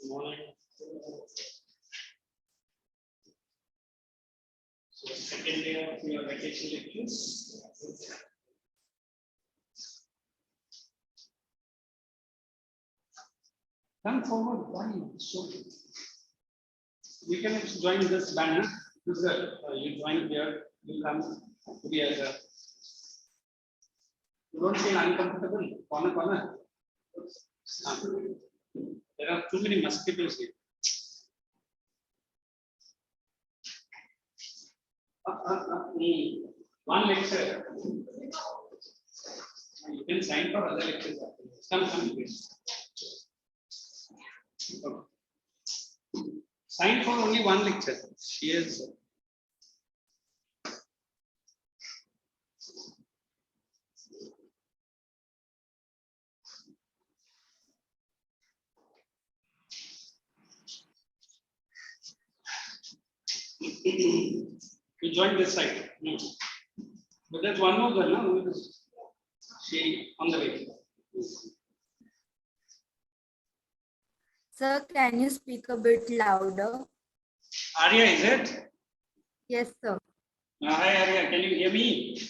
Morning. So second day of your vacation lectures. Come forward. Why? So you can join this banner. This is you join here. You come to be as a. You don't feel uncomfortable. Corner. There are too many mosquitoes here. One lecture. You can sign for other lectures. Come, please. Sign for only one lecture. Cheers. You join this side. No. But there's one more girl, no? She on the way. Sir, can you speak a bit louder? Arya, is it? Yes, sir. Hi, Arya. Can you hear me?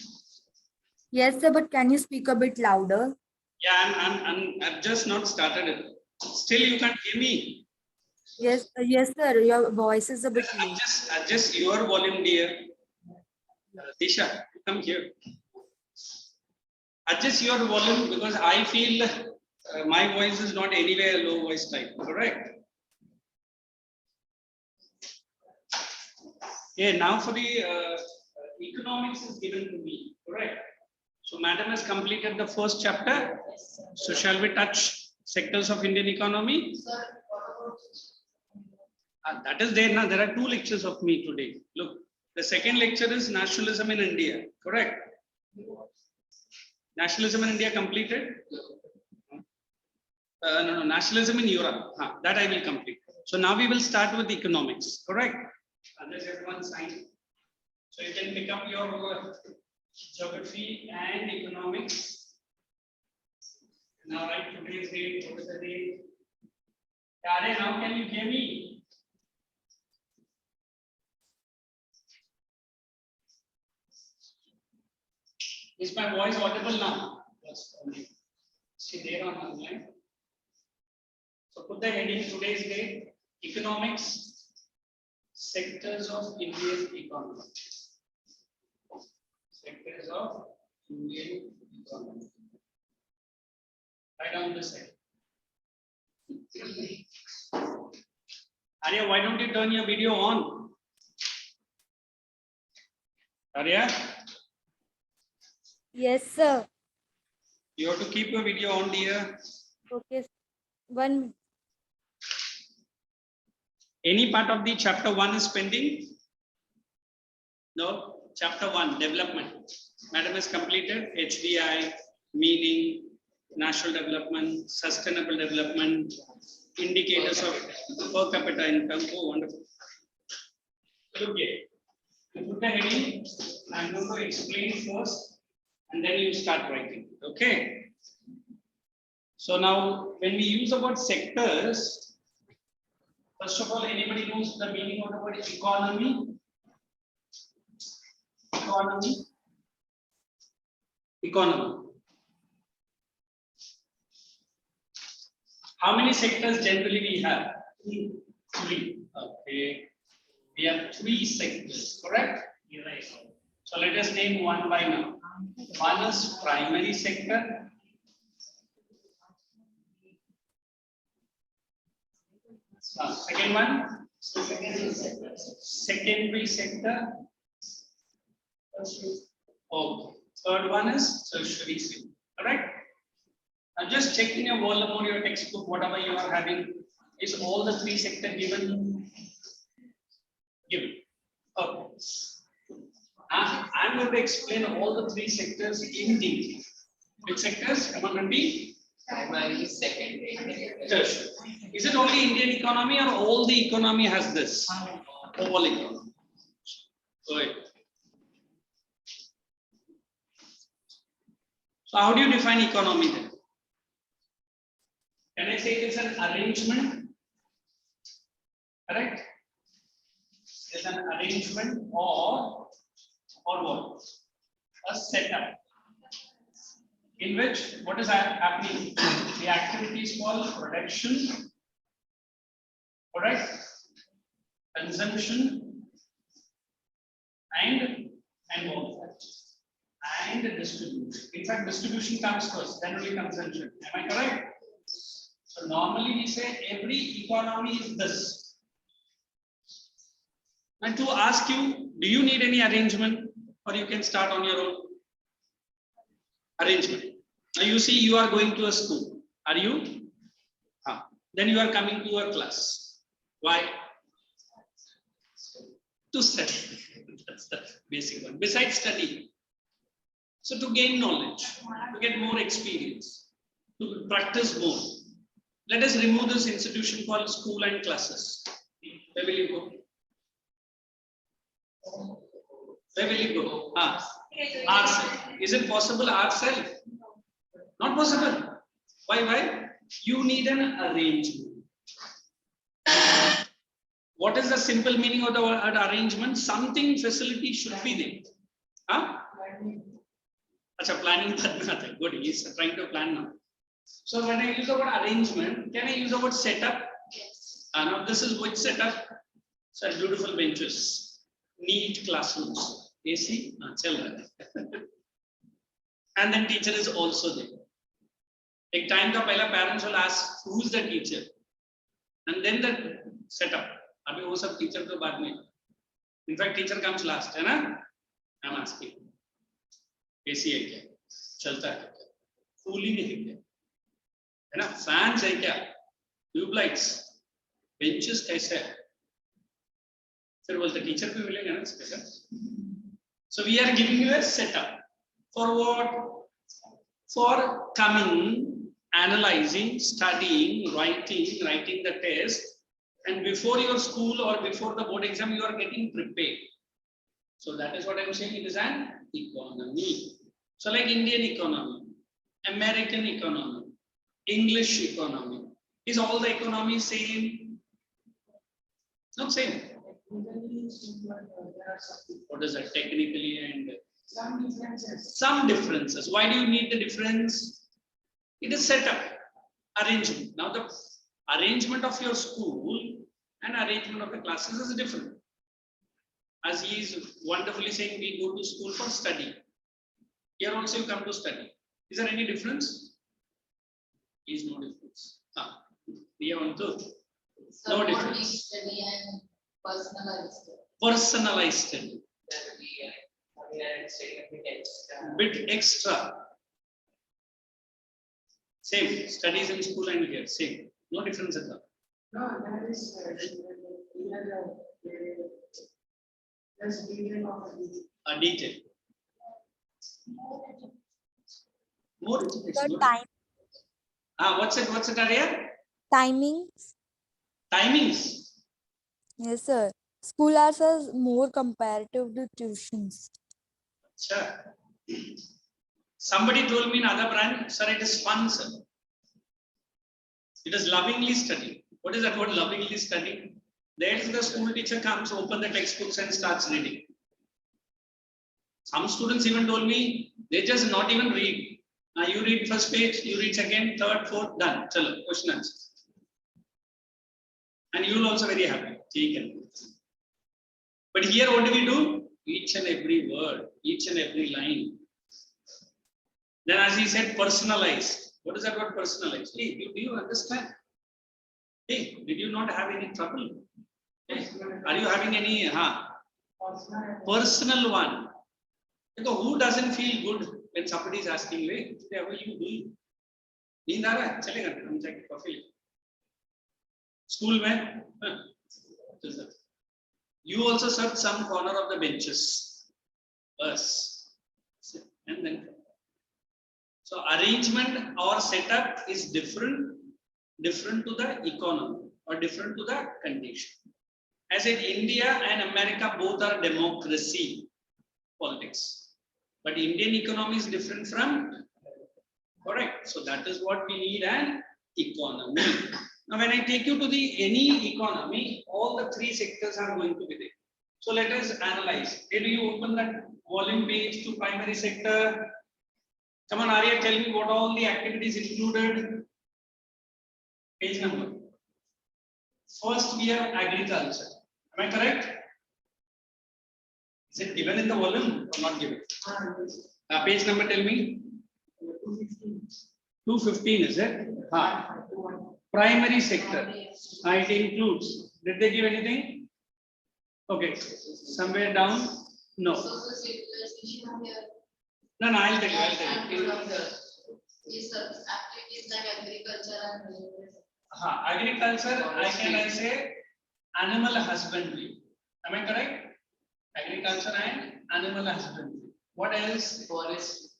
Yes, sir, but can you speak a bit louder? Yeah, I've just not started it. Still, you can't hear me. Yes, sir. Your voice is a bit low. Adjust your volume, dear. Disha, come here. Adjust your volume because I feel my voice is not anywhere a low voice type. Correct? Yeah. Now for the economics is given to me. Correct? So, madam has completed the first chapter. So, shall we touch sectors of Indian economy? That is there now. There are two lectures of me today. Look, the second lecture is nationalism in India. Correct? Nationalism in India completed? No, nationalism in Europe. That I will complete. So now we will start with economics. Correct? Unless everyone sign. So you can pick up your geography and economics. Now write today's date. What is the date? Kare, now can you hear me? Is my voice audible now? Yes. See there on online. So put the heading today's date, economics, sectors of Indian economy. Sectors of Indian economy. Write down this side. Arya, why don't you turn your video on? Arya? Yes, sir. You have to keep your video on, dear. Okay. One. Any part of the chapter 1 is pending? No. Chapter 1, development. Madam has completed HDI, meaning, national development, sustainable development, indicators of per capita income. Oh, wonderful. Okay. You put the heading. I'm going to explain first, and then you start writing. Okay. So now, when we use the word sectors, first of all, anybody knows the meaning of the word economy? Economy. How many sectors generally we have? Three. Okay. We have 3 sectors, correct? Right. So let us name one by now. One is primary sector. Second one, secondary sector. Okay. Third one is tertiary sector. Correct? Now just check in your volume or your textbook, whatever you are having, is all the 3 sectors given? Given. Okay. I'm going to explain all the 3 sectors in detail. Which sectors? Come on, Randy. Primary, secondary, tertiary. Is it only Indian economy or all the economy has this? All economy. Go ahead. So how do you define economy then? Can I say it is an arrangement? Correct? It's an arrangement or what? A setup in which what is happening? The activity is called production, All right. Consumption and all that. And distribution. In fact, distribution comes first, then only consumption. Am I correct? So normally we say every economy is this. And to ask you, do you need any arrangement, or you can start on your own? Arrangement. Now you see, you are going to a school. Are you? Then you are coming to a class. Why? To study. That's the basic one. Besides study. So to gain knowledge, to get more experience, to practice more. Let us remove this institution called school and classes. Where will you go? Where will you go? Ourself. Is it possible ourself? Not possible. Why? You need an arrangement. What is the simple meaning of the word arrangement? Something facility should be there. Huh? Achha, planning. Good, he's trying to plan now. So when I use the word arrangement, can I use the word setup? Yes. Now this is which setup? So beautiful benches, neat classrooms, AC, chal raha hai. And then teacher is also there. Ek time ka pehla parents will ask who's the teacher, and then the setup. Abhi wo sab teacher to baad mein. In fact, teacher comes last, hai na? I'm asking. AC hai kya? Chalta hai kya? Cooling hai kya? है ना? Fans है क्या? Tubelights, benches कैसे है? फिर बोलते teacher भी मिलेंगे ना इसके साथ. So we are giving you a setup for what? For coming, analyzing, studying, writing the test, and before your school or before the board exam, you are getting prepared. So that is what I am saying. It is an economy. So like Indian economy, American economy, English economy. Is all the economy same? Not same. What is that technically and some differences. Why do you need the difference? It is set up, arrangement. Now the arrangement of your school and arrangement of the classes is different. As he is wonderfully saying, we go to school for study. Here also you come to study. Is there any difference? Is no difference. So No what difference. we study and personalized. Personalized study. Bit extra. Same. Studies in school and here. Same. No difference at all. No, that is there's detail of A detail. More education. The time, What's it, Arya? timings. Timings. Yes, sir. School hours are more comparative to tuitions. Sure. Somebody told me in other branch, sir, it is fun, sir. It is lovingly studied. What is that word, lovingly studied? There is the school teacher comes, open the textbooks and starts reading. Some students even told me, they just not even read. You read first page, you read second, third, fourth, done. Chalo, question answer. And you will also very happy. But here what do we do? Each and every word, each and every line. Then as he said, personalized. What is that word personalized? Hey, do you understand? Hey, did you not have any trouble? Hey, are you having any personal one? Because who doesn't feel good when somebody is asking, hey, today how are you doing? Neend aa raha hai? Chalega, hum jaake coffee. School mein? You also search some corner of the benches. Bus. And then. So arrangement or setup is different to the economy or different to the condition. As in India and America, both are democracy politics. But Indian economy is different from, correct. So that is what we need, an economy. Now when I take you to any economy, all the three sectors are going to be there. So let us analyze. Did you open that volume page to primary sector? Come on, Arya, tell me what all the activities included. Page number. First we have agriculture. Am I correct? Is it given in the volume or not given? Page number, tell me. 215, is it? Primary sector. It includes. Did they give anything? Okay. Somewhere down? No. So the civilization here No, I'll tell you. is activities like agriculture and railways. Agriculture, I say animal husbandry. Am I correct? Agriculture and animal husbandry. What else? Forest.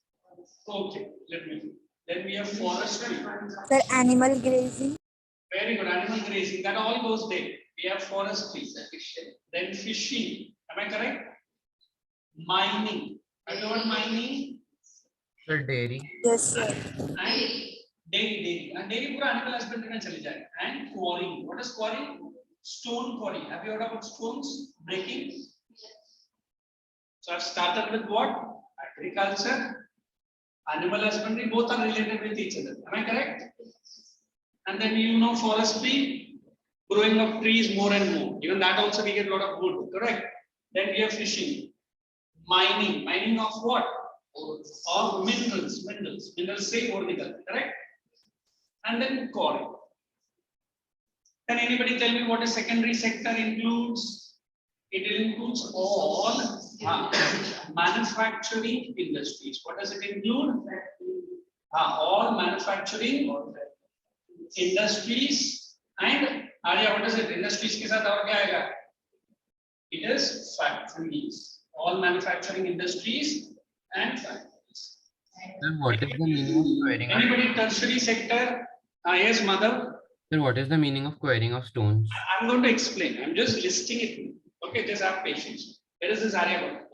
Okay, let me. Then we have forestry. Sir, animal grazing. Very good. Animal grazing. That all goes there. We have forestry. Fishing. Then fishing. Am I correct? Mining. Have you heard mining? Sir, dairy. Yes, sir. And dairy. And dairy pura animal husbandry mein chali jayega. And quarrying. What is quarrying? Stone quarry. Have you heard about stones breaking? So I've started with what? Agriculture, animal husbandry, both are related with each other. Am I correct? And then you know forestry, growing of trees more and more. Even that also we get a lot of wood, correct? Then we have fishing, mining. Mining of what? Of minerals. Minerals say vertical, correct? And then quarry. Can anybody tell me what a secondary sector includes? It includes all manufacturing industries. What does it include? All manufacturing industries and Arya, what is it? Industries ke saath aur kya aayega? It is factories. All manufacturing industries and factories. Sir, what is the meaning of quarrying? Anybody tertiary sector? Yes, Madhav. Sir, what is the meaning of quarrying of stones? I'm going to explain. I'm just listing it. Okay, just have patience. Here is this area.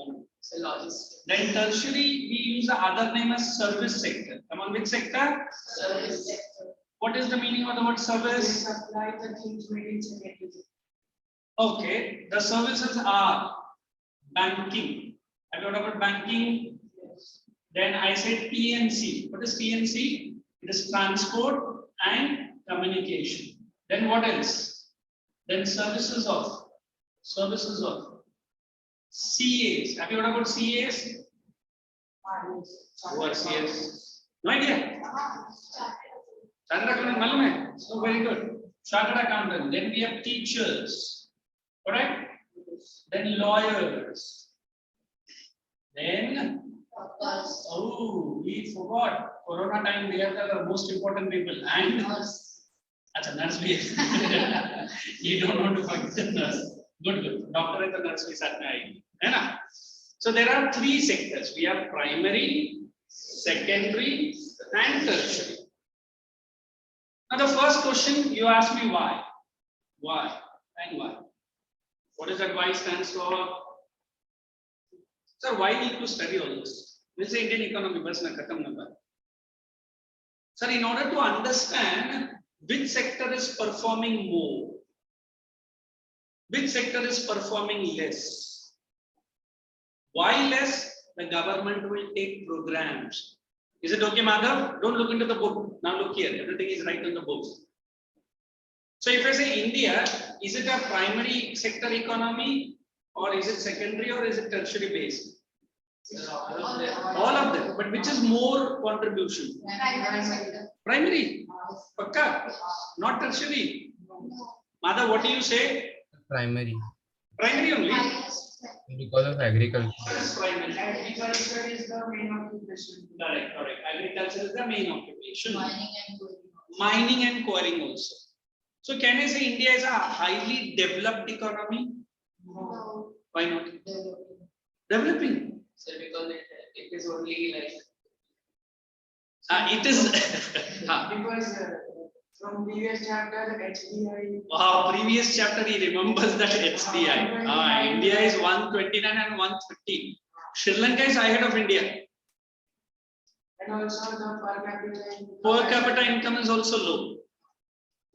So logistics. Then tertiary, we use the other name as service sector. Come on, which sector? Service sector. What is the meaning of the word service? Supply the things made in Cbse. Okay, the services are banking. Have you heard about banking? Then I said PNC. What is PNC? It is transport and communication. Then what else? Then services of CAs. Have you heard about CAs? Who are CAs? No idea. Chartered accountant, malum hai? So very good. Chartered accountant. Then we have teachers. Correct? Then lawyers. Then we forgot. Corona time, they are the most important people. And nurse bhi hai. You don't want to forget the nurse. Good. Doctor and the nurse we sat mein aayegi. So there are three sectors. We have primary, secondary, and tertiary. Now the first question you ask me why? Why? And why? What does that why stands for? Sir, why need to study all this? We'll say Indian economy, bas na khatam na kar. Sir, in order to understand which sector is performing more, which sector is performing less, why less, the government will take programs. Is it okay, Madhav? Don't look into the book. Now look here. Everything is right in the books. So if I say India, is it a primary sector economy or is it secondary or is it tertiary based? All of them. But which is more contribution? Primary sector. Primary. Pakka. Not tertiary. Madhav, what do you say? Primary. Primary only. Because of agriculture. What is primary? Agriculture is the main occupation. Correct. Agriculture is the main occupation. Mining and tourism. Mining and quarrying also. So can I say India is a highly developed economy? No. Why not? Developing. So because it is only like It is. Because from previous chapter, HDI. Previous chapter he remembers that HDI. India is 129 and 130. Sri Lanka is ahead of India. And also the per capita income. Per capita income is also low.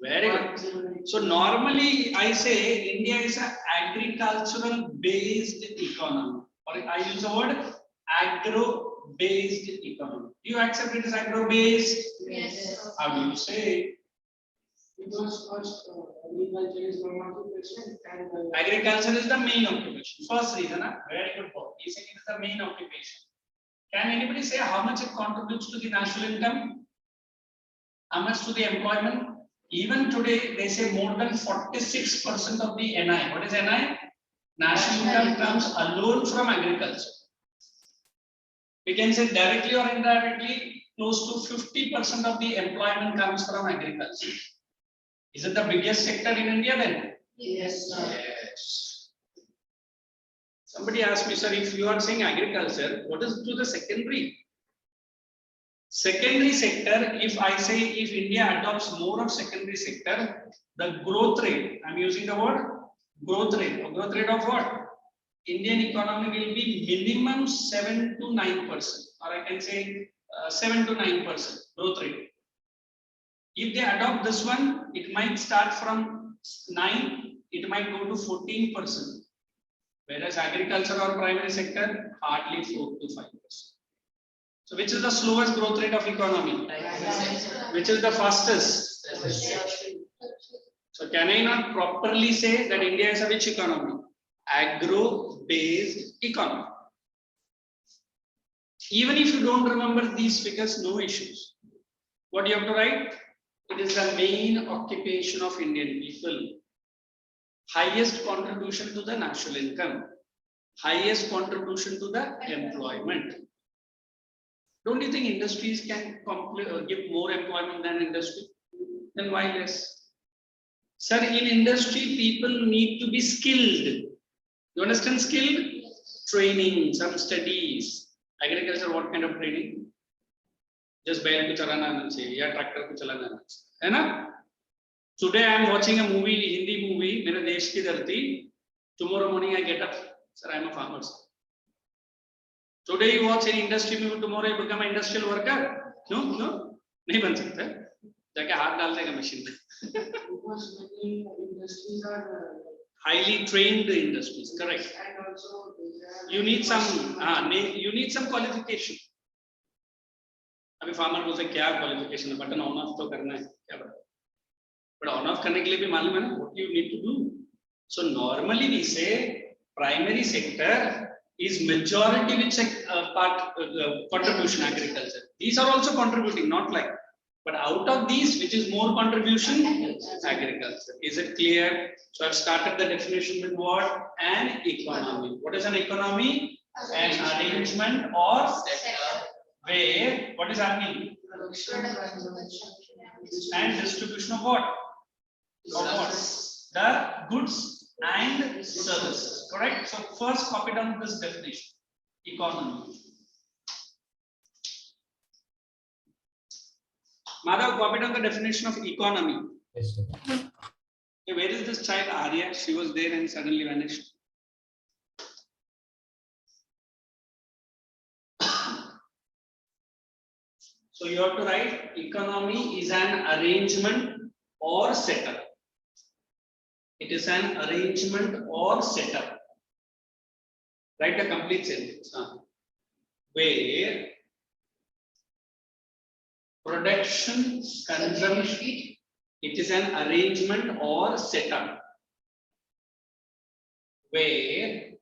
Very good. So normally I say India is an agricultural based economy. Or I use the word agro based economy. Do you accept it as agro based? Yes. How do you say? Because first, agriculture is one occupation and. Agriculture is the main occupation. First reason, very good point. He said it is the main occupation. Can anybody say how much it contributes to the national income? How much to the employment? Even today, they say more than 46% of the NI. What is NI? National income comes alone from agriculture. We can say directly or indirectly, close to 50% of the employment comes from agriculture. Is it the biggest sector in India then? Yes, sir. Yes. Somebody asked me, sir, if you are saying agriculture, what is to the secondary? Secondary sector, if I say if India adopts more of secondary sector, the growth rate, I'm using the word growth rate. Growth rate of what? Indian economy will be minimum 7 to 9%, or I can say 7 to 9% growth rate. If they adopt this one, it might start from 9, it might go to 14%. Whereas agriculture or primary sector, hardly 4 to 5%. So which is the slowest growth rate of economy? Which is the fastest? So can I not properly say that India is a which economy? Agro-based economy. Even if you don't remember these figures, no issues. What do you have to write? It is the main occupation of Indian people. Highest contribution to the national income. Highest contribution to the employment. Don't you think industries can give more employment than industry? Then why less? Sir, in industry, people need to be skilled. You understand skilled? Training, some studies. Agriculture, what kind of training? Just बैल को चलाना आना चाहिए या tractor को चलाना आना चाहिए, है ना? Today I am watching a movie, Hindi movie, मेरे देश की धरती. Tomorrow morning I get up, sir, I am a farmer. Today you watch an industry movie, tomorrow you become an industrial worker. No, नहीं बन सकता. जाके हाथ डाल देगा मशीन में. Because many industries are. Highly trained industries, correct. And also You need some qualification. अभी farmer को से क्या क्वालिफिकेशन है, बटन ऑन ऑफ तो करना है, क्या बता, बट ऑन ऑफ करने के लिए भी मालूम है ना what you need to do. So normally we say primary sector is majority which part contribution agriculture. These are also contributing, not like, but out of these, which is more contribution? Agriculture. Is it clear? So I've started the definition with what? An economy. What is an economy? An arrangement or where what is happening? And distribution of what? Of what? The goods and services. Correct? So first copy down this definition. Economy. Madhav, copy down the definition of economy. Yes, sir. Okay, where is this child Arya? She was there and suddenly vanished. So you have to write economy is an arrangement or setup. It is an arrangement or setup. Write a complete sentence. Where production, consumption, it is an arrangement or setup. Where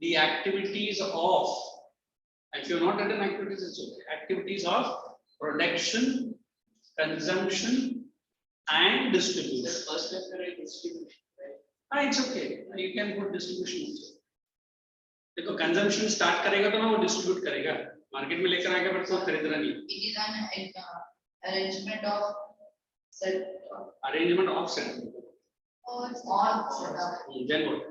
the activities of, if you have not written activities, it's okay. Activities of production, consumption, and distribution. The first step is distribution, right? It's okay. You can put distribution also. देखो consumption start करेगा तो ना वो distribute करेगा. Market में लेकर आएगा पर कोई खरीदना नहीं. It is an arrangement of set. Arrangement of set. Or setup. Then what?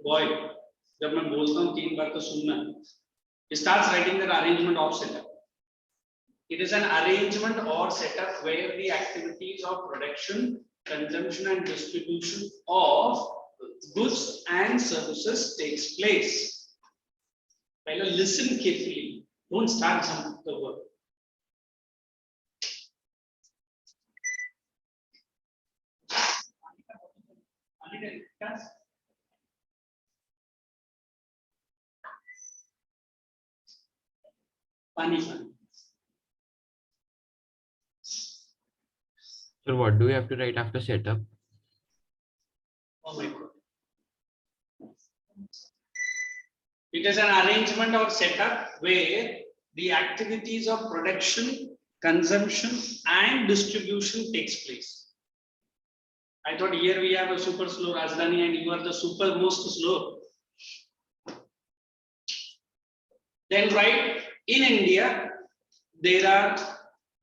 Boy, जब मैं बोलता हूँ 3 बार तो सुनना. He starts writing the arrangement of setup. It is an arrangement or setup where the activities of production, consumption, and distribution of goods and services takes place. Pehla listen carefully. Don't start jumping the word. Pani. So what do we have to write after setup? Oh my God. It is an arrangement or setup where the activities of production, consumption, and distribution takes place. I thought here we have a super slow Rajdhani and you are the super most slow. Then write, in India, there are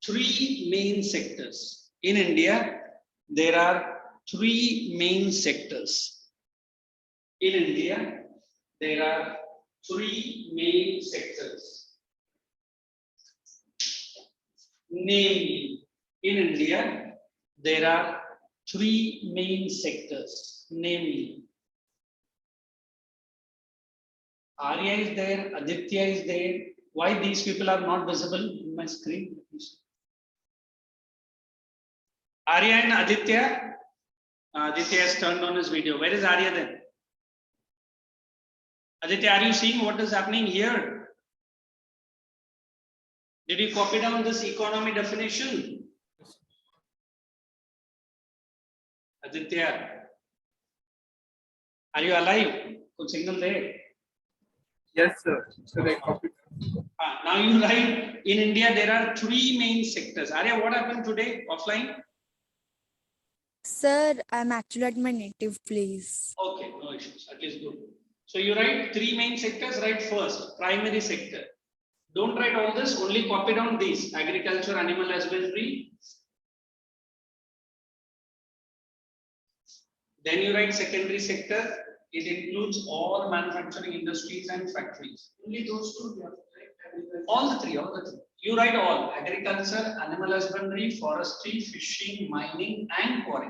three main sectors. In India, there are three main sectors. In India, there are three main sectors. Namely, in India, there are three main sectors. Namely, Arya is there, Aditya is there. Why these people are not visible in my screen? Arya and Aditya. Aditya has turned on his video. Where is Arya then? Aditya, are you seeing what is happening here? Did you copy down this economy definition? Aditya, are you alive? Good signal there. Yes, sir. So I copied. Now you write, in India there are three main sectors. Arya, what happened today offline? Sir, I'm actually at my native place. Okay, no issues. At least good. So you write three main sectors. Write first, primary sector. Don't write all this. Only copy down these: agriculture, animal husbandry. Then you write secondary sector. It includes all manufacturing industries and factories. Only those two we have, right? Agriculture. All the three, all the three. You write all: agriculture, animal husbandry, forestry, fishing, mining, and quarry.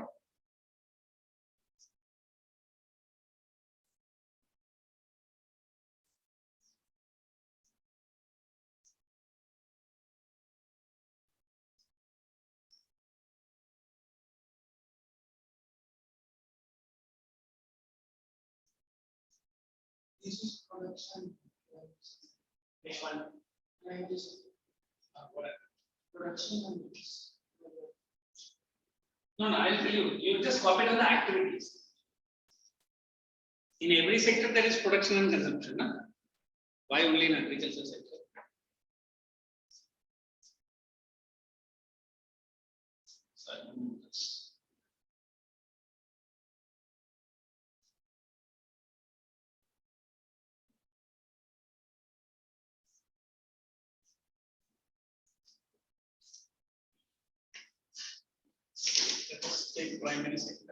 This is production. Which one? Right, this production and this. No, I'll tell you. You just copy down the activities. In every sector, there is production and consumption. No? Why only in agriculture sector? So I don't know this. Let us take primary sector.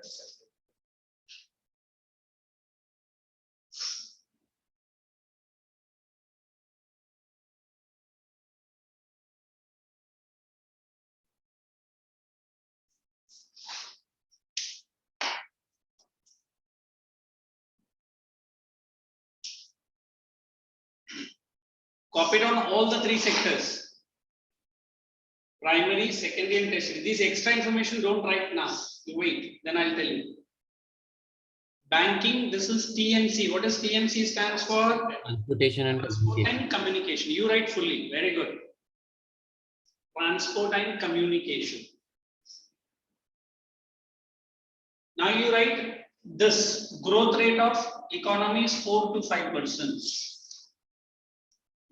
Copy down all the three sectors: primary, secondary, and tertiary. This extra information don't write now. You wait, then I'll tell you. Banking, this is TNC. What does TNC stands for? Transportation and Transport communication. and communication. You write fully. Very good. Transport and communication. Now you write this growth rate of economy is 4 to 5%.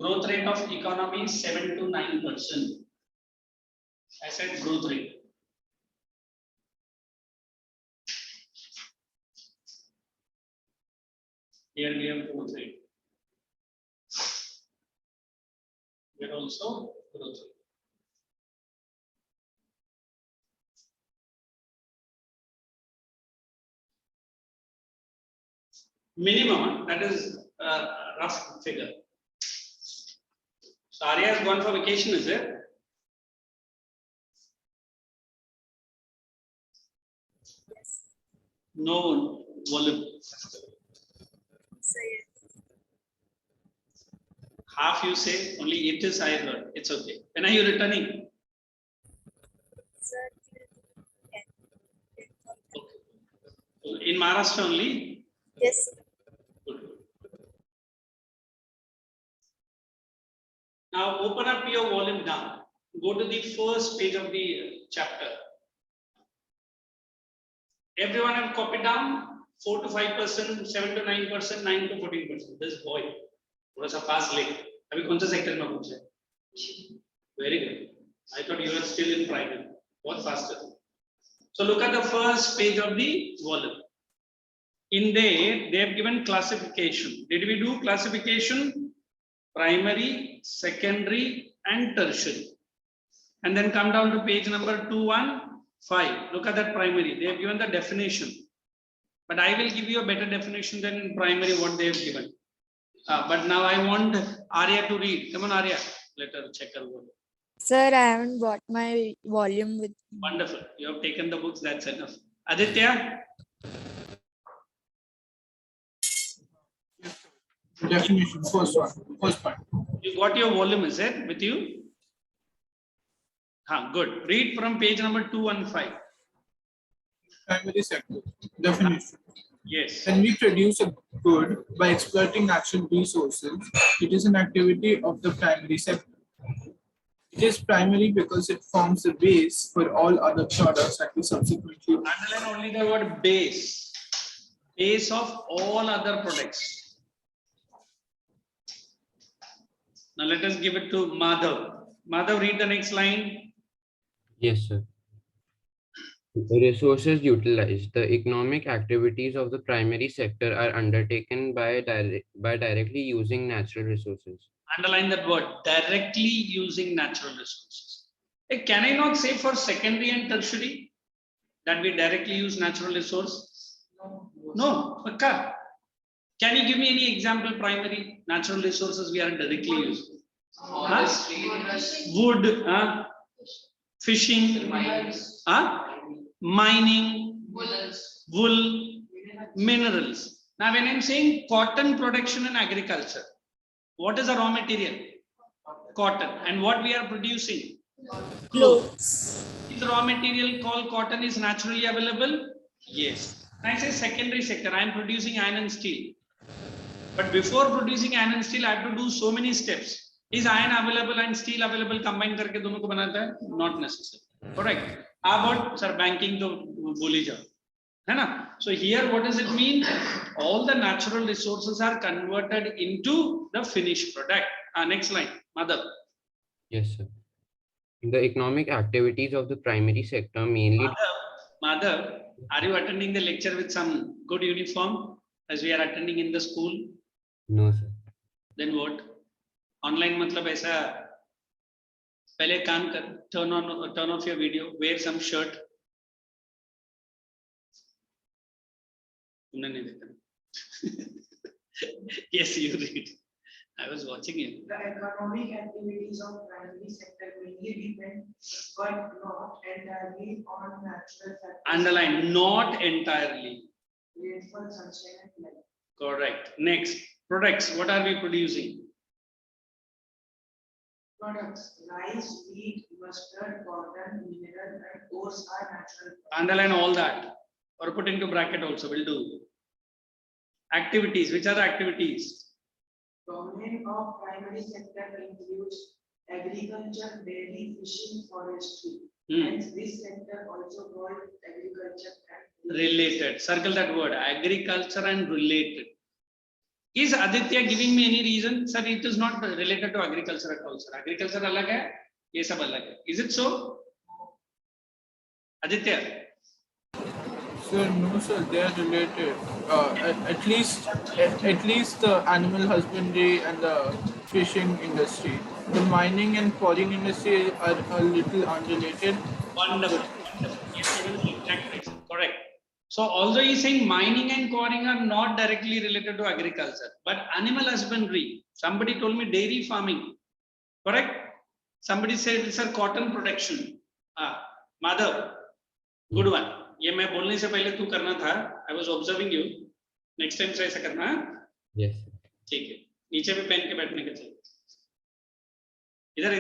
Growth rate of economy is 7 to 9%. I said growth rate. Here we have growth rate. Here also growth rate. Minimum, that is a rough figure. So Arya has gone for vacation, is it? No volume. Half you say, only it is I heard. It's okay. When are you returning? Okay. In Maharashtra only? Yes. Good. Now open up your volume down. Go to the first page of the chapter. Everyone have copied down 4 to 5%, 7 to 9%, 9 to 14%. This boy, थोड़ा सा pass ले. अभी कौन सा sector में पूछा है? Very good. I thought you were still in primary. What faster? So look at the first page of the volume. In there, they have given classification. Did we do classification? Primary, secondary, and tertiary. And then come down to page number 215. Look at that primary. They have given the definition. But I will give you a better definition than in primary what they have given. But now I want Arya to read. Come on, Arya. Let her check her word. Sir, I haven't bought my volume with me. Wonderful. You have taken the books. That's enough. Aditya, Definition, first part. you got your volume, is it, with you? Good. Read from page number 215. Primary sector. Definition. Yes. When we produce a good by exploiting natural resources, it is an activity of the primary sector. It is primary because it forms the base for all other products that we subsequently. Underline only the word base. Base of all other products. Now let us give it to Madhav. Madhav, read the next line. Yes, sir. Resources utilized. The economic activities of the primary sector are undertaken by directly using natural resources. Underline that word, directly using natural resources. Hey, can I not say for secondary and tertiary that we directly use natural resource? No. Pakka. Can you give me any example primary natural resources we are directly using? Wood, fishing, mining, wool, minerals. Now when I'm saying cotton production and agriculture, what is the raw material? Cotton. And what we are producing? Clothes. Is the raw material called cotton is naturally available? Yes. When I say secondary sector, I am producing iron and steel. But before producing iron and steel, I have to do so many steps. Is iron available and steel available? Combine करके दोनों को बनाता है? Not necessary. Correct. How about sir banking तो बोली जाओ, है ना? So here, what does it mean? All the natural resources are converted into the finished product. Next line, Mother. Yes, sir. The economic activities of the primary sector mainly. Mother, are you attending the lecture with some good uniform as we are attending in the school? No, sir. Then what? Online मतलब ऐसा पहले काम कर, turn off your video, wear some shirt. तुमने नहीं देखा? Yes, you read. I was watching it. The economic activities of primary sector mainly depend, but not entirely on natural factors. Underline, not entirely. Rainfall, sunshine, and light. Correct. Next, products. What are we producing? Products: rice, wheat, mustard, cotton, mineral, and ores are natural. Underline all that, or put into bracket also will do. Activities. Which are the activities? Domain of primary sector includes agriculture, dairy, fishing, forestry. Hence, this sector also called agriculture and Related. Circle that word. Agriculture and related. Is Aditya giving me any reason? Sir, it is not related to agriculture at all. Sir, agriculture alag hai, ye sab alag hai. Is it so? Aditya. Sir, no, sir, they are related. At least the animal husbandry and the fishing industry. The mining and quarrying industry are a little unrelated. Wonderful. Wonderful. Yes, exactly. Correct. So although he's saying mining and quarrying are not directly related to agriculture, but animal husbandry, somebody told me dairy farming, correct? Somebody said it's a cotton production. Madhav, good one. ये मैं बोलने से पहले तू करना था. I was observing you. Next time से ऐसा करना. Yes. ठीक है. नीचे भी पेन के बैठने का चाहिए. इधर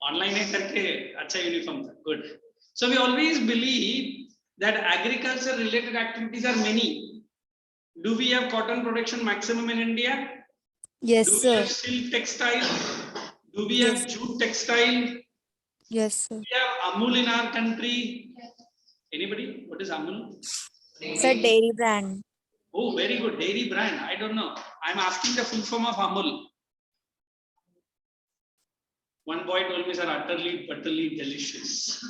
ऑनलाइन है करके अच्छा यूनिफॉर्म था. Good. So we always believe that agriculture related activities are many. Do we have cotton production maximum in India? Yes, Do we sir. have silk textile? Do we Yes. have jute textile? Yes, sir. Do we have Amul in our country? Anybody? What is Amul? It's a dairy brand. Oh, very good. Dairy brand. I don't know. I'm asking the full form of Amul. One boy told me, sir, utterly, butterly delicious.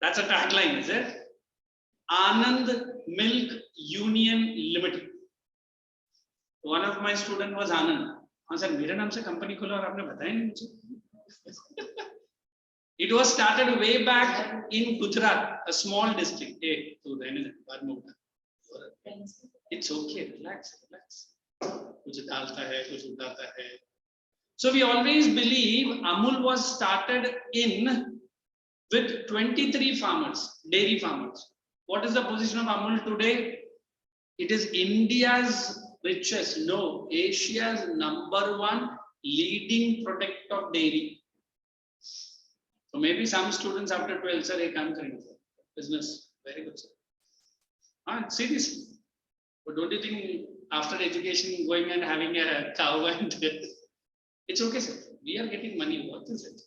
That's a tagline, is it? Anand Milk Union Limited. One of my student was Anand. हाँ sir मेरे नाम से company खोला और आपने बताया नहीं मुझे. It was started way back in Gujarat, a small district. Hey, तो रहने दे, बाद में उठा. It's okay, relax, relax. कुछ डालता है, कुछ उठाता है. So we always believe Amul was started in with 23 farmers, dairy farmers. What is the position of Amul today? It is India's richest, no, Asia's #1 leading product of dairy. So maybe some students after 12 sir, hey, come business, very good sir. Seriously, but don't you think after education going and having a cow and it's okay sir, we are getting money, what is it?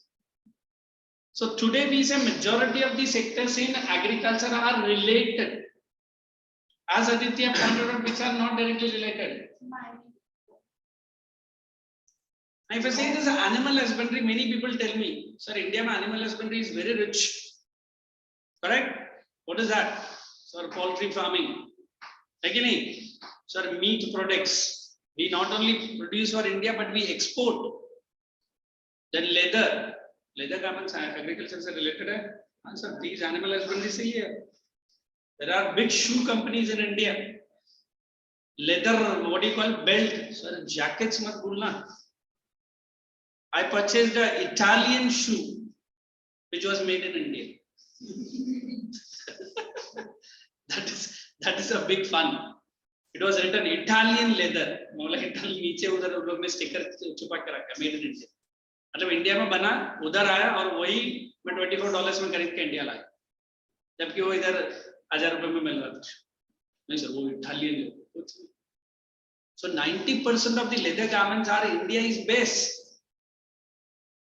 So today we say majority of the sectors in agriculture are related. As Aditya pointed out, which are not directly related. Now, if I say this animal husbandry, many people tell me, sir, India animal husbandry is very rich. Correct? What is that? Sir, poultry farming. Again, sir, meat products. We not only produce for India, but we export. Then leather. Leather garments, agriculture is related. Sir, these animal husbandry say here. There are big shoe companies in India. Leather, what do you call belt? Sir, jackets mat bulna. I purchased an Italian shoe, which was made in India. that is a big fun. It was written Italian leather. नीचे उधर उन लोग ने sticker छुपा के रखा, made in India. मतलब India में बना, उधर आया और वही मैं $24 में खरीद के इंडिया लाया. जबकि वो इधर 1000 रुपए में मिल रहा था. नहीं सर, वो Italian. So 90% of the leather garments are India is base.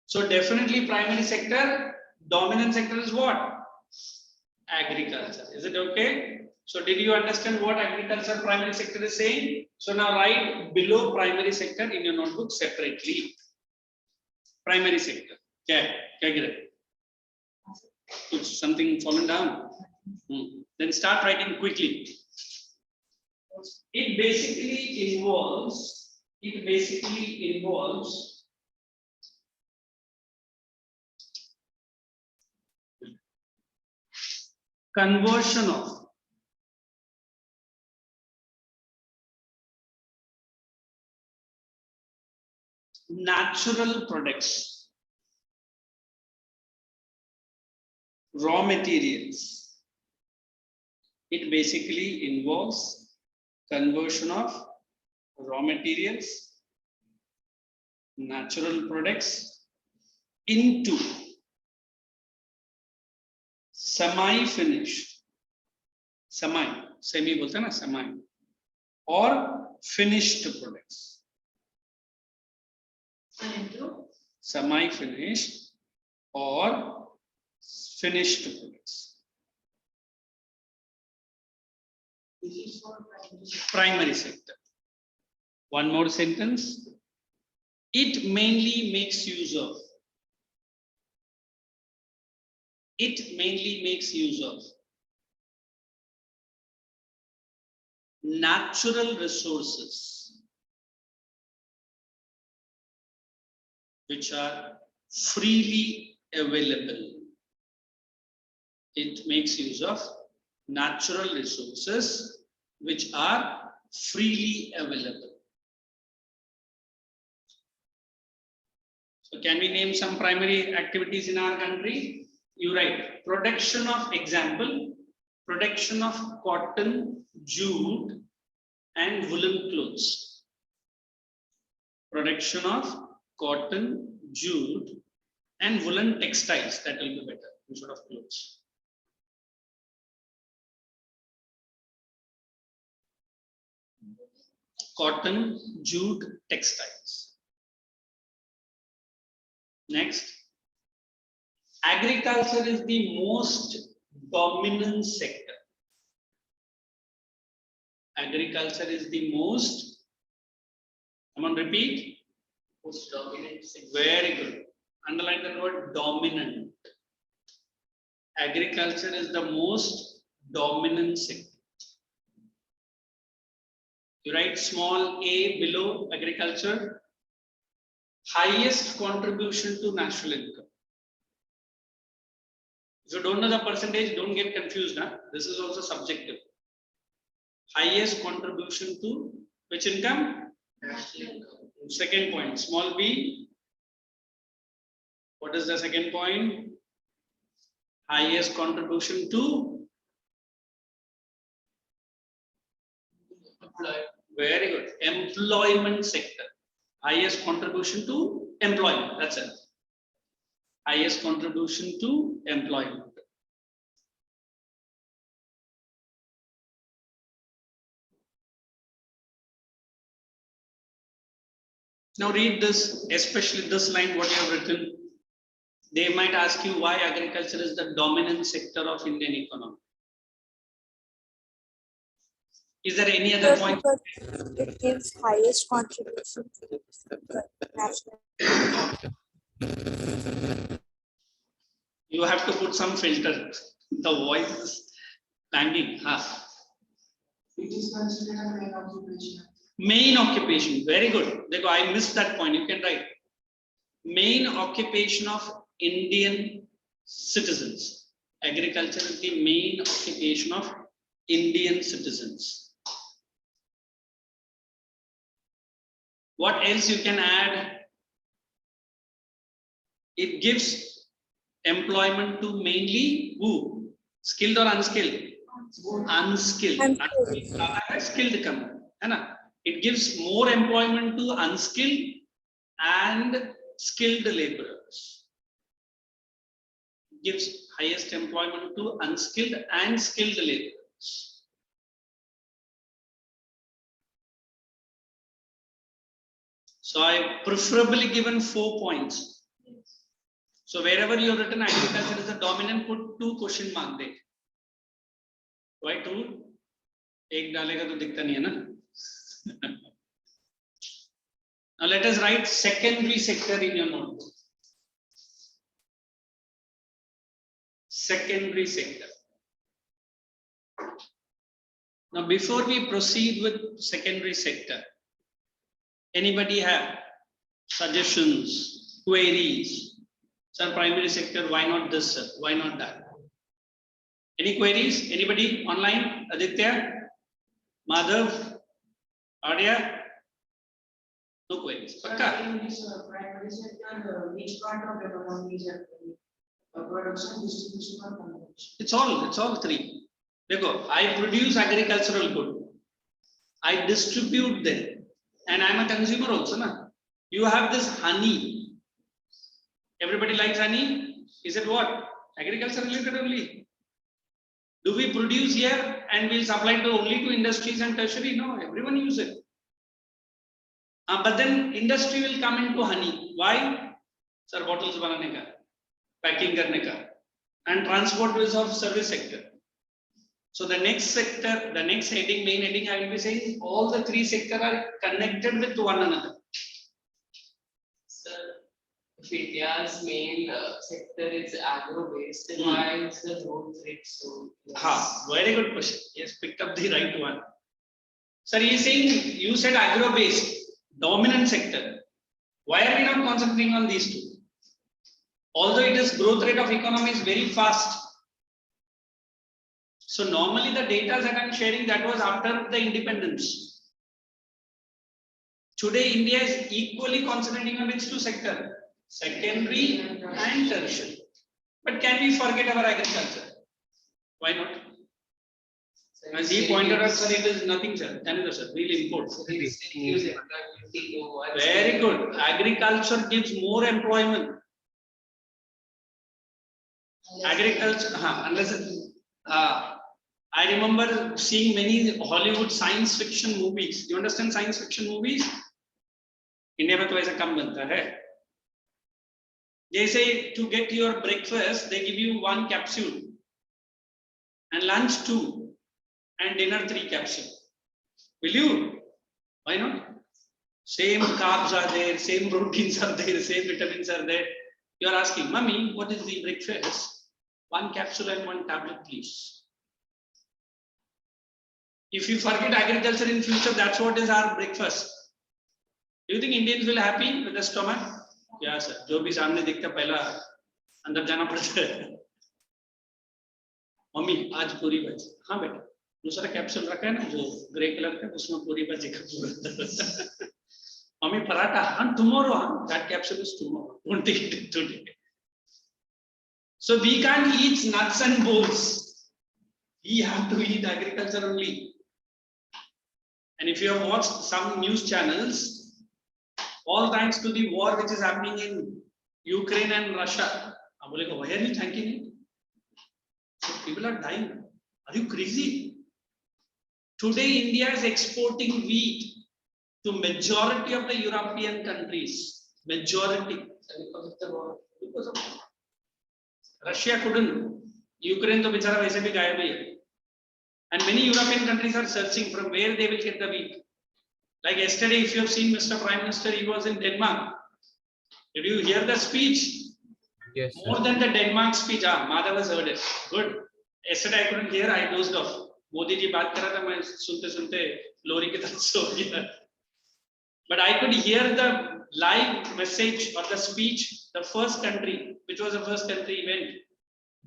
So definitely primary sector, dominant sector is what? Agriculture. Is it okay? So did you understand what agriculture primary sector is saying? So now write below primary sector in your notebook separately. Primary sector. Okay. Something fallen down. Then start writing quickly. It basically involves conversion of natural products, raw materials. It basically involves conversion of raw materials, natural products into semi-finished, semi बोलते हैं ना semi, or finished products. Semi-finished or finished products. This is for Primary sector. One more sentence. It mainly makes use of. It mainly makes use of natural resources which are freely available. It makes use of natural resources which are freely available. So can we name some primary activities in our country? You write production of, example, production of cotton, jute and woolen clothes. Production of cotton, jute and woolen textiles. That will be better instead of clothes. Cotton, jute, textiles. Next, agriculture is the most dominant sector. Agriculture is the most, come on, repeat. Most dominant sector. Very good. Underline the word dominant. Agriculture is the most dominant sector. You write small a below agriculture. Highest contribution to national income. If you don't know the percentage, don't get confused. Huh? This is also subjective. Highest contribution to which income? National income. Second point, small b. What is the second point? Highest contribution to? Very good. Employment sector. Highest contribution to employment. That's it. Highest contribution to employment. Now read this, especially this line, what you have written. They might ask you why agriculture is the dominant sector of Indian economy. Is there any other point? Because it gives highest contribution to the national. You have to put some filter. The voice is banging. It is considered a main occupation. Main occupation. Very good. I missed that point. You can write. Main occupation of Indian citizens. Agriculture is the main occupation of Indian citizens. What else you can add? It gives employment to mainly who? Skilled or unskilled? Unskilled. Skilled come. It gives more employment to unskilled and skilled laborers. It gives highest employment to unskilled and skilled laborers. So I preferably given 4 points. So wherever you have written agriculture is a dominant, put 2 question mark there. Why 2? एक डालेगा तो दिखता नहीं है ना. Now let us write secondary sector in your notebook. Secondary sector. Now before we proceed with secondary sector, anybody have suggestions, queries? Sir, primary sector, why not this, sir? Why not that? Any queries? Anybody online? Aditya? Madhav? Adya? No queries. Pakka? In this primary sector, which part of economy is happening? Production, distribution, or consumption? It's all 3. Dekho, I produce agricultural good. I distribute them. And I'm a consumer also. Na? You have this honey. Everybody likes honey? Is it what? Agriculture related only? Do we produce here and we'll supply to only to industries and tertiary? No, everyone use it. But then industry will come into honey. Why? Sir, bottles banane ka, packing karne ka, and transport is of service sector. So the next sector, the next heading, main heading, I will be saying all the 3 sectors are connected with one another. Sir, if India's main sector is agro-based, then why is the growth rate so less? Very good question. Yes, picked up the right one. Sir, he is saying you said agro-based, dominant sector. Why are we not concentrating on these 2? Although it is growth rate of economy is very fast. So normally the data that I'm sharing, that was after the independence. Today India is equally concentrating on its 2 sectors, secondary and tertiary. But can we forget our agriculture? Why not? As he pointed out, sir, it is nothing, sir. Canada, sir, really import. Very good. Agriculture gives more employment. Agriculture, unless I remember seeing many Hollywood science fiction movies. You understand science fiction movies? India में तो ऐसा कम बनता है. जैसे to get your breakfast, they give you 1 capsule. and lunch 2, and dinner 3 capsule. Will you? Why not? Same carbs are there, same proteins are there, same vitamins are there. You are asking, Mummy, what is the breakfast? 1 capsule and 1 tablet, please. If you forget agriculture in future, that's what is our breakfast. Do you think Indians will happy with the stomach? Yeah, sir. जो भी सामने दिखता पहला अंदर जाना पड़ता है. Mummy आज पूरी भाजी. हाँ बेटा. दूसरा कैप्सूल रखा है ना जो ग्रे कलर का उसमें पूरी भाजी का पूरा. मम्मी पराठा. हाँ tomorrow. हाँ that capsule is tomorrow. Don't take it today. So we can't eat nuts and bolts. We have to eat agriculture only. And if you have watched some news channels, all thanks to the war which is happening in Ukraine and Russia. I'm like, why are you thanking it? So people are dying. Are you crazy? Today, India is exporting wheat to majority of the European countries. Majority. Because of the war. Because of Russia couldn't. Ukraine to bichara waise bhi gayab hai. And many European countries are searching from where they will get the wheat. Like yesterday, if you have seen Mr. Prime Minister, he was in Denmark. Did you hear the speech? Yes, sir. More than the Denmark speech. Madhav has heard it. Good. Yesterday I couldn't hear. I dozed off. Modi ji baat kar raha tha. Main sunte lori ki tarah so gaya. But I could hear the live message or the speech. The first country, which was the first country he went,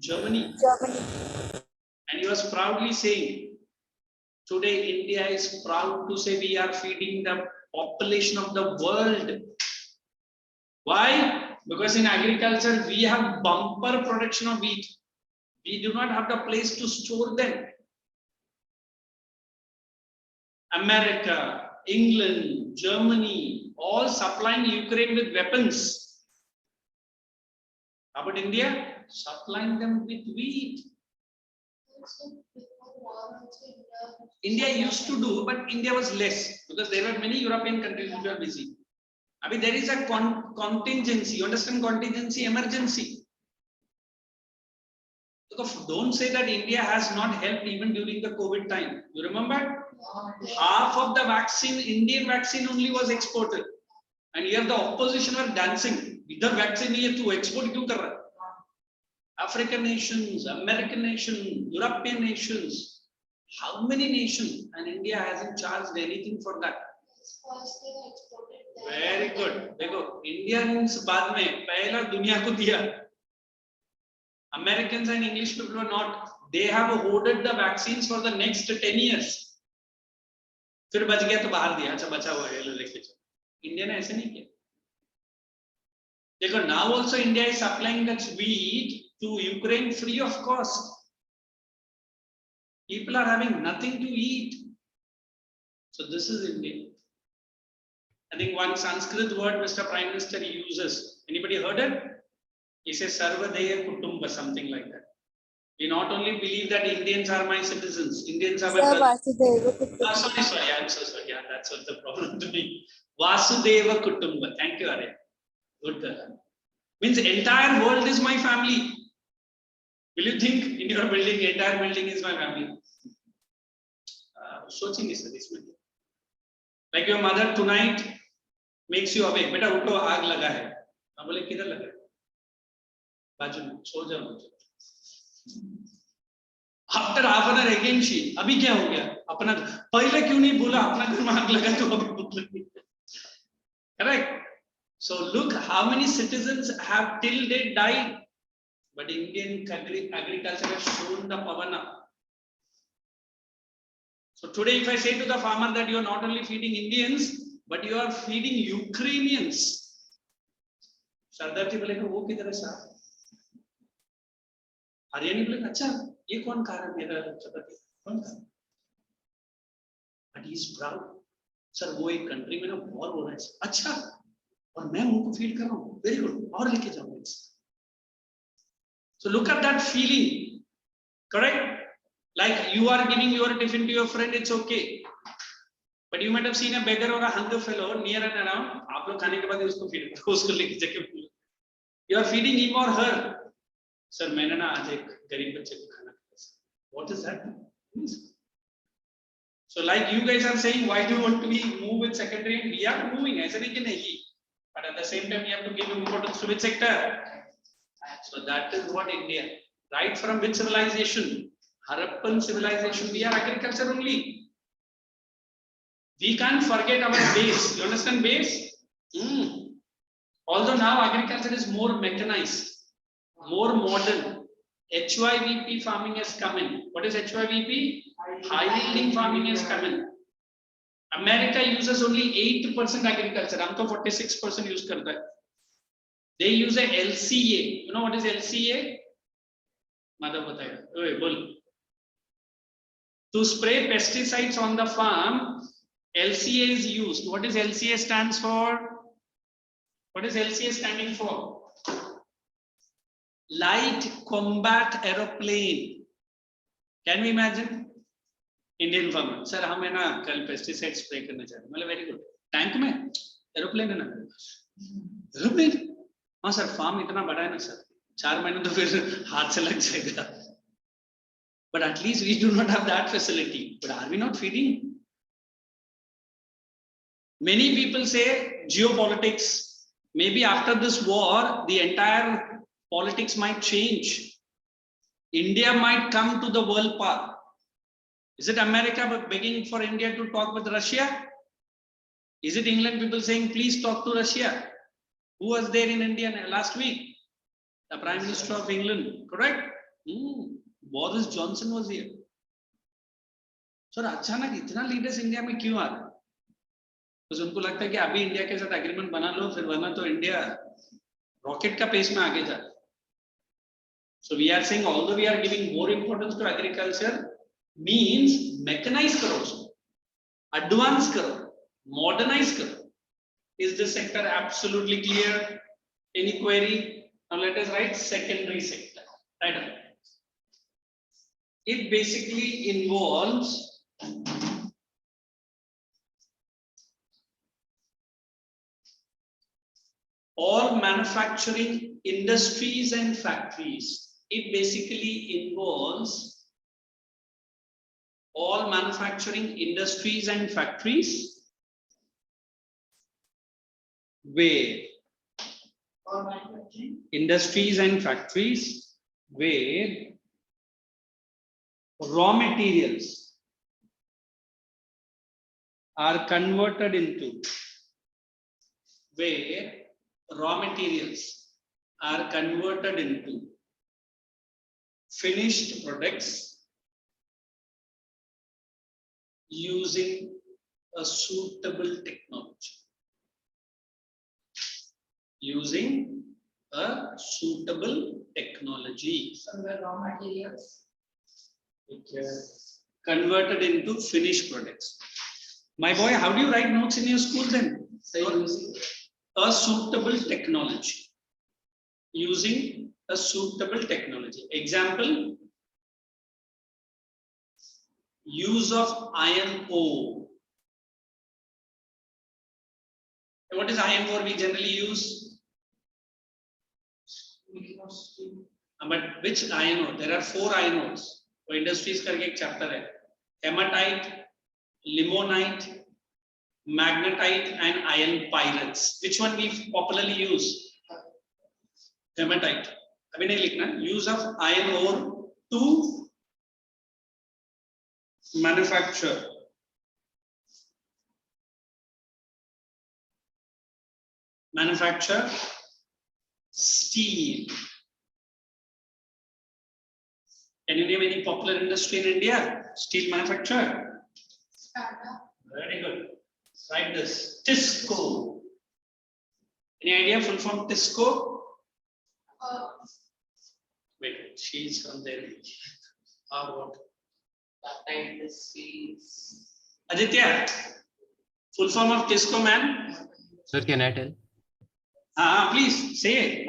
Germany. And he was proudly saying, today India is proud to say we are feeding the population of the world. Why? Because in agriculture we have bumper production of wheat. We do not have the place to store them. America, England, Germany, all supplying Ukraine with weapons. How about India? Supplying them with wheat. India used to do, but India was less because there were many European countries which were busy. I mean, there is a contingency. You understand contingency, emergency. Don't say that India has not helped even during the COVID time. You remember? Half of the vaccine, Indian vaccine only was exported. And here the opposition were dancing. Either vaccine nahi hai, tu export kyun kar raha hai? African nations, American nations, European nations. How many nations? And India hasn't charged anything for that. Very good. Dekho, Indians बाद में पहला दुनिया को दिया. Americans and English people were not. They have hoarded the vaccines for the next 10 years. फिर बच गया तो बाहर दिया. अच्छा बचा हुआ है लो लेके चलो. India ने ऐसे नहीं किया. देखो now also India is supplying that wheat to Ukraine free of cost. People are having nothing to eat. So this is India. I think one Sanskrit word Mr. Prime Minister uses. Anybody heard it? He says Sarvadeya Kutumba, something like that. We not only believe that Indians are my citizens, Indians are my brothers. Sorry, I'm so sorry. Yeah, that's what the problem to me. Vasudeva Kutumba. Thank you, Arya. Good. Means entire world is my family. Will you think in your building, entire building is my family? Like your mother tonight makes you awake. Beta utho, aag laga hai. I'm like, kidhar laga hai? Baju mein, so jao. After half an hour again she, abhi kya ho gaya? Apna, pehle kyun nahi bola? Apna ghar mein aag laga to abhi bola. Correct? So look how many citizens have till date died. But Indian agriculture has shown the power now. So today if I say to the farmer that you are not only feeding Indians, but you are feeding Ukrainians. Sardar ji बोलेगा वो किधर है साहब? हरियाणी बोलेगा अच्छा ये कौन खा रहा है मेरा चपाती? कौन खा रहा है? But he is proud. Sir वो एक कंट्री में ना वॉर हो रहा है. अच्छा और मैं उनको फीड कर रहा हूँ. Very good. और लेके जाऊँ इससे. So look at that feeling, correct? Like you are giving your tiffin to your friend, it's okay. But you might have seen a beggar or a hunger fellow near and around. आप लोग खाने के बाद उसको feed करो, उसको लेके जाके. You are feeding him or her. Sir, मैंने ना आज एक गरीब बच्चे को खाना खिलाया. What is that? So like you guys are saying, why do you want to be move with secondary? We are moving, ऐसा नहीं कि नहीं. But at the same time, we have to give importance to which sector? So that is what India. Right from which civilization? Harappan civilization. We are agriculture only. We can't forget our base. You understand base? Although now agriculture is more mechanized, more modern. HYVP farming has come in. What is HYVP? High yielding farming has come in. America uses only 8% agriculture. हम तो 46% use करता है. They use a LCA. You know what is LCA? Madhav बताएगा. ओए बोल. To spray pesticides on the farm, LCA is used. What is LCA stands for? What is LCA standing for? Light Combat Aeroplane. Can we imagine? Indian farmer. Sir, हम है ना कल pesticide spray करने जा रहे हैं. मतलब very good. Tank में aeroplane है ना मेरे पास. Aeroplane? हाँ सर, farm इतना बड़ा है ना सर. 4 महीने तो फिर हाथ से लग जाएगा. But at least we do not have that facility. But are we not feeding? Many people say geopolitics. Maybe after this war, the entire politics might change. India might come to the world power. Is it America begging for India to talk with Russia? Is it England people saying, please talk to Russia? Who was there in India last week? The Prime Minister of England, correct? Boris Johnson was here. So अचानक इतना leaders India में क्यों आ रहे हैं? तो उनको लगता है कि अभी इंडिया के साथ एग्रीमेंट बना लो, फिर वरना तो इंडिया रॉकेट का पेस में आगे जा रहा है. So we are saying, although we are giving more importance to agriculture, means mechanize karo usko, advance karo, modernize karo. Is this sector absolutely clear? Any query? Now let us write secondary sector. Right. It basically involves all manufacturing industries and factories. It basically involves all manufacturing industries and factories where industries and factories where raw materials are converted into finished products using a suitable technology. So the raw materials. Converted into finished products. My boy, how do you write notes in your school then? Using a suitable technology. Using a suitable technology. Example, use of iron ore. What is iron ore we generally use? But which iron ore? There are 4 iron ores. So industries करके एक chapter है. Hematite, limonite, magnetite, and iron pyrites. Which one we popularly use? Hematite. अभी नहीं लिखना. Use of iron ore to manufacture steel. Can you name any popular industry in India? Steel manufacture? Very good. Write this. Tisco. Any idea full form Tisco? Wait, she's from there. What? Aditya, full form of Tisco, man? Sir, can I tell? Please say it.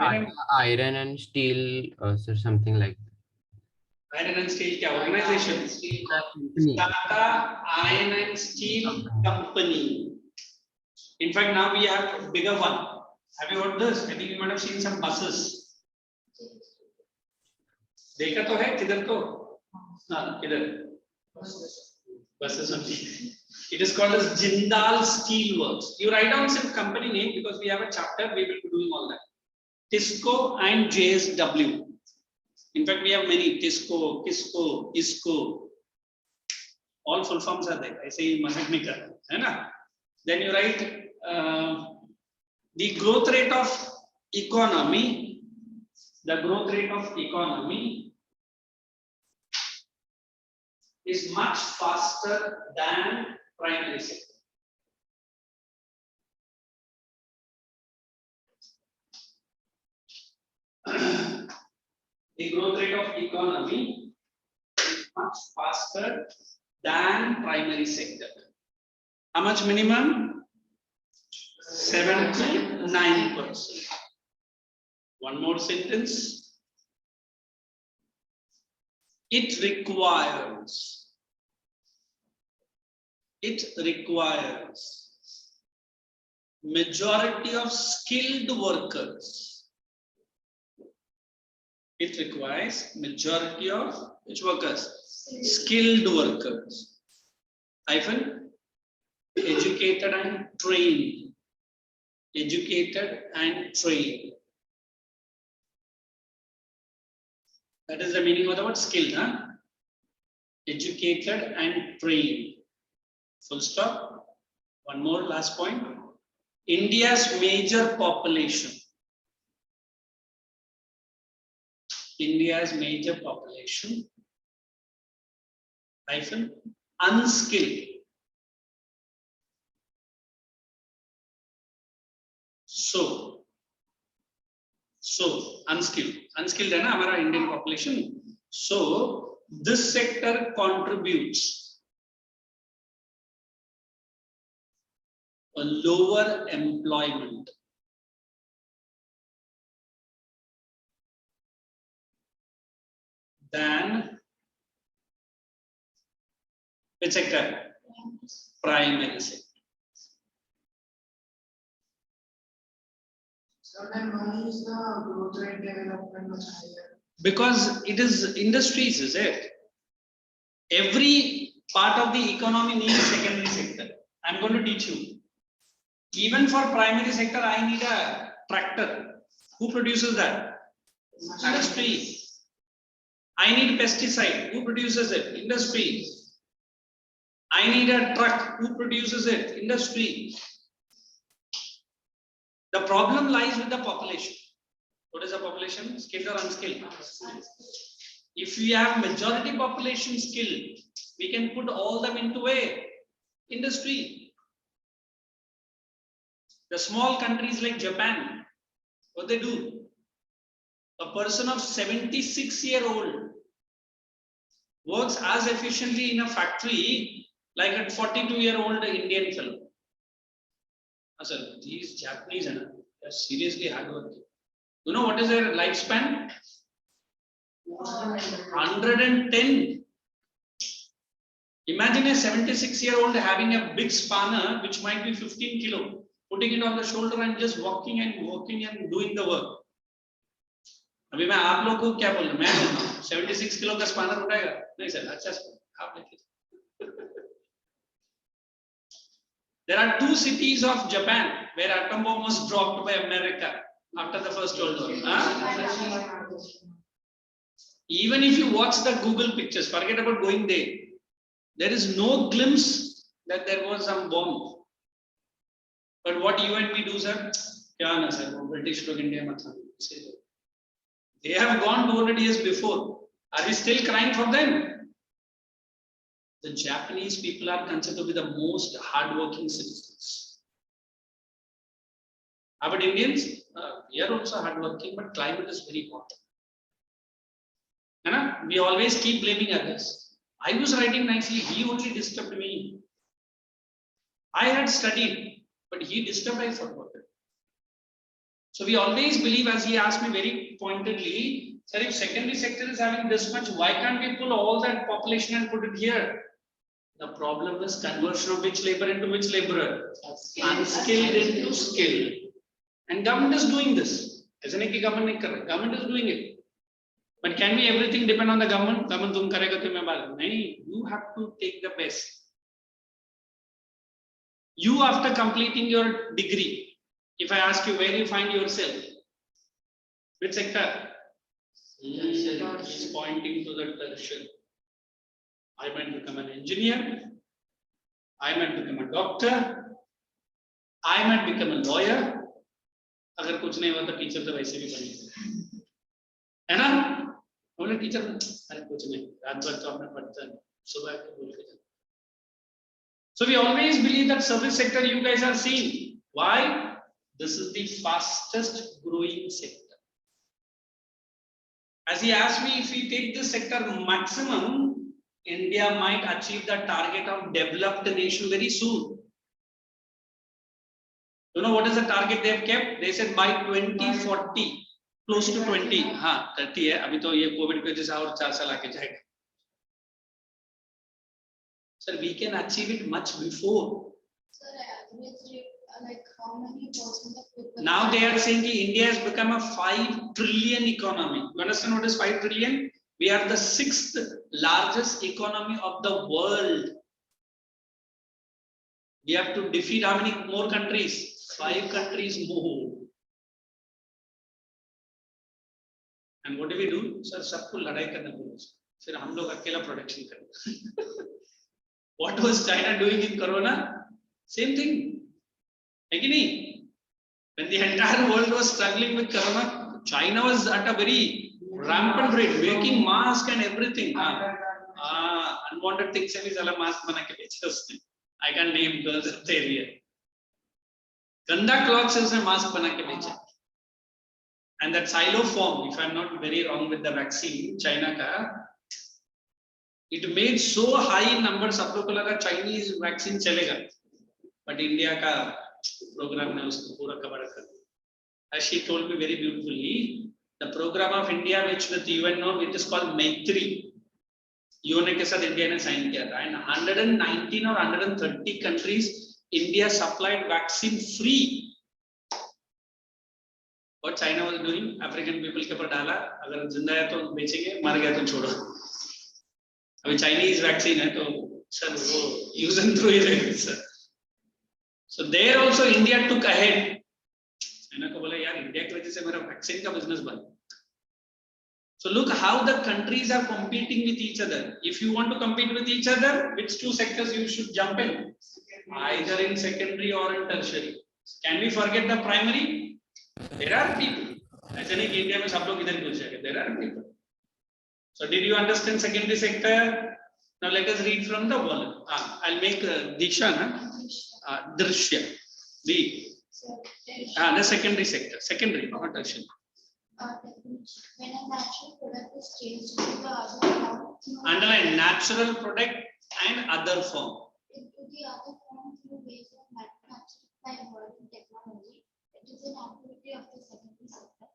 Iron and steel, sir, something like that. Iron and Steel क्या organization? Tata Iron and Steel Company. In fact, now we have a bigger one. Have you heard this? I think you might have seen some buses. देखा तो है किधर तो? Buses only. It is called as Jindal Steel Works. You write down some company name because we have a chapter. We will be doing all that. Tisco and JSW. In fact, we have many Tisco, Kisco, ISCO. All full forms are there. I say Mahagnika. Then you write the growth rate of economy. The growth rate of economy is much faster than primary sector. The growth rate of economy is much faster than primary sector. How much minimum? 79%. One more sentence. It requires majority of skilled workers. It requires majority of which workers? Skilled workers. Hyphen educated and trained. Educated and trained. That is the meaning of the word skilled, huh? Educated and trained. Full stop. One more last point. India's major population. India's major population. Hyphen unskilled. So unskilled. Unskilled है ना हमारा Indian population. So this sector contributes a lower employment than which sector? Primary sector. So then why is the growth rate development much higher? Because it is industries, is it? Every part of the economy needs secondary sector. I'm going to teach you. Even for primary sector, I need a tractor. Who produces that? Industry. I need pesticide. Who produces it? Industry. I need a truck. Who produces it? Industry. The problem lies with the population. What is the population? Skilled or unskilled? If we have majority population skilled, we can put all them into a industry. The small countries like Japan, what they do? A person of 76-year-old works as efficiently in a factory like a 42-year-old Indian fellow. Sir, these Japanese are seriously hardworking. You know what is their lifespan? 110. Imagine a 76-year-old having a big spanner which might be 15 kilo, putting it on the shoulder and just walking and doing the work. अभी मैं आप लोग को क्या बोल रहा हूँ? मैं बोल रहा हूँ 76 किलो का स्पानर उठाएगा? नहीं सर, अच्छा आप लेके. There are 2 cities of Japan where atom bomb was dropped by America after the First World War. Even if you watch the Google pictures, forget about going there. There is no glimpse that there was some bomb. But what you and me do, sir? Kya na sir? British look India mat say. They have gone 200 years before. Are we still crying for them? The Japanese people are considered to be the most hardworking citizens. Our Indians, we are also hardworking, but climate is very hot. We always keep blaming others. I was writing nicely, he only disturbed me. I had studied, but he disturbed, I forgot it. So we always believe, as he asked me very pointedly, sir, if secondary sector is having this much, why can't we pull all that population and put it here? The problem is conversion of which labor into which laborer? Unskilled into skilled. And government is doing this. Government is doing it. But can we everything depend on the government? Government तुम करेगा तो मैं बात नहीं. You have to take the best. You after completing your degree, if I ask you where you find yourself, which sector? He's pointing to the tertiary. I might become an engineer. I might become a doctor. I might become a lawyer. अगर कुछ नहीं हुआ तो teacher तो वैसे भी बनेगा, है ना? बोले टीचर अरे कुछ नहीं, रात भर तो आपने पढ़ता है, सुबह को बोल के. So we always believe that service sector you guys are seeing. Why? This is the fastest growing sector. As he asked me, if we take this sector maximum, India might achieve the target of developed nation very soon. You know what is the target they have kept? They said by 2040, close to 20. हाँ 30 है. अभी तो ये Covid की वजह से और 4 साल आगे जाएगा. Sir, we can achieve it much before. Sir, like how many percent of people? Now they are saying that India has become a 5 trillion economy. You understand what is 5 trillion? We are the 6th largest economy of the world. We have to defeat how many more countries? 5 countries more. And what do we do? Sir, सबको लड़ाई करना पड़ेगा. फिर हम लोग अकेला production करेंगे. What was China doing in Corona? Same thing. Again, when the entire world was struggling with Corona, China was at a very rampant rate, making masks and everything. Unwanted things से भी साला mask बना के बेचे उसने. I can't name the area. गंदा cloth से उसने mask बना के बेचा. And that silo form, if I'm not very wrong with the vaccine, China का, it made so high in numbers. सब लोग को लगा Chinese vaccine चलेगा, but India का program ने उसको पूरा cover कर दिया. As she told me very beautifully, the program of India, which with UN now, it is called Maitri. UN के साथ India ने sign किया था, and 119 or 130 countries, India supplied vaccine free. What China was doing, African people के ऊपर डाला, अगर जिंदा है तो बेचेंगे, मर गया तो छोड़ो. अभी Chinese vaccine है तो सर वो use and throw ही रहेगा sir. So there also India took ahead. China को बोला यार इंडिया की वजह से मेरा vaccine का business बंद. So look how the countries are competing with each other. If you want to compete with each other, which 2 sectors you should jump in? Either in secondary or in tertiary. Can we forget the primary? There are people. ऐसे नहीं कि India में सब लोग इधर घुस जाएंगे. There are people. So did you understand secondary sector? Now let us read from the volume. I'll make Diksha, Drishya. Read. The secondary sector. Secondary, not tertiary. When a natural product is changed into the other form, Underline natural product and other form. into the other form through ways of manufacturing by involving technology, it is an activity of the secondary sector.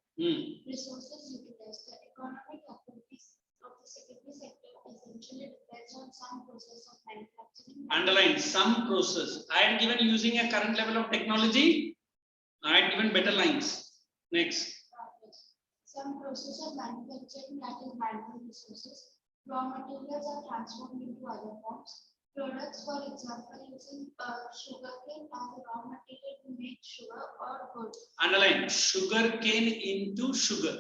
Resources utilized. The economic activities of the secondary sector essentially depends on some process of manufacturing. Underline some process. I had given using a current level of technology. I had given better lines. Next. Some process of manufacturing that is manual resources. Raw materials are transformed into other forms. Products, for example, using sugarcane as a raw material to make sugar or wood. Underline sugarcane into sugar.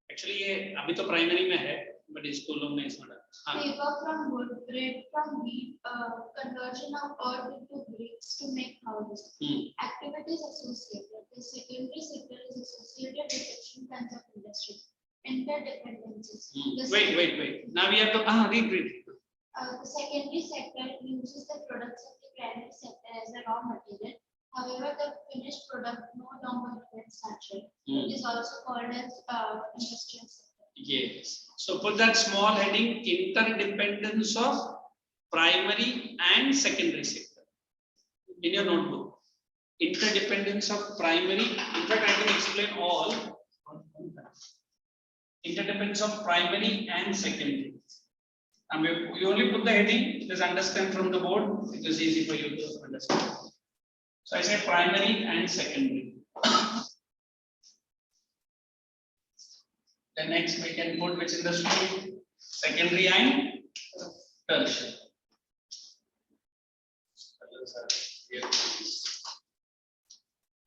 Actually, ये अभी तो primary में है, but इसको लोग नहीं समझा. Paper from wood, bread from wheat, conversion of earth into bricks to make houses. Activities associated. The secondary sector is associated with different kinds of industry. Interdependencies. Wait. Now we have to read. The secondary sector uses the products of the primary sector as a raw material. However, the finished product no longer remains natural. It is also called as industrial sector. Yes. So put that small heading: interdependence of primary and secondary sector in your notebook. Interdependence of primary. In fact, I can explain all. Interdependence of primary and secondary. And we only put the heading. Just understand from the board. It is easy for you to understand. So I say primary and secondary. Then next we can put which industry? Secondary and tertiary.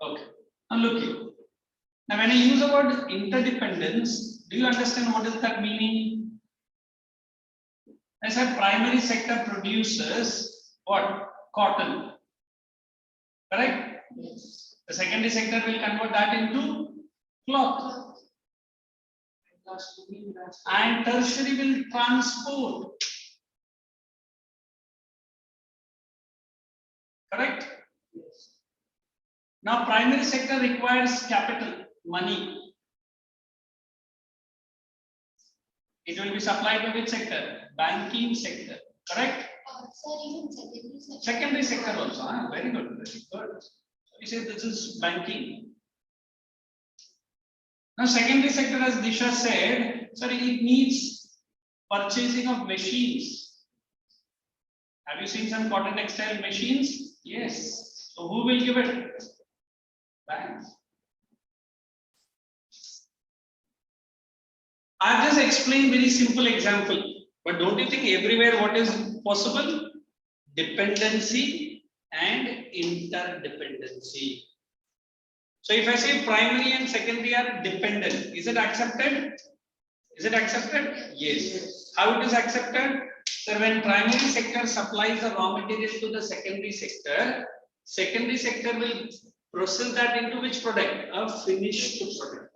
Okay. Now look here. Now when I use the word interdependence, do you understand what is that meaning? I said primary sector produces what? Cotton. Correct? Yes. The secondary sector will convert that into cloth. And tertiary will transport. Correct? Now primary sector requires capital, money. It will be supplied by which sector? Banking sector. Correct? Sir, even secondary sector. Secondary sector also. Very good. Very good. So you say this is banking. Now secondary sector, as Disha said, sorry, it needs purchasing of machines. Have you seen some cotton textile machines? Yes. So who will give it? Banks. I have just explained very simple example, but don't you think everywhere what is possible? Dependency and interdependency. So if I say primary and secondary are dependent, is it accepted? Is it accepted? Yes. How it is accepted? So when primary sector supplies the raw material to the secondary sector will process that into which product? A finished product.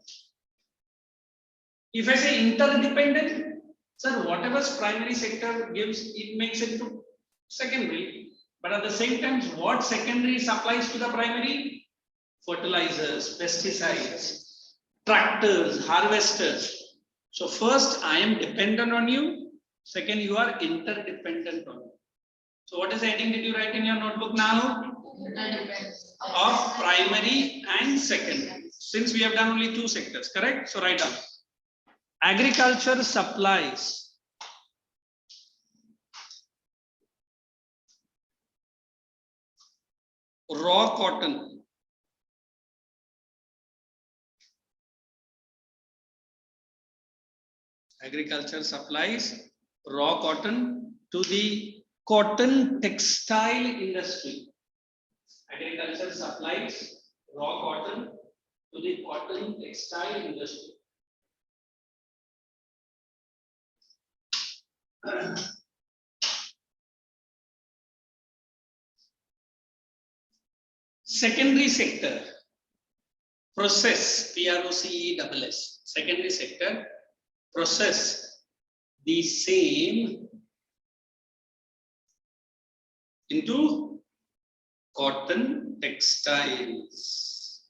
If I say interdependent, sir, whatever primary sector gives, it makes it to secondary. But at the same time, what secondary supplies to the primary? Fertilizers, pesticides, tractors, harvesters. So first, I am dependent on you. Second, you are interdependent on me. So what is the heading did you write in your notebook now? Of primary and secondary. Since we have done only two sectors, correct? So write down. Agriculture supplies raw cotton agriculture supplies raw cotton to the cotton textile industry. Agriculture supplies raw cotton to the cotton textile industry. Secondary sector process, PROCESS. Secondary sector process the same into cotton textiles.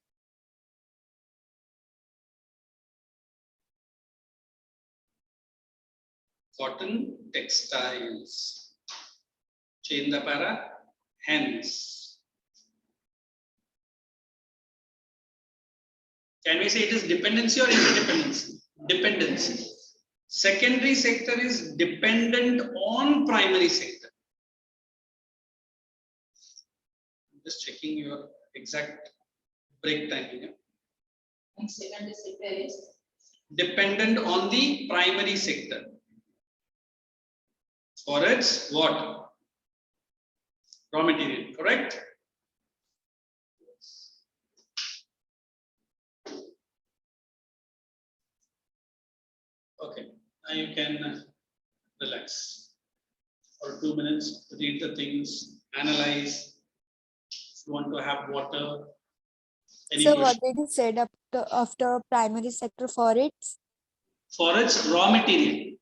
Cotton textiles. Change the para. Hence. Can we say it is dependency or interdependency? Dependency. Secondary sector is dependent on primary sector. I'm just checking your exact break timing. And secondary sector is Dependent on the primary sector. For its what? Raw material, correct? Okay, now you can relax for 2 minutes, read the things, analyze. If you want to have water, any So what question? did you said after primary sector for its? For its raw material.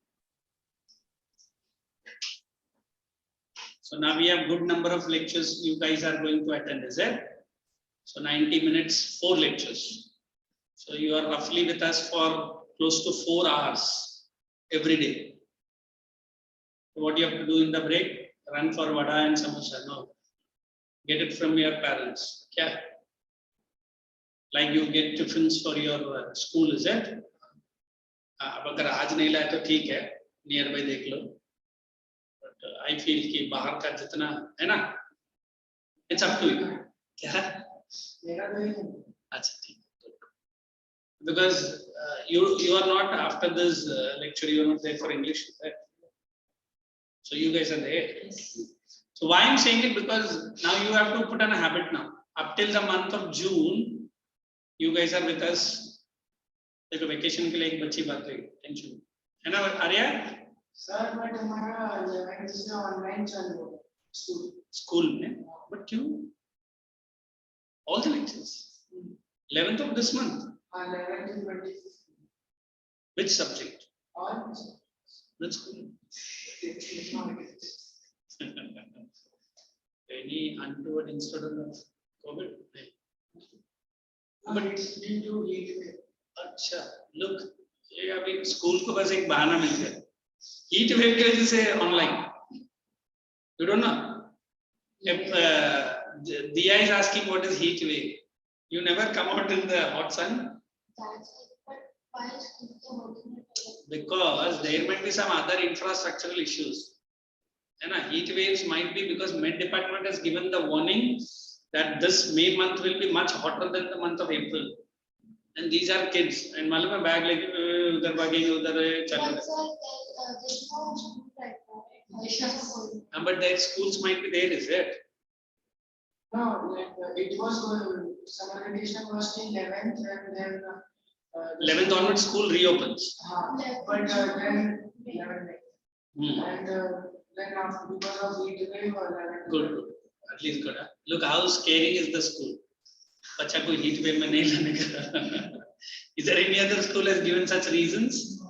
So now we have good number of lectures you guys are going to attend, is it? So 90 minutes, 4 lectures. So you are roughly with us for close to 4 hours every day. So what you have to do in the break? Run for vada and samosa. No. Get it from your parents. Yeah. Like you get tiffins for your school, is it? अब अगर आज नहीं लाए तो ठीक है, near by देख लो. But I feel कि बाहर का जितना है ना, it's up to you. क्या? अच्छा ठीक है. because you are not after this lecture, you are not there for English, right? So you guys are there. So why I'm saying it, because now you have to put on a habit now. Up till the month of June, you guys are with us. देखो vacation के लिए एक बच्ची बात है, tension है ना Arya? Sir but हमारा 11th से ऑनलाइन चल रहा है स्कूल में, but क्यों? All the lectures. 11th of this month. 11th to 25th. Which subject? All Which school? Any untoward incident of COVID? but it's due to heat wave. अच्छा, look, ये अभी school को बस एक बहाना मिल गया. Heat wave की वजह से online. You don't know? If Diya is asking what is heat wave, you never come out in the hot sun. That's it, but why is schools are holding it? Because there might be some other infrastructural issues. And heat waves might be because Met Department has given the warning that this May month will be much hotter than the month of April. And these are kids. And मालूम है bag लेके उधर भागेंगे उधर चल But sir, there's no school right now, right? But their schools might be there, is it? No, like, it was summer vacation was till 11th and then 11th onward school reopens. but then 11th. Hmm. And then after because of heat wave 11th. Good, good. At least good. Huh? Look how scary is the school. बच्चा कोई heat wave में नहीं लाने का. Is there any other school has given such reasons?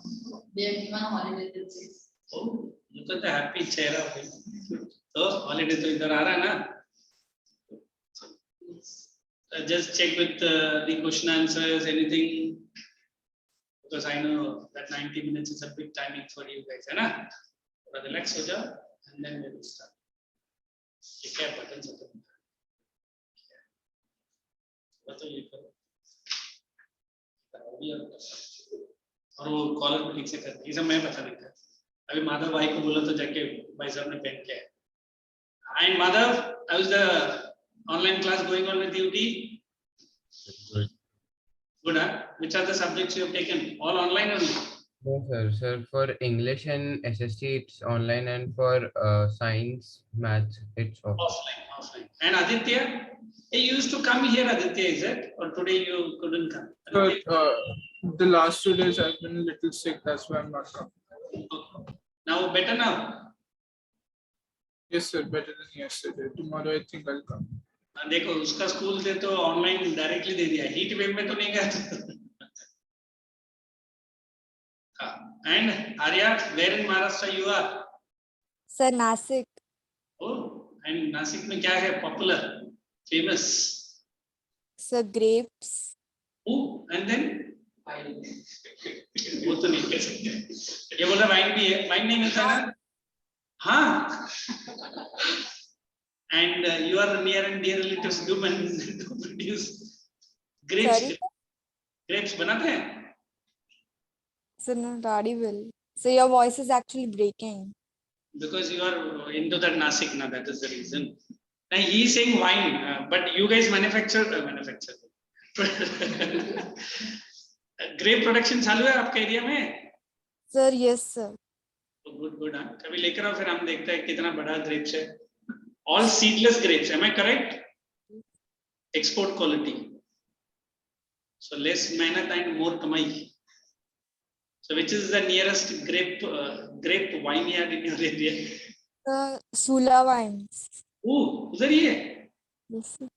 They have given holiday till 6. Oh, look at the happy चेहरा of him. तो holiday तो इधर आ रहा है ना? Just check with the question answers, anything, because I know that 90 minutes is a big timing for you guys, है ना? थोड़ा relax हो जाओ, and then we will start. ये क्या buttons होते हैं? बताओ ये करो. और वो कॉलर को ठीक से कर. ये सब मैं बता देता. अभी माधव भाई को बोला तो जाके भाई साहब ने पेन किया. And Madhav, how is the online class going on with UT? Good. Good, huh? Which are the subjects you have taken? All online only? No, sir. Sir, for English and SST, it's online, and for science, maths, it's offline. Offline. And Aditya? He used to come here, Aditya, is it? Or today you couldn't come? But the last 2 days I've been a little sick, that's why I'm not coming. Okay. Now, better now? Yes, sir, better than yesterday. Tomorrow I think I'll come. देखो उसका school से तो online directly दे दिया. Heat wave में तो नहीं गया. And Arya, where in Maharashtra you are? Sir, Nasik. Oh, and Nasik में क्या है popular, famous? Sir, grapes. Oh, and then? वो तो नहीं कह सकते. ये बोला वाइन भी है. वाइन नहीं मिलता ना? हाँ. And you are near and dear relatives to produce grapes. Sorry? Grapes बनाते हैं? Sir, not audible. So your voice is actually breaking. Because you are into that Nasik now, that is the reason. Now he is saying wine, but you guys manufacture. Grape production चालू है आपके area में? Sir, yes, sir. Good, good. हाँ, कभी लेकर आओ फिर हम देखते हैं कितना बड़ा grapes है. All seedless grapes, am I correct? Export quality. So less mehnat and more kamai. So which is the nearest grape vineyard in your area? Sula wines. Oh, उधर ही है. Yes, sir.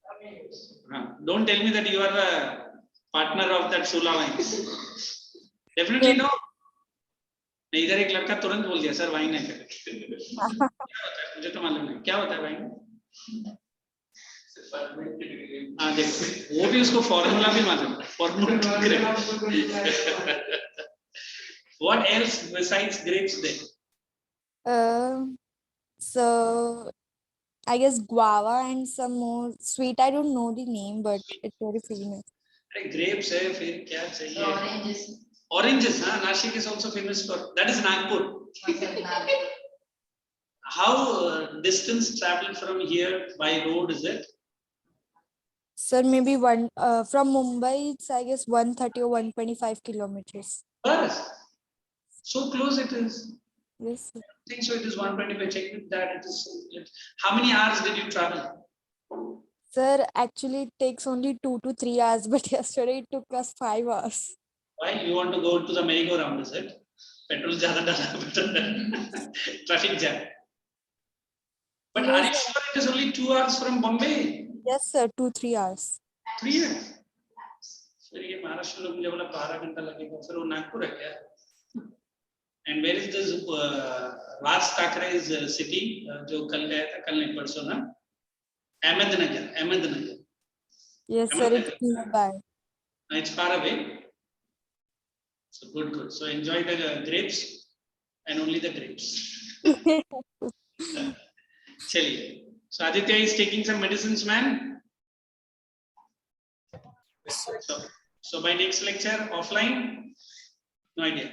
Don't tell me that you are a partner of that Sula wines. Definitely no. नहीं इधर एक लड़का तुरंत बोल दिया sir wine है करके. क्या होता है मुझे तो मालूम नहीं क्या होता है वाइन. हाँ देखो वो भी उसको फॉर्मूला भी मालूम है. Formula. What else besides grapes then? So I guess guava and some more sweet. I don't know the name, but it's very famous. Grapes है फिर क्या चाहिए? Oranges. Oranges, huh? Nashik is also famous for. That is Nagpur. How distance travel from here by road is it? Sir, maybe one from Mumbai, it's I guess 130 or 125 kilometers. Bus. So close it is. Yes, sir. I think so. It is 125. Check with that. It is. How many hours did you travel? Sir, actually it takes only 2 to 3 hours, but yesterday it took us 5 hours. Why you want to go to the merry-go-round? Is it? Petrol ज़्यादा डाला better than traffic jam. But No, are you sir. sure it is only 2 hours from Bombay? Yes, sir, 2-3 hours. 3 hours. फिर ये महाराष्ट्र लोग मुझे बोला 12 घंटा लगेगा फिर वो नागपुर है क्या? And where is this Raj Thakre's city? जो कल गया था कल नहीं परसों ना? Ahmednagar. Yes, sir, it's nearby. It's far away. So good. So enjoy the grapes and only the grapes. Chaliye. So Aditya is taking some medicines, man. So by next lecture, offline? No idea.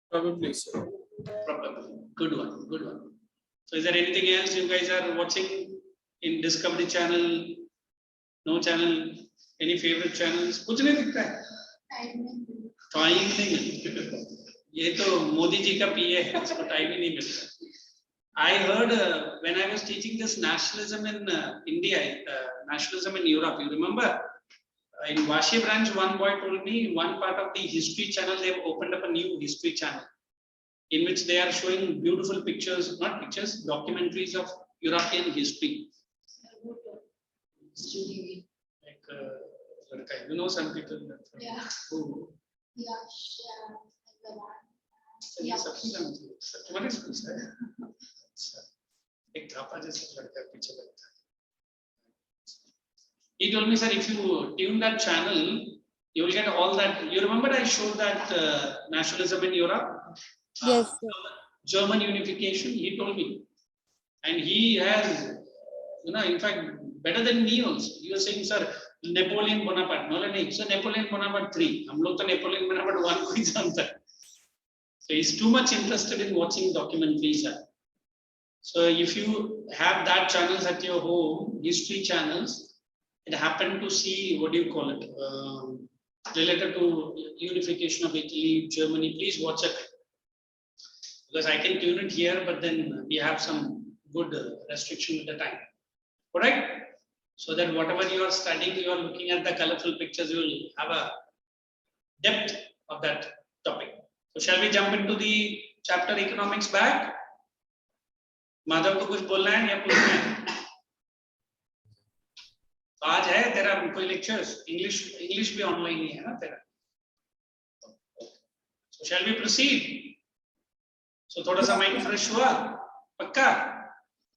Probably, sir. Probably. Good one. So is there anything else you guys are watching in Discovery Channel? No channel? Any favorite channels? कुछ नहीं दिखता है. Time नहीं मिलता. ये तो मोदी जी का PA है, इसको time ही नहीं मिलता. I heard when I was teaching this nationalism in India, nationalism in Europe, you remember? In Vashi branch, one boy told me one part of the history channel, they've opened up a new history channel in which they are showing beautiful pictures, not pictures, documentaries of European history. Like, you know some people. Yeah. Who? Yeah. तुम्हारे school से एक थापा जैसा लड़का पीछे बैठा है. He told me, sir, if you tune that channel, you will get all that. You remember I showed that nationalism in Europe? Yes, sir. German unification, he told me. And he has, in fact, better than me also. He was saying, sir, Napoleon Bonaparte. No, no, so Napoleon Bonaparte 3. हम लोग तो Napoleon Bonaparte 1 को ही जानता है. So he's too much interested in watching documentaries. So if you have that channels at your home, history channels, it happened to see, what do you call it, related to unification of Italy, Germany, please watch it. Because I can tune it here, but then we have some good restriction with the time. Correct? So that whatever you are studying, you are looking at the colorful pictures, you will have a depth of that topic. So shall we jump into the chapter economics back? Madhav को कुछ बोलना है या पूछना है? तो आज है तेरा कोई लेक्चर्स? इंग्लिश भी ऑनलाइन ही है ना तेरा? So shall we proceed? So थोड़ा सा माइंड फ्रेश हुआ? पक्का?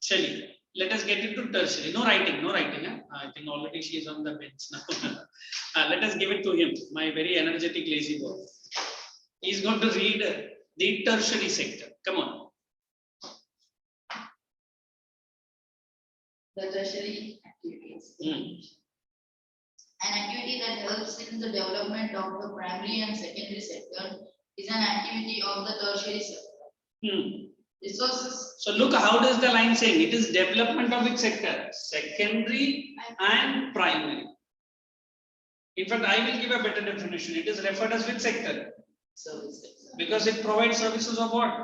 चलिए. Let us get into tertiary. No writing. I think already she is on the bench now. Let us give it to him, my very energetic lazy boy. He is going to read the tertiary sector. Come on. The tertiary activities. An activity that helps in the development of the primary and secondary sector is an activity of the tertiary sector. Resources. So look, how does the line saying? It is development of which sector? Secondary and primary. In fact, I will give a better definition. It is referred as which sector? Services. Because it provides services of what?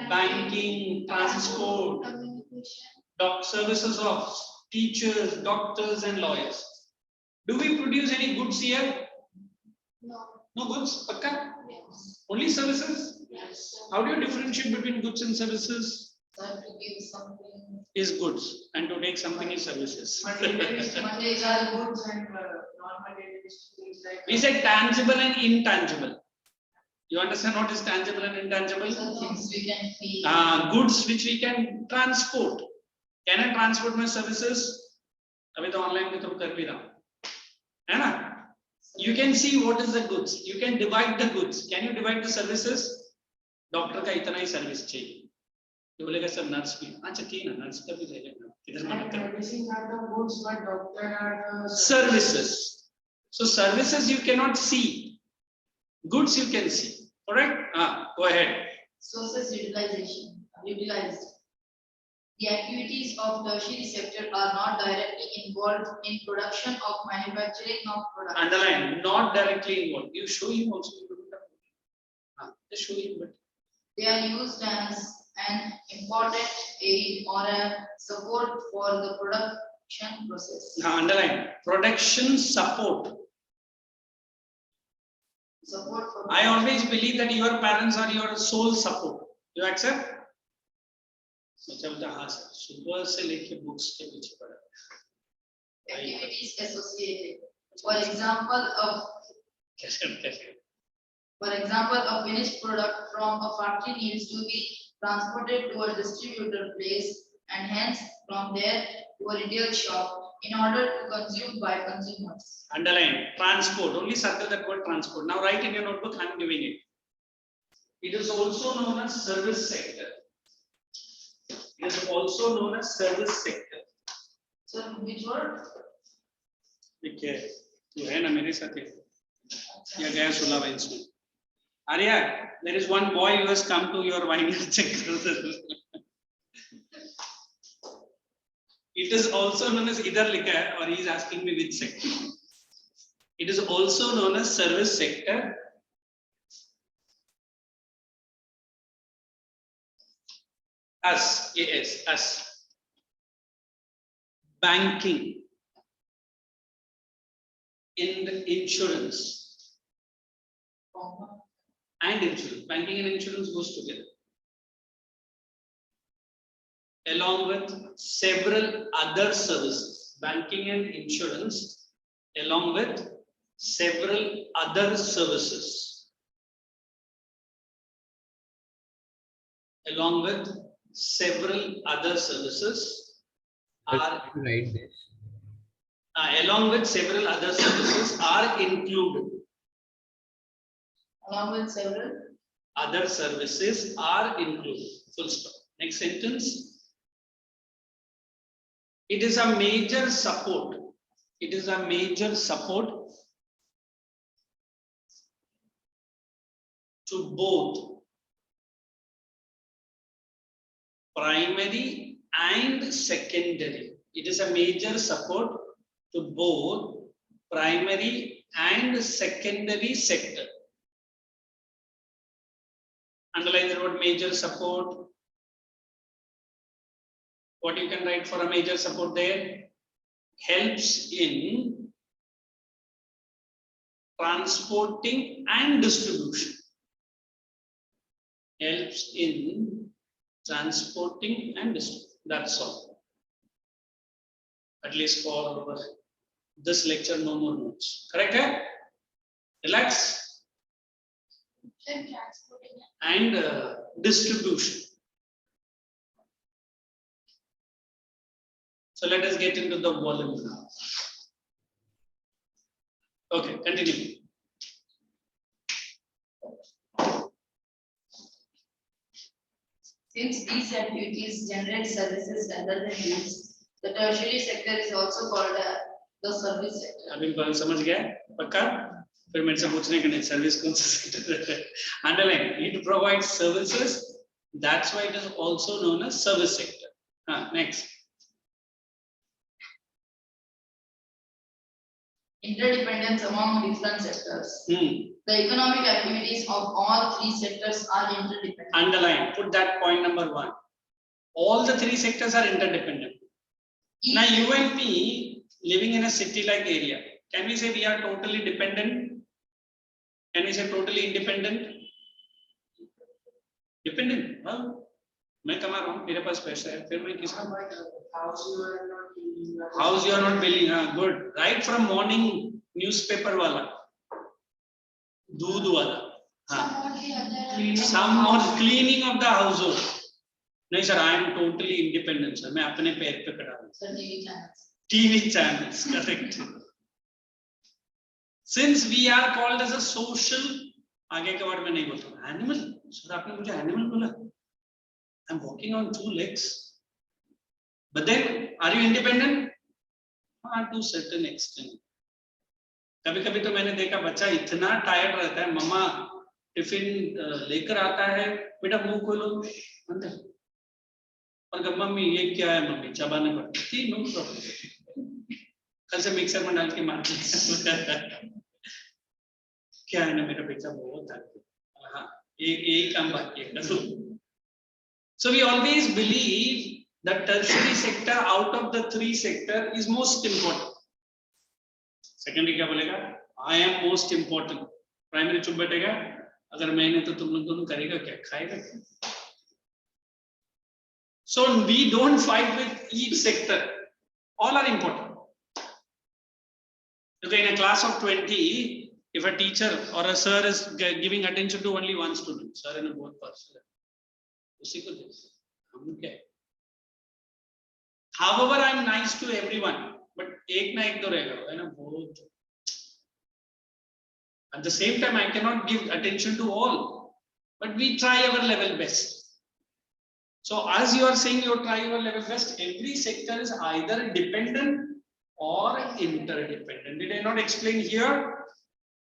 Banking, transport, services of teachers, doctors and lawyers. Do we produce any goods here? No. No goods? Pakka? Yes. Only services? Yes. How do you differentiate between goods and services? So to give something. Is goods and to take something is services. Materialistic things are goods and non-materialistic things like. We said tangible and intangible. You understand what is tangible and intangible? So things we can feel. Goods which we can transport. Can I transport my services? अभी तो online में तो कर भी रहा हूँ, है ना? You can see what is the goods. You can divide the goods. Can you divide the services? Doctor का इतना ही सर्विस चाहिए. ये बोलेगा सर नर्स भी. अच्छा ठीक है ना, नर्स का भी ले लेना. किधर मना कर? Medicine are the goods, but doctor are the Services. So services you cannot see. Goods you can see. Correct? Go ahead. Sources utilized. The activities of tertiary sector are not directly involved in production of manufacturing of products. Underline, not directly involved. You show him also. Just show him, but They are used as an important aid or a support for the production process. now underline production support. Support for I always believe that your parents are your sole support. You accept? बच्चा बोलता हाँ sir सुबह से लेके books के पीछे पड़ा activities associated. For example, a finished product from a factory needs to be transported to a distributor place and hence from there to a retail shop in order to consume by consumers. Underline transport. Only circle that word transport. Now write in your notebook. I am giving it. It is also known as service sector. It is also known as service sector. So which word? देखिए तू है ना मेरे साथ या गया सुला भाई इसमें Arya, there is one boy who has come to your vineyard sector. It is also known as either likha hai or he is asking me which sector. It is also known as service sector. Us. Banking. In insurance. And insurance. Banking and insurance goes together. Along with several other services. Banking and insurance along with several other services. Along with several other services are Write this. Along with several other services are included. Along with several Other services are included. Full stop. Next sentence. It is a major support. It is a major support to both primary and secondary. It is a major support to both primary and secondary sector. Underline the word major support. What you can write for a major support there? Helps in transporting and distribution. Helps in transporting and distribution. That's all. At least for this lecture, no more notes. Correct? Hai? Relax. Transporting And distribution. So let us get into the volume now. Okay, continue. Since these activities generate services rather than goods, the tertiary sector is also called the service sector. अभी बात समझ गया पक्का फिर मेरे से पूछने के नहीं सर्विस कौन सा सेक्टर है underline it provides services that's why it is also known as service sector next Interdependence among different sectors. The economic activities of all three sectors are interdependent. underline put that point number 1 all the three sectors are interdependent. Now you and me living in a city like area, can we say we are totally dependent? Can we say totally independent? Dependent? Well, मैं कमा रहा हूँ मेरे पास पैसा है फिर मैं किसका house you are not building good right from morning newspaper वाला दूध वाला some more cleaning of the household नहीं sir I am totally independent sir मैं अपने पैर पे खड़ा हूँ TV channels correct since we are called as a social आगे के वर्ड में नहीं बोलता animal sir आपने मुझे animal बोला I'm walking on 2 legs but then are you independent to certain extent कभी कभी तो मैंने देखा बच्चा इतना टायर्ड रहता है मम्मा टिफिन लेकर आता है बेटा मुंह खोलो अंदर और कहा मम्मी ये क्या है मम्मी, चबाने पड़ता है, नो प्रॉब्लम, कल से मिक्सर में डाल के मार क्या है ना मेरा बेटा बहुत है, हाँ यही काम बाकी है। So we always believe that tertiary sector out of the three sector is most important. Secondary क्या बोलेगा, I am most important. Primary चुप बैठेगा, अगर मैंने तो तुम लोग दोनों करेगा क्या, खाएगा क्या? So we don't fight with each sector, all are important. Okay, in a class of 20, if a teacher or a sir is giving attention to only one student, sir in a both person, उसी को हम क्या है? However, I am nice to everyone, but एक ना एक तो रहेगा, है ना बहुत. At the same time, I cannot give attention to all, but we try our level best. So as you are saying, you try your level best. Every sector is either dependent or interdependent. Did I not explain here?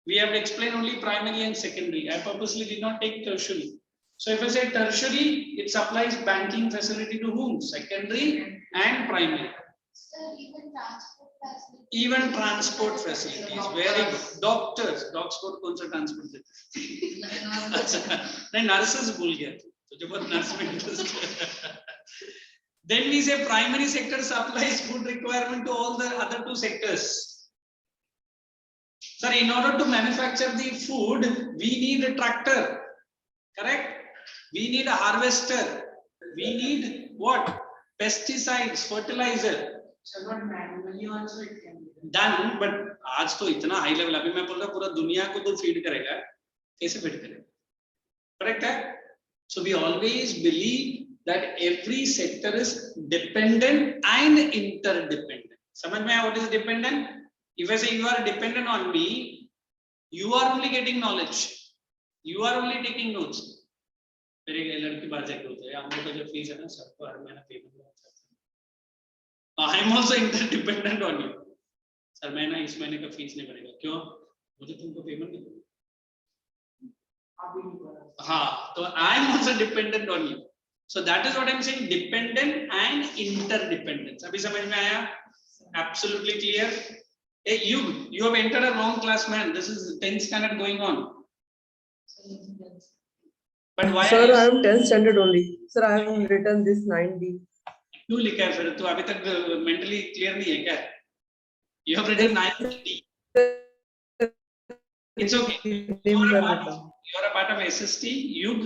We have explained only primary and secondary. I purposely did not take tertiary. So if I say tertiary, it supplies banking facility to whom? Secondary and primary. Sir, even transport facilities. Even transport facilities. Very good. Doctors. Dogs को कौन सा transport देते? नहीं nurses भूल गया तू. तुझे बहुत nurse में interest है. Then we say primary sector supplies food requirement to all the other two sectors. Sir, in order to manufacture the food, we need a tractor. Correct? We need a harvester. We need what? Pesticides, fertilizer. So not manually also it can be Done, but आज तो इतना high level, अभी मैं बोल रहा पूरा दुनिया को तो फीड करेगा, कैसे फीड करेगा? करेक्ट है? So we always believe that every sector is dependent and interdependent. समझ में आया what is dependent? If I say you are dependent on me, you are only getting knowledge, you are only taking notes. मेरे लड़की बात जाके होता है, हम लोग का जो फीस है ना सबको हर महीना पेमेंट करते हैं. I am also interdependent on you. Sir मैं ना इस महीने का फीस नहीं भरेगा, क्यों? मुझे तुमको पेमेंट नहीं करना. हाँ, तो I am also dependent on you. So that is what I am saying, dependent and interdependence. अभी समझ में आया? Absolutely clear. Hey, you have entered a wrong class, man. This is 10th standard going on. But why? Sir, I am 10th standard only. Sir, I have written this 9D. क्यों लिखा है फिर? तू अभी तक mentally clear नहीं है क्या? You have written 9D. It's okay. You are a part of SST. Yug.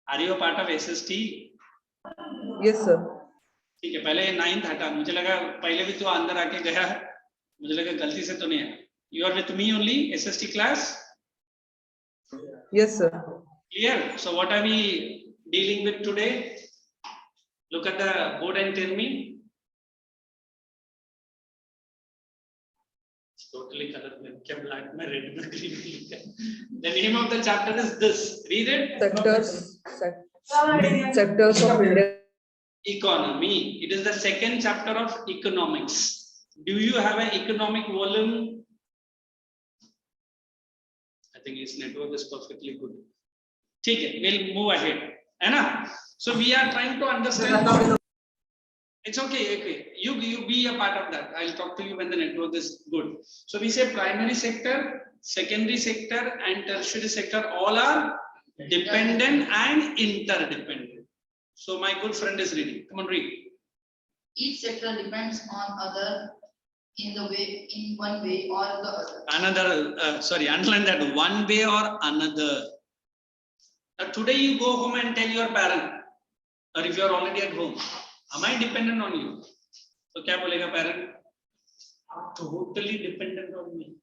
Are you a part of SST? Yes, sir. ठीक है, पहले 9th हटा. मुझे लगा पहले भी तो अंदर आके गया, मुझे लगा गलती से तो नहीं है. You are with me only, SST class? Yes, sir. Clear? So what are we dealing with today? Look at the board and tell me. It's totally color में, क्या black में, red में, green में. The name of the chapter is this. Read it. Sectors of India. Economy. It is the second chapter of economics. Do you have an economic volume? I think his network is perfectly good. ठीक है, we'll move ahead. है ना? So we are trying to understand. It's okay, okay. You be a part of that. I'll talk to you when the network is good. So we say primary sector, secondary sector, and tertiary sector all are dependent and interdependent. So my good friend is reading. Come on, read. Each sector depends on other in one way or the other. Another, sorry, underline that, one way or another. Now today you go home and tell your parent, or if you are already at home, am I dependent on you? So क्या बोलेगा parent? I'm totally dependent on me.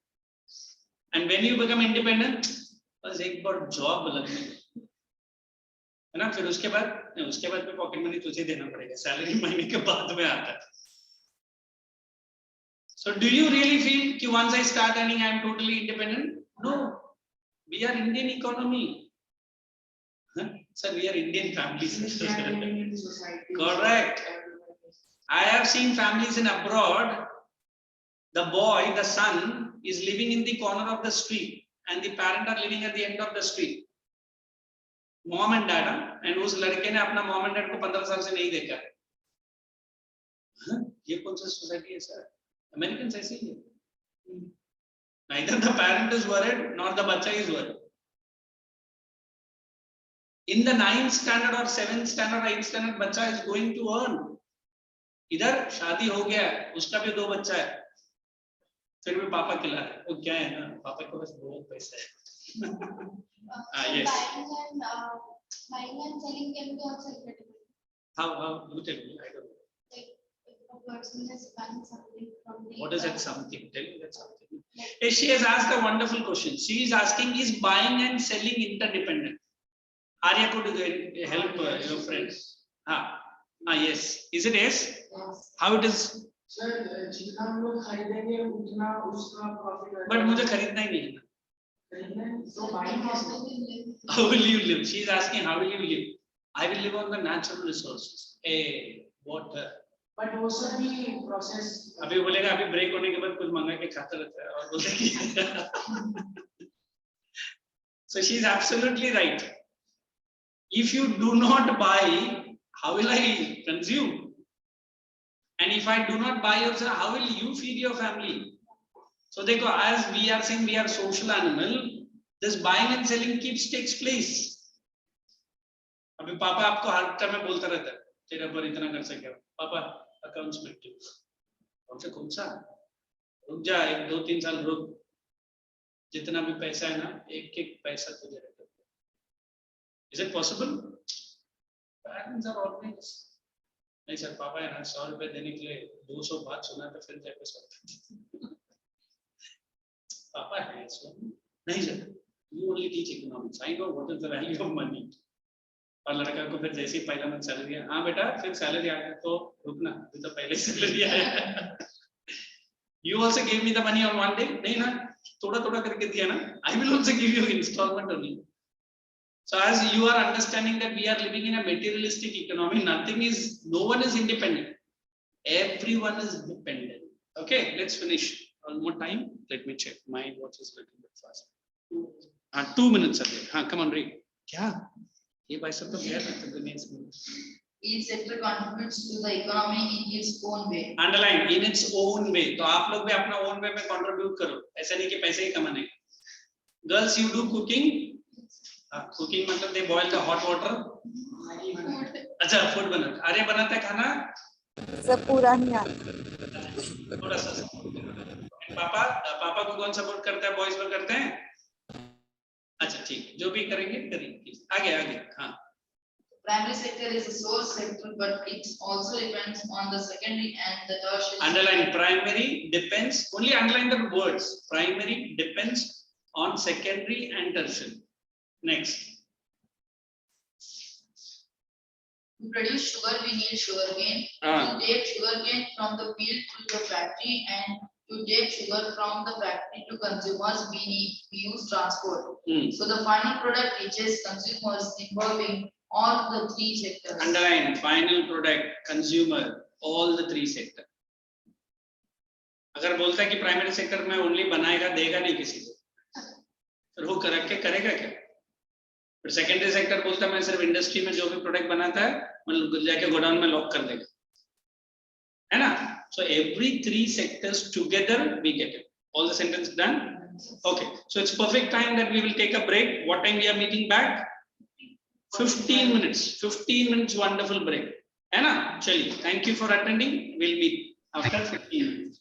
And when you become independent, बस एक बार job लगने, है ना? फिर उसके बाद भी पॉकेट मनी तुझे देना पड़ेगा, सैलरी महीने के बाद में आता है. So do you really feel कि once I start earning I am totally independent? No, we are Indian economy. Huh? Sir, we are Indian families. Correct. I have seen families in abroad. The boy, the son, is living in the corner of the street, and the parent are living at the end of the street. Mom and dad, and उस लड़के ने अपना mom and dad को 15 साल से नहीं देखा है। हाँ? ये कौन सा सोसाइटी है सर? अमेरिकन ऐसे ही है। Neither the parent is worried nor the bacha is worried. In the 9th standard or 7th standard or 8th standard, बच्चा is going to earn. इधर शादी हो गया, उसका भी 2 बच्चा है, फिर भी पापा खिला रहे। वो क्या है ना, पापा के पास बहुत पैसा है। Yes. Buying and selling can be also incredible. How you tell me? I don't know. Like if a person is buying something from the. What is that something? Tell me that something. Hey, she has asked a wonderful question. She is asking, is buying and selling interdependent? Arya could help your friends. Yes. Is it yes? Yes. How it is? Sir, जितना हम लोग खरीदेंगे उतना उसका profit But मुझे खरीदना ही नहीं है ना। So buying is. How will you live? She is asking, how will you live? I will live on the natural resources. Air, water. But वो सभी process. अभी बोलेगा, अभी ब्रेक होने के बाद कुछ मंगा के खाता रहता है और बोलेगा। So she is absolutely right. If you do not buy, how will I consume? And if I do not buy also, how will you feed your family? So देखो, as we are saying, we are social animal. This buying and selling takes place. अभी पापा आपको हर time में बोलता रहता है, तेरे पर इतना कर सके पापा अकाउंट्स में कौन सा रुक जा, 1-2-3 साल रुक, जितना भी पैसा है ना, एक पैसा तुझे रहता है। Is it possible? Parents are always नहीं सर, पापा है ना 100 रुपए देने के लिए 200 बात सुना तो फिर जाके 100 पापा है नहीं sir, you only teach economics, I know what is the value of money. और लड़का को फिर जैसे ही पहला मंथ सैलरी है, हाँ बेटा फिर सैलरी आ गया तो रुकना, अभी तो पहले सैलरी आया। You also gave me the money on one day, नहीं ना, थोड़ा थोड़ा करके दिया ना, I will also give you installment only. So as you are understanding that we are living in a materialistic economy, no one is independent, everyone is dependent. Okay, let's finish. One more time, let me check, my watch is a little bit fast. 2 minutes again. Come on, read. क्या ये भाई सब तो गैर रहते दुनिया से। Each sector contributes to the economy in its own way. Underline in its own way. तो आप लोग भी अपना own way में contribute करो, ऐसा नहीं कि पैसे ही कमाने। Girls, you do cooking. Cooking मतलब they boil the hot water. अच्छा, food बनाते। अरे बनाता है खाना? सब पूरा नहीं आता। थोड़ा सा। पापा को कौन सपोर्ट करता है? बॉयज लोग करते हैं? अच्छा ठीक, जो भी करेंगे करेंगे। आगे हाँ। Primary sector is a source sector, but it also depends on the secondary and the tertiary. Underline primary depends, only underline the words. Primary depends on secondary and tertiary. Next. To produce sugar, we need sugarcane. To take sugarcane from the field to the factory, and to take sugar from the factory to consumers, we use transport. So the final product reaches consumers involving all the 3 sectors. Underline final product, consumer, all the 3 sectors. अगर बोलता है कि primary sector में only बनाएगा देगा नहीं किसी को, फिर वो करेगा क्या? फिर सेकेंडरी सेक्टर बोलता है मैं सिर्फ इंडस्ट्री में जो भी प्रोडक्ट बनाता है मतलब जाके गोडाउन में लॉक कर देगा, है ना? So every 3 sectors together we get it. All the sentence done? Okay. So it's perfect time that we will take a break. What time we are meeting back? 15 minutes. 15 minutes wonderful break. है ना? चलिए. Thank you for attending. We'll meet after 15 minutes.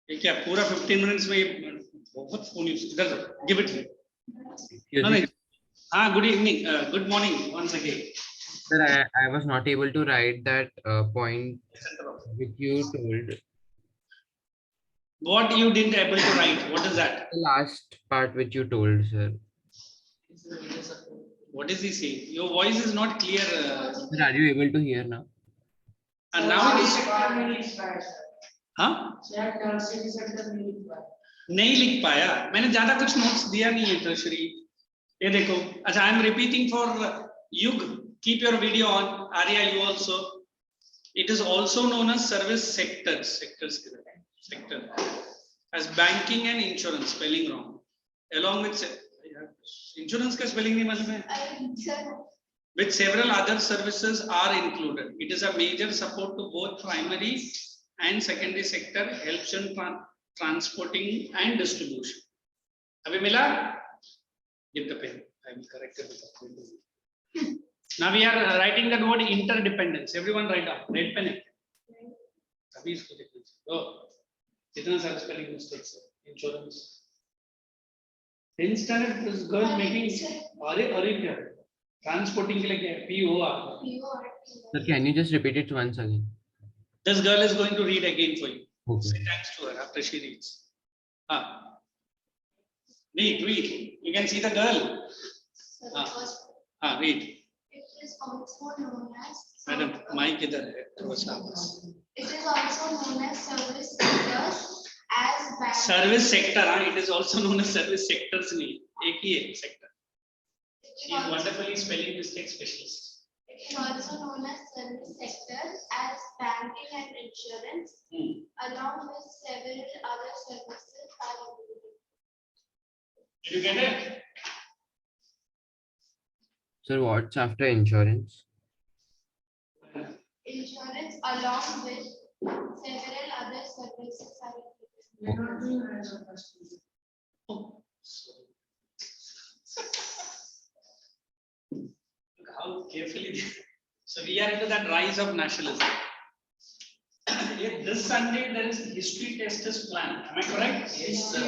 ये क्या पूरा 15 minutes में बहुत phone use इधर give it Excuse no me, good evening good morning once again sir, I was not able to write that point which you told. what you didn't able to write what is that The last part which you told, sir. what is he saying your voice is not clear Sir, are you able to hear now? and now it is हाँ नहीं लिख पाया मैंने ज्यादा कुछ notes दिया नहीं है टर्शरी ये देखो अच्छा आई एम रिपीटिंग फॉर युग keep your video on Arya you also it is also known as service sectors sector as banking and insurance spelling wrong along with insurance का spelling नहीं मालूम है with several other services are included it is a major support to both primary and secondary sector helps in transporting and distribution. Abhi mila? Give the pen. I will correct it with the pen. Now we are writing that word interdependence. Everyone write down. Red pen. Abhi isko dekho. Oh, kitna sara spelling mistakes hai. Insurance. 10th standard this girl making are kya? Transporting ke liye kya? POR. Sir, can you just repeat it once again? This girl is going to read again for you. Okay. Say thanks to her after she reads. Read. You can see the girl. Read. It is also known as. Madam, mic idhar hai. It is also known as service sectors as bank. Service sector. It is also known as service sectors. नहीं, एक ही है sector. She is wonderfully spelling mistake specialist. It is also known as service sectors as banking and insurance, along with several other services are included. Did you get it? Sir, what's after insurance? Insurance along with several other services are included. Look how carefully. So we are into that rise of nationalism. This Sunday there is a history test is planned. Am I correct? Yes, sir.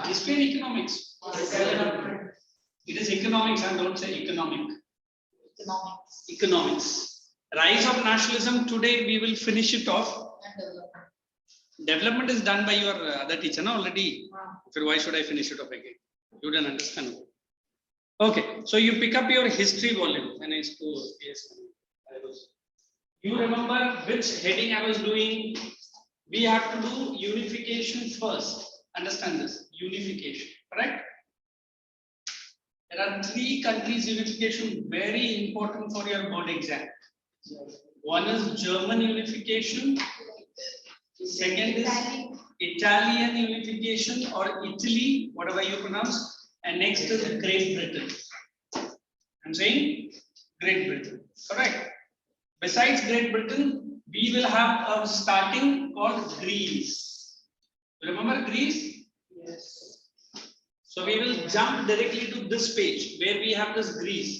History and economics. It is economics and don't say economic. Economics. Rise of nationalism. Today we will finish it off. Development is done by your other teacher now already. Why should I finish it off again? You don't understand. Okay, so you pick up your history volume. And you remember which heading I was doing? We have to do unification first. Understand this? Unification, correct? There are 3 countries unification very important for your board exam. One is German unification. Second is Italian unification or Italy, whatever you pronounce. And next is Great Britain. I'm saying Great Britain, correct? Besides Great Britain, we will have a starting called Greece. Remember Greece? Yes. So we will jump directly to this page where we have this Greece.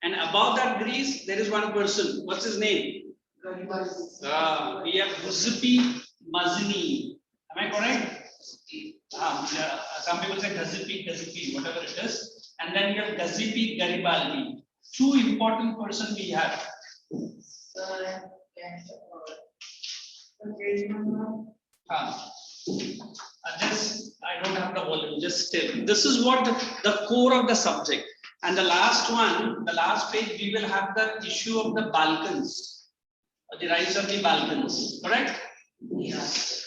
And above that Greece, there is one person. What's his name? We have Giuseppe Mazzini. Am I correct? Some people say Giuseppe, whatever it is. And then we have Giuseppe Garibaldi. 2 important persons we have. I don't have the volume, just still. This is what the core of the subject. And the last one, the last page, we will have the issue of the Balkans, or the rise of the Balkans, correct? Yes.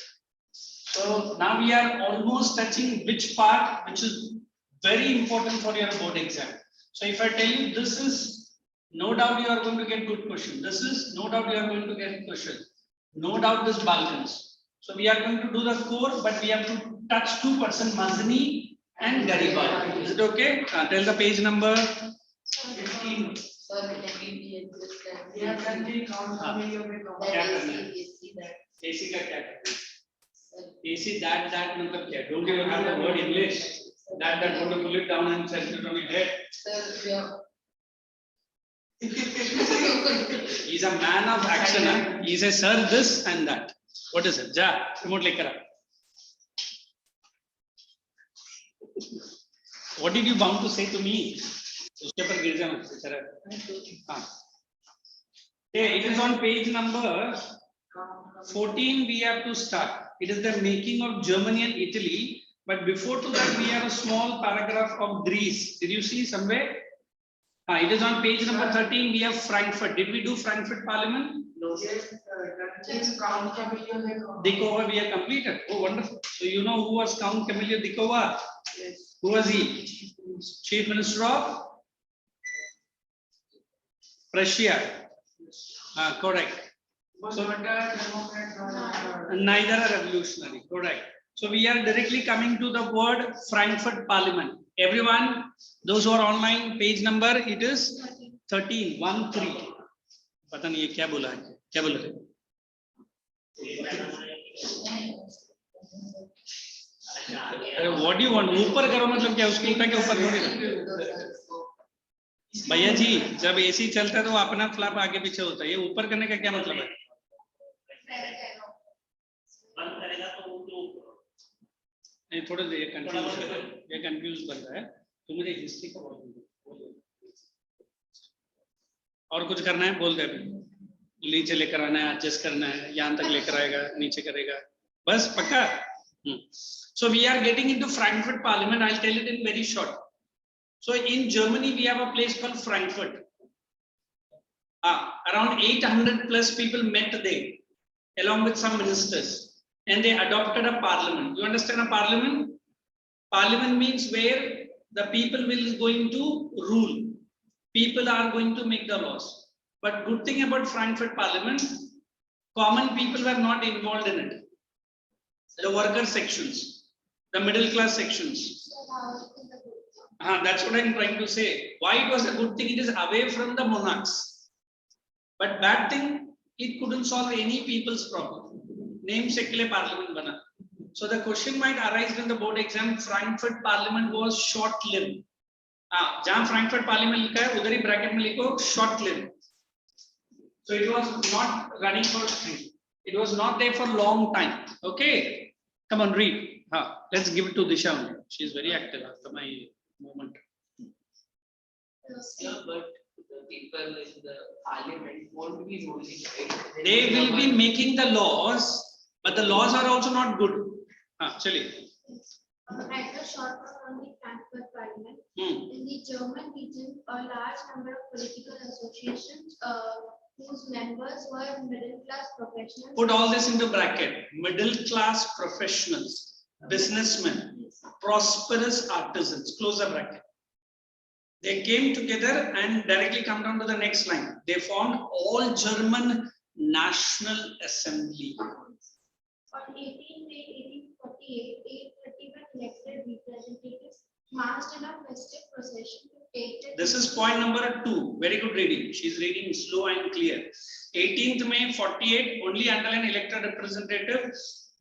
So now we are almost touching which part, which is very important for your board exam. So if I tell you this is, no doubt you are going to get good question. This is, no doubt you are going to get question. No doubt this Balkans. So we are going to do the core, but we have to touch 2 persons, Mazzini and Garibaldi. Is it okay? Tell the page number. 15. AC का क्या करना है? AC that मतलब क्या? Don't you have the word English? That want to pull it down and set it on your head. He's a man of action. Huh? He says, sir, this and that. What is it? Ja, remote lekar. What did you bound to say to me? It is on page number 14. We have to start. It is the making of Germany and Italy. But before to that, we have a small paragraph of Greece. Did you see somewhere? It is on page number 13. We have Frankfurt. Did we do Frankfurt Parliament? No. Yes, Count Camillo Dikova, we have completed. Oh, wonderful. So you know who was Count Camillo Dikova? Yes. Who was he? Chief Minister of Prussia. Correct. Was not a Democrat or Neither a revolutionary. Correct. So we are directly coming to the word Frankfurt Parliament. Everyone, those who are online, page number, it is 13, 1-3. पता नहीं ये क्या बोला है, क्या बोल रहे? What do you want? ऊपर करो मतलब क्या? उसके उल्टा के ऊपर थोड़ी ना। भैया जी, जब एसी चलता है तो अपना फ्लैप आगे पीछे होता है। ये ऊपर करने का क्या मतलब है? नहीं, थोड़ा ये कंफ्यूज बन रहा है। तो मुझे हिस्ट्री का और कुछ करना है बोल दे अभी। नीचे लेकर आना है, एडजस्ट करना है, यहाँ तक लेकर आएगा, नीचे करेगा, बस पक्का। So we are getting into Frankfurt Parliament. I'll tell it in very short. So in Germany we have a place called Frankfurt. Around 800 plus people met there, along with some ministers, and they adopted a parliament. You understand a parliament? Parliament means where the people will going to rule. People are going to make the laws. But good thing about Frankfurt Parliament, common people were not involved in it. The worker sections, the middle class sections. That's what I'm trying to say. Why it was a good thing? It is away from the monarchs. But bad thing, it couldn't solve any people's problem. Name se ke liye parliament bana. So the question might arise in the board exam. Frankfurt Parliament was short-lived. जहाँ Frankfurt Parliament लिखा है उधर ही bracket में लिखो short-lived. So it was not running for. It was not there for long time. Okay, come on, read. Let's give it to Disha only. She is very active after my moment. Yeah, but the people in the parliament won't be ruling, right? They will be making the laws, but the laws are also not good. Chali. At the short from the Frankfurt Parliament, in the German region, a large number of political associations whose members were middle class professionals. Put all this into bracket. Middle class professionals, businessmen, prosperous artisans. Close the bracket. They came together and directly come down to the next line. They formed All German National Assembly. On 18 May 1848, 831 elected representatives marched in a festive procession to take the. This is point number 2. Very good reading. She's reading slow and clear. 18th May 48, only underline elected representative.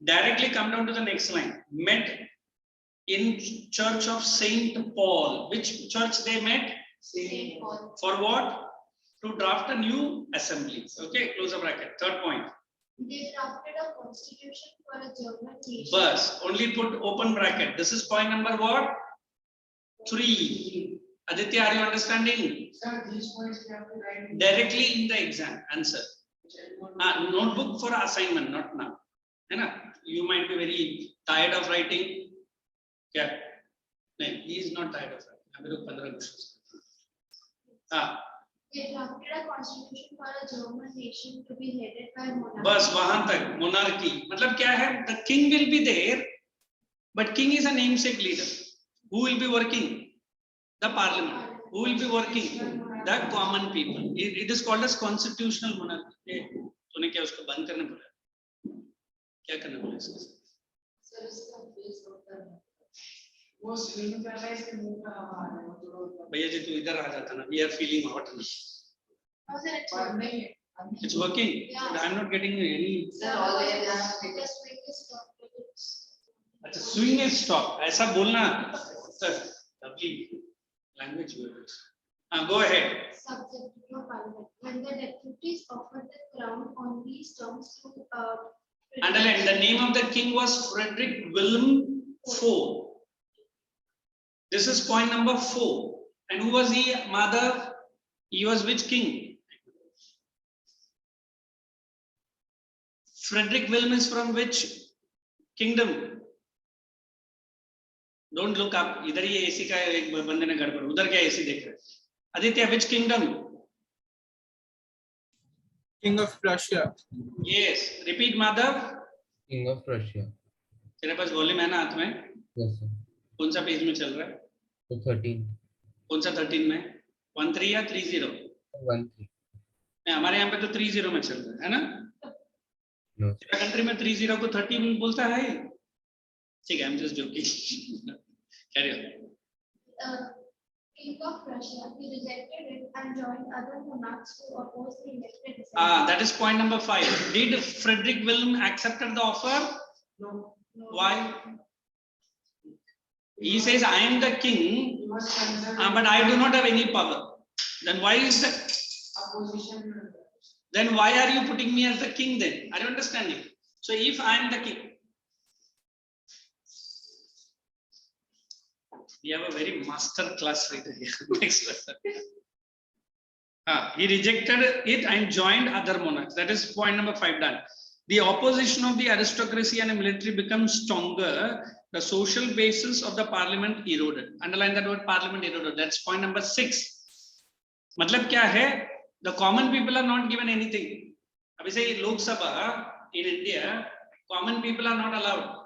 Directly come down to the next line. Met in Church of Saint Paul. Which church they met? Saint Paul. For what? To draft a new assembly. Okay, close the bracket. Third point. They drafted a constitution for a German nation. Bus. Only put open bracket. This is point number what? 3. Aditya, are you understanding? Sir, these points we have to write Directly in the exam. Answer. Notebook for assignment, not now. You might be very tired of writing. Yeah. No, he is not tired of writing. They drafted a constitution for a German nation to be headed by monarchy. बस वहां तक monarchy. मतलब क्या है? The king will be there, but king is a namesake leader. Who will be working? The parliament. Who will be working? The common people. It is called as constitutional monarchy. तूने क्या उसको बंद करने बोला? क्या करने बोला इसके साथ? सर इसका फेस होता है वो स्क्रीन पे आ रहा है इसके मुंह पे हवा आ रहा है वो थोड़ा भैया जी तू इधर आ जाता ना. We are feeling hot. How is it? पर नहीं It's working. Yeah. I'm not getting any. Sir all the way down The swing is stopped. अच्छा swing is stop. ऐसा बोलना. Sir, lovely language words. Go ahead. Subject to parliament. When the deputies offered the crown on these terms to Underline, the name of the king was Frederick William IV. This is point number 4. And who was he, Madhav? He was which king? Frederick William is from which kingdom? Don't look up. इधर ही AC का एक बंदे ने गड़बड़. उधर क्या AC देख रहे? Aditya, which kingdom? King of Prussia. Yes. Repeat, Madhav. King of Prussia. तेरे पास वॉल्यूम है ना हाथ में? Yes, sir. कौन सा पेज में चल रहा है? So 13. कौन सा 13 में? 13 या 30? 13. हमारे यहाँ पे तो 30 में चल रहा है ना? No. कंट्री में 30 को 30 बोलता है. ठीक है, I'm just joking. Carry on. King of Prussia, he rejected it and joined other monarchs who opposed the elected. That is point number 5. Did Frederick William accepted the offer? No. Why? He says, I am the king, He was concerned. but I do not have any power. Then why is the Opposition. Then why are you putting me as the king then? Are you understanding? So if I am the king, we have a very master class right here. Next lesson. He rejected it and joined other monarchs. That is point number 5 done. The opposition of the aristocracy and the military becomes stronger. The social basis of the parliament eroded. Underline that word, parliament eroded. That's point number 6. मतलब क्या है? The common people are not given anything. अभी से Lok Sabha in India, common people are not allowed.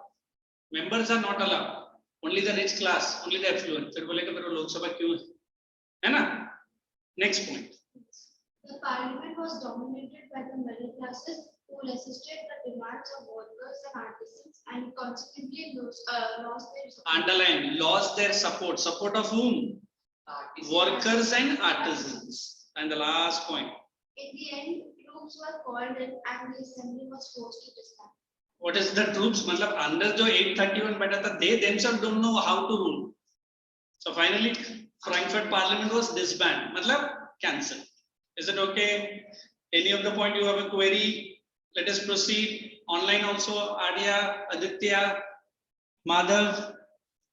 Members are not allowed. Only the rich class, only the affluent. फिर बोलेगा फिर वो Lok Sabha क्यों है ना? Next point. The parliament was dominated by the middle classes who resisted the demands of workers and artisans and consequently lost their support. Underline, lost their support. Support of whom? Workers and artisans. And the last point. In the end, troops were called in and the assembly was forced to disband. What is the troops? मतलब अंदर जो 831 बैठा था, they themselves don't know how to rule. So finally, Frankfurt Parliament was disbanded. मतलब cancelled. Is it okay? Any of the point you have a query? Let us proceed. Online also, Adya, Aditya, Madhav.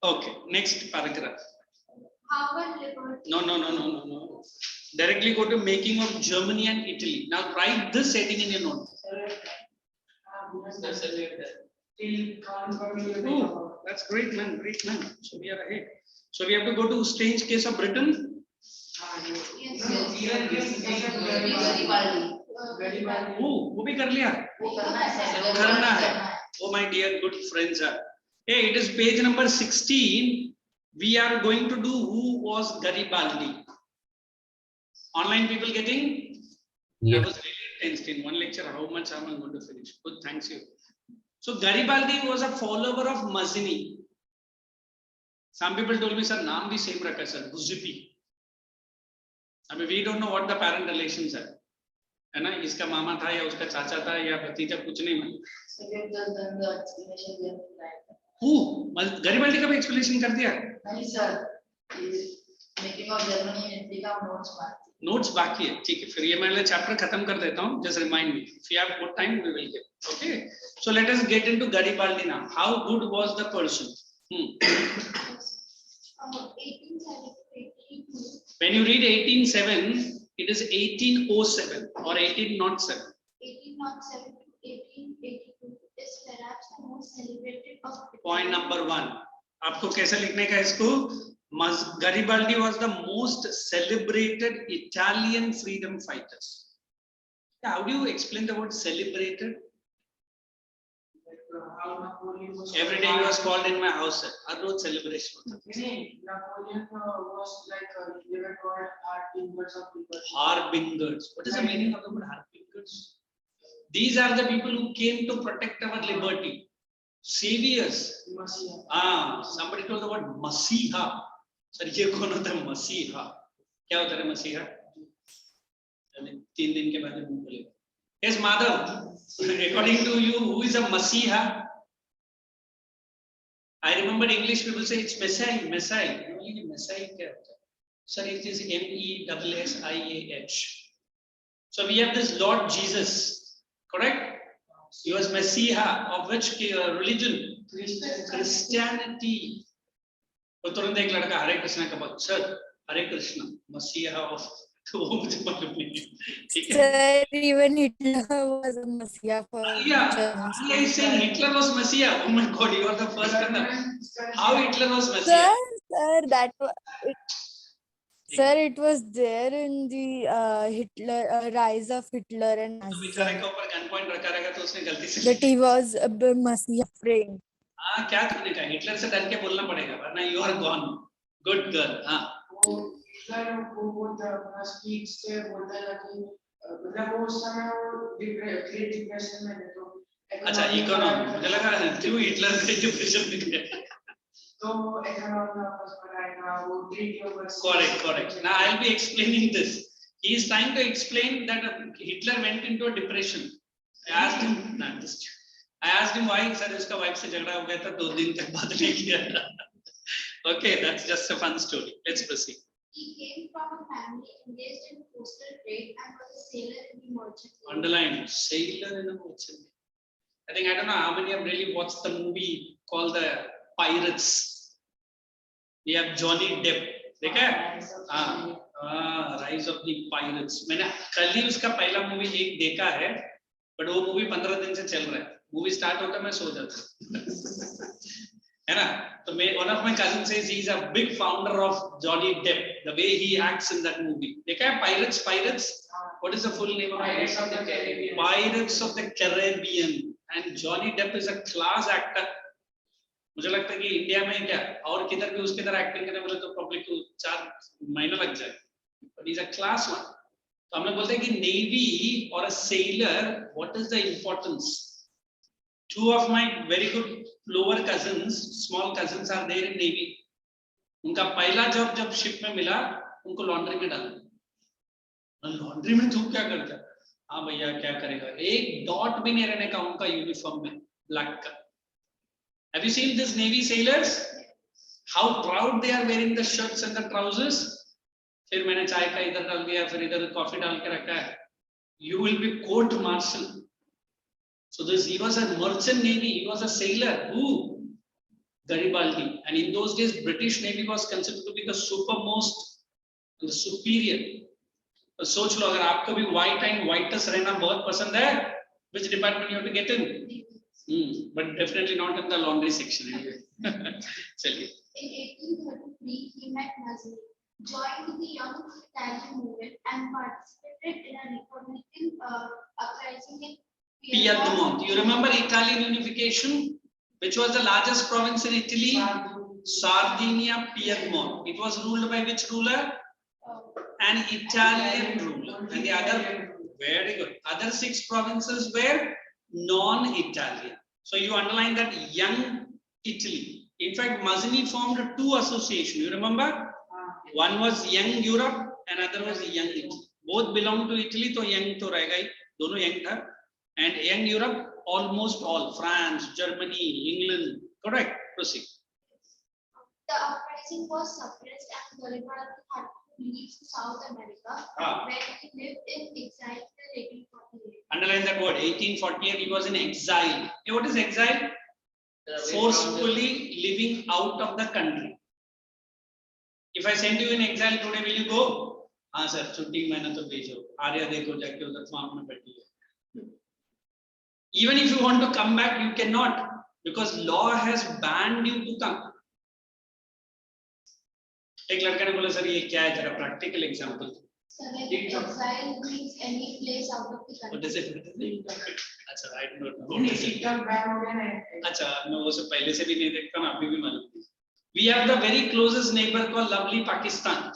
Okay, next paragraph. However, liberty. No. Directly go to making of Germany and Italy. Now write this heading in your note. Oh, that's great, man. Great, man. So we are ahead. So we have to go to strange case of Britain. वो भी कर लिया. करना है. Oh my dear good friends. Hey, it is page number 16. We are going to do who was Garibaldi. Online people getting? Yes. I was really tensed in one lecture. How much am I going to finish? Good, thanks you. So Garibaldi was a follower of Mazzini. Some people told me, sir, naam bhi same rakha sir, Giuseppe. I mean, we don't know what the parent relations are. है ना? इसका मामा था या उसका चाचा था या भतीजा, कुछ नहीं मालूम. गरीबाल्दी का भी एक्सप्लेनेशन कर दिया. नहीं sir, making of Germany and Italy का नोट्स बाकी है. ठीक है, फिर ये मैं चैप्टर खत्म कर देता हूँ. Just remind me if you have good time we will get. Okay, so let us get into Garibaldi now. How good was the person? When you read 1807, it is 1807 or 1807. 1807 to 1882 is perhaps the most celebrated of. Point number 1. आपको कैसे लिखने का इसको? Garibaldi was the most celebrated Italian freedom fighters. How do you explain the word celebrated? Every day he was called in my house. Her rose celebration होता था. Napoleon was like they were called harbingers of liberty. Harbingers. What is the meaning of the word harbingers? These are the people who came to protect our liberty. Saviors. Somebody told the word Masiha. Sir, ये कौन होता है मसीहा? क्या होता है मसीहा? 3 दिन के बाद हम बोलेंगे. Yes, Madhav. According to you, who is a Masiha? I remember English people say it's Messiah. Messiah. Messiah क्या होता है? Sir, it is MESSIAH. So we have this Lord Jesus, correct? He was Messiah of which religion? Christianity. तो तुरंत एक लड़का हरे कृष्णा का बोल, sir हरे कृष्णा मसीहा of तो वो मुझे मालूम नहीं है, ठीक है? Sir, even Hitler was a messiah for Yeah, Germans. I saying Hitler was Messiah. Oh my God, you are the first one. How Hitler was Sir, Messiah? that was it. Sir, it was there in the Hitler rise of Hitler and तो बेचारे Nazism के ऊपर gun point रखा रहेगा तो उसने गलती से that he was a messiah framed. हाँ क्या करने का हिटलर से डर के बोलना पड़ेगा वरना you are gone good girl हाँ वो हिटलर को बोलता अपना स्पीच से बोलता था कि मतलब वो उस समय वो ग्रेट डिप्रेशन में थे तो अच्छा इकोनॉमी मुझे लगा क्यों हिटलर ग्रेट डिप्रेशन में गया तो इकोनॉमी वापस बनाएगा वो treaty over correct now I'll be explaining this he is trying to explain that Hitler went into a depression I asked him why sir उसका वाइफ से झगड़ा हो गया था 2 दिन तक बात नहीं किया okay that's just a fun story let's proceed He came from a family engaged in coastal trade and was a sailor in the merchant navy. underline sailor in a merchant navy. I think I don't know how many have really watched the movie called the Pirates. We have Johnny Depp. देखा है? Rise of the Pirates. मैंने कल ही उसका पहला movie एक देखा है, but वो मूवी 15 दिन से चल रहा है. मूवी स्टार्ट होता मैं सो जाता. है ना? तो मैं one of my cousins says he is a big founder of Johnny Depp. The way he acts in that movie. देखा है Pirates? What is the full name of Pirates of the Caribbean. Pirates of the Caribbean. And Johnny Depp is a class actor. मुझे लगता है कि India में क्या और किधर भी उसके तरह एक्टिंग करने बोले तो पब्लिक को 4 महीने लग जाए but is a class one तो हम लोग बोलते हैं कि नेवी और a seller what is the importance 2 of my very good lower cousins small cousins are there in navy उनका पहला जॉब जब शिप में मिला उनको लॉन्ड्री में डाला लॉन्ड्री में तू क्या करता हाँ भैया क्या करेगा एक डॉट भी नहीं रहने का उनका यूनिफॉर्म में ब्लैक का Have you seen these Navy sailors? How proud they are wearing the shirts and the trousers. फिर मैंने चाय का इधर डाल दिया, फिर इधर कॉफी डाल के रखा है. You will be court martial. So he was a merchant navy. He was a sailor. Who? Garibaldi. And in those days, British Navy was considered to be the supermost, the superior. तो सोच लो अगर आपको भी white and whitest रहना बहुत पसंद है, which department you have to get in? But definitely not in the laundry section. In 1833, he met Nazareth, joined the young Italian movement, and participated in a Republican uprising in Piedmont. You remember Italian unification? Which was the largest province in Italy? Sardinia, Piedmont. It was ruled by which ruler? An Italian ruler. And the other, very good. Other 6 provinces were non-Italian. So you underline that young Italy. In fact, Mazzini formed 2 associations. You remember? One was young Europe and other was young Italy. Both belong to Italy, so young to रहेगा ही, दोनों young था. And young Europe, almost all, France, Germany, England. Correct. Proceed. The uprising was suppressed and Garibaldi had to leave South America, where he lived in exile till 1848. Underline that word. 1848. He was in exile. Hey, what is exile? Forcefully living out of the country. If I send you in exile today, will you go? हाँ sir, छुट्टी मैंने तो भेजो. आर्या देखो जाके उधर farm में बैठी है. Even if you want to come back, you cannot because law has banned you to come. एक लड़का ने बोला सर ये क्या है जरा practical example. So exile means any place out of the country. What is it? अच्छा, I don't know. अच्छा, मैं वो सब पहले से भी नहीं देखता ना अभी भी मालूम नहीं. We have the very closest neighbor called lovely Pakistan.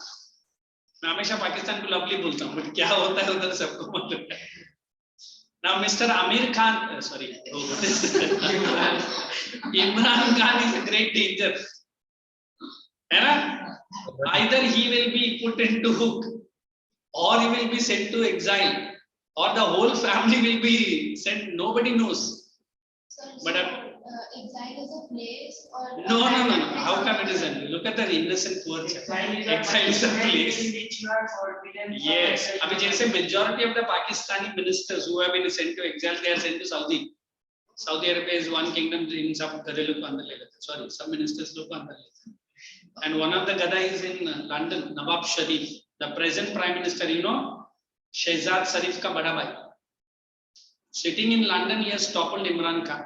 मैं हमेशा पाकिस्तान को lovely बोलता हूँ, but क्या होता है उधर सबको मालूम है. Now Mr. Amir Khan, sorry, Imran Khan is a great danger. है ना? Either he will be put into hook, or he will be sent to exile, or the whole family will be sent. Nobody knows. So, But exile is a place or? No. How come it isn't? Look at the innocent words. Exile is a place. In which you are forbidden. from Yes. entering I mean, say majority of the Pakistani ministers who have been sent to exile, they are sent to Saudi. Saudi Arabia is one kingdom in some sorry, some ministers look on the. And one of the Gada is in London, Nawab Sharif, the present prime minister, you know, Shehzad Sharif ka bada bhai. Sitting in London, he has toppled Imran Khan.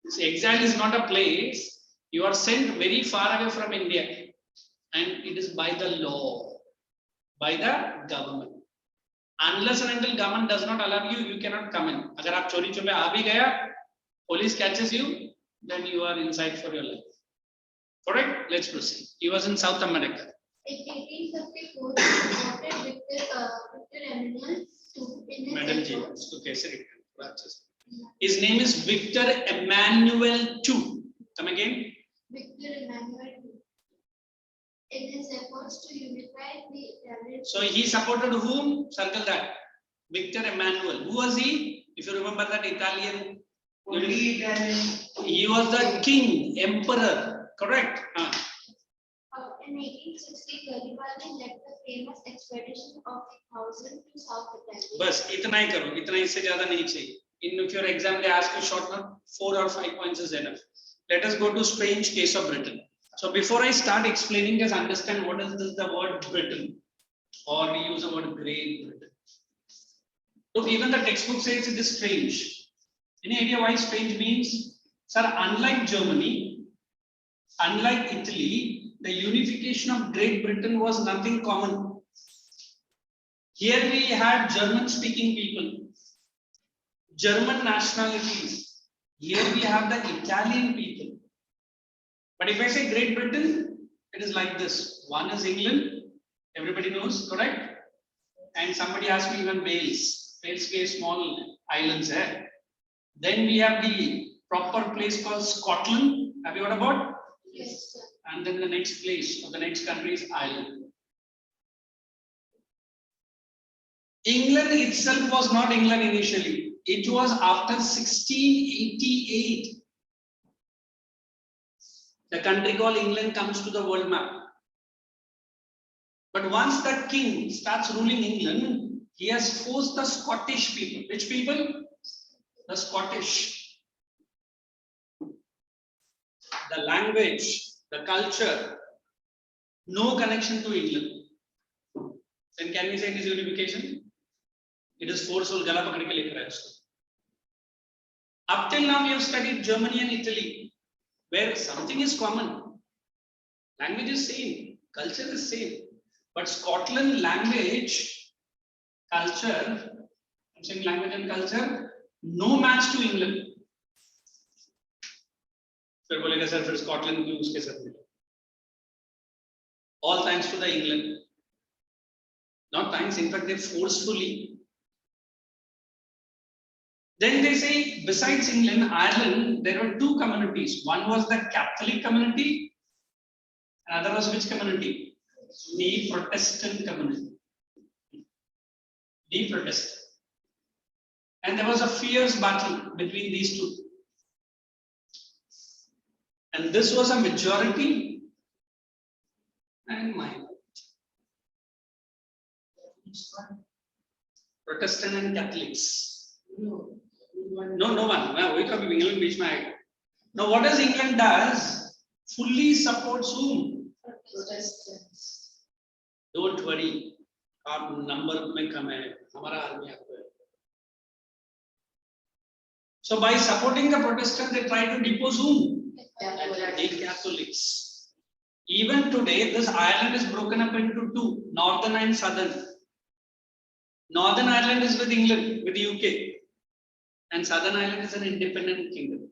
This exile is not a place. You are sent very far away from India, and it is by the law, by the government. Unless and until government does not allow you, you cannot come in. Agar aap chori chupe aa bhi gaya, police catches you, then you are inside for your life. Correct? Let's proceed. He was in South America. In 1854, he supported Victor Emmanuel in Madam his ji, efforts. usko kaise written? His name is Victor Emmanuel II. Come again. Victor Emmanuel in his efforts to unify the Italian. So he supported whom? Circle that. Victor Emmanuel. Who was he? If you remember that Italian. Only Italian. He was the king, emperor. Correct? In 1860, Garibaldi led the famous expedition of 1000 to South Italy. बस इतना ही करो, इतना इससे ज़्यादा नहीं चाहिए. In your exam they ask you short note, 4 or 5 points is enough. Let us go to strange case of Britain. So before I start explaining, just understand what is this, the word Britain, or we use the word Great Britain. So even the textbook says it is strange. Any idea why strange means? Sir, unlike Germany, unlike Italy, the unification of Great Britain was nothing common. Here we had German-speaking people, German nationalities. Here we have the Italian people. But if I say Great Britain, it is like this. One is England, everybody knows, correct? And somebody asked me even Wales. Wales is small islands there. Then we have the proper place called Scotland. Have you heard about? Yes, sir. And then the next place or the next country is Ireland. England itself was not England initially. It was after 1688. The country called England comes to the world map. But once the king starts ruling England, he has forced the Scottish people. Which people? The Scottish. The language, the culture, no connection to England. Then can we say it is unification? It is forceful. Gala pakad ke likh raha hai usko. Up till now we have studied Germany and Italy, where something is common. Language is same, culture is same. But Scotland language, culture, I'm saying language and culture, no match to England. फिर बोलेगा sir फिर Scotland क्यों उसके साथ मिला? All thanks to the England. Not thanks, in fact they forcefully. Then they say besides England, Ireland, there were two communities. One was the Catholic community, another was which community? The Protestant community. The Protestant. And there was a fierce battle between these two. And this was a majority and minority. Protestant and Catholics. No one. Now, what does England does? Fully supports whom? Protestants. Don't worry. Our number mein kam hai. Hamara army aapko hai. So by supporting the Protestants, they try to depose whom? The Catholics. Even today, this Ireland is broken up into two, northern and southern. Northern Ireland is with England, with the UK, and Southern Ireland is an independent kingdom.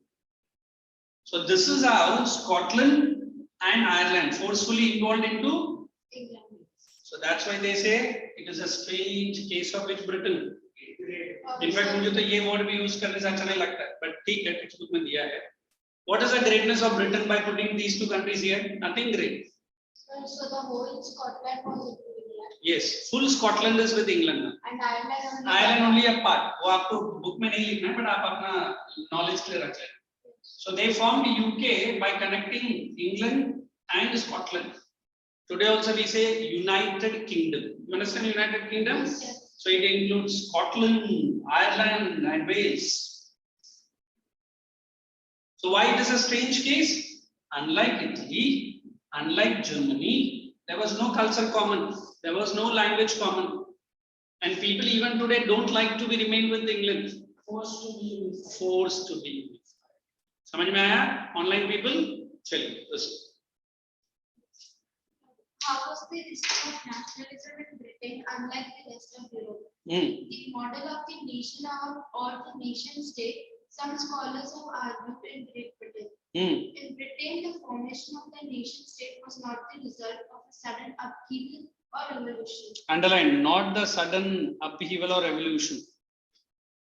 So this is how Scotland and Ireland forcefully involved into England. So that's why they say it is a strange case of which Britain. In fact, मुझे तो ये word भी use करने से अच्छा नहीं लगता है, but ठीक है, textbook में दिया है. What is the greatness of Britain by putting these two countries here? Nothing great. So the whole Scotland was included. Yes, full Scotland is with England. And Ireland only. Ireland only a part. वो आपको book में नहीं लिखना है, but आप अपना knowledge clear रख लेना. So they formed UK by connecting England and Scotland. Today also we say United Kingdom. You understand United Kingdom? Yes. So it includes Scotland, Ireland, and Wales. So why it is a strange case? Unlike Italy, unlike Germany, there was no culture common. There was no language common. And people even today don't like to be remain with England. Forced to be unified. Forced to be unified. समझ में आया? Online people? चलिए, listen. How was the history of nationalism in Britain unlike the rest of Europe? The model of the nation or the nation state, some scholars have argued in Great Britain. In Britain, the formation of the nation state was not the result of a sudden upheaval or revolution. Underline, not the sudden upheaval or revolution,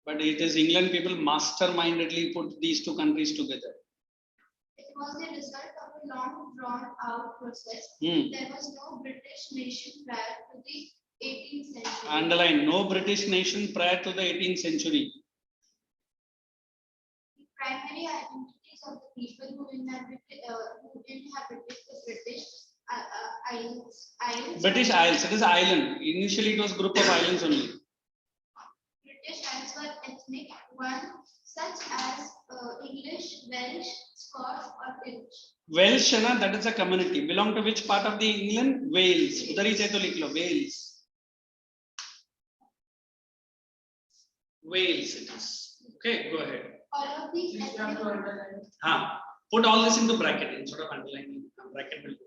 but it is England people mastermindedly put these two countries together. It was the result of a long drawn out process. There was no British nation prior to the 18th century. Underline, no British nation prior to the 18th century. The primary identities of the people who inhabited the British Isles. British Isles, it is island. Initially it was group of islands only. British Isles were ethnic, one such as English, Welsh, Scots, or Irish. Welsh, na, that is a community. Belong to which part of the England? Wales. Udhar hi chahe to likh lo, Wales. Wales it is. Okay, go ahead. All of these Please have to underline. Put all this into bracket instead of underlining. Bracket will do.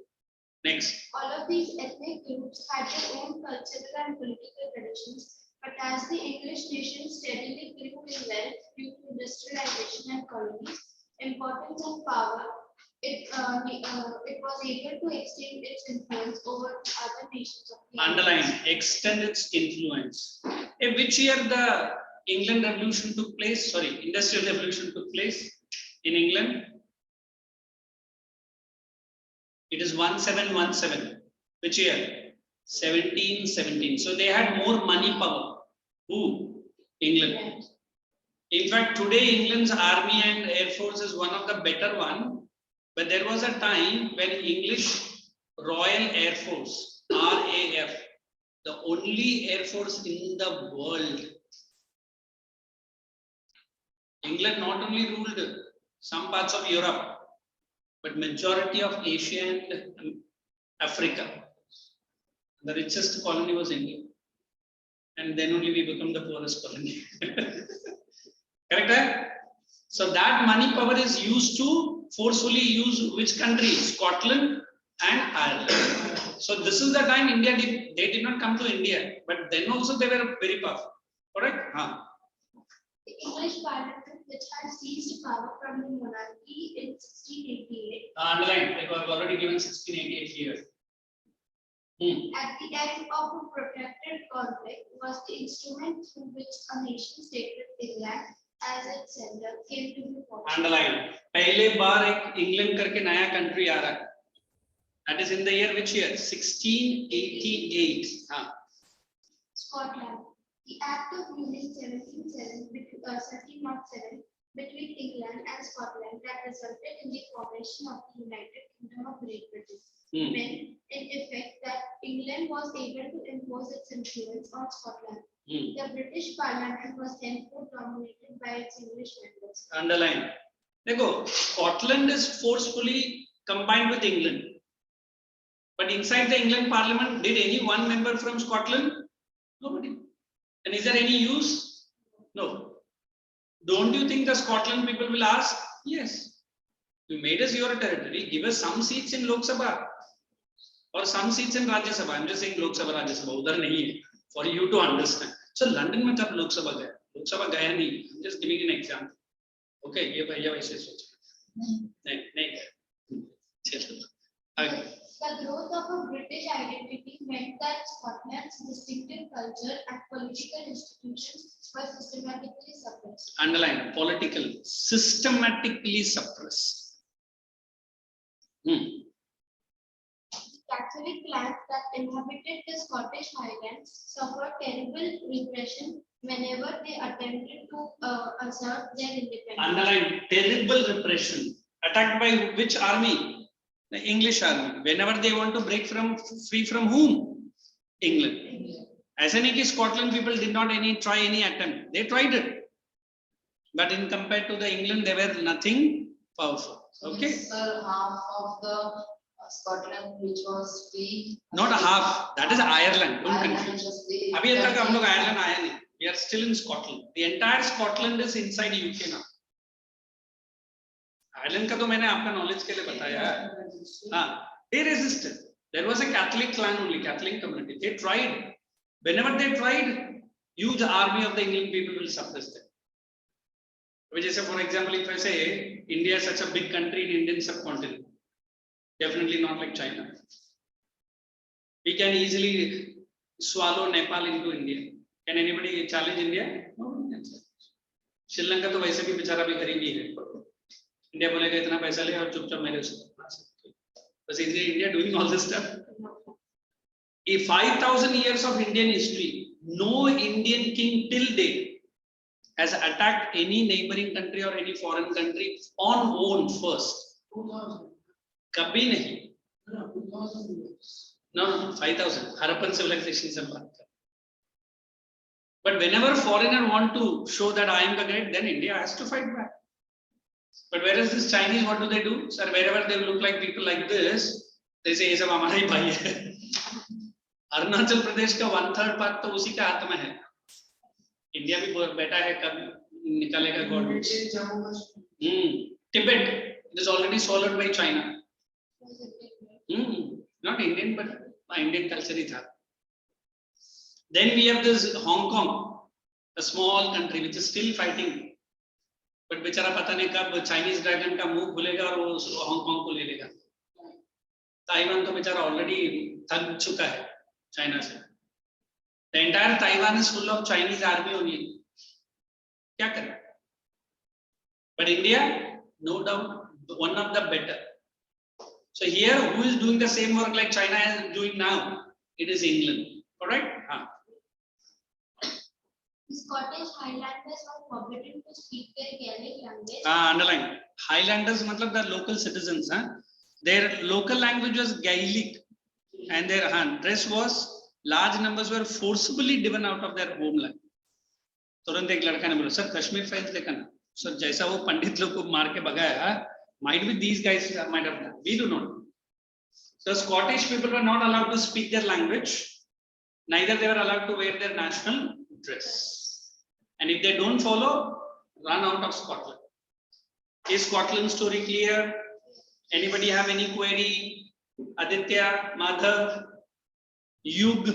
Next. All of these ethnic groups had their own cultural and political traditions, but as the English nation steadily grew in wealth due to industrialization and colonies, importance and power, it was able to extend its influence over other nations of the Underline, extend its influence. In which year the England Revolution took place? Sorry, Industrial Revolution took place in England. It is 1717. Which year? 1717. So they had more money power. Who? England. In fact, today England's army and air force is one of the better one. But there was a time when English Royal Air Force, RAF, the only air force in the world. England not only ruled some parts of Europe, but majority of Asia and Africa. The richest colony was India. And then only we become the poorest colony. Correct? Eh? So that money power is used to forcefully use which country? Scotland and Ireland. So this is the time India they did not come to India, but then also they were very powerful. Correct? The English Parliament, which had seized power from the monarchy in 1688. Underline, they were already given 1688 here. At the end of a protracted conflict, was the instrument through which a nation state with England as its center came to be formed. Underline. पहले बार एक England करके नया country आ रहा है. That is in the year which year? 1688. Scotland. The Act of Union 1707 between England and Scotland that resulted in the formation of the United Kingdom of Great Britain. Meant in effect that England was able to impose its influence on Scotland. The British Parliament was henceforth dominated by its English members. Underline. देखो, Scotland is forcefully combined with England. But inside the England Parliament, did any one member from Scotland? Nobody. And is there any use? No. Don't you think the Scotland people will ask? Yes. You made us your territory, give us some seats in Lok Sabha or some seats in Rajya Sabha. I'm just saying Lok Sabha, Rajya Sabha, udhar nahi hai, for you to understand. So London mein kab Lok Sabha gaya? Lok Sabha gaya nahi. I'm just giving an example. Okay, ye bhaiya waise soch. Nahi. Okay. The growth of a British identity meant that Scotland's distinctive culture and political institutions were systematically suppressed. Underline, political, systematically suppressed. Catholic clans that inhabited the Scottish Highlands suffered terrible repression whenever they attempted to assert their independence. Underline, terrible repression. Attacked by which army? The English army. Whenever they want to break free from whom? England. As in Scotland people did not try any attempt. They tried it. But in compared to the England, they were nothing powerful. Okay. Sir, half of the Scotland which was free. Not a half. That is Ireland. Don't Ireland confuse. was free. अभी तक हम लोग Ireland आए नहीं. We are still in Scotland. The entire Scotland is inside UK now. Ireland का तो मैंने आपका knowledge के लिए बताया है. They resisted. There was a Catholic clan only, Catholic community. They tried. Whenever they tried, huge army of the England people will suppress them. Which is, for example, if I say India is such a big country in Indian subcontinent, definitely not like China. We can easily swallow Nepal into India. Can anybody challenge India? No. Sri Lanka तो वैसे भी बेचारा भी गरीब ही है. India बोलेगा इतना पैसा ले और चुपचाप मेरे से. But is India doing all this stuff? In 5,000 years of Indian history, no Indian king till date has attacked any neighboring country or any foreign country on own first. 2000. कभी नहीं. No, 2000 years. No, 5,000. Harappan civilization से बात कर. But whenever foreigner want to show that I am the great, then India has to fight back. But whereas this Chinese, what do? Sir, wherever they look like people like this, they say, "ये सब हमारा ही भाई है." अरुणाचल प्रदेश का 1/3 part तो उसी का हाथ में है. इंडिया भी बेटा है, कब निकालेगा God. Tibet, it is already swallowed by China. Not Indian, but Indian culture ही था. Then we have this Hong Kong, a small country which is still fighting. But बेचारा पता नहीं कब Chinese dragon का मुंह खुलेगा और वो Hong Kong को ले लेगा. ताइवान तो बेचारा already थक चुका है China से. The entire Taiwan is full of Chinese army only. क्या करें? But India, no doubt, one of the better. So here, who is doing the same work like China is doing now? It is England. Correct? Scottish Highlanders were forbidden to speak their Gaelic language. Underline. Highlanders, matlab the local citizens. Their local language was Gaelic, and their dress was, large numbers were forcibly driven out of their homeland. तुरंत एक लड़का ने बोला, sir Kashmir files देखा ना, sir जैसा वो पंडित लोग को मार के भगाया, might be these guys might have done. We do not know. So Scottish people were not allowed to speak their language, neither they were allowed to wear their national dress. And if they don't follow, run out of Scotland. Is Scotland story clear? Anybody have any query? Aditya, Madhav, Yug,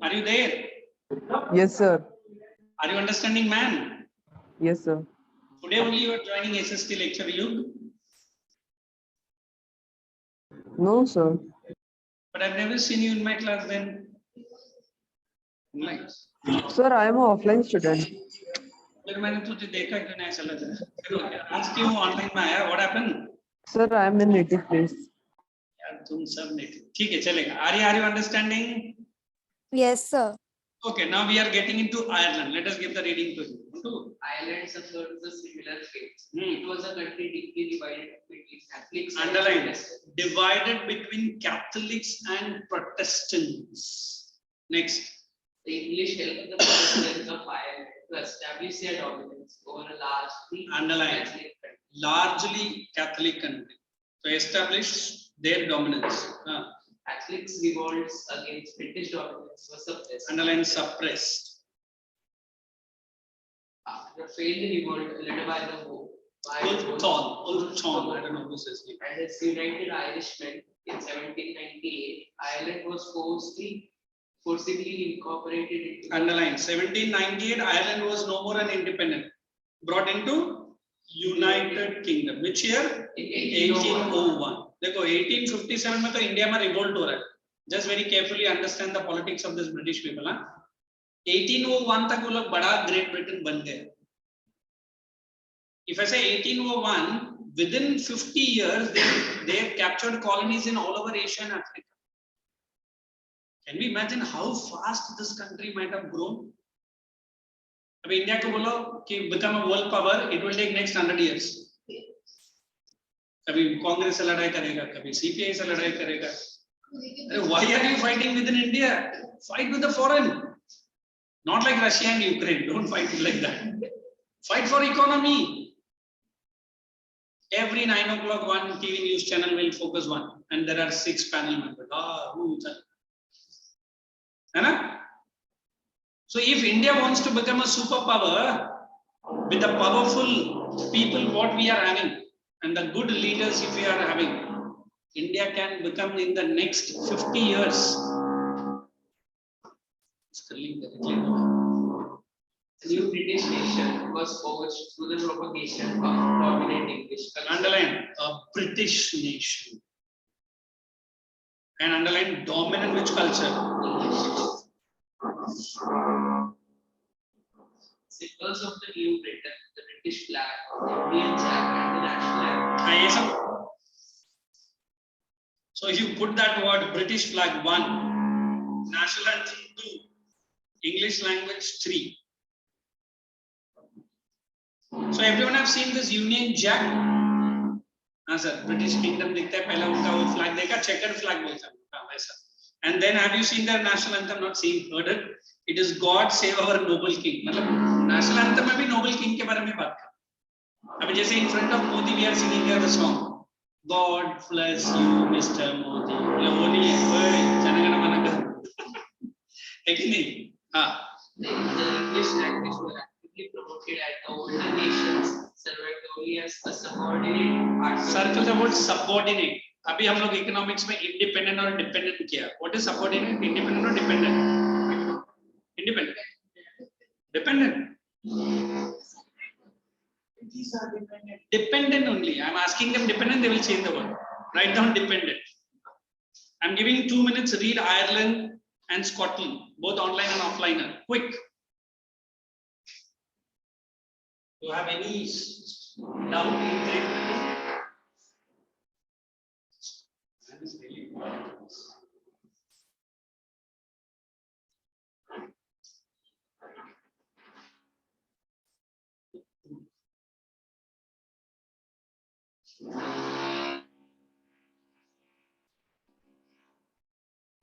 are you there? Yes, sir. Are you understanding, man? Yes, sir. Today only you are joining SST lecture, Yug. No, sir. But I've never seen you in my class then. Sir, I am an offline student. फिर मैंने तुझे देखा क्यों नहीं, ऐसा लग रहा है. फिर हो गया. आज क्यों ऑनलाइन में आया? What happened? Sir, I am in native place. यार तुम सब नेटिव. ठीक है, चलेगा. Are you understanding? Yes, sir. Okay, now we are getting into Ireland. Let us give the reading to you. Ireland suffered a similar fate. It was a country deeply divided between Catholics and Underline. Protestants. Divided between Catholics and Protestants. Next. The English helped the Protestants of Ireland to establish their dominance over a largely Underline. Catholic country. Largely Catholic country. So establish their dominance. Catholics' revolts against British dominance were suppressed. Underline suppressed. After a failed revolt led by the Ulthorn, I don't know who's his name. and its United Irishmen in 1798, Ireland was forcibly incorporated into the Underline 1798, Ireland was no more an independent. Brought into United Kingdom. Which year? 1801. देखो 1857 में तो India में revolt हो रहा है. Just very carefully understand the politics of this British people. 1801 तक वो लोग बड़ा ग्रेट ब्रिटेन बन गए. If I say 1801, within 50 years they have captured colonies in all over Asia and Africa. Can we imagine how fast this country might have grown? अभी India को बोलो कि become a world power, it will take next 100 years. कभी कांग्रेस से लड़ाई करेगा, कभी CPI से लड़ाई करेगा. अरे why are you fighting within India? Fight with the foreign. Not like Russia and Ukraine. Don't fight it like that. Fight for economy. Every 9 o'clock, one TV news channel will focus one, and there are 6 panel members. So if India wants to become a superpower with the powerful people what we are having and the good leaders if we are having, India can become in the next 50 years. The new British nation was forged through the propagation of dominant English culture. Underline a British nation. And underline dominant which culture? English. Symbols of the new Britain, the British flag, the Union Jack, and the national anthem. So if you put that word British flag 1, national anthem 2, English language 3. So everyone have seen this Union Jack? हाँ sir, British Kingdom दिखता है पहला उनका वो flag देखा, checkered flag बोलता है हाँ वैसा. And then have you seen their national anthem? Not seen, heard it. It is God save our noble king. मतलब national anthem में भी noble king के बारे में बात कर. अभी जैसे in front of Modi we are singing here the song. God bless you, Mr. Modi. मतलब वो नहीं है, ओए जनगण मन है कि नहीं? हाँ. The English language was actively promoted at the older nations, survived only as a subordinate. Circle the word subordinate. अभी हम लोग economics में independent और dependent किया. What is subordinate? Independent or dependent? Independent. Dependent. These are dependent. Dependent only. I am asking them dependent. They will change the word. Write down dependent. I am giving 2 minutes. Read Ireland and Scotland, both online and offline. Quick. Do you have any doubt in Great Britain? That is really important.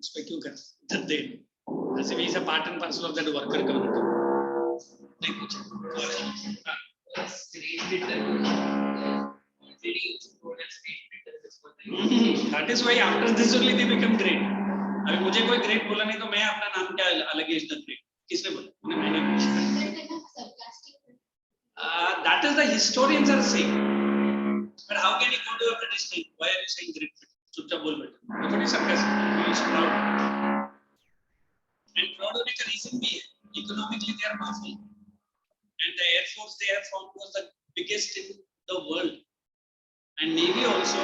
इस पे क्यों कर दे ऐसे भी इसे part and parcel of that worker community नहीं पूछा Great Britain already used to as Great Britain before the Unification. that is why after this only they become great. अभी मुझे कोई ग्रेट बोला नहीं तो मैं अपना नाम क्या अलगेज द ग्रेट किसने बोला मैंने that is the historians are saying. But how can you go to a British thing? Why are you saying great Britain? चुपचाप बोल बेटा देखो नहीं sarcasm. He is proud. And proud होने का reason भी है. Economically they are powerful. And the air force they have formed was the biggest in the world. And Navy also.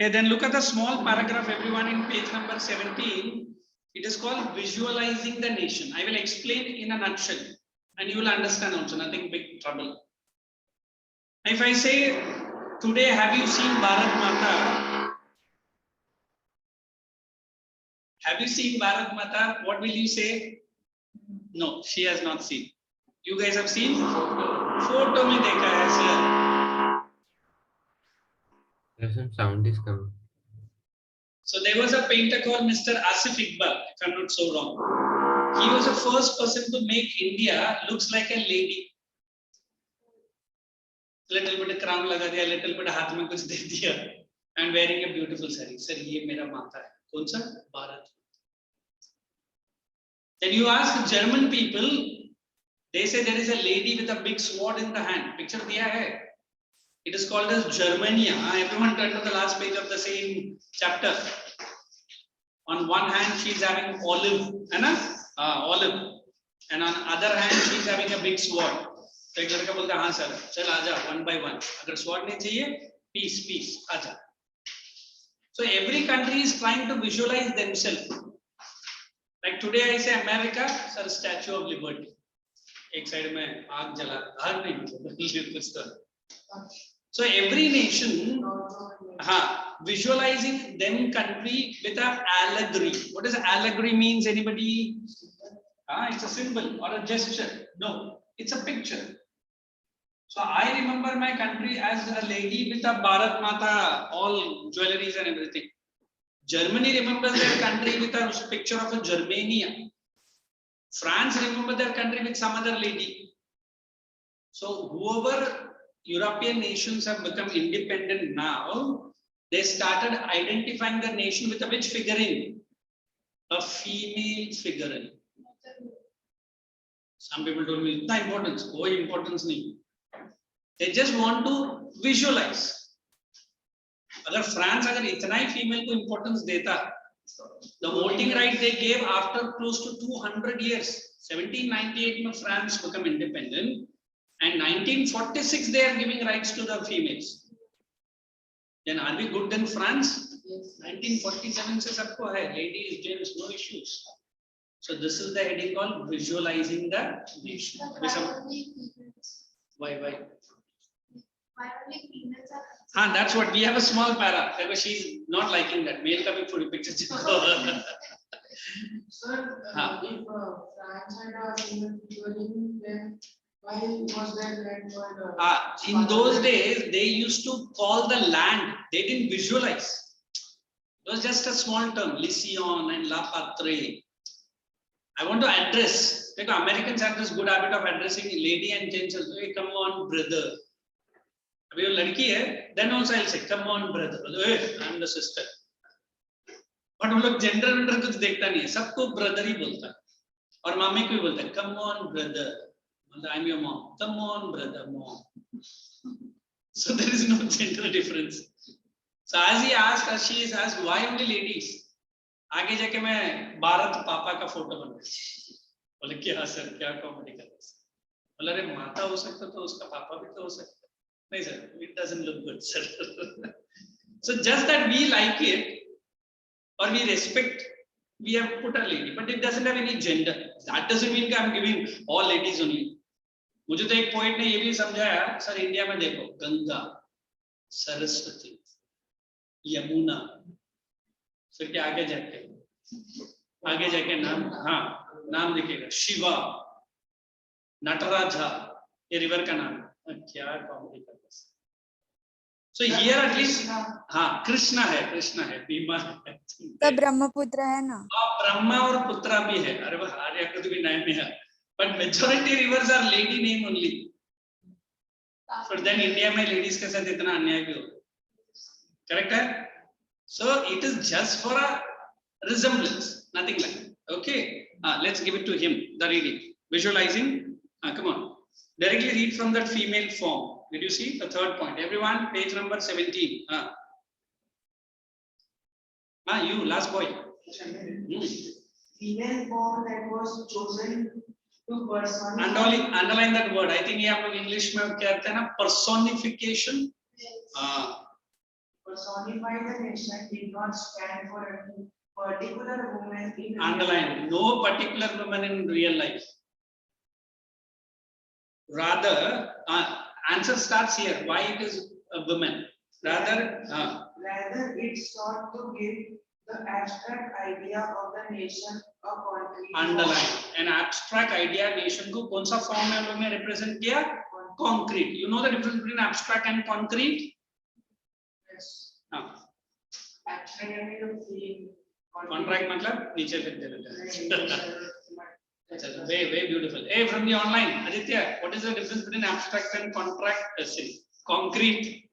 Okay, then look at the small paragraph, everyone, in page number 17. It is called visualizing the nation. I will explain in a nutshell, and you will understand also. Nothing big trouble. If I say today, have you seen Bharat Mata? Have you seen Bharat Mata? What will you say? No, she has not seen. You guys have seen? Photo में देखा है sir. There's some sound is coming. So there was a painter called Mr. Asif Iqbal, if I'm not so wrong. He was the first person to make India looks like a lady. Little bit of crown लगा दिया, little bit हाथ में कुछ दे दिया, and wearing a beautiful saree. Sir, ये मेरा माता है. कौन सा? Bharat. Then you ask German people, they say there is a lady with a big sword in the hand. Picture दिया है. It is called as Germania. Everyone turn to the last page of the same chapter. On one hand, she is having olive, olive, and on other hand, she is having a big sword. तो एक लड़का बोलता है हाँ sir चल आजा one by one. अगर sword नहीं चाहिए peace आजा. So every country is trying to visualize themselves. Like today I say America, sir, Statue of Liberty. एक साइड में आग जला, आग नहीं मतलब. So every nation, visualizing them country with an allegory. What does allegory means? Anybody? It's a symbol or a gesture. No, it's a picture. So I remember my country as a lady with a Bharat Mata, all jewelries and everything. Germany remembers their country with a picture of a Germania. France remember their country with some other lady. So whoever European nations have become independent now, they started identifying the nation with a which figurine? A female figurine. Some people told me, no importance, no importance nahi. They just want to visualize. अगर France अगर इतना ही female को importance देता, the voting right they gave after close to 200 years. 1798 when France became independent, and 1946 they are giving rights to the females. Then are we good than France? Yes. 1947 से सबको है, ladies, gents, no issues. So this is the heading called visualizing the nation. Why? That's what we have a small para. Because she's not liking that. Male ka bhi photo picture. Sir, if France had a female figurine, then why was that land called? In those days, they used to call the land. They didn't visualize. It was just a small term, Lycion and La Patrie. I want to address. Because Americans have this good habit of addressing lady and gents. Hey, come on, brother. अभी वो लड़की है, then also I'll say, come on, brother. Hey, I'm the sister. But वो लोग gender कुछ देखता नहीं है, सबको brother ही बोलता है, और मामी को भी बोलता है, come on, brother. I'm your mom. Come on, brother, mom. So there is no gender difference. So as he asked, as she is asked, why only ladies? आगे जाके मैं भारत पापा का फोटो बना, बोले क्या सर, क्या कॉमेडी कर रहे हैं? बोला अरे माता हो सकता तो उसका पापा भी तो हो सकता. No, sir, it doesn't look good, sir. So just that we like it or we respect, we have put a lady, but it doesn't have any gender. That doesn't mean that I'm giving all ladies only. मुझे तो एक poet ने ये भी समझाया, sir India में देखो, गंगा, सरस्वती, यमुना, फिर क्या आगे जाके नाम दिखेगा, शिवा, नटराजा, ये रिवर का नाम. क्या कॉमेडी कर रहा है. So here at least Krishna है, भीमा है, तो ब्रह्मपुत्र है ना. ब्रह्मा और पुत्रा भी है. अरे वो आर्यकृत भी नाम में है, but majority rivers are lady name only. So then India में ladies के साथ इतना अन्याय क्यों? Correct है? So it is just for a resemblance, nothing like that. Okay, let's give it to him. The reading, visualizing. Come on. Directly read from that female form. Did you see the third point? Everyone, page number 17. You, last boy. Female form that was chosen to personify. Underline that word. I think ये हम लोग English में क्या कहते हैं ना, personification. Personify the nation did not stand for a particular woman in. Underline. No particular woman in real life. Rather, answer starts here. Why it is a woman? Rather, it sought to give the abstract idea of the nation a concrete. Underline. An abstract idea nation को कौन सा form में हम लोग ने represent किया? Concrete. You know the difference between abstract and concrete? Yes. Abstract and contract मतलब नीचे लिख देना. Very beautiful. Hey, from the online, Aditya, what is the difference between abstract and concrete?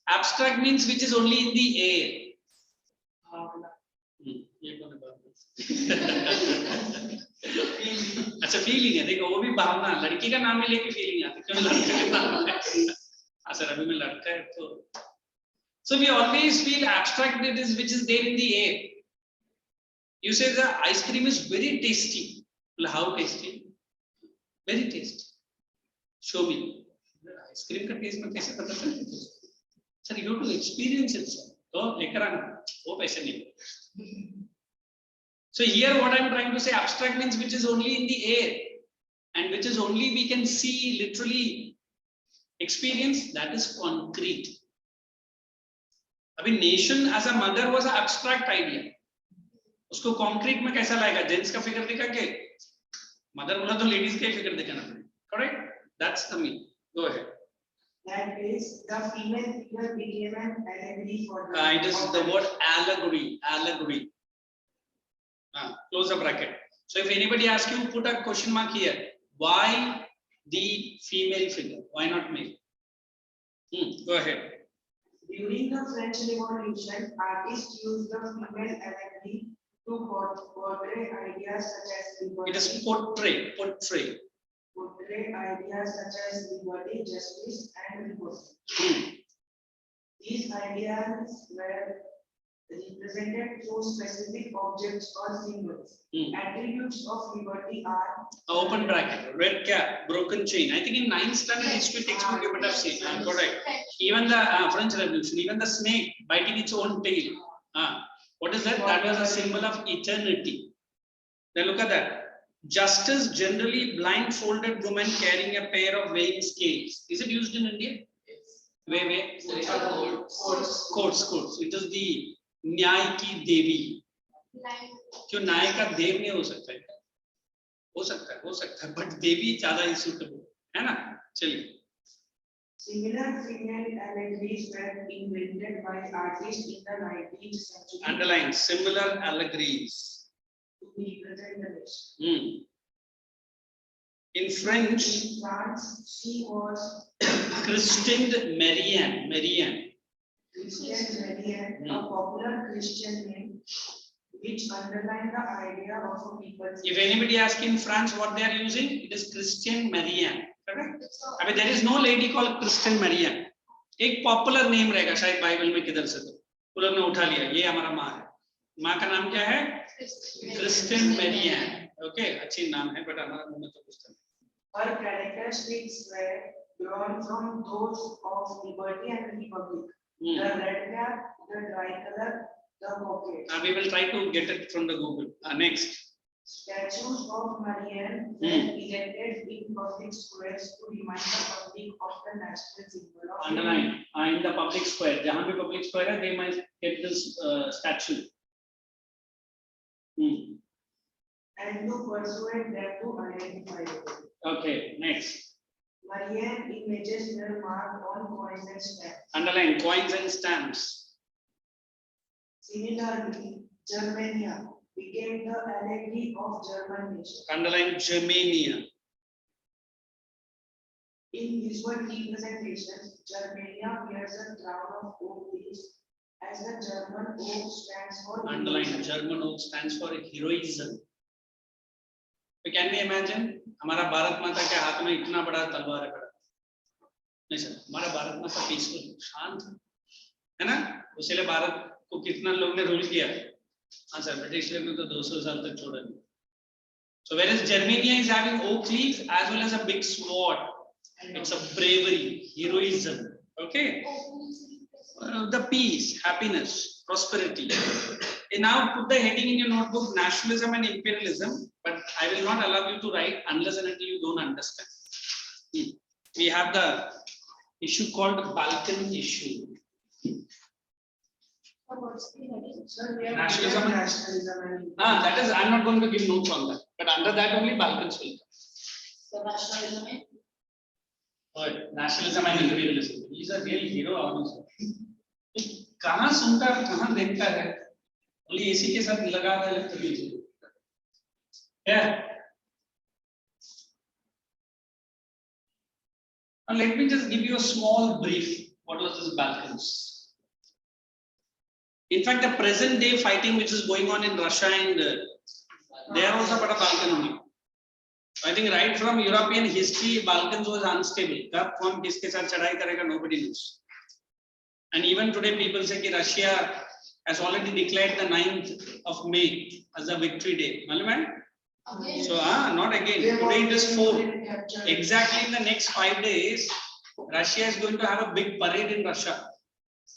Abstract means which is only in the air. अच्छा feeling है, देखो वो भी भावना, लड़की का नाम लेके feeling आती है, क्यों लड़का का नाम है? सर अभी मैं लड़का है तो. So we always feel abstract it is which is there in the air. You say the ice cream is very tasty. Well, how tasty? Very tasty. Show me. Ice cream का taste में कैसे पता चलता है? Sir, you have to experience it, sir. तो लेकर आना, वो पैसे नहीं. So here what I am trying to say, abstract means which is only in the air and which is only we can see, literally experience, that is concrete. अभी nation as a mother was a abstract idea, उसको concrete में कैसा लाएगा? Gents का figure दिखा के mother बोला तो लेडीज का फिगर दिखाना पड़ेगा, correct? That's the mean. Go ahead. That is, the female figure became an allegory for the. It is the word allegory. Allegory. Close the bracket. So if anybody asks you, put a question mark here. Why the female figure? Why not male? Go ahead. During the French Revolution, artists used the female allegory to portray ideas such as liberty. It is portray. Portray Ideas such as liberty, justice, and equality. These ideas were represented through specific objects or symbols. Attributes of liberty are open bracket, red cap, broken chain. I think in 9th standard history textbook you might have seen. Correct. Even the French Revolution, even the snake biting its own tail. What is that? That was a symbol of eternity. Then look at that. Justice, generally blindfolded woman carrying a pair of weighing scales. Is it used in India? Yes. Where? Courts. It is the न्याय की देवी. क्यों न्याय का देव नहीं हो सकता है? हो सकता है, बट देवी ज्यादा ही सूटेबल है ना. चलिए. Similar female allegories were invented by artists in the 19th century. Underline similar allegories. To represent the nation. In French, In France, she was christened Marianne. Christian Marianne, a popular Christian name, which underlined the idea of a people. If anybody asks in France what they are using, it is Christian Marianne. Correct? I mean, there is no lady called Christian Marianne. एक popular name रहेगा शायद Bible में किधर से, तो लोग ने उठा लिया, ये हमारा माँ है. माँ का नाम क्या है? Christian Marrion. ओके, अच्छी नाम है, बट हमारा मुंह में तो कुछ नहीं. Her characteristics were drawn from those of liberty and republic. The red cap, the tricolor, the cockade. We will try to get it from the Google. Next. Statues of Marianne were erected in public squares to remind the public of the national symbol of. Underline. In the public square. जहाँ भी public square है, they might get this statue. And to persuade them to identify it. Okay, next. Marianne images were marked on coins and stamps. Underline coins and stamps. Similarly, Germania became the allegory of German nation. Underline Germania. In visual representations, Germania wears a crown of oak leaves, as the German oak stands for. Underline German oak stands for heroism. So can we imagine? हमारा भारत माता के हाथ में इतना बड़ा तलवार है. नहीं सर, हमारा भारत माता पीसफुल, शांत है ना. उसके भारत को कितना लोग ने रूल किया. हाँ सर, ब्रिटिश लोग ने तो 200 साल तक छोड़ा नहीं. So whereas Germania is having oak leaf as well as a big sword, it's a bravery, heroism. Okay, the peace, happiness, prosperity. And now put the heading in your notebook: nationalism and imperialism. But I will not allow you to write unless and until you don't understand. We have the issue called Balkan issue. Nationalism. That is, I'm not going to give notes on that. But under that only Balkans will come. So nationalism. Nationalism and imperialism. He is a real hero. कहाँ सुनता है, कहाँ देखता है? Only AC के साथ लगा रहा है तो बीच. Yeah. Now let me just give you a small brief. What was this Balkans? In fact, the present day fighting which is going on in Russia and they are also part of Balkan only. I think right from European history, Balkans was unstable. Kab kaun kiske sath chadai karega, nobody knows. And even today, people say that Russia has already declared the 9th of May as a victory day. Malum hai? So, not again. Today it is 4. Exactly in the next 5 days, Russia is going to have a big parade in Russia.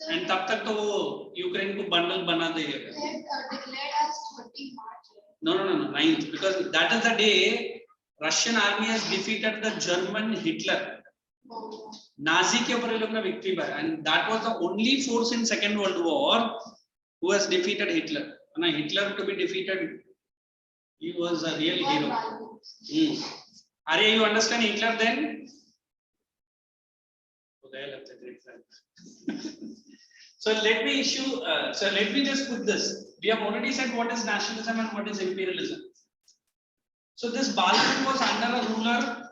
And तब तक तो वो Ukraine को bundle बना देगा. Declared as 30 March. No, 9th, because that is the day Russian army has defeated the German Hitler. Nazi के ऊपर ये लोग का विक्ट्री पाया, and that was the only force in Second World War who has defeated Hitler. ना Hitler to be defeated, he was a real hero. Arya, you understand Hitler then? So let me just put this. We have already said what is nationalism and what is imperialism. So this Balkan was under a ruler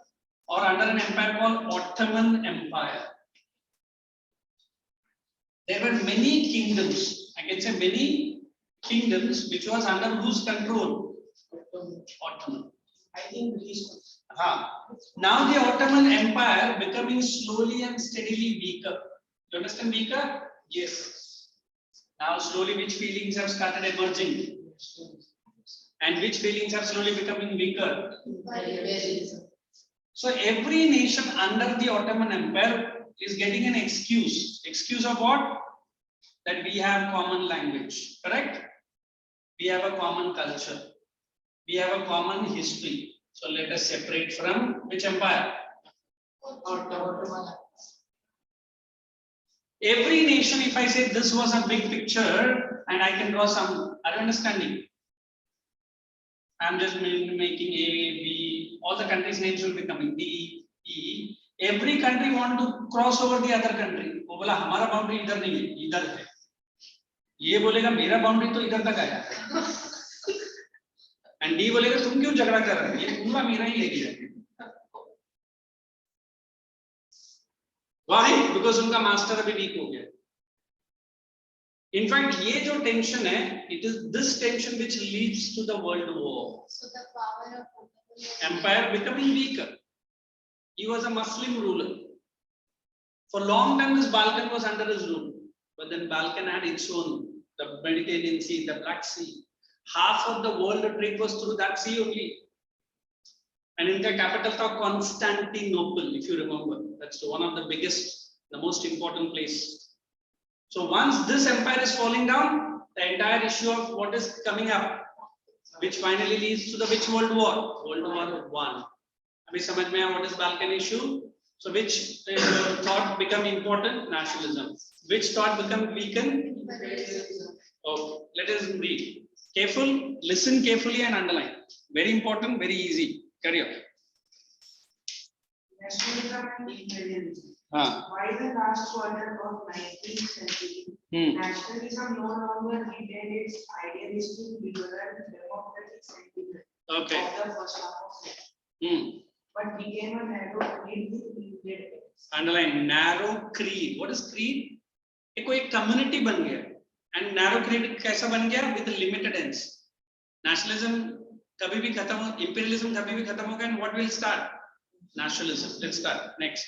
or under an empire called Ottoman Empire. There were many kingdoms, I can say many kingdoms, which was under whose control? Ottoman. I think Greece. Now the Ottoman Empire becoming slowly and steadily weaker. You understand weaker? Yes. Now slowly which feelings have started emerging? And which feelings are slowly becoming weaker? So every nation under the Ottoman Empire is getting an excuse. Excuse of what? That we have common language, correct? We have a common culture. We have a common history. So let us separate from which empire? Every nation, if I say this was a big picture and I can draw some, are you understanding? I'm just making A, B, all the countries' names will be coming, D, E. Every country want to cross over the other country. वो बोला हमारा boundary इधर नहीं है, इधर है. ये बोलेगा मेरा boundary तो इधर तक आया. And D बोलेगा तुम क्यों झगड़ा कर रहे हो? ये पूरा मेरा ही एरिया है. Why? Because उनका master अभी weak हो गया. In fact, ये जो tension है, it is this tension which leads to the world war. So the power of Empire becoming weaker. He was a Muslim ruler. For long time, this Balkan was under his rule, but then Balkan had its own, the Mediterranean Sea, the Black Sea. Half of the world trade was through that sea only. And in the capital of Constantinople, if you remember, that's one of the biggest, the most important place. So once this empire is falling down, the entire issue of what is coming up, which finally leads to the which World War? World War I. Abhi samajh mein aaya what is Balkan issue? So which thought become important? Nationalism. Which thought become weakened? Okay, let us read. Careful, listen carefully and underline. Very important, very easy. Carry on. Nationalism and imperialism. By the last quarter of 19th century, nationalism no longer retained its idealistic, liberal, democratic sentiment of the first half of century, but became a narrow creed with limited aims. Underline narrow creed. What is creed? एक community बन गया. And narrow creed कैसा बन गया? With limited ends. Nationalism कभी भी खत्म हो, imperialism कभी भी खत्म होगा, and what will start? Nationalism. Let's start. Next.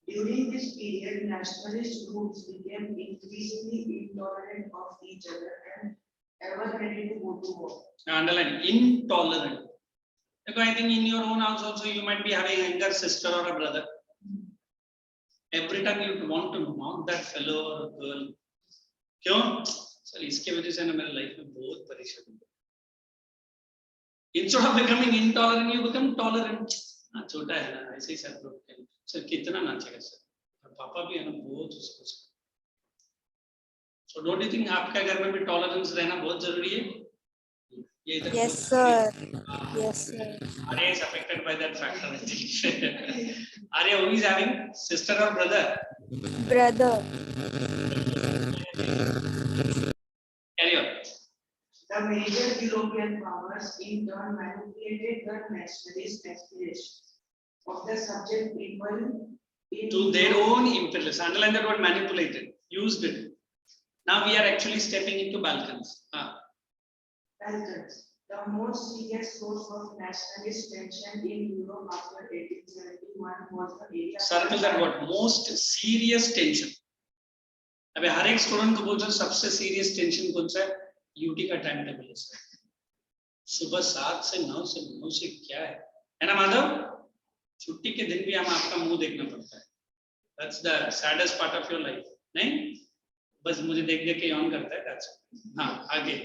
During this period, nationalist groups became increasingly intolerant of each other and ever ready to go to war. Underline intolerant. Because I think in your own house also you might be having a younger sister or a brother. Every time you want to knock that fellow or girl. क्यों? Sir, इसके वजह से ना मेरे life में बहुत परेशानी है. Instead of becoming intolerant, you become tolerant. हाँ छोटा है ना, ऐसे ही सब लोग हैं. Sir, कितना नाचेगा sir? पापा भी है ना बहुत उसको. So don't you think आपके घर में भी tolerance रहना बहुत जरूरी है? Yes, sir. Yes, sir. Arya is affected by that factor, I think. Arya, who is having sister or brother? Brother. Carry on. The major European powers in turn manipulated the nationalist aspirations of the subject people to their own imperialism. Underline that word manipulated. Used it. Now we are actually stepping into Balkans. Balkans. The most serious source of nationalist tension in Europe after 1871 was the area. Circle that word. Most serious tension. अबे हर एक student को पूछो सबसे serious tension कौन सा है? UT का time table है सर. सुबह 7 से 9 से 9 से क्या है ना माधव? छुट्टी के दिन भी हम आपका मुंह देखना पड़ता है. That's the saddest part of your life. नहीं? बस मुझे देख देख के ऑन करता है. That's हाँ आगे.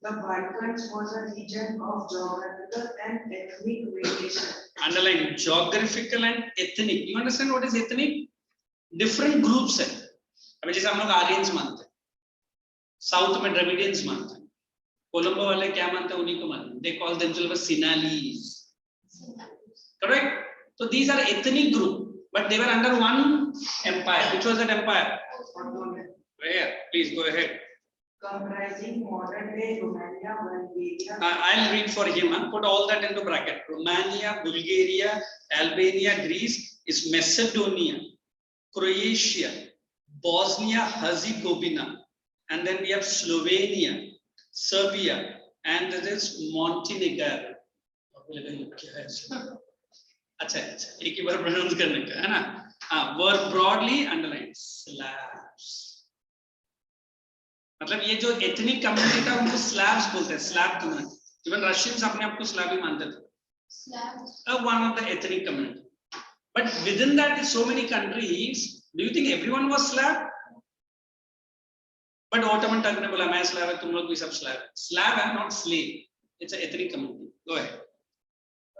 The Balkans was a region of geographical and ethnic variation. Underline geographical and ethnic. You understand what is ethnic? Different groups है। अभी जैसे हम लोग आर्यंस मानते हैं, साउथ में द्रविडियंस मानते हैं, कोलंबो वाले क्या मानते हैं उन्हीं को मानते हैं, they call themselves Sinhalese, correct? So these are ethnic group, but they were under one empire. Which was that empire? Where? Please go ahead. Comprising modern day Romania, Bulgaria. I'll read for him. Put all that into bracket. Romania, Bulgaria, Albania, Greece is Macedonia, Croatia, Bosnia, Herzegovina, and then we have Slovenia, Serbia, and there is Montenegro. अच्छा अच्छा, एक ही बार pronounce करने का है ना? हाँ, were broadly underlined Slavs. मतलब ये जो एथनिक कम्युनिटी था उनको स्लैब्स बोलते हैं, स्लैब कम्युनिटी. इवन रशियंस अपने आप को स्लैब ही मानते थे. One of the ethnic community. But within that, so many countries. Do you think everyone was Slav? But Ottoman Turk ने बोला मैं स्लैब है, तुम लोग भी सब स्लैब है. स्लैब है, not slave. It's an ethnic community. Go ahead.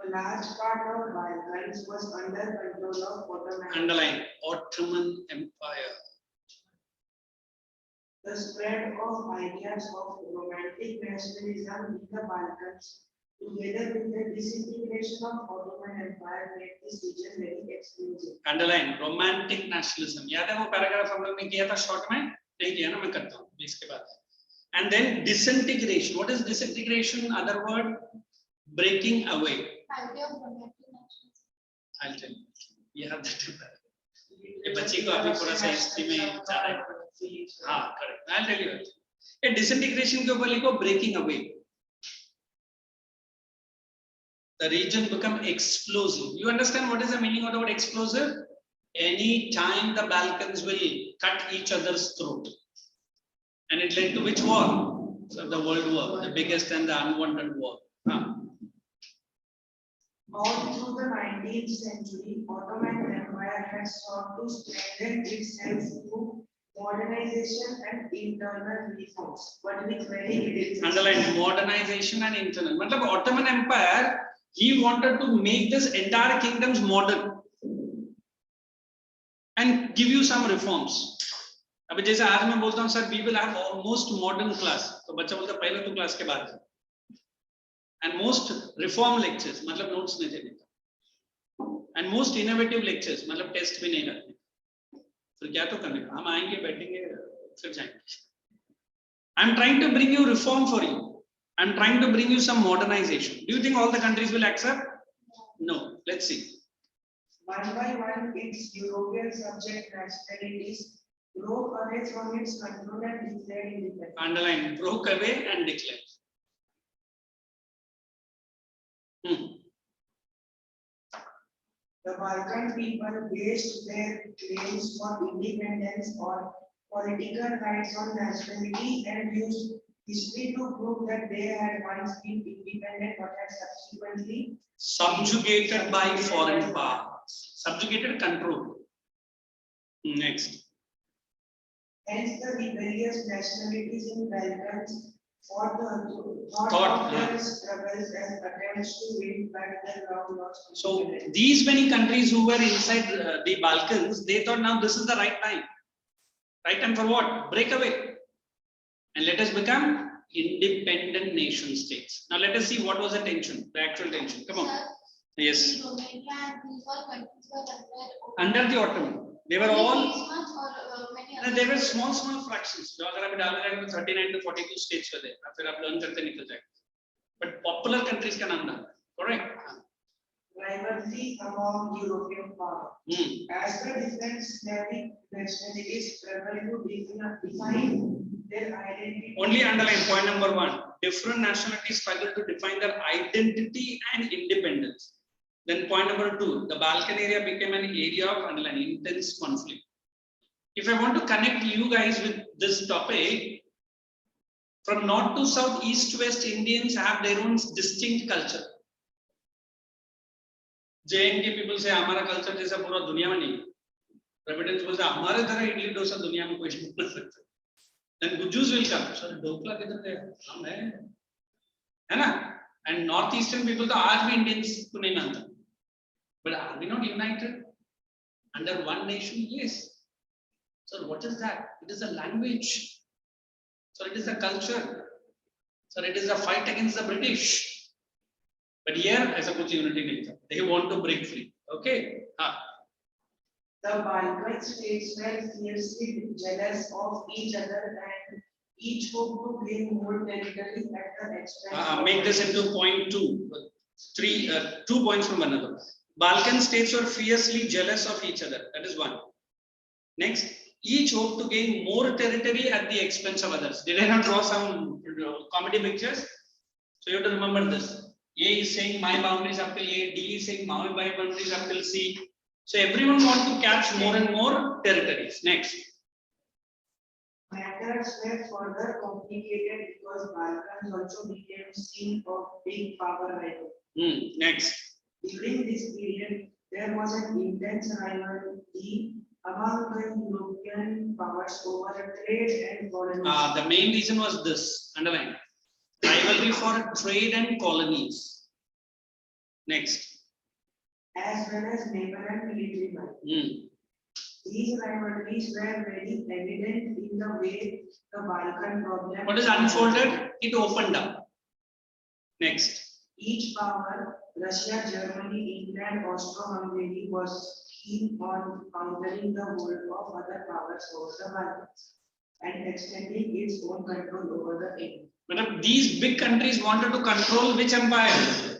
A large part of Balkans was under control of Ottoman. Underline Ottoman Empire. The spread of ideas of romantic nationalism in the Balkans, together with the disintegration of Ottoman Empire, made this region very exclusive. Underline romantic nationalism. याद है वो paragraph हम लोग ने किया था short में? नहीं किया ना, मैं करता हूँ इसके बाद. And then disintegration. What is disintegration? Other word, breaking away. Idea of romantic nationalism. I'll tell you. You have that. ये बच्ची को अभी थोड़ा सा हिस्ट्री में जाना है. हाँ, correct. I'll tell you. ये disintegration के ऊपर लिखो breaking away. The region become explosive. You understand what is the meaning of the word explosive? Any time the Balkans will cut each other's throat. And it led to which war? So the World War, the biggest and the unwanted war. All through the 19th century, Ottoman Empire had sought to strengthen itself through modernization and internal reforms, but with very little. Underline modernization and internal. मतलब Ottoman Empire, he wanted to make this entire kingdoms modern and give you some reforms. अभी जैसे आज मैं बोलता हूँ sir, we will have almost modern class, तो बच्चा बोलता पहले तो क्लास के बाद. And most reform lectures, मतलब notes नहीं देने का. And most innovative lectures, मतलब टेस्ट भी नहीं रखने. फिर क्या तो करने का? हम आएंगे, बैठेंगे, फिर जाएंगे. I'm trying to bring you reform for you. I'm trying to bring you some modernization. Do you think all the countries will accept? No. Let's see. One by one, its European subject nationalities broke away from its control and declared independence. Underline broke away and declared. The Balkan people based their claims for independence or political rights on nationality and used history to prove that they had once been independent but had subsequently Subjugated by foreign powers. Subjugated, control. Next. Hence the rebellious nationalities in Balkans fought their struggles and attempts to win back their long lost. So these many countries who were inside the Balkans, they thought now this is the right time. Right time for what? Break away. And let us become independent nation states. Now let us see what was the tension, the actual tension. Come on. Sir, Yes. Romania and these all countries were Under the Ottoman. They were only all, these much or many no, others? they were small fractions. जो अगर आप डाल देंगे तो 39 to 42 states were there. फिर आप learn करते निकल जाएंगे. But popular countries का नाम डाल. Correct? Rivalry among European powers. As the different Slavic nationalities struggle to define their identity. Only underline point number 1. Different nationalities struggle to define their identity and independence. Then point number 2, the Balkan area became an area of underline intense conflict. If I want to connect you guys with this topic, from north to south, east to west, Indians have their own distinct culture. JNK people say हमारा culture जैसा पूरा दुनिया में नहीं. Reputants बोलते हैं हमारे तरह इडली डोसा दुनिया में कोई नहीं बना सकता. Then Gujus will come. Sorry, dhokla किधर गया? हम है ना? And northeastern people तो आज भी Indians को नहीं मानता. But are we not united under one nation? Yes. So what is that? It is a language. So it is a culture. So it is a fight against the British. But here, as a kuch unity nahi tha. They want to break free. Okay. The Balkan states were fiercely jealous of each other and each hoped to gain more territory at the expense. Make this into point 2. 2 points from another. Balkan states were fiercely jealous of each other. That is one. Next, each hoped to gain more territory at the expense of others. Did I not draw some comedy pictures? So you have to remember this. A is saying my boundary is up till A, D is saying my boundary is up till C. So everyone wants to catch more and more territories. Next. Matters were further complicated because Balkans also became scene of big power rivalry. Next. During this period, there was an intense rivalry among the European powers over trade and colonies. The main reason was this, underline. Rivalry for trade and colonies. Next. As well as naval and military might. These rivalries were very evident in the way the Balkan problem. What is unfolded? It opened up. Next. Each power, Russia, Germany, England, Austro-Hungary, was keen on countering the hold of other powers over the Balkans and extending its own control over the area. But these big countries wanted to control which empire?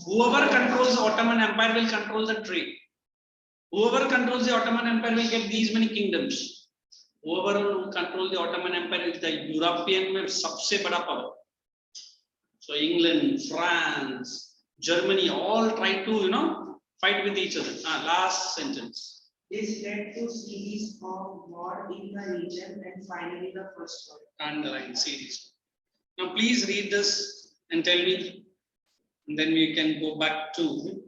Whoever controls the Ottoman Empire will control the trade. Whoever controls the Ottoman Empire will get these many kingdoms. Whoever controls the Ottoman Empire is the European में सबसे बड़ा power. So England, France, Germany, all try to fight with each other. Last sentence. This led to series of war in the region and finally the first war. Underline series. Now please read this and tell me, and then we can go back to.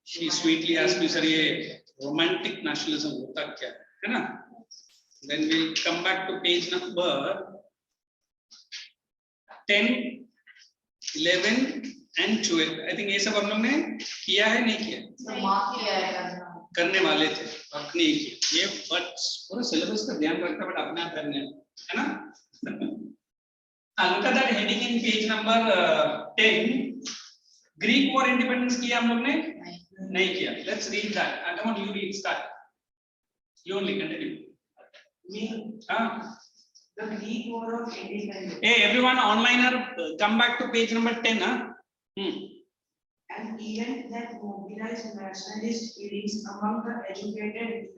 She sweetly asked me, sir, ye romantic nationalism hota kya hai na? Then we'll come back to page number 10, 11 and 12. I think ये सब हम लोग ने किया है नहीं किया? करने वाले थे, अब नहीं किया। ये बस पूरा सिलेबस का ध्यान रखना, बट अपने आप करने है ना? Look at that heading in page number 10. Greek War Independence किया हम लोग ने? नहीं किया. Let's read that. Come on, you read. Start. You only continue. The Greek War of Independence. Hey, everyone, onliner, come back to page number 10. An event that mobilized nationalist feelings among the educated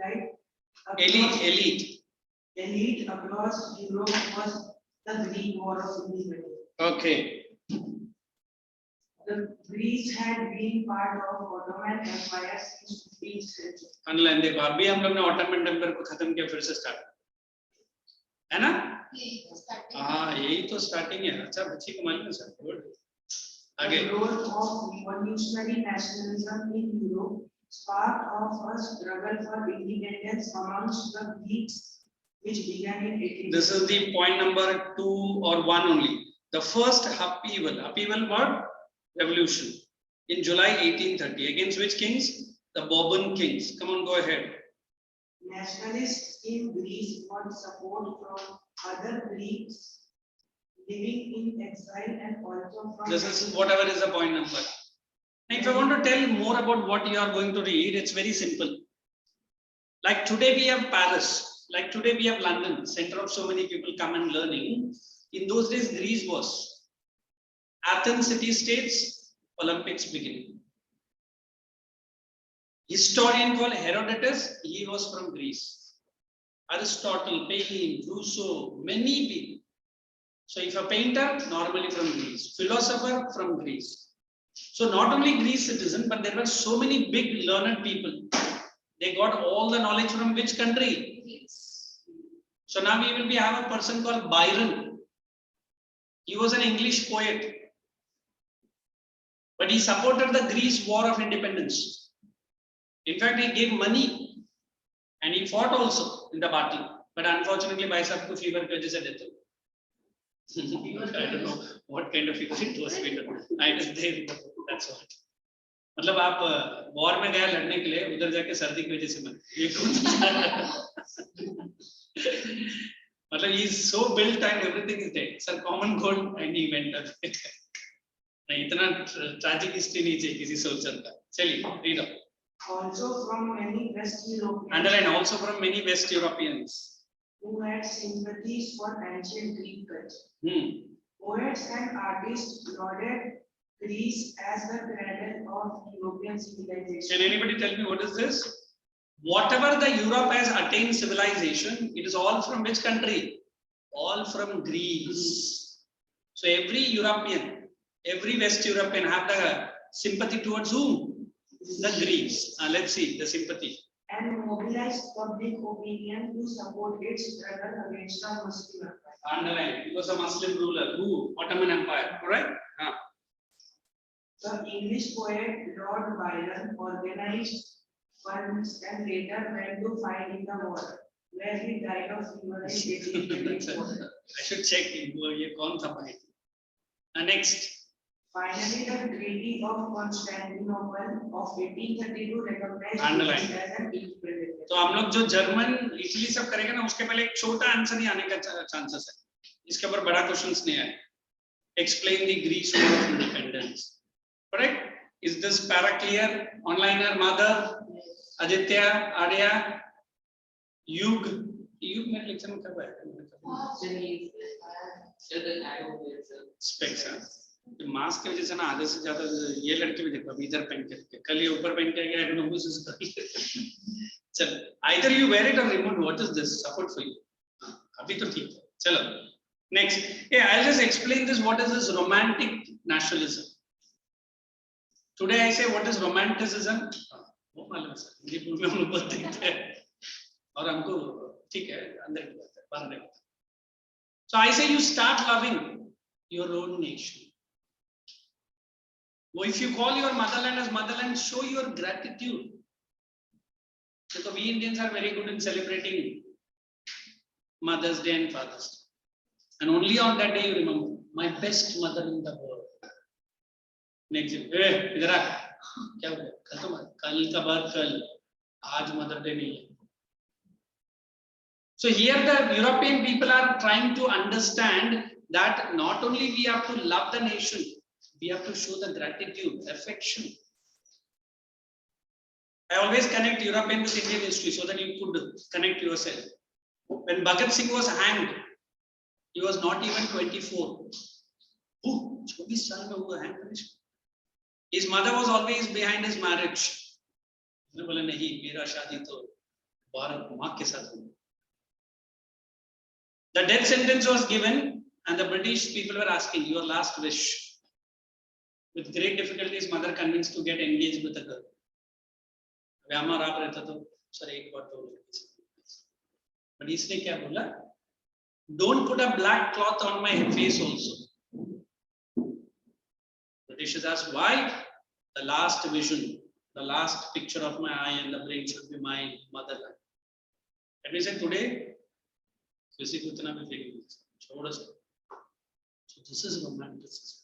elite across Europe was the Greek War of Independence. Okay. The Greece had been part of Ottoman Empire since 15th century. Underline देखो, अभी हम लोग ने Ottoman Empire को खत्म किया, फिर से start है ना? हाँ, यही तो starting है. अच्छा, बच्ची को मालूम है सर. Good. आगे. The growth of revolutionary nationalism in Europe sparked off a struggle for independence amongst the Greeks, which began in 18. This is the point number 2 or 1 only. The first upheaval what? Revolution in July 1830. Against which kings? The Bourbon kings. Come on, go ahead. Nationalists in Greece got support from other Greeks living in exile and also from. This is whatever is the point number. Now, if I want to tell more about what you are going to read, it's very simple. Like today we have Paris, like today we have London, center of so many people come and learning. In those days, Greece was. Athens city-states, Olympics beginning. Historian called Herodotus, he was from Greece. Aristotle, Payne, Rousseau, many people. So if a painter, normally from Greece. Philosopher, from Greece. So not only Greece citizen, but there were so many big learned people. They got all the knowledge from which country? Greece. So now we will have a person called Byron. He was an English poet. But he supported the Greece War of Independence. In fact, he gave money and he fought also in the battle. But unfortunately, by some fever, he was dead. I don't know what kind of fever it was. I didn't. That's what. मतलब आप war में गया लड़ने के लिए, उधर जाके सर्दी की वजह से मर ये मतलब he is so built and everything is dead. Sir, common cold and he went up. नहीं, इतना ट्रैजिक हिस्ट्री नहीं चाहिए किसी सोल्जर का. चलिए, read on. Also from many West Europeans. Underline, also from many West Europeans who had sympathies for ancient Greek culture. Poets and artists lauded Greece as the cradle of European civilization. Can anybody tell me what is this? Whatever the Europe has attained civilization, it is all from which country? All from Greece. So every European, every West European have the sympathy towards whom? The Greeks. Let's see the sympathy. And mobilized public opinion to support its struggle against the Muslim Empire. Underline, it was a Muslim ruler. Who? Ottoman Empire, correct? The English poet Lord Byron organized funds and later went to fight in the war, where he died of fever in 1824. I should check ये कौन था भाई? Next. Finally, the Treaty of Constantinople of 1832 recognized Underline. Greece as an independent. तो हम लोग जो German Italy सब करेंगे ना, उसके पहले एक छोटा आंसर ही आने का चांसेस है. इसके ऊपर बड़ा क्वेश्चंस नहीं आए. Explain the Greece war of independence. Correct? Is this para clear? Onliner, Mother, Aditya, Arya, Yug. Yug में लेक्चर में कब आया? Specs हाँ. मास्क की वजह से ना आधे से ज्यादा ये लड़के भी देखो अभी इधर पहन के, कल ये ऊपर पहन के गया है, नो दिस इज चल either you wear it or remove. What is this? Support for you. अभी तो ठीक है. चलो next. Yeah, I'll just explain this. What is this romantic nationalism? Today I say what is romanticism. वो मालूम है sir, ये पूरे हम लोग बोलते हैं और हमको ठीक है अंदर की बात है, बाहर नहीं. So I say you start loving your own nation. Well, if you call your motherland as motherland, show your gratitude. So we Indians are very good in celebrating Mother's Day and Father's Day. And only on that day you remember, my best mother in the world. Next day, hey, idhar aa. क्या हो गया? कल तो कल का बाद कल, आज Mother Day नहीं है. So here the European people are trying to understand that not only we have to love the nation, we have to show the gratitude, affection. I always connect European with Indian history so that you could connect yourself. When Bhagat Singh was hanged, he was not even 24. 24 साल में हुआ hanged. His mother was always behind his marriage. उसने बोला नहीं, मेरा शादी तो भारत माँ के साथ हुआ. The death sentence was given, and the British people were asking, your last wish. With great difficulty, his mother convinced to get engaged with a girl. हमारा आप रहता तो सर एक बार तो but इसने क्या बोला? Don't put a black cloth on my face also. British asked why? The last vision, the last picture of my eye and the brain should be my motherland. And we said today, किसी को इतना भी feeling नहीं, छोड़ सकते. So this is romanticism.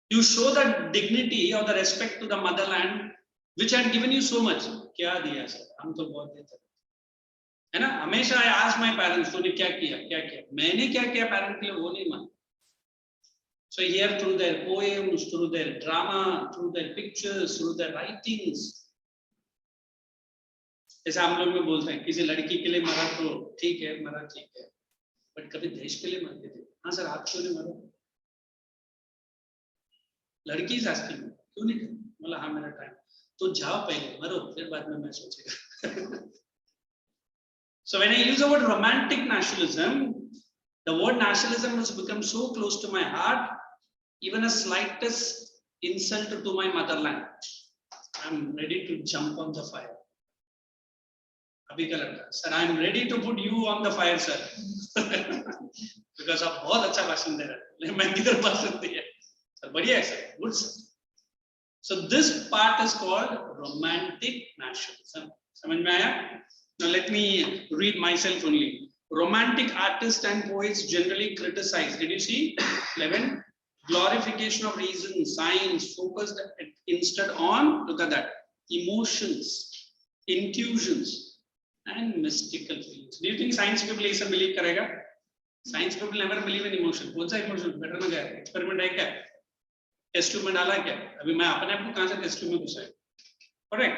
You show the dignity or the respect to the motherland, which had given you so much. क्या दिया sir? हम तो बहुत देते हैं ना. हमेशा I ask my parents, तूने क्या किया? क्या किया? मैंने क्या किया parents के लिए वो नहीं मानते. So here through their poems, through their drama, through their pictures, through their writings. जैसे हम लोग में बोलते हैं किसी लड़की के लिए मरा तो ठीक है, मरा ठीक है, बट कभी देश के लिए मरते थे. हाँ सर, आप क्यों नहीं मरो? लड़की इज आस्किंग क्यों नहीं? बोला हाँ मेरा टाइम. तो जाओ पहले मरो, फिर बाद में मैं सोचेगा. So when I use the word romantic nationalism, the word nationalism has become so close to my heart, even a slightest insult to my motherland, I'm ready to jump on the fire. अभी का लड़का, sir, I'm ready to put you on the fire, sir. Because आप बहुत अच्छा भाषण दे रहे हैं, लेकिन मैं किधर भाषण दिया? Sir, बढ़िया है sir, good sir. So this part is called romantic nationalism. समझ में आया? Now let me read myself only. Romantic artists and poets generally criticize. Did you see? 11. glorification of reason, science focused instead on, look at that, emotions, intuitions, and mystical feelings. Do you think science people ऐसा believe करेगा? Science people never believe in emotion. कौन सा emotion? Better में क्या? Experiment है क्या? Test tube में डाला क्या? अभी मैं अपने आप को कहाँ से test tube में घुसाया? Correct.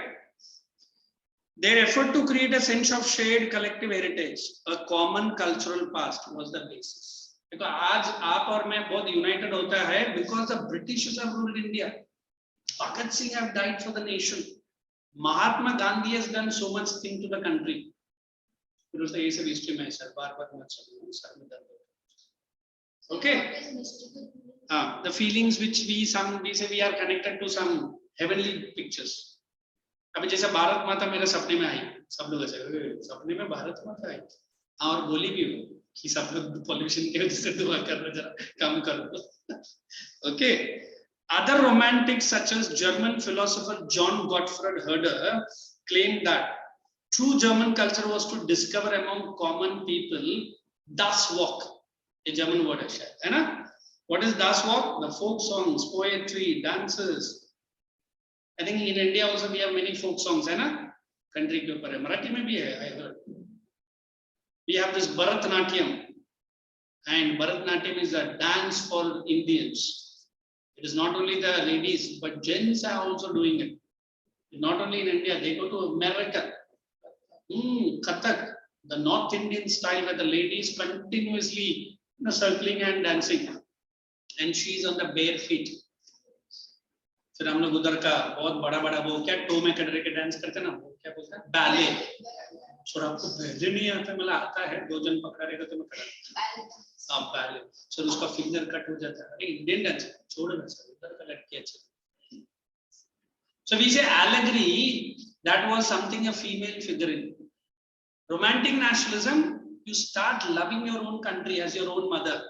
Their effort to create a sense of shared collective heritage, a common cultural past, was the basis. देखो आज आप और मैं बहुत united होता है because the British have ruled India. Bhagat Singh have died for the nation. Mahatma Gandhi has done so much thing to the country. फिर उसका ये सब history में है सर, बार-बार मत सुनो, सर में दर्द होता है. Okay. The feelings which we say we are connected to some heavenly pictures. अभी जैसे भारत माता मेरे सपने में आई, सब लोग ऐसे सपने में भारत माता आई, और बोली भी हो कि सब लोग पॉल्यूशन की वजह से दुआ कर रहे, जरा कम करो. Okay. Other romantics such as German philosopher John Gottfried Herder claimed that true German culture was to discover among common people das Walk. A German word है ना? What is das Walk? The folk songs, poetry, dances. I think in India also we have many folk songs, है ना? Country के ऊपर है, मराठी में भी है, I heard. We have this Bharatnatyam, and Bharatnatyam is a dance for Indians. It is not only the ladies, but gents are also doing it. Not only in India, they go to America. Kathak, the North Indian style where the ladies continuously circling and dancing, and she is on the bare feet. फिर हम लोग उधर का बहुत बड़ा वो क्या to में कटरे के डांस करते ना, वो क्या बोलते हैं, बैले. सर आपको बैले नहीं आता? मतलब आता है, दो जन पकड़ेगा तो मैं करा बैले. सर उसका फिंगर कट हो जाता है. अरे इंडियन डांस छोड़ ना सर, उधर का लड़की अच्छा. So we say allegory, that was something a female figure in. Romantic nationalism, you start loving your own country as your own mother.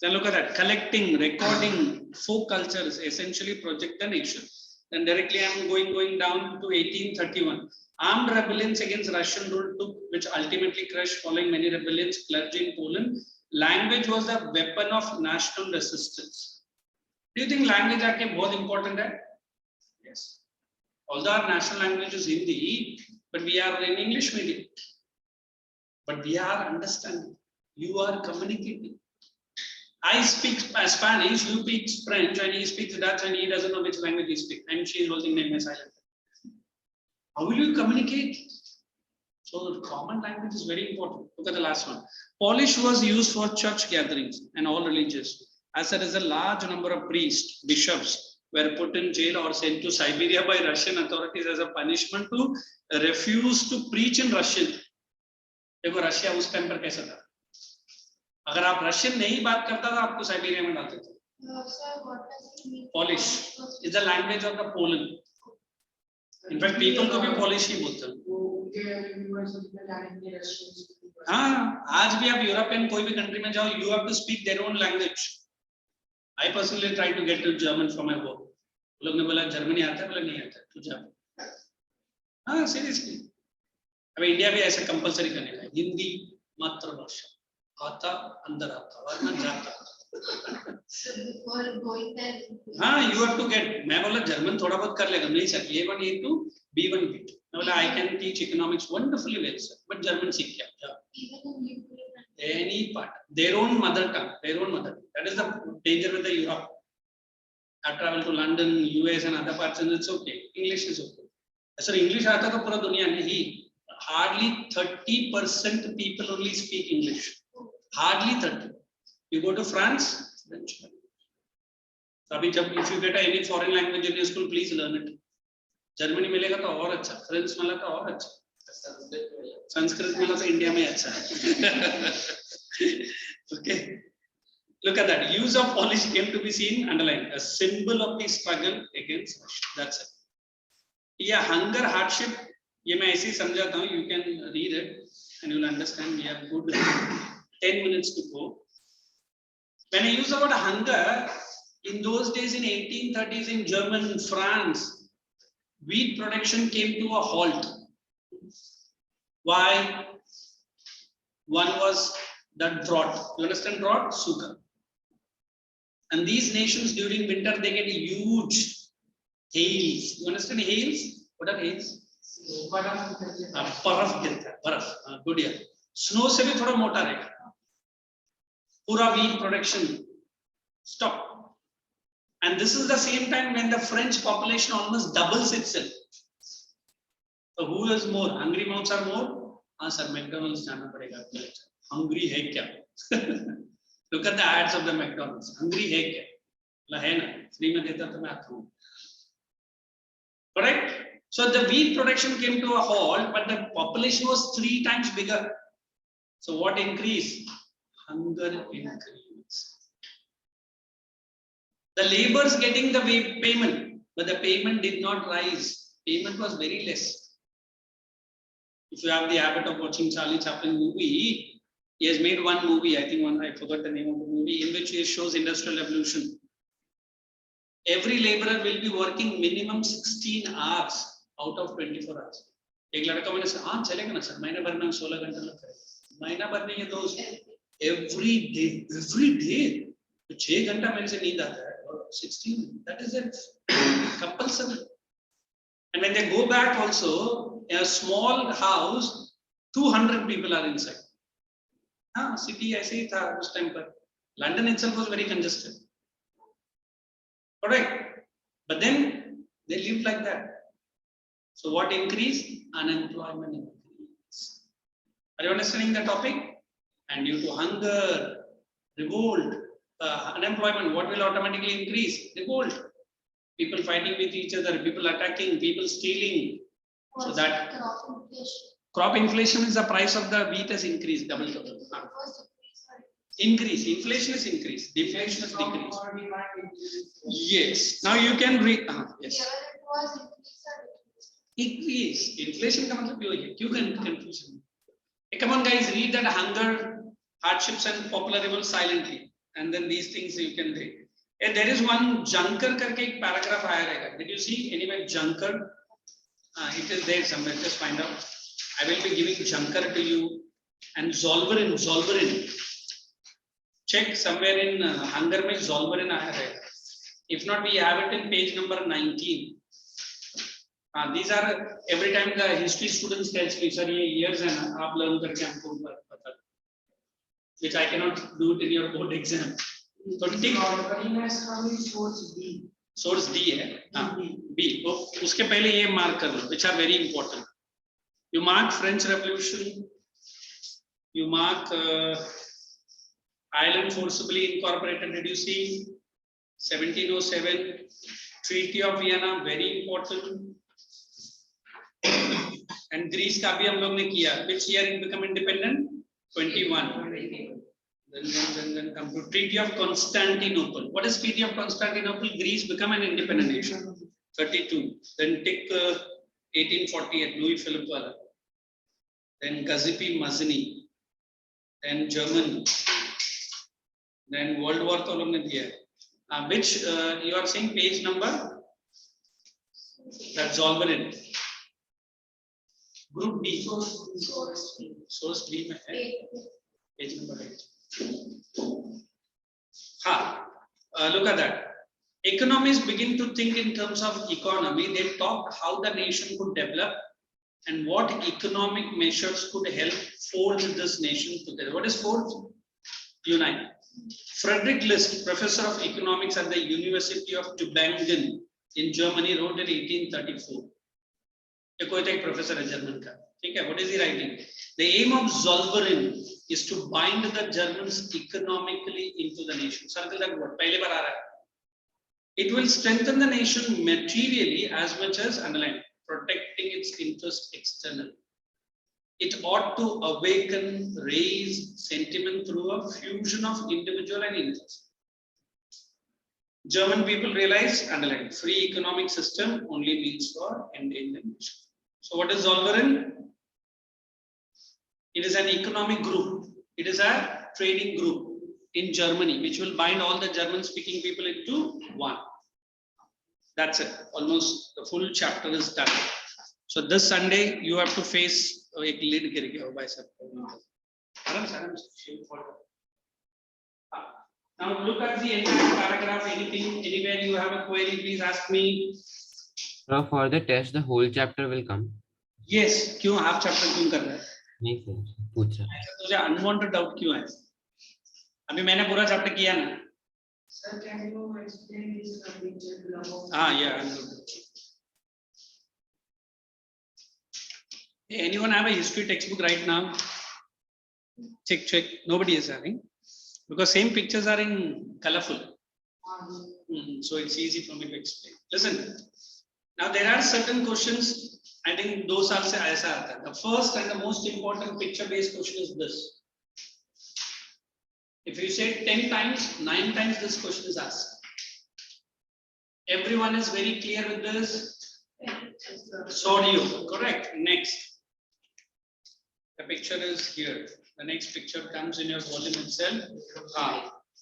Then look at that, collecting, recording folk cultures essentially project the nation. Then directly I am going down to 1831. Armed rebellions against Russian rule took, which ultimately crushed following many rebellions, clergy in Poland. Language was the weapon of national resistance. Do you think language is very important? Yes. Although our national language is Hindi, but we are in English medium. But we are understanding. You are communicating. I speak Spanish, you speak French, and he speaks Dutch, and he doesn't know which language he speaks. And she is holding me silent. How will you communicate? So the common language is very important. Look at the last one. Polish was used for church gatherings and all religious. As there is a large number of priests, bishops were put in jail or sent to Siberia by Russian authorities as a punishment to refuse to preach in Russian. देखो Russia उस time पर कैसा था? अगर आप Russian नहीं बात करता तो आपको साइबेरिया में डालते थे. Polish is the language of the Poland. In fact, people को भी Polish ही बोलते हैं. हाँ, आज भी आप यूरोपियन कोई भी कंट्री में जाओ, you have to speak their own language. I personally tried to get to German from my work. लोग ने बोला जर्मनी आता है, बोला नहीं आता, तू जा. हाँ, seriously. अभी इंडिया भी ऐसे कंपलसरी करने का, हिंदी मातृभाषा, आता अंदर आता वरना जाता. हाँ, you have to get. मैं बोला जर्मन थोड़ा बहुत कर लेगा, नहीं sir, A1 A2 B1 B2. मैं बोला I can teach economics wonderfully well sir, but German सीख क्या? Any part, their own mother tongue, their own mother. That is the danger with the Europe. I travel to London, US and other parts, and it's okay. English is okay. Sir, English आता तो पूरा दुनिया में ही. Hardly 30% people only speak English. Hardly 30. You go to France, French. If you get any foreign language in your school, please learn it. Germany मिलेगा तो और अच्छा, French मिला तो और अच्छा, संस्कृत मिला तो इंडिया में अच्छा. Okay. Look at that. Use of Polish came to be seen underlined, a symbol of the struggle against Russia. That's it. Yeah, hunger, hardship. ये मैं ऐसे ही समझाता हूँ. You can read it and you'll understand. We have good 10 minutes to go. When I use the word hunger, in those days in 1830s in Germany, France, wheat production came to a halt. Why? One was the drought. You understand drought? Sugar. And these nations during winter, they get huge hails. You understand hails? What are hails? बर्फ गिरता है, बर्फ, good year. Snow से भी थोड़ा मोटा रहेगा. पूरा wheat production stop. And this is the same time when the French population almost doubles itself. So who is more? Hungry mouths are more? हाँ sir, McDonald's जाना पड़ेगा. Hungry है क्या? Look at the ads of the McDonald's. Hungry है क्या? ला है ना, free में देता तो मैं आता हूँ. Correct? So the wheat production came to a halt, but the population was 3 times bigger. So what increased? Hunger increased. The laborers getting the payment, but the payment did not rise. Payment was very less. If you have the habit of watching Charlie Chaplin movie, he has made one movie, I think I forgot the name of the movie, in which he shows industrial revolution. Every laborer will be working minimum 16 hours out of 24 hours. एक लड़का मैंने कहा हाँ चलेगा ना sir, महीना भर में 16 घंटे लग करेगा. महीना भर नहीं है तो every day तो 6 घंटा मेरे से नींद आता है. 16, that is it, compulsory. And when they go back also, in a small house, 200 people are inside. हाँ, city ऐसे ही था उस time पर. London itself was very congested. Correct. But then they lived like that. So what increased? Unemployment increased. Are you understanding the topic? And due to hunger, revolt, unemployment, what will automatically increase? Revolt. People fighting with each other, people attacking, people stealing. So that crop inflation is the price of the wheat has increased, double. Increase. Inflation is increased. Deflation is decreased. Yes. Now you can read. Yes. Increase. Inflation का मतलब क्यों है? क्यों confusion? Come on, guys, read that hunger, hardships, and popular revolt silently, and then these things you can read. There is one junker करके एक paragraph आया रहेगा. Did you see anywhere junker? It is there somewhere. Just find out. I will be giving junker to you and Zolverin. Check somewhere in hunger में Zolverin आया रहेगा. If not, we have it in page number 19. These are every time the history students tells me, sir, ये years है ना, आप learn करके हमको बता. Which I cannot do it in your board exam. So take source D है. B. उसके पहले ये mark कर लो, which are very important. You mark French Revolution. You mark Ireland forcibly incorporated. Did you see 1707 Treaty of Vienna? Very important. And Greece का भी हम लोग ने किया. Which year it become independent? 21. Then come to Treaty of Constantinople. What is Treaty of Constantinople? Greece become an independent nation. 32. Then take 1848 Louis Philippe wala. Then Gazipi Mazzini. Then Germany. Then World War तो लोग ने दिया. Which you are saying page number? That's Zolverin. Group B. Source B में है. Page number 8. Look at that. Economists begin to think in terms of economy. They talk how the nation could develop and what economic measures could help fold this nation together. What is fold? Unite. Friedrich List, professor of economics at the University of Tübingen in Germany, wrote in 1834. ये कोई तो एक professor है German का. ठीक है? What is he writing? The aim of Zolverin is to bind the Germans economically into the nation. Circle that word. पहले बार आ रहा है. It will strengthen the nation materially as much as underline, protecting its interest externally. It ought to awaken, raise sentiment through a fusion of individual and interest. German people realize, underline, free economic system only means for endangered nation. So what is Zolverin? It is an economic group. It is a trading group in Germany, which will bind all the German-speaking people into one. That's it. Almost the full chapter is done. So this Sunday, you have to face एक lead गिर गया हो भाई साहब. Now Now look at the entire paragraph. Anything, anywhere you have a query, please ask me. For the test, the whole chapter will come. Yes. क्यों half chapter क्यों कर रहा है? नहीं sir, पूछ रहा. तुझे unwanted doubt क्यों है? अभी मैंने पूरा chapter किया ना? Sir, can you explain this picture below? Yeah, I'm good. Hey, anyone have a history textbook right now? Check. Nobody is having, because same pictures are in colorful. So it's easy for me to explain. Listen. Now there are certain questions. I think those are से ऐसा आता है. The first and the most important picture-based question is this. If you say 10 times, 9 times this question is asked. Everyone is very clear with this? So do you, correct? Next. The picture is here. The next picture comes in your volume itself.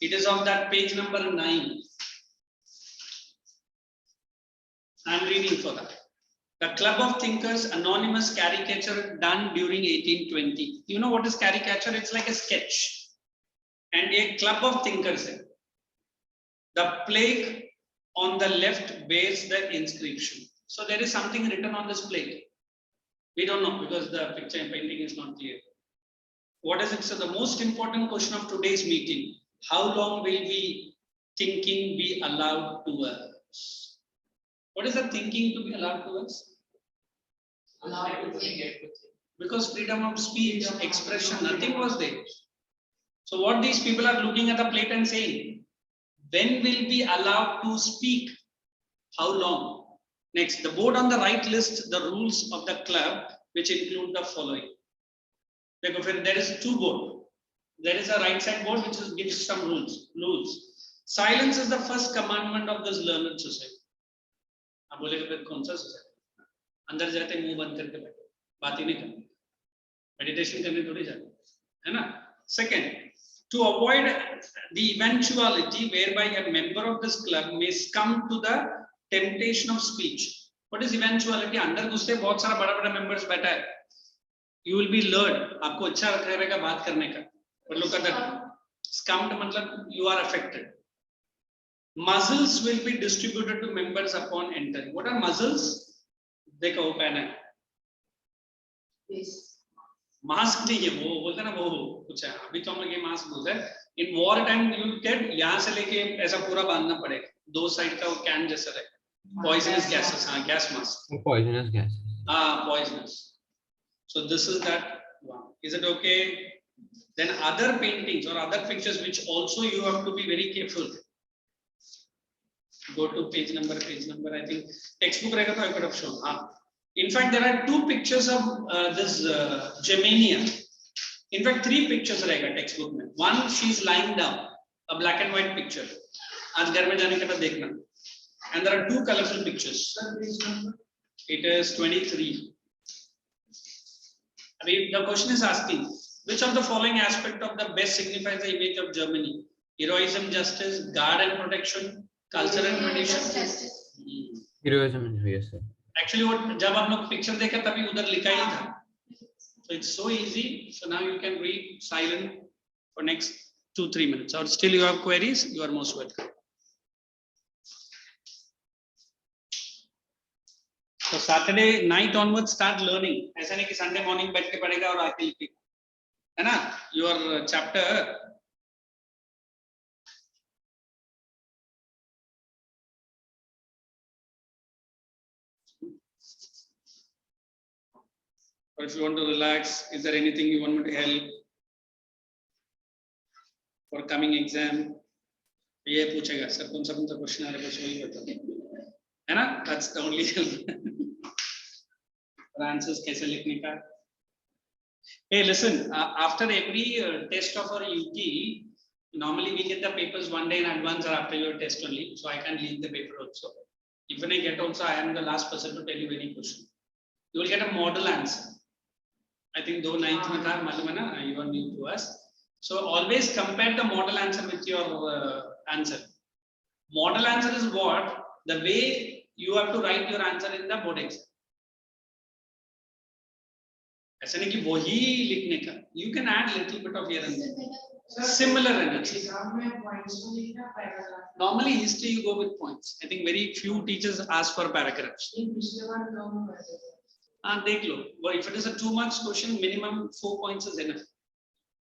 It is on that page number 9. I am reading for that. The Club of Thinkers anonymous caricature done during 1820. You know what is caricature? It's like a sketch. And a club of thinkers. The plaque on the left bears the inscription. So there is something written on this plaque. We don't know because the picture and painting is not clear. What is it? So the most important question of today's meeting: how long will we thinking be allowed to us? What is the thinking to be allowed to us? Allowed to think. Because freedom of speech, expression, nothing was there. So what these people are looking at the plate and saying, when will be allowed to speak? How long? Next, the board on the right lists the rules of the club, which include the following. There is two board. There is a right side board which gives some rules. Silence is the first commandment of this learned society. आप बोलेगे फिर कौन सा society? अंदर जाते मुंह बंद करके बैठो, बात ही नहीं करनी, मेडिटेशन करने थोड़ी जाते, है ना? Second, to avoid the eventuality whereby a member of this club may succumb to the temptation of speech. What is eventuality? अंदर घुसते बहुत सारा बड़ा members बैठा है. You will be lured. आपको अच्छा रहेगा बात करने का. But look at that. Succumbed मतलब you are affected. Muzzles will be distributed to members upon entering. What are muzzles? देखो वो पहना है. मास्क नहीं है वो, बोलते ना वो कुछ है. अभी तो हम लोग ये मास्क बोलते हैं. In war time you get यहाँ से लेके ऐसा पूरा बांधना पड़ेगा. दो साइड का वो कैन जैसा रहेगा. Poisonous gases, हाँ, gas mask. Poisonous gases. Poisonous. So this is that one. Is it okay? Then other paintings or other pictures which also you have to be very careful. Go to page number. I think textbook रहेगा तो I could have shown. In fact, there are two pictures of this Germania. In fact, three pictures रहेगा textbook में. One, she's lying down, a black and white picture. आज घर में जाने के बाद देखना. And there are two colorful pictures. It is 23. The question is asking, which of the following aspect of the best signifies the image of Germany? Heroism, justice, guard and protection, culture and tradition. Heroism and yes, sir. Actually, what जब हम लोग picture देखा तभी उधर लिखा ही था. So it's so easy. So now you can read silent for next 2-3 minutes. Or still you have queries, you are most welcome. So Saturday night onwards start learning. ऐसा नहीं कि Sunday morning बैठ के पढ़ेगा और आके लिखेगा, है ना? Your chapter. Or if you want to relax, is there anything you want me to help for coming exam? ये पूछेगा सर कौन सा क्वेश्चन आ रहा है बस वही बता, है ना? That's the only answers कैसे लिखने का. Hey, listen. After every test of our UT, normally we get the papers one day in advance or after your test only. So I can leave the paper also. If when I get also, I am the last person to tell you any question. You will get a model answer. I think though 9th mein tha, malum hai na, you are new to us. So always compare the model answer with your answer. Model answer is what? The way you have to write your answer in the board exam. ऐसा नहीं कि वही लिखने का. You can add little bit of here and there. Similar energy. Exam में points तो लिखना paragraph. Normally history you go with points. I think very few teachers ask for paragraphs. ये पिछले बार कम हुआ था. देख लो. Well, if it is a 2 marks question, minimum 4 points is enough.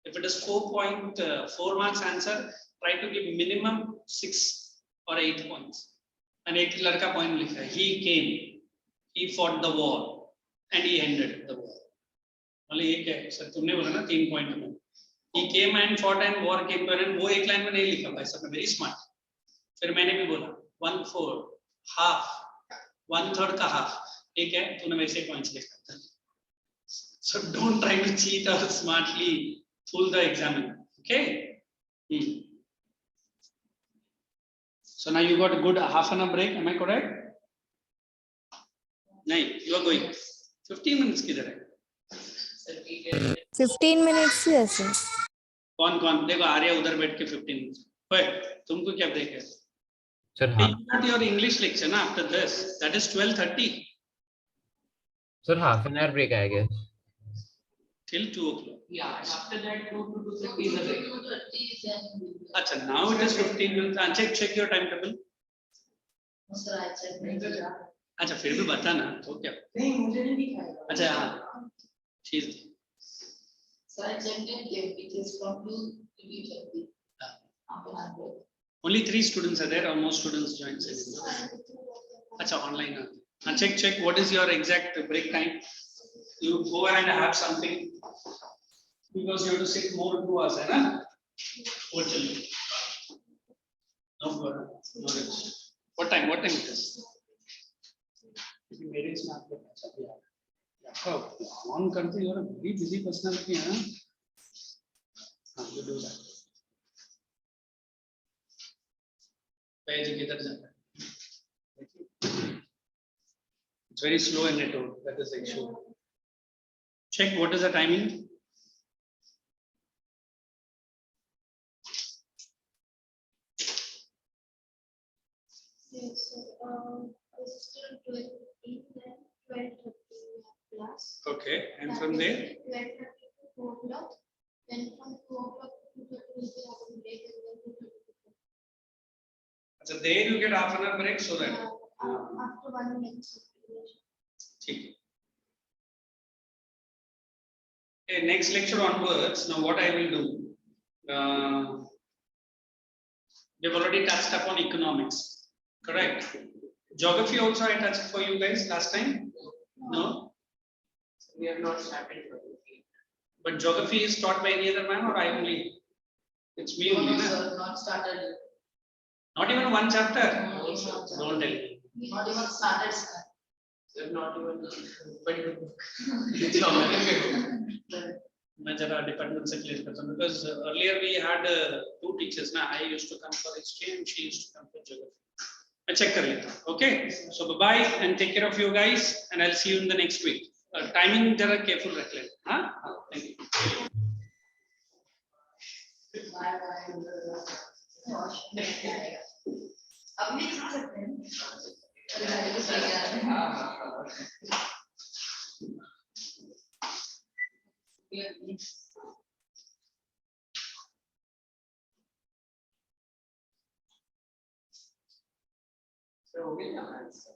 If it is 4 marks answer, try to give minimum 6 or 8 points. And एक लड़का point लिखा है. He came, he fought the war, and he ended the war. Only एक है. Sir तुमने बोला ना 3 point में. He came and fought and war came to an end. वो एक लाइन में नहीं लिखा भाई सब very smart. फिर मैंने भी बोला 1/4, half, 1/3 का half. ठीक है, तूने वैसे points लिखा था. So don't try to cheat or smartly fool the examiner. Okay. So now you got a good half an hour break. Am I correct? No, you are going. 15 minutes किधर है? 15 minutes ही है sir. कौन देखो आर्या उधर बैठ के 15 minutes. ओए तुमको क्या ब्रेक है? Sir, You got your English lecture na after this. That is 12:30 sir, half an hour break, I guess. till 2 o'clock. Yeah, and after that 2 to 2:30 is a break. 2:30 is an. Acha, now it is 15 minutes. Check your timetable. Sir, I checked. अच्छा फिर भी बता ना तो क्या? नहीं मुझे नहीं दिखाएगा. अच्छा हाँ. She's. Sir, I checked it. It is from 2 to 2:30. Half an hour break. Only 3 students are there, or most students join. Acha online. Check what is your exact break time. You go and have something because you have to sit more 2 hours, है ना? What tell you? No problem. What time it is? मेरे इसमें आपको अच्छा दिया आपका on करते हो ना very busy personality है ना हाँ you do that पेज किधर जाता है it's very slow in network that is the issue check what is the timing Yes, still 12:15, then 12:30 class. okay and from there 12:30 to 4 o'clock. Then from 2 o'clock to 2:30 we have a break and then 2:30 to 4. अच्छा there you get half an hour break so that After 1 minute. ठीक है okay, next lecture onwards now what I will do we've already touched upon economics correct geography also I touched for you guys last time no We have not started. but geography is taught by any other man or I only it's me only na? Sir, not started. Not even one chapter No, sir. don't tell me Not even started, sir. Sir, not even opened the book. मैं जरा department से clear करता हूँ because earlier we had 2 teachers ना I used to come for history and she used to come for geography मैं check कर लेता हूँ okay so bye bye and take care of you guys and I'll see you in the next week timing जरा careful रख लेना हाँ thank you Bye bye. अब नहीं खा सकते हैं So हो गया ना answer.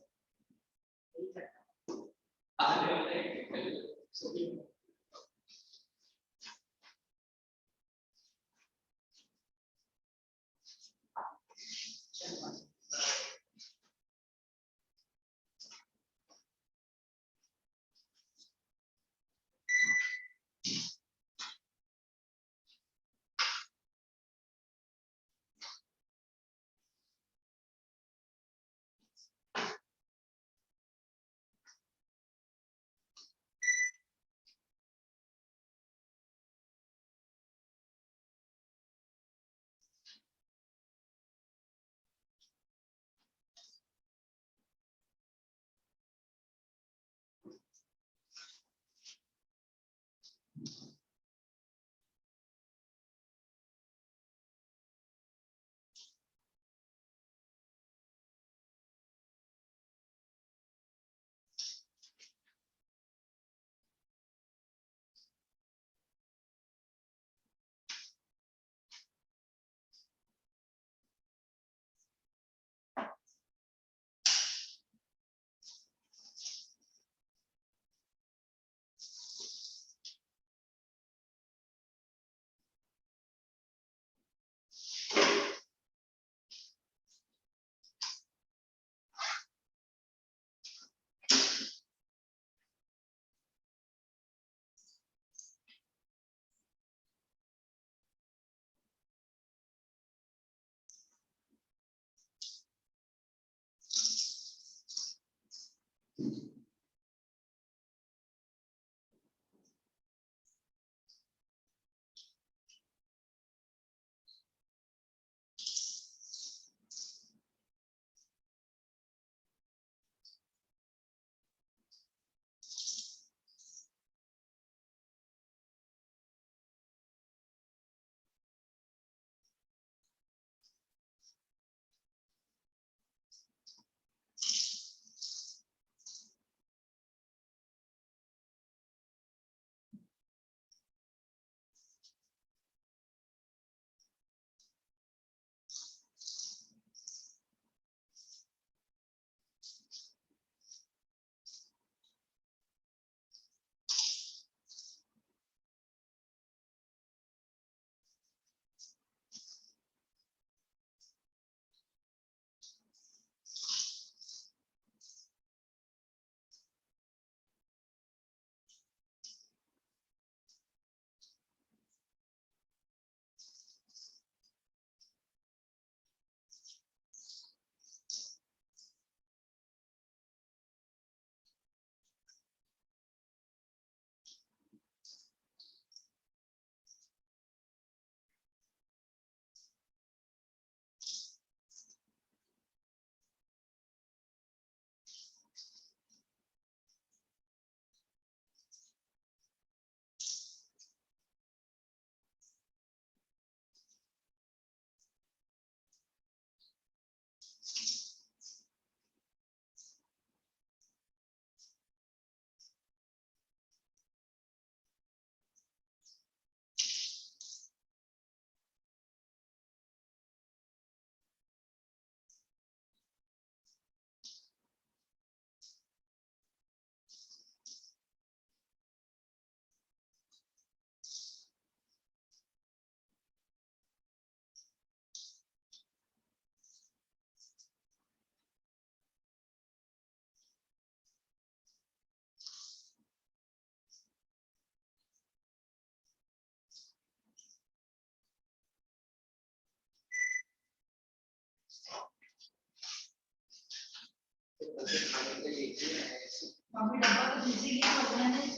Mami dapat tu sisi ni macam ni.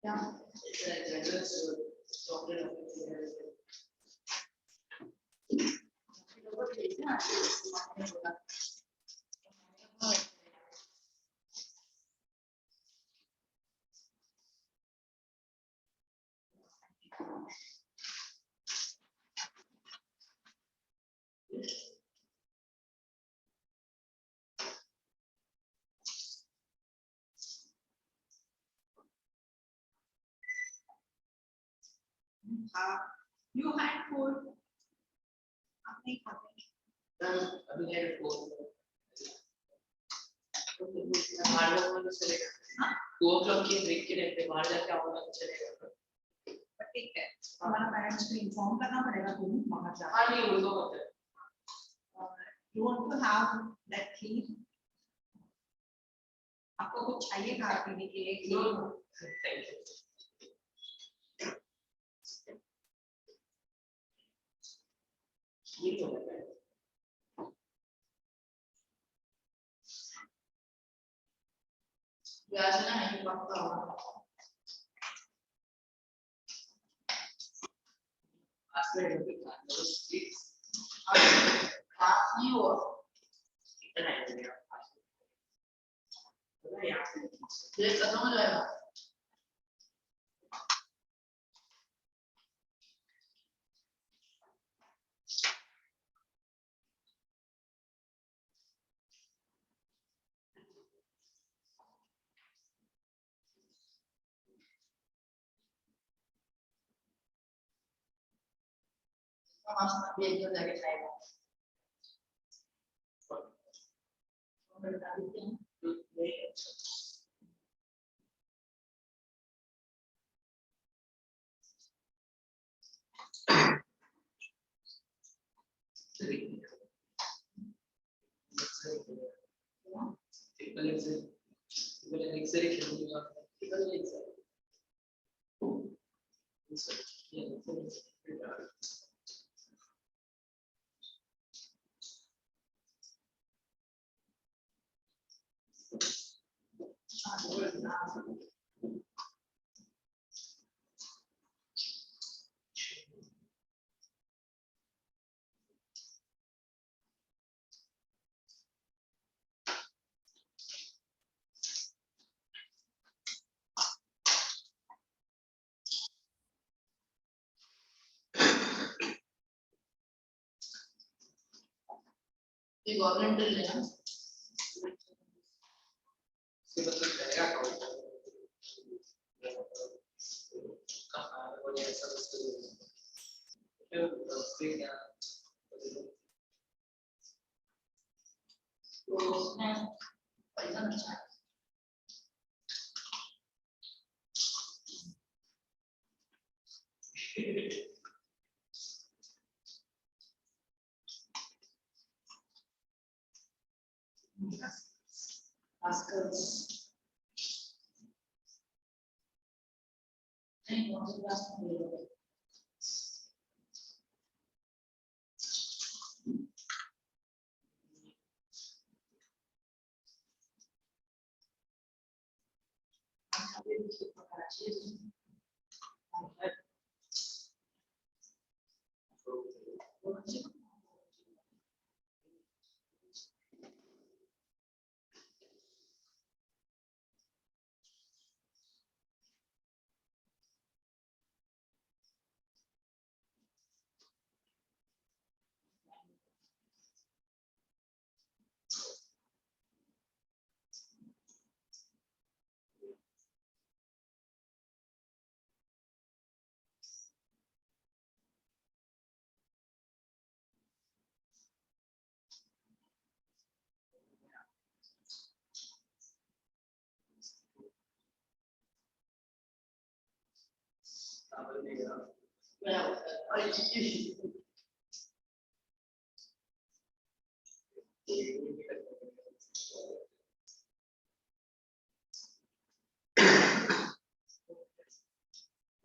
Ya. You had food. आपने खाते अभी है फोन 2 o'clock की ब्रेक के रहते बाहर जाके आओगे तो चलेगा but ठीक है हमारा पेरेंट्स को इन्फॉर्म करना पड़ेगा तुम बाहर जा हाँ नहीं उनको पता है you want to have that key आपको कुछ चाहिए खाने पीने के लिए ये तो है प्याज ना नहीं पकता हुआ आसपास में तो स्ट्रीट्स खास नहीं हुआ इतना है यार पता है यहाँ से ये खत्म हो जाएगा हम ये जो जाके खाएगा The government will Rascals.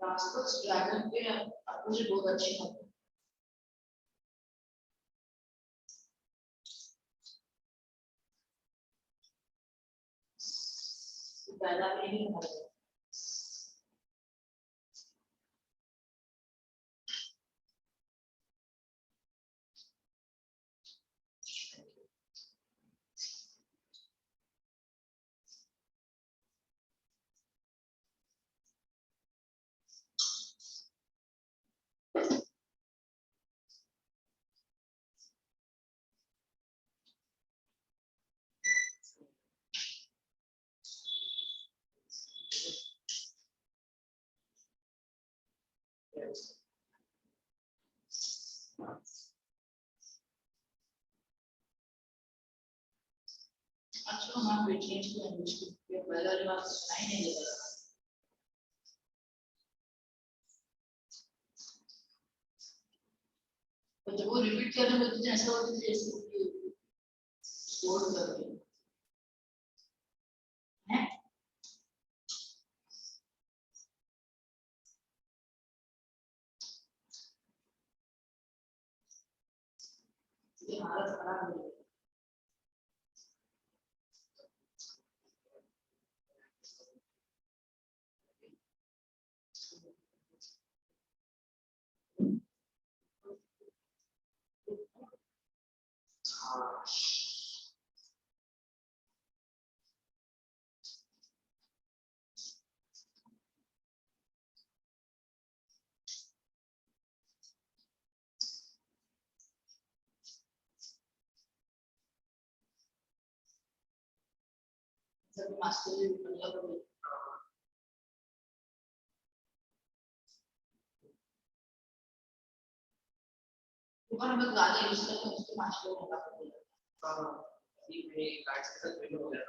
Rascals dragon के अपोजिट बहुत अच्छी है पहला भी नहीं है अच्छा हाँ we change to English ये पहला जवाब सुनाई नहीं दे रहा तो जब वो रिपीट करने में तो ऐसा होता है जैसे कोड कर रहे हैं ये हालत खराब हो गई सब मास्टर मतलब ऊपर हम लोग ज्यादा यूज करते हैं उसके मास्टर होगा ये में कार्ड्स के साथ विन हो गया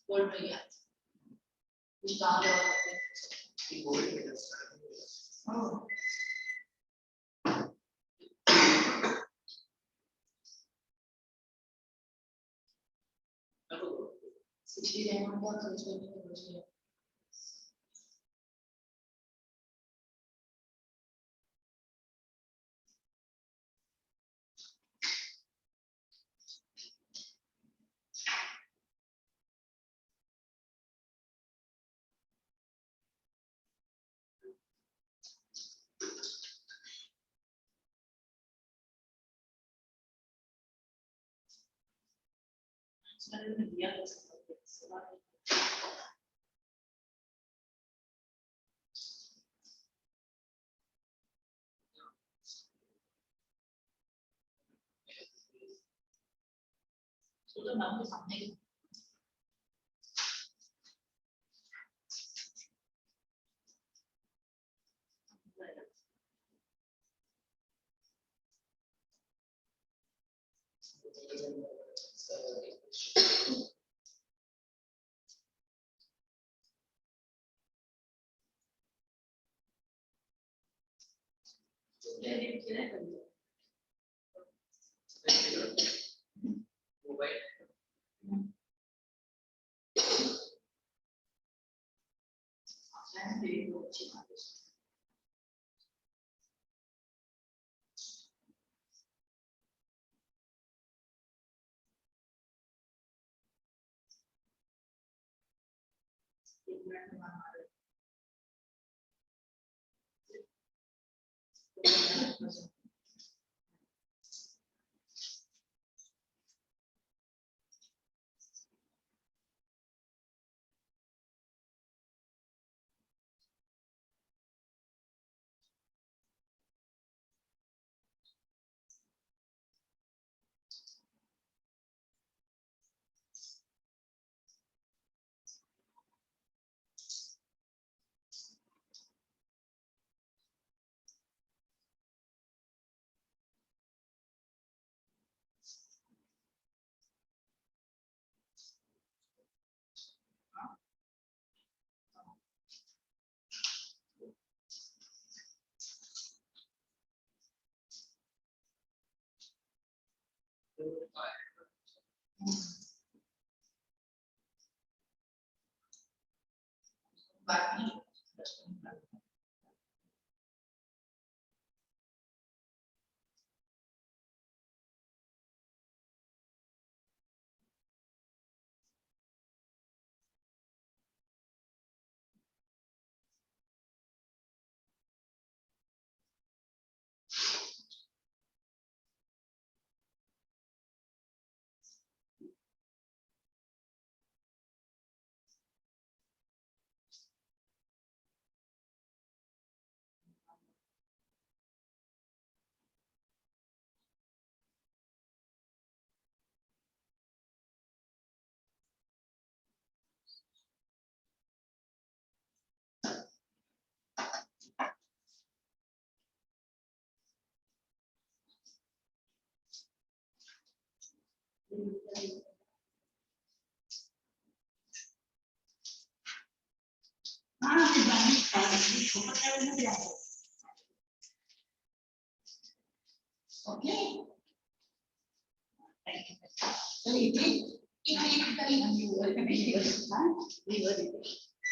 गोल्ड में गया कुछ काम ये गोल्ड में सिक्सटी डायमंड का खर्च करने का बच गया Okay.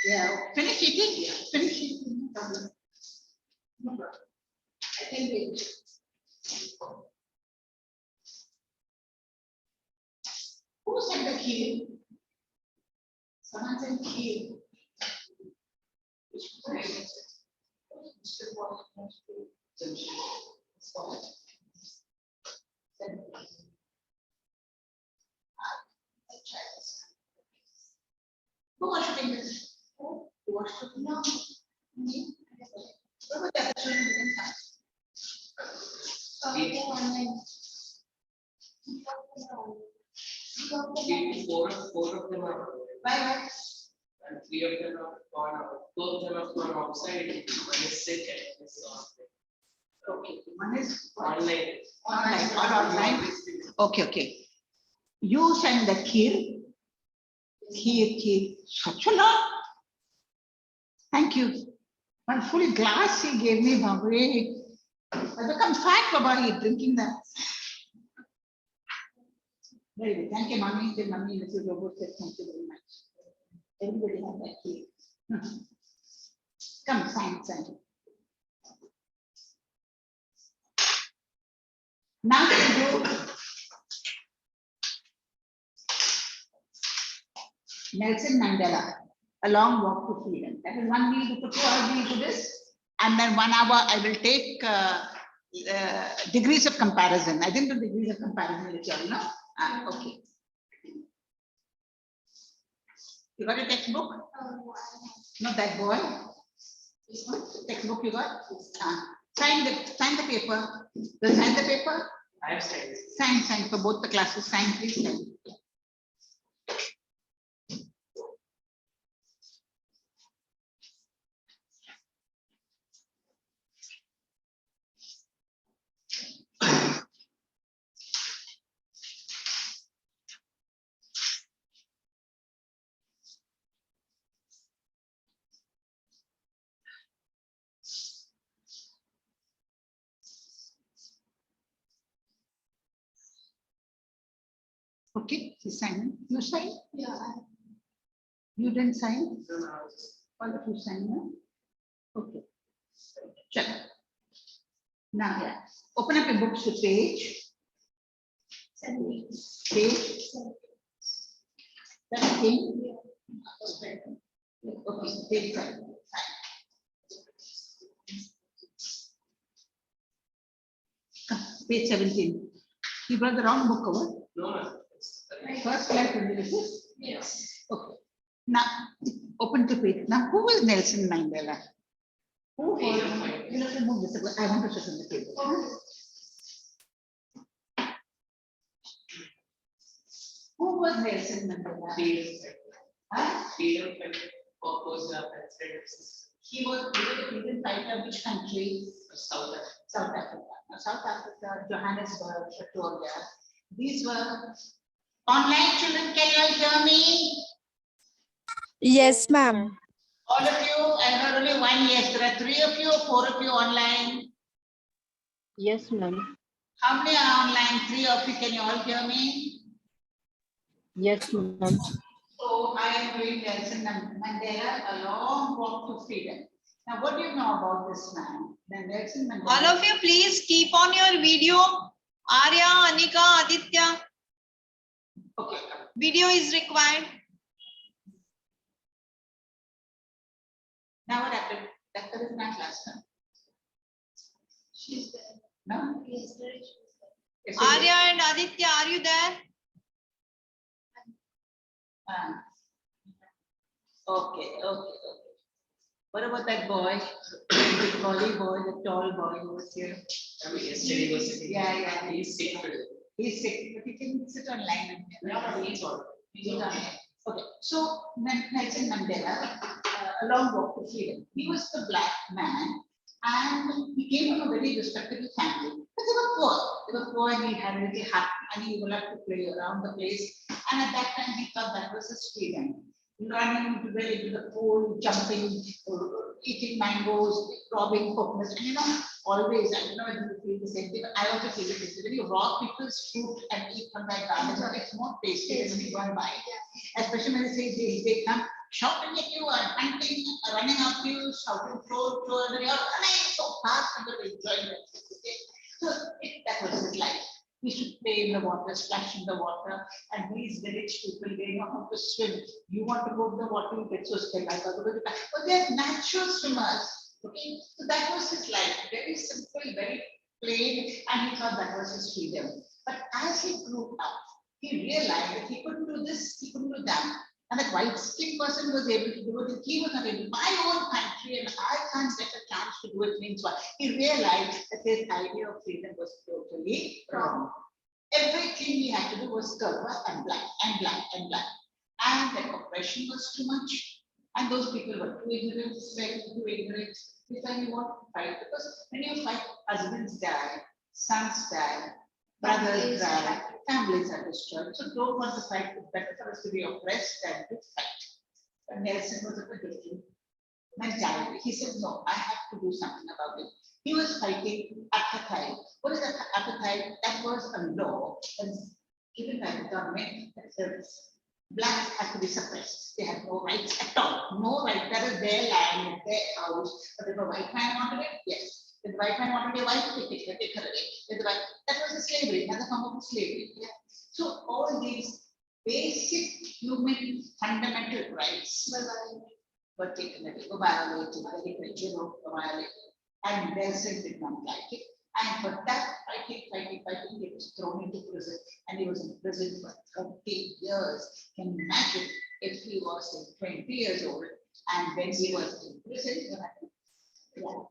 Yeah, finish eating. Finish eating. No problem. No problem. I can wait. Who said the key? Someone said key. Who was doing this? Who was doing this? Where was that children in time? Four of them are. Bye. And 3 of them are gone out. 2 of them have gone outside. One is sick and is on. Okay, one is Online. online, all online. Okay. You send the kheer. Kheer. Such a lot. Thank you. One full glass he gave me, Babri. I become fat, Baba, drinking that. Very good. Thank you, Mommy. Mommy, Mrs. Robo said thank you very much. Everybody has that key. Come, sign. Now to do Nelson Mandela, A Long Walk to Freedom. That is 1 week to 2 hours to this. And then 1 hour I will take degrees of comparison. I didn't do degrees of comparison with you all, no? Okay. You got a textbook? Not that boy. This one, textbook you got? Sign the paper. Sign the paper. I have signed. Sign for both the classes. Sign, please. Sign. Okay, he's signing. You sign? Yeah. You didn't sign? All of you sign now? Okay. Check. Now, open up your books to page. Page 17. Okay, page 7. Page 17. You brought the wrong book over. No. First class will be this is? Yes. Okay. Now, open to page. Now, who is Nelson Mandela? Who was? You have to move this. I want to sit on the table. Who was Nelson Mandela? Freedom fighter, He was a freedom fighter. Which country? South Africa. South Africa. Now, South Africa, Johannesburg, Pretoria. These were online children. Can you all hear me? Yes, ma'am. All of you, I heard only one yes. There are 3 of you or 4 of you online. Yes, ma'am. How many are online? 3 of you. Can you all hear me? Yes, ma'am. So I am doing Nelson Mandela, a long walk to freedom. Now, what do you know about this man? Then Nelson Mandela. All of you, please keep on your video. Arya, Anika, Aditya. Okay. Video is required. Now what happened? That is my class. Huh? She's there. No? Yesterday she was there. Yes, Arya and Aditya, are you there? Okay. What about that boy? The collie boy, the tall boy who was here? Yesterday was sitting. Yeah. He's sick today. He's sick, but he can sit online. No, he's all right. He's online. Okay, so Nelson Mandela, a long walk to freedom. He was a black man and he came from a very respectable family. But they were poor. They were poor and he had a little hut and he would have to play around the place. And at that time he thought that was his freedom. Running into the pool, jumping, eating mangoes, robbing coconuts, and always, I don't know if you feel the same thing, but I also feel the same thing. When you rob people's fruit and eat from their gardens, it's more tasty than when you go and buy it. Especially when they say they come shouting at you and hunting, running after you, shouting, throw, and you're running so fast and they're enjoying it. Okay? So that was his life. We should play in the water, splash in the water, and these village people, they know how to swim. You want to go to the water, you get so scared, but they're natural swimmers. Okay, so that was his life, very simple, very plain, and he thought that was his freedom. But as he grew up, he realized that he couldn't do this, he couldn't do that. And that white-skinned person was able to do it, he was not able to. My own country, and I can't get a chance to do it, means what? He realized that his idea of freedom was totally wrong. Everything he had to do was cover and black. And the oppression was too much. And those people were too ignorant, too ignorant. This time you want to fight, because when you fight, husbands die, sons die, brothers die, families are destroyed. So don't want to fight. It's better for us to be oppressed than to fight. But Nelson was of a different mentality. He said, no, I have to do something about it. He was fighting apartheid. What is apartheid? That was a law given by the government that says blacks had to be suppressed. They had no rights at all. No right. That is their land, their house. But if a white man wanted it, yes. If the white man wanted a wife, take her away. That was a slavery, another form of slavery. Yeah. So all these basic human fundamental rights were taken away, violated, violated. And Nelson did not like it. And for that, fighting, he was thrown into prison. And he was in prison for 30 years. Can you imagine if he was years old. And when he was in prison, yeah.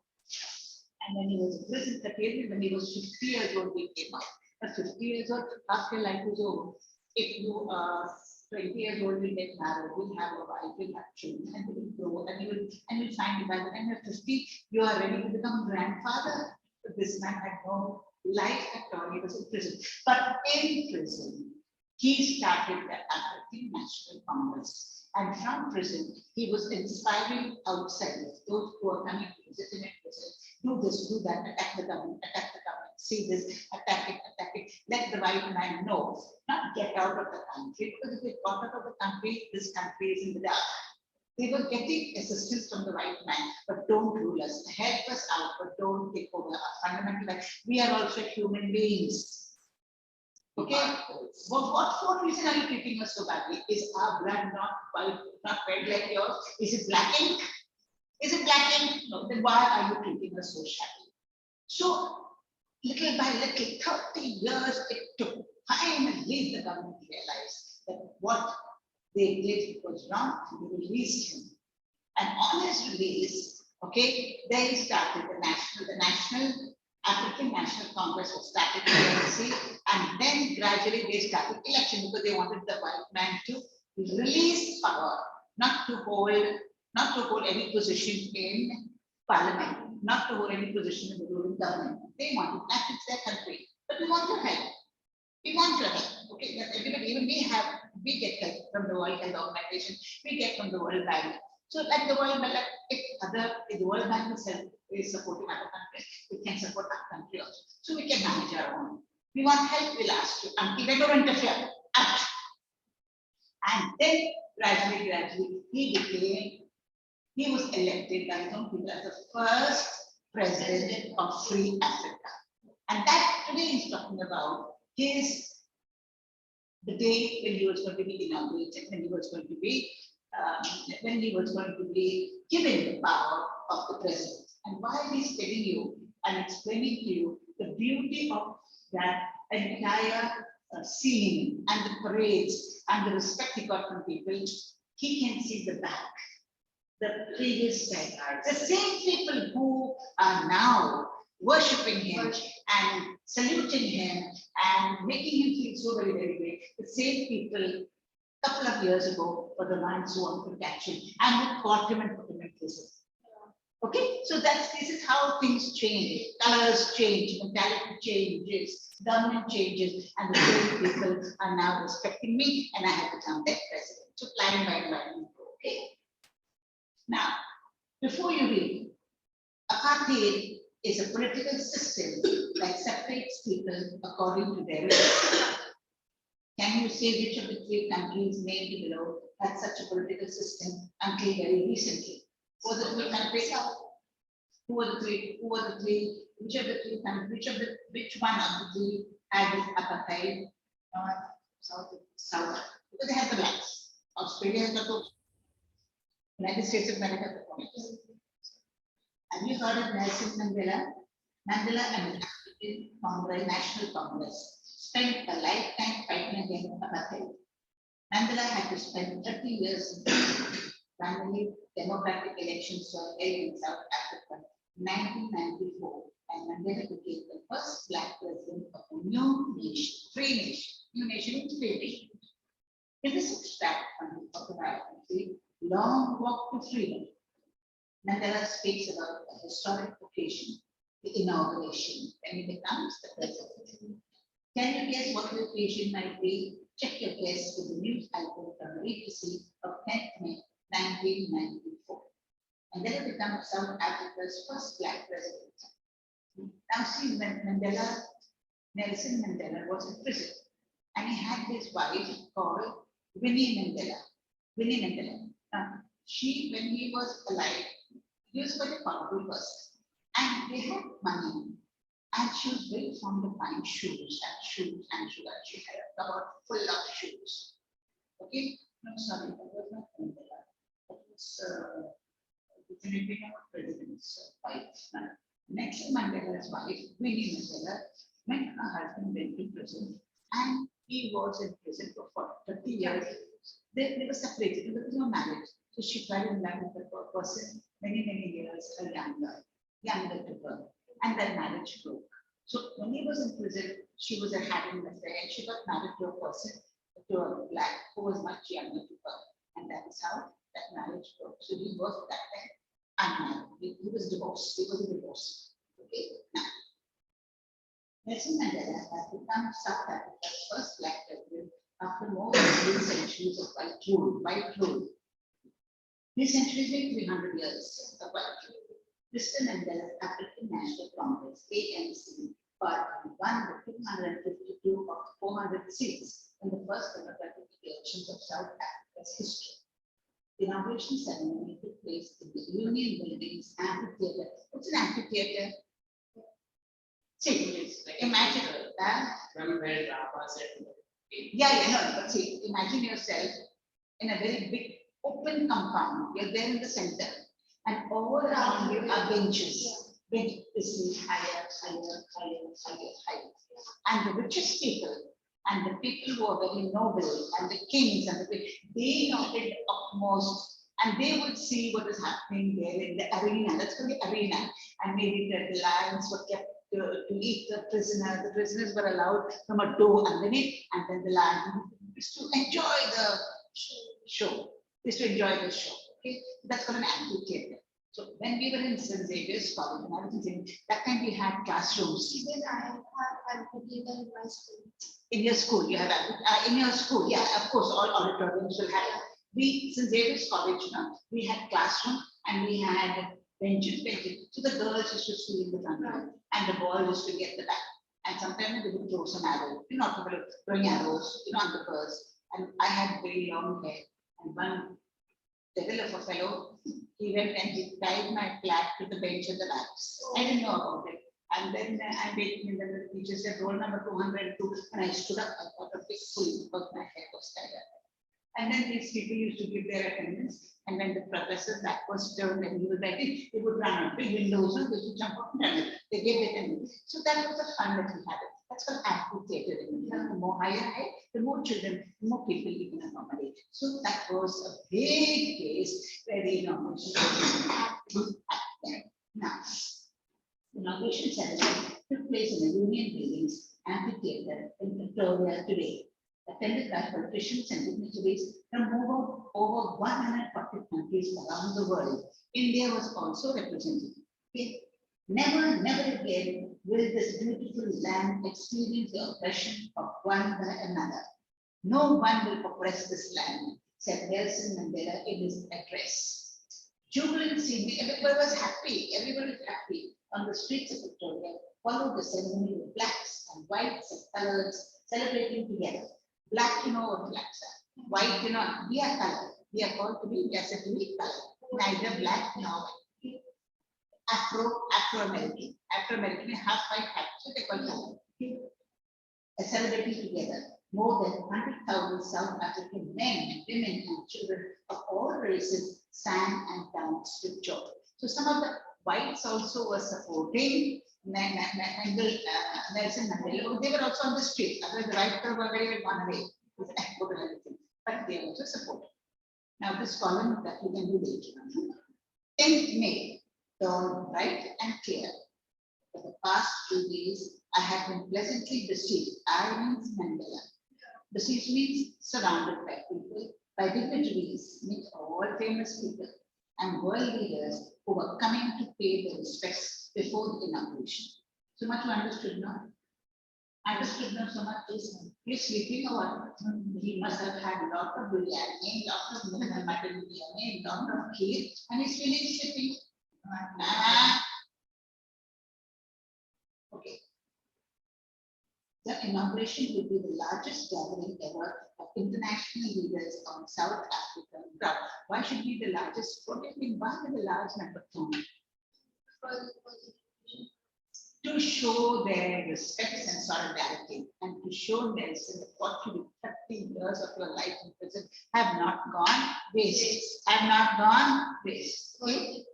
And when he was in prison, when he was 50 years old, he came out. At 50 years old, after life is over, if you are 20 years old, will get married, will have a wife, will have children, and will grow, and you find by the time you're 50, you are ready to become grandfather. But this man had no life at all. He was in prison. But in prison, he started the African National Congress. And from prison, he was inspiring outsiders, those who are coming to visit him in prison. Do this, do that, attack the government, see this, attack it. Let the white man know, not get out of the country, because if they got out of the country, this country is in the dark. They were getting assistance from the white man, but don't rule us. Help us out, but don't take over our fundamental rights. We are also human beings. Okay, what for reason are you treating us so badly? Is our blood not white, not red like yours? Is it black ink? Is it black ink? No, then why are you treating us so shabby? So, little by little, 30 years it took. Finally, the government realized that what they did was wrong, and they released him. And on his release, okay, they started the National African National Congress was started in ANC, and then gradually they started election because they wanted the white man to release power, not to hold any position in parliament, not to hold any position in the ruling government. They wanted that, it's their country. But we want your help. We want your help. Okay, that everybody, even we get help from the World Health Organization, we get from the World Bank. So like the World Bank, if the World Bank is supporting other countries, we can support our country also. So we can manage our own. We want help, we'll ask you. Until they don't interfere. Out. And then gradually, he was elected by his own people as the first president of free Africa. And that today is talking about the day when he was going to be inaugurated, when he was going to be given the power of the president. And while he's telling you and explaining to you the beauty of that entire scene and the parades and the respect he got from people, he can see the back, the previous time. The same people who are now worshipping him and saluting him and making him feel so very, very great, the same people a couple of years ago were the ones who wanted to catch him and who caught him and put him in prison. Okay, so this is how things change. Colors change, mentality changes, government changes, and the same people are now respecting me, and I have become their president. So line by line, okay. Now, before you read, apartheid is a political system that separates people according to their race. Can you say which of the 3 countries named below had such a political system until very recently? Who are the 3 countries? Who are the 3? Who are the 3? Which of the 3 countries? Which one of the 3 had this apartheid? North, South. Because they have the blacks. Australia has got those. United States of America has got those. Have you heard of Nelson Mandela? Mandela and the African Congress, National Congress spent a lifetime fighting against apartheid. Mandela had to spend 30 years in prison. Finally, democratic elections were held in South Africa in 1994, and Mandela became the first black president of a new nation, free nation, new nation with free nation. In this extract from the autobiography, Long Walk to Freedom, Mandela speaks about a historic occasion, the inauguration, when he becomes the president. Can you guess what the occasion might be? Check your guess with the news item from BBC of 10th May 1994. And then it becomes South Africa's first black president. Now see, when Nelson Mandela was in prison, and he had his wife called Winnie Mandela. Winnie Mandela. Now, when he was alive, he was quite a powerful person. And they had money. And she was very fond of buying shoes. She had a cupboard full of shoes. Okay? No, sorry, that was not Mandela. That was the president's wife. Nelson Mandela's wife, Winnie Mandela, when her husband went to prison, and he was in prison for 30 years. They were separated, there was no marriage. So she fell in love with a person many years younger to her, and their marriage broke. So when he was in prison, she was having an affair, and she got married to a person, to a black who was much younger to her, and that is how that marriage broke. So he was that time unmarried. He was divorced. He was a divorce. Okay. Now, Nelson Mandela has become South Africa's first black president after more than 3 centuries of white rule. 3 centuries mean 300 years of white rule. Mr. Mandela's African National Congress, ANC, party won the 252 of 400 seats in the first democratic elections of South Africa's history. The inauguration ceremony took place in the Union Buildings Amphitheatre. What's an amphitheatre? See, imagine that. But see, imagine yourself in a very big open compound. You're there in the center, and all around you are benches. Benches higher. And the richest people, and the people who are very noble, and the kings, and they noted upmost, and they would see what is happening there in the arena. That's called the arena. And maybe the lions were kept to eat the prisoner. The prisoners were allowed from a door underneath, and then the lions used to enjoy the show. Okay, that's called an amphitheater. So when we were in St. Xavier's College, and I was in that time we had classrooms. Even I have amphitheater in my school. In your school, you have in your school, yeah, of course, all auditoriums will have. We, St. Xavier's College, we had classroom and we had benches. So the girls used to sit in the front row and the boys used to get the back. And sometimes they would throw some arrows, throwing arrows, on the girls. And I had very long hair. And one devil of a fellow, he went and he tied my flag to the bench at the back. I didn't know about it. And then I'm waiting, and then the teacher said roll number 202, and I stood up. I got a big pull because my hair was tied up. And then these people used to give their attendance, and when the professor back was turned and he was writing, they would run out big windows and they would jump up and down. They gave it attendance. So that was the fun that we had. That's called amphitheater. The more higher height, the more children, the more people you can accommodate. So that was a big case where the inauguration was happening. Now, the inauguration ceremony took place in the Union Buildings Amphitheater in Victoria today, attended by politicians and dignitaries from over 140 countries around the world. India was also represented. Never again will this beautiful land experience the oppression of one by another. No one will oppress this land, said Nelson Mandela in his address. Jubilant scene, everybody was happy, on the streets of Victoria, followed the ceremony with blacks and whites and colors celebrating together. Black, what blacks are. White, we are color. We are called to be, we are said to be color. Neither black nor white. Afro-American, half white, half, so they call color. Celebrating together. More than 100,000 South African men, women, and children of all races sang and danced with joy. So some of the whites also were supporting Nelson Mandela. They were also on the street. Otherwise, the whites were very gone away with everything. But they also supported. Now, this column that we can do later on. 10th May, dawned bright and clear. For the past 2 days, I have been pleasantly besieged. I means Mandela. Besieged means surrounded by people, by dignitaries, means all famous people and world leaders who were coming to pay their respects before the inauguration. So much you understood now? Understood now so much? He's sleeping or what? He must have had a lot of biryani, lot of mutton biryani, lot of kheer, and he's feeling sleeping. Okay. The inauguration will be the largest gathering ever of international leaders on South African ground. Why should be the largest? What do you think? Why the large number? To show their respect and solidarity, and to show Nelson that what you 30 years of your life in prison have not gone waste. Have not gone waste. Okay?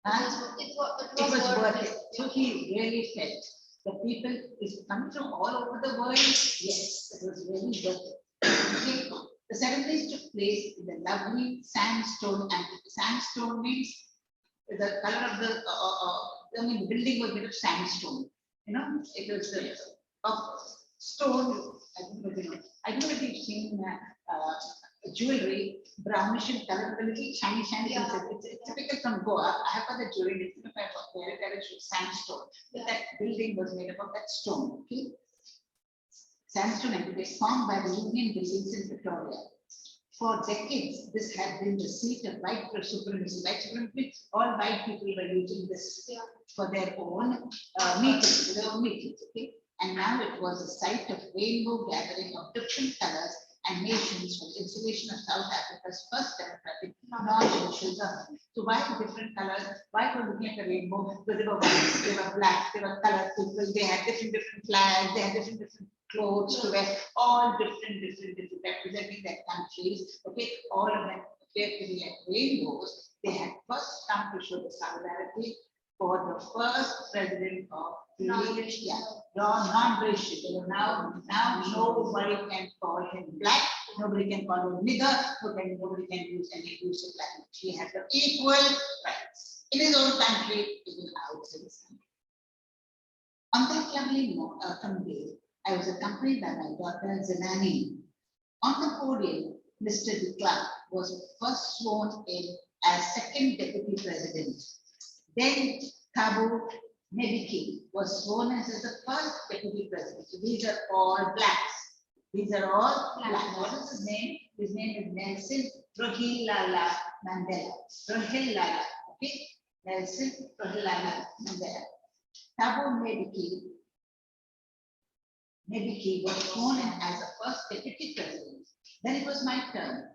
It was worth it. So he really felt the people is coming from all over the world. Yes, it was really worth it. Okay. The ceremonies took place in the lovely sandstone amphitheatre. Sandstone means the color of the building was made of sandstone. You know, it was of stone. I don't know if you've seen jewelry, brownish in color, a little shiny. Yeah. It's typical from Goa. I have got the jewelry. If I wear it, that is sandstone. But that building was made up of that stone. Okay. Sandstone amphitheatre formed by the Union buildings in Victoria. For decades, this had been the seat of white supremacy. White supremacy, all white people were using this for their own meetings. Okay? And now it was a site of rainbow gathering of different colors and nations for the installation of South Africa's first democratic non-judicial government. So why different colors? Why were looking at the rainbow? Because they were white, they were black, they were colored people, they had different flags, they had different clothes to wear, all different representing their countries. Okay, all of them appeared to be like rainbows. They had first come to show the solidarity for the first president of non-racial. Now nobody can call him black, nobody can call him nigger, nobody can use any use of language. He has the equal rights in his own country, even outside his country. On that lovely autumn day, I was accompanied by my daughter Zenani. On the podium, Mr. de Klerk was first sworn in as second deputy president. Then Thabo Mbeki was sworn as the first deputy president. So these are all blacks. These are all black. What is his name? His name is Nelson Rolihlahla Mandela. Rolihlahla, okay? Nelson Rolihlahla Mandela. Thabo Mbeki was sworn in as the first deputy president. Then it was my turn.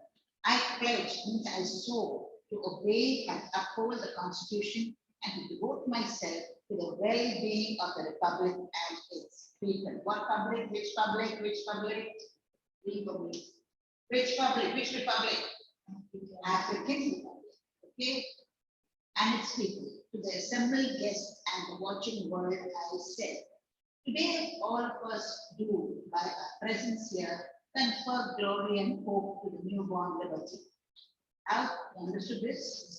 I pledged, means I swore, to obey and uphold the Constitution and to devote myself to the well-being of the Republic and its people. What public? Which public? Which public? Republic. Which public? Which republic? African Republic. Okay? And its people. To the assembled guests and the watching world, I said, today all of us do, by our presence here, confer glory and hope to the newborn liberty. How understood this?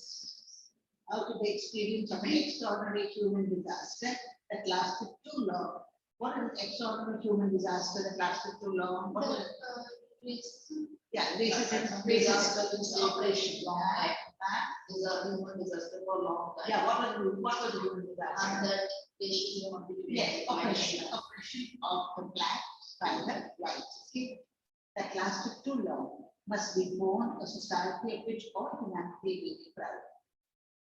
Out of the experience of an extraordinary human disaster that lasted too long. What is an extraordinary human disaster that lasted too long? What was it? Yeah, racism operation. Long time. These are human disaster for a long time. Yeah, what was the human disaster? And that racism. Yes, oppression of the black by the whites. Okay? That lasted too long must be born a society of which all humanity will be proud.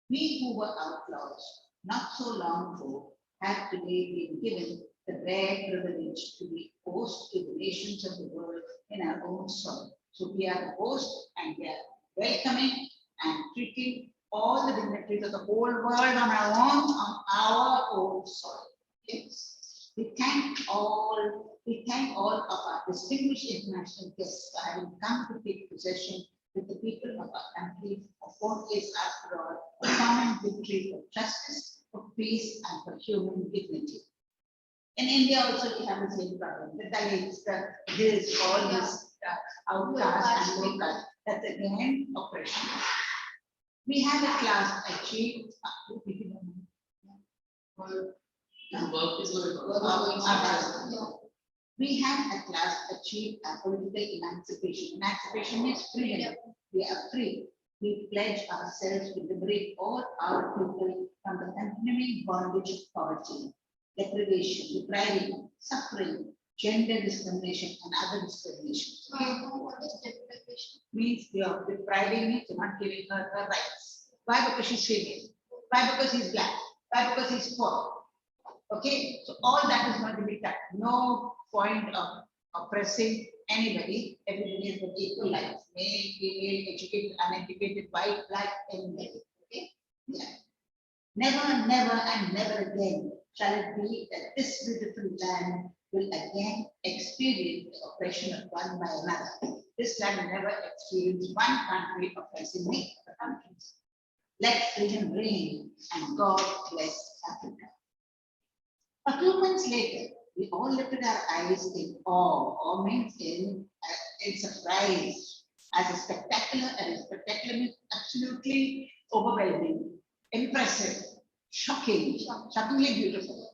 We who were outlaws not so long ago have today been given the rare privilege to be host to the nations of the world in our own soil. So we are the host and we are welcoming and treating all the dignitaries of the whole world on our own soil. Yes. We thank all of our distinguished international guests for having come to take possession with the people of our country of what is, after all, a common victory for justice, for peace, and for human dignity. In India also we have the same problem. The Dalits, this, all this outcast and low caste. That's again oppression. We have at last achieved. Work is going on. We have at last achieved our political emancipation. Emancipation means freedom. We are free. We pledge ourselves to liberate all our people from the continuing bondage of poverty, deprivation, depriving, suffering, gender discrimination, and other discriminations. What is deprivation? Means you are depriving me, you're not giving her her rights. Why? Because she's female. Why? Because he's black. Why? Because he's poor. Okay, so all that is going to be cut. No point of oppressing anybody. Everybody is with equal rights. Male, female, educated, uneducated, white, black, anybody. Okay, yeah. Never, never, and never again shall it be that this beautiful land will again experience the oppression of one by another. This land will never experience one country oppressing the other countries. Let freedom reign, and God bless Africa. A few months later, we all lifted our eyes in awe. Awe means in surprise. as a spectacular, means absolutely overwhelming, impressive, shocking, shockingly beautiful,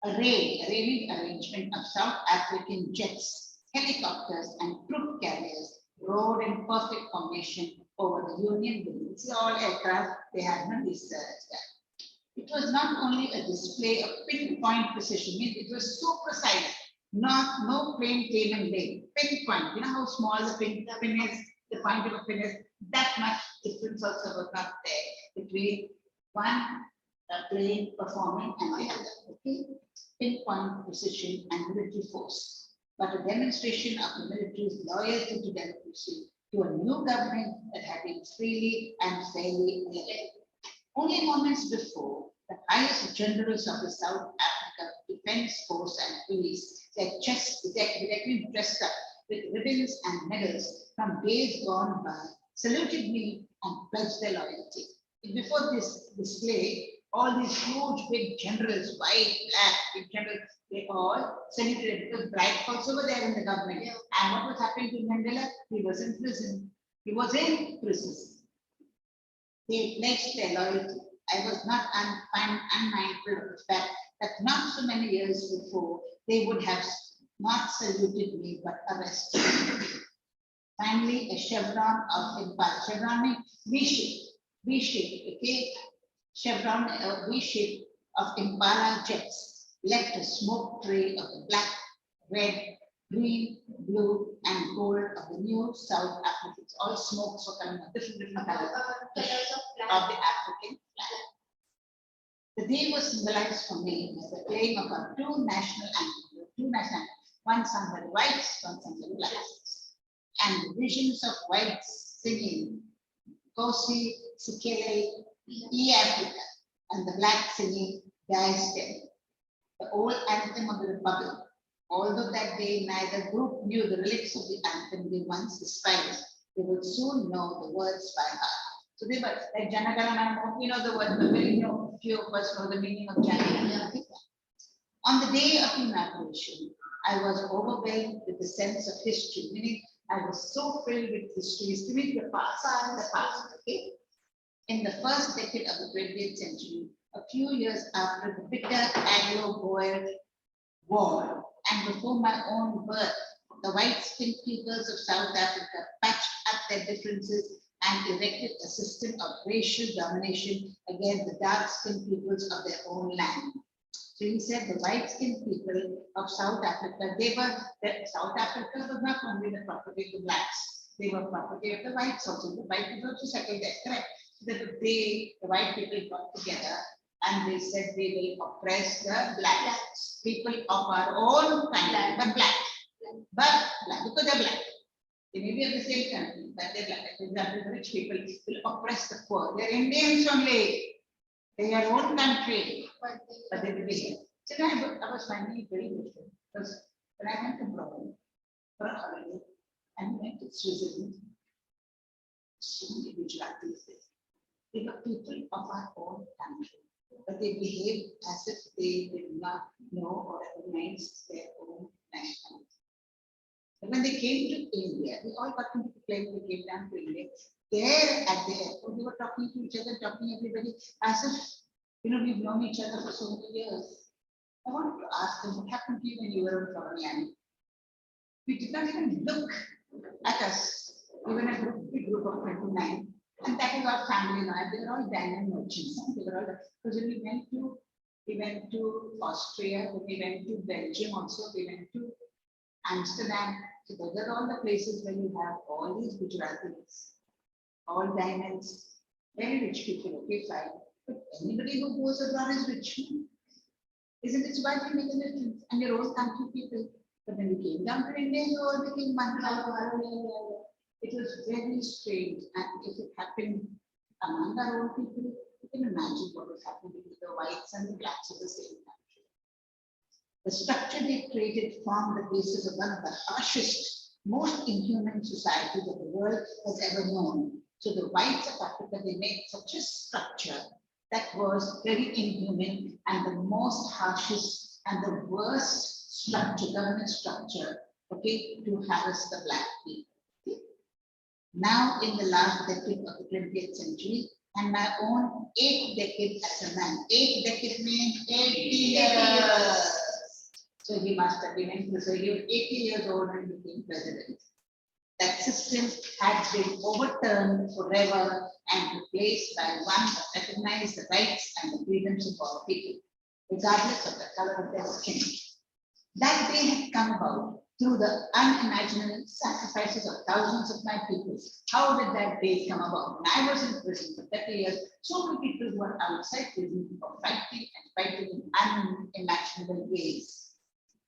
arrangement of South African jets, helicopters, and troop carriers rode in perfect formation over the Union buildings. All aircraft, they had none of these. It was not only a display of pinpoint precision, means it was so precise. No plane came in late. Pinpoint. You know how small the pin is, the point of a pin is. That much difference also was not there between one plane performing and the other. Okay, pinpoint precision and military force, but a demonstration of the military's loyalty to democracy, to a new government that had been freely and fairly elected. Only moments before, the highest generals of the South Africa Defense Force and Police, their been dressed up with ribbons and medals from days gone by, saluted me and pledged their loyalty. And before this display, all these huge big generals, white, black, big generals, they all saluted because bright folks over there in the government. Yeah. And what was happening to Mandela? He was in prison. They pledged their loyalty. I was not unmindful of the fact that not so many years before, they would have not saluted me but arrested me. Finally, a chevron of Impala, chevron V-shape, okay? Chevron V-shape of Impala jets left a smoke trail of the black, red, green, blue, and gold of the new South Africa. It's all smokes were coming of different colors of the African flag. The day was symbolized for me as the playing of our two national anthems, one sung by the whites, one sung by the blacks, and the visions of whites singing Kosi, Sikele, E Africa, and the black singing Diastem, the old anthem of the Republic. Although that day neither group knew the lyrics of the anthem they once despised, they would soon know the words by heart. So they were like Janagarana, we know the words, but very few of us know the meaning of Janagarana. On the day of inauguration, I was overwhelmed with the sense of history, meaning I was so filled with history, meaning the past, okay? In the first decade of the 20th century, a few years after the bitter Anglo-Boer War, and before my own birth, the white-skinned peoples of South Africa patched up their differences and erected a system of racial domination against the dark-skinned peoples of their own land. So he said the white-skinned people of South Africa, South Africa was not only the property of the blacks, they were property of the whites also. The white people also settled there, correct? So that the white people got together and they said they will oppress the blacks, people of our own kind, but black, because they're black. They may be of the same country, but they're black. For example, the rich people will oppress the poor. They're Indians only. They are own country, but they will be here. So I was finding it very different because when I went abroad for a holiday and went to Switzerland, so many Gujaratis there. They were people of our own country, but they behaved as if they did not know or recognize their own nationality. But when they came to India, we all got into the plane, they came down to India. There at the airport, we were talking to each other, talking everybody as if, we've known each other for so many years. I wanted to ask them, what happened to you when you were in Colonial? We did not even look at us. We were in a big group of 29. And that was our family now. They were all diamond merchants. They were all, because when we went to Austria, we went to Belgium also, we went to Amsterdam. So those are all the places where you have all these Gujaratis, all diamonds, very rich people, okay, fine. But anybody who goes abroad is rich. Isn't it? So why do you make a difference? And your own country people. But when we came down to India, you all became Mandala. It was very strange, and if it happened among our own people, you can imagine what was happening with the whites and the blacks of the same country. The structure they created formed the basis of one of the harshest, most inhuman societies that the world has ever known. So the whites of Africa, they made such a structure that was very inhuman and the most harshest and the worst structure, government structure, okay, to harass the black people. now in the last decade of the 20th century, and my own 8th decade as a man. 8th decade means 80 years. So he must have been in prison. He was 80 years old when he became president. That system had been overturned forever and replaced by one that recognized the rights and the freedoms of all people, regardless of the color of their skin. That day had come about through the unimaginable sacrifices of thousands of my people. How did that day come about? When I was in prison for 30 years, so many people who were outside prison were fighting and fighting in unimaginable ways.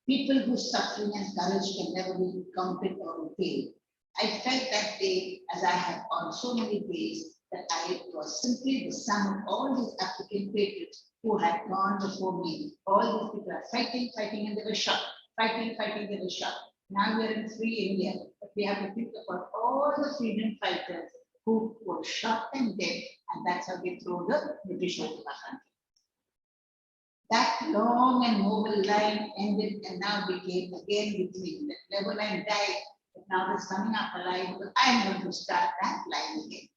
People whose suffering and courage can never be counted or repaid. I felt that day, as I have on so many days, that I was simply the sum of all these African patriots who had gone before me. All these people are fighting, fighting, and they were shot. Fighting, fighting, they were shot. Now we are in free India, but we have to think about all the freedom fighters who were shot and dead, and that's how they threw the British out of our country. That long and noble line ended and now became again between. That noble line died, but now it's coming up alive. But I'm going to start that line again.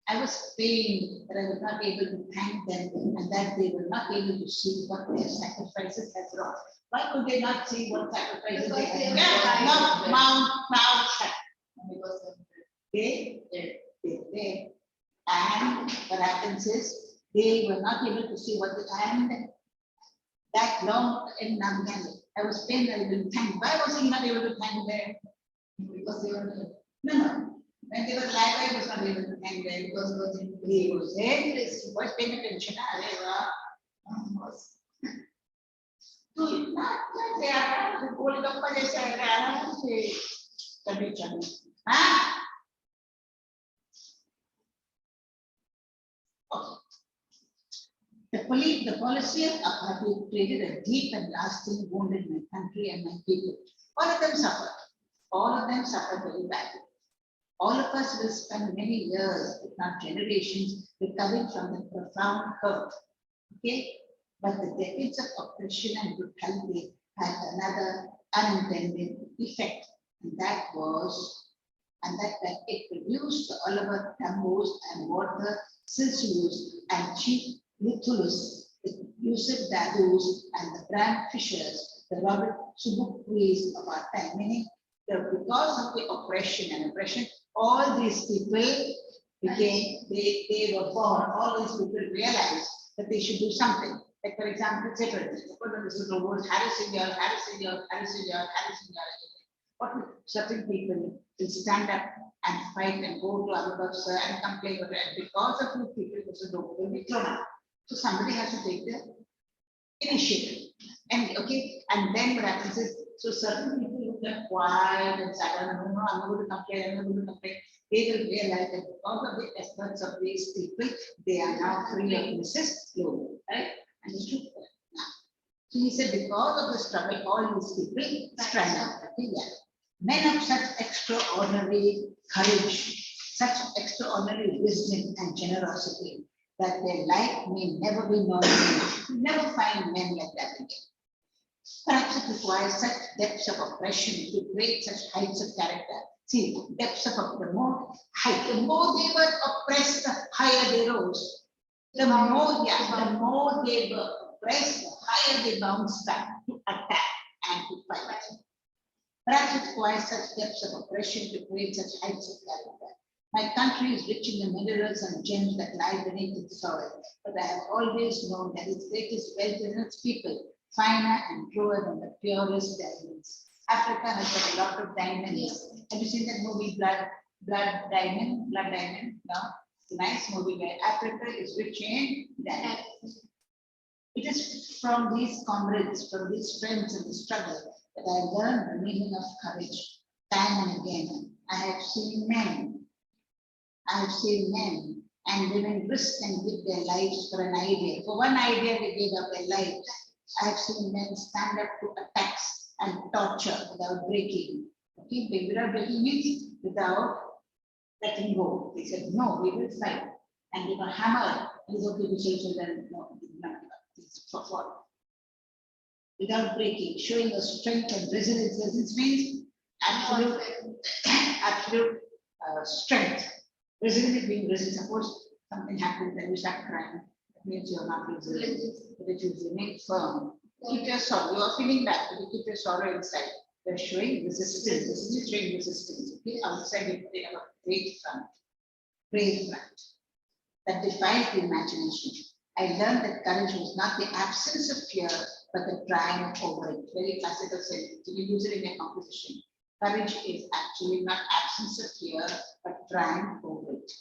I was pained that I was not able to thank them and that they were not able to see what their sacrifices had brought. Why could they not see what sacrifices they had brought? Not Mount Proud Shut. Because they, and what happens is they were not able to see what the and that long in Namgani. I was pained that I didn't thank. Why was he not able to thank them? Because they were no. When they were alive, I was not able to thank them because he was there. He was paying attention. The policy of apartheid created a deep and lasting wound in my country and my people. All of them suffered. All of them suffered very badly. All of us will spend many years, if not generations, recovering from the profound hurt. Okay? But the decades of oppression and brutality had another unintended effect, and that it produced the Oliver Tambos and Walter Silsulus and Chief Lithulus, the Yusuf Dadus and the Bram Fishers, the Robert Subukris of our time, meaning that because of the oppression, all these people became, they were born, all these people realized that they should do something. Like for example, separately, suppose when this was harassing you, what would certain people will stand up and fight and go to Abu Sir and complain about it. Because of you people, Mr. Dogo will be thrown out. So somebody has to take the initiative. And okay, and then what happens is, so certain people who get quiet and say, no, I'm not going to complain, they will realize that because of the efforts of these people, they are now free of Mrs. Global, right? And it's true. So he said, because of the struggle, all these people sprang up. Okay, yeah. Men of such extraordinary courage, such extraordinary wisdom and generosity, that their life may never be known again. You never find men like that again. Perhaps it requires such depths of oppression to create such heights of character. See, depths of the more height, the more they were oppressed, the higher they rose. The more they were oppressed, the higher they bounced back to attack and to fight. Perhaps it requires such depths of oppression to create such heights of character. My country is rich in the minerals and gems that lie beneath its soil, but I have always known that its greatest wealth is in its people, finer and truer than the purest diamonds. Africa has got a lot of diamonds. Have you seen that movie, Blood Diamond? No? It's a nice movie where Africa is rich in diamonds. It is from these comrades, from these friends in the struggle, that I learned the meaning of courage. Time and again, I have seen men and women risk and give their lives for an idea. For one idea, they gave up their lives. I have seen men stand up to attacks and torture without breaking. Okay, without breaking means without letting go. They said, no, we will fight. And they were hammered. It's okay to say to them, no, it's for what? Without breaking, showing the strength and resilience. Resilience means absolute strength. Resilient being resilient. Suppose something happens and you start crying. That means you're not resilient. But if you remain firm, keep your sorrow. You are feeling bad, but you keep your sorrow inside. You're showing resistance. This is showing resistance. Okay, outside you have a great front, brave front that defies the imagination. I learned that courage was not the absence of fear, but the triumph over it. Very classical sentence. You use it in a composition. Courage is actually not absence of fear, but triumph over it.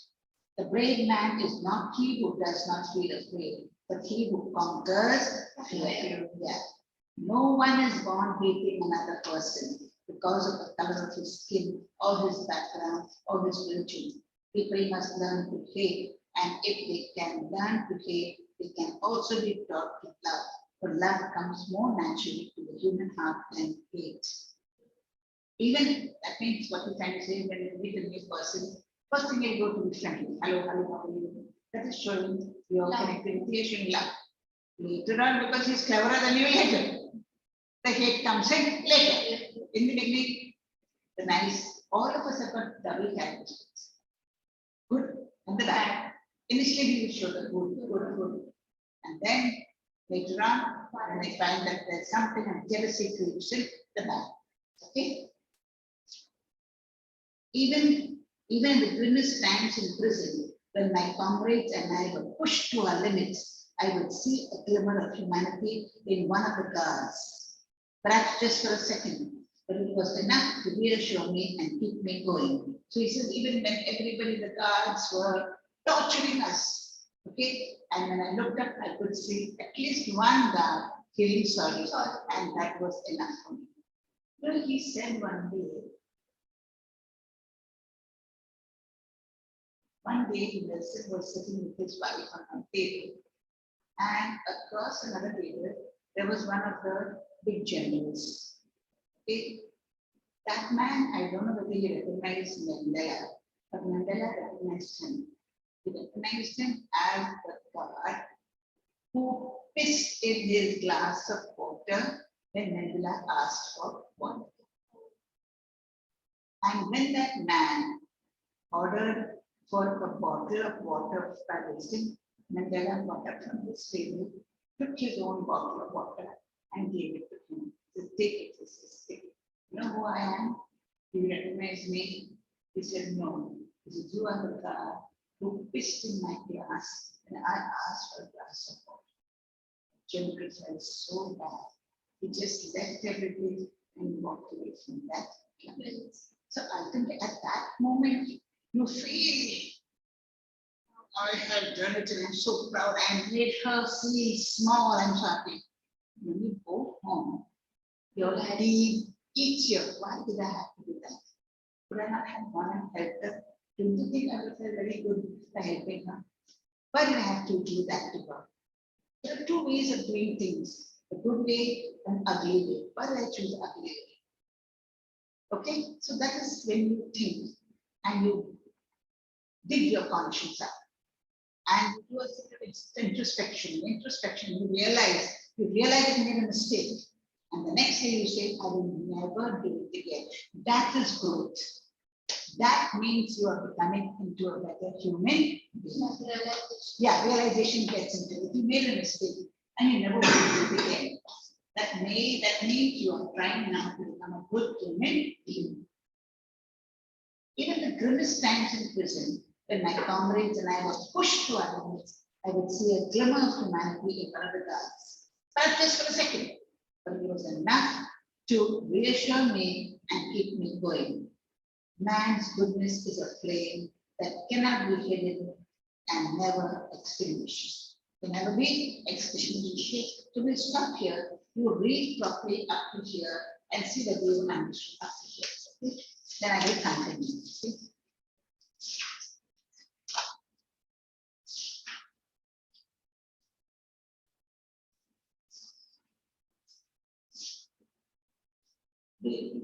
The brave man is not he who does not feel afraid, but he who conquers fear. Yeah. No one is born hating another person because of the color of his skin, or his background, or his religion. People must learn to hate, and if they can learn to hate, they can also be taught to love. For love comes more naturally to the human heart than hate. Even that means what you're trying to say when you meet a new person, first thing you go to be friendly. Hello, hello, how are you? That is showing your connectivity, you're showing love. Later on, because he's cleverer than you later. The hate comes in later. In the beginning, the nice, all of us have got double characteristics. Good and the bad. Initially, we will show the good. And then later on, when they find that there's something of jealousy creeps in, the bad. Okay? Even in the grimmest times in prison, when my comrades and I were pushed to our limits, I would see a glimmer of humanity in one of the guards. Perhaps just for a second, but it was enough to reassure me and keep me going. So he says, even when everybody, the guards were torturing us, okay? And when I looked up, I could see at least one guard feeling sorry, and that was enough for me. Well, he said one day he was sitting with his wife on a table, and across another table, there was one of the big generals. Okay? That man, I don't know whether he recognized Mandela, but Mandela recognized him. He recognized him as the guard who pissed in his glass of water when Mandela asked for water. And when that man ordered for a bottle of water by visiting, Mandela got up from his table, took his own bottle of water and gave it to him. He said, take it, he says, take it. You know who I am? He recognized me. He said, no. He said, you are the guy who pissed in my glass and I asked for a glass of water. General felt so bad. He just left everything and walked away from that place. So I think at that moment, you feel, I have done it and I'm so proud. I made her feel small and happy. When you go home, your deed eats you. Why did I have to do that? Could I not have gone and helped her? Don't you think I would feel very good by helping her? Why did I have to do that to her? There are two ways of doing things, a good way and ugly way. Why did I choose the ugly way? Okay, so that is when you think and you dig your conscience up and do a introspection. You realize that you made a mistake. And the next day you say, I will never do it again. That is growth. That means you are becoming into a better human being. Yeah, realization gets into it. You made a mistake and you never will do it again. That means you are trying now to become a good human being. Even the grimmest times in prison, when my comrades and I were pushed to our limits, I would see a glimmer of humanity in one of the guards. But just for a second. But it was enough to reassure me and keep me going. Man's goodness is a flame that cannot be hidden and never extinguished. Can never be extinguished. So we'll stop here. You read properly up to here and see that you understood up to here. Okay? Then I will continue. Okay?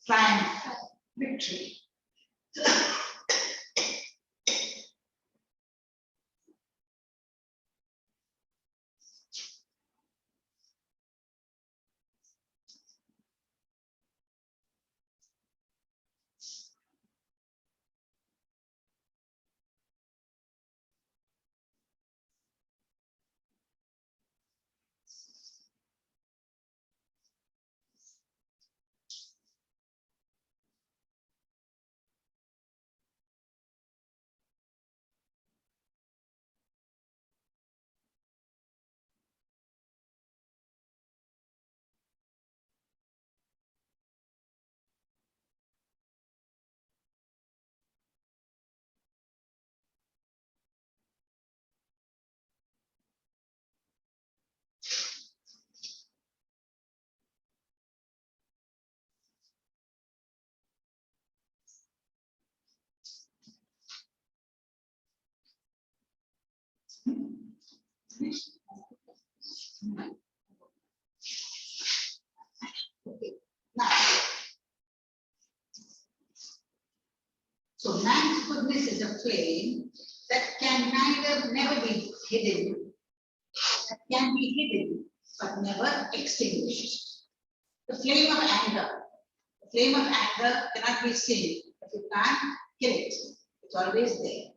Triumph. Victory. Okay. Now, so man's goodness is a flame that can never be hidden, that can be hidden but never extinguished. The flame of anger. The flame of anger cannot be seen, but you can't kill it. It's always there.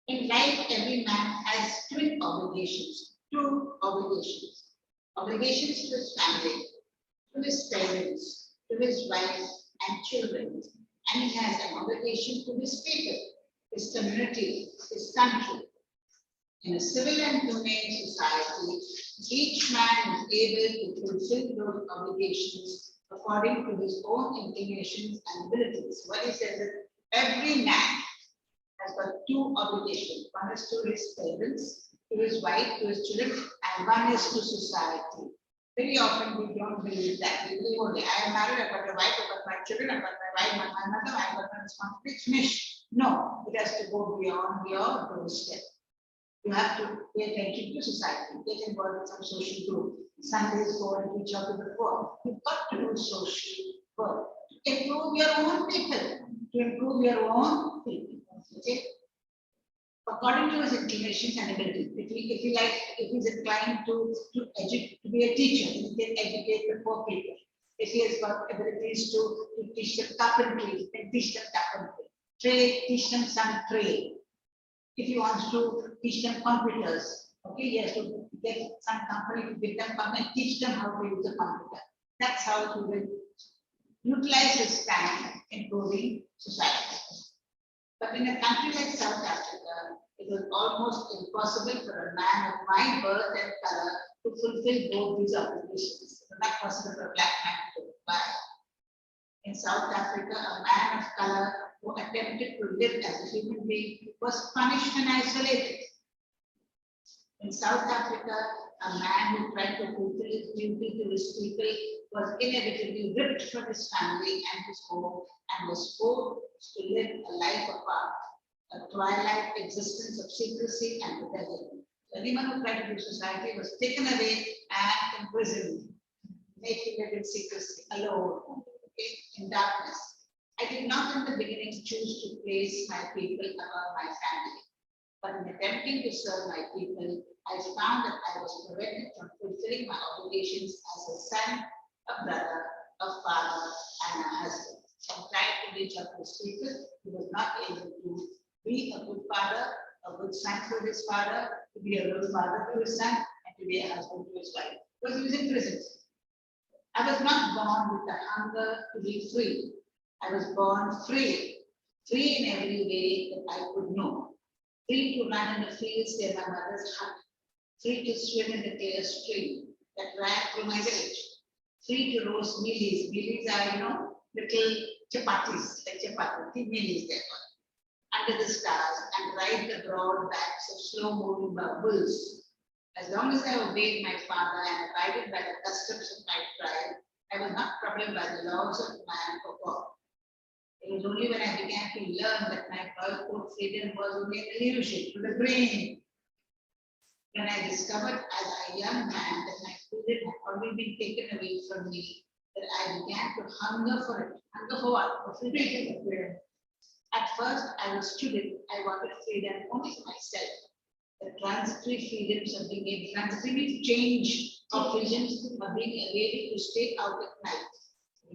In life, every man has twin obligations, two obligations. Obligations to his family, to his parents, to his wife and children. And he has an obligation to his people, his community, his country. In a civil and humane society, each man is able to fulfill those obligations according to his own inclinations and abilities. What he says is, every man has got two obligations. One is to his parents, to his wife, to his children, and one is to society. Very often we don't believe that. We believe only, I am married, I've got a wife, I've got my children, I've got my wife, my mother, I've got my responsibility, finish. No, it has to go beyond your doorstep. You have to pay attention to society, get involved in some social group. Sundays go and reach out to the poor. You've got to do social work to improve your own people, to improve your own people. Okay? According to his inclinations and abilities, if he's inclined to be a teacher, he can educate the poor people. If he has got abilities to teach them carpentry, he can teach them carpentry. Trade, teach them some trade. If he wants to teach them computers, okay, he has to get some company to give them and teach them how to use a computer. That's how he will utilize his time improving society. But in a country like South Africa, it was almost impossible for a man of my birth and color to fulfill both these obligations. It was not possible for a black man to apply. In South Africa, a man of color who attempted to live as a human being was punished and isolated. In South Africa, a man who tried to fulfill his duty to his people was inevitably ripped from his family and his home and was forced to live a life apart, a twilight existence of secrecy and rebellion. Anyone who tried to do society was taken away and imprisoned, made to live in secrecy, alone, okay, in darkness. I did not in the beginning choose to place my people above my family, but in attempting to serve my people, I found that I was prevented from fulfilling my obligations as a son, a brother, a father, and a husband. From trying to reach out to his people, he was not able to be a good father, a good son to his father, to be a good father to his son, and to be a husband to his wife, because he was in prison. I was not born with the hunger to be free. I was born free, free in every way that I could know. Free to run in the fields near my mother's hut, free to swim in the clear stream that ran through my village, free to roast mealies. Mealies are, little chapatis, like chapati, mealies they call, under the stars and ride the broad backs of slow-moving bulls. As long as I obeyed my father and abided by the customs of my tribe, I was not troubled by the laws of man or God. It was only when I began to learn that my birthright freedom was only an illusion to the brain. when I discovered as a young man that my freedom had already been taken away from me, that I began to hunger for it. Hunger for what? For freedom. At first, I was student. I wanted freedom only for myself. The transitory freedoms of being able, transitory means change of freedoms of being able to stay out at night,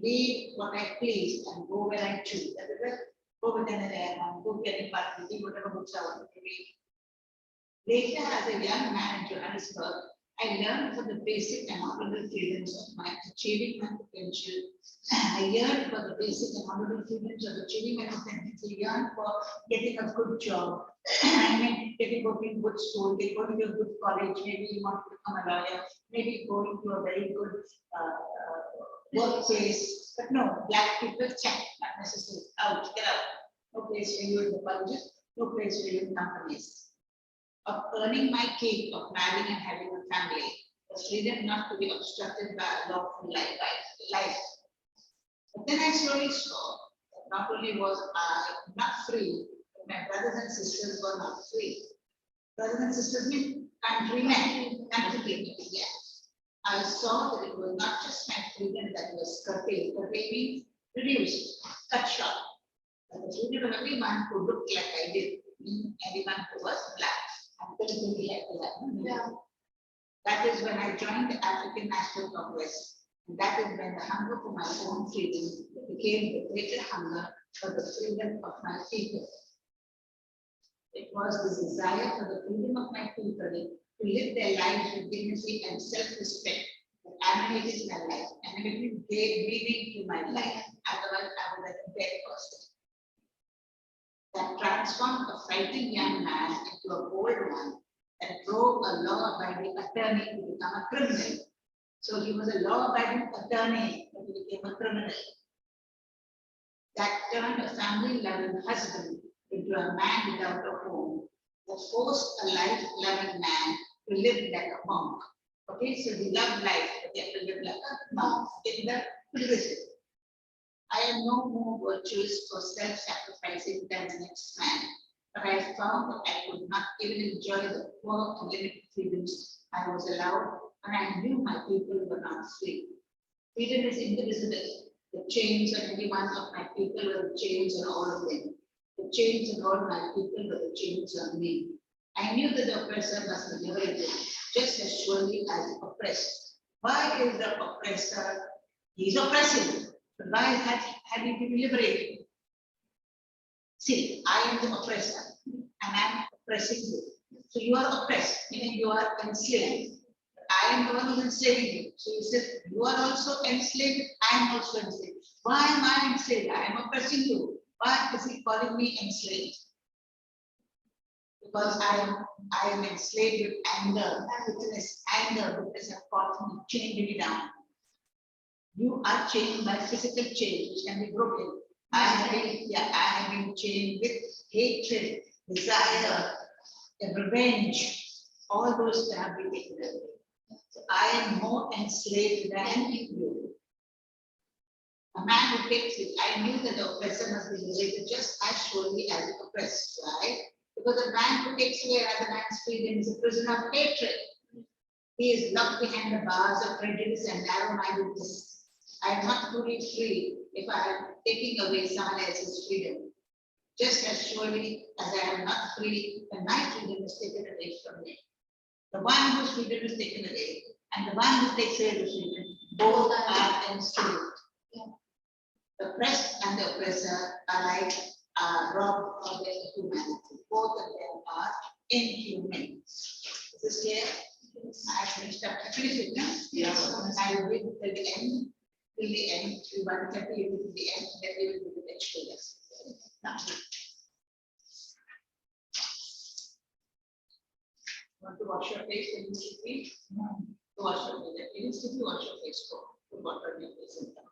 read what I please and go where I choose. That is it. Go with an airline, go to any party, read whatever books I want to read. Later, as a young man in Johannesburg, I learned for the basic and honorable freedoms of my achieving my potential. I yearned for the basic and honorable freedoms of achieving my potential. I yearned for getting a good job. I meant getting going to good school, going to a good college. Maybe you want to become a lawyer. Maybe going to a very good workplace. But no, black people check, not necessarily. Out, get out. No place for you in the colleges. No place for you in companies. Of earning my cake, of marrying and having a family, the freedom not to be obstructed by a lawful life. But then I slowly saw that not only was I not free, but my brothers and sisters were not free. Brothers and sisters mean countrymen, yes. I saw that it was not just my freedom that was curtailed. Curtailed means reduced, cut short. But the freedom of everyone who looked like I did, everyone who was black. That is when I joined the African National Congress. And that is when the hunger for my own freedom became the greater hunger for the freedom of my people. It was the desire for the freedom of my people to live their lives with dignity and self-respect that animated my life, and it gave meaning to my life. Otherwise, I would have been dead person. That transformed a frightened young man into a bold one, that drove a law-abiding attorney to become a criminal. So he was a law-abiding attorney, but he became a criminal. That turned a family-loving husband into a man without a home, that forced a life-loving man to live like a monk. Okay, so he loved life, but he had to live like a monk in the prison. I am no more virtuous for self-sacrificing than the next man, but I found that I could not even enjoy the poor and limited freedoms I was allowed, and I knew my people were not free. Freedom is indivisible. The chains on every one of my people were the chains on all of them. The chains on all my people were the chains on me. I knew that the oppressor must be liberated, just as surely as the oppressed. Why is the oppressor? He's oppressive. But why had he been liberated? See, I am the oppressor and I am oppressing you. So you are oppressed, meaning you are enslaved. I am the one who is enslaving you. So you said, you are also enslaved, I am also enslaved. Why am I enslaved? I am oppressing you. Why is he calling me enslaved? Because I am enslaved with anger, bitterness, has caught me, chained me down. You are chained by physical chains, which can be broken. I have been chained with hatred, desire, revenge. All those can be taken away. So I am more enslaved than you. A man who takes it, I knew that the oppressor must be liberated just as surely as the oppressed, right? Because a man who takes away another man's freedom is a prisoner of hatred. He is locked behind the bars of prejudice and narrow-mindedness. I am not truly free if I am taking away someone else's freedom. Just as surely as I am not free when my freedom is taken away from me. The one whose freedom is taken away and the one who takes away the freedom, both are enslaved. The oppressed and the oppressor are robbed of their humanity. Both of them are inhuman. Is this clear? I finished up. I finished it now? Yes. I will read till the end. Till the end. We want to continue to the end. Then we will do the next two lessons. Now. Want to wash your face when you sleep? No. To wash your face. Even if you wash your face, go. Put water on your face and come.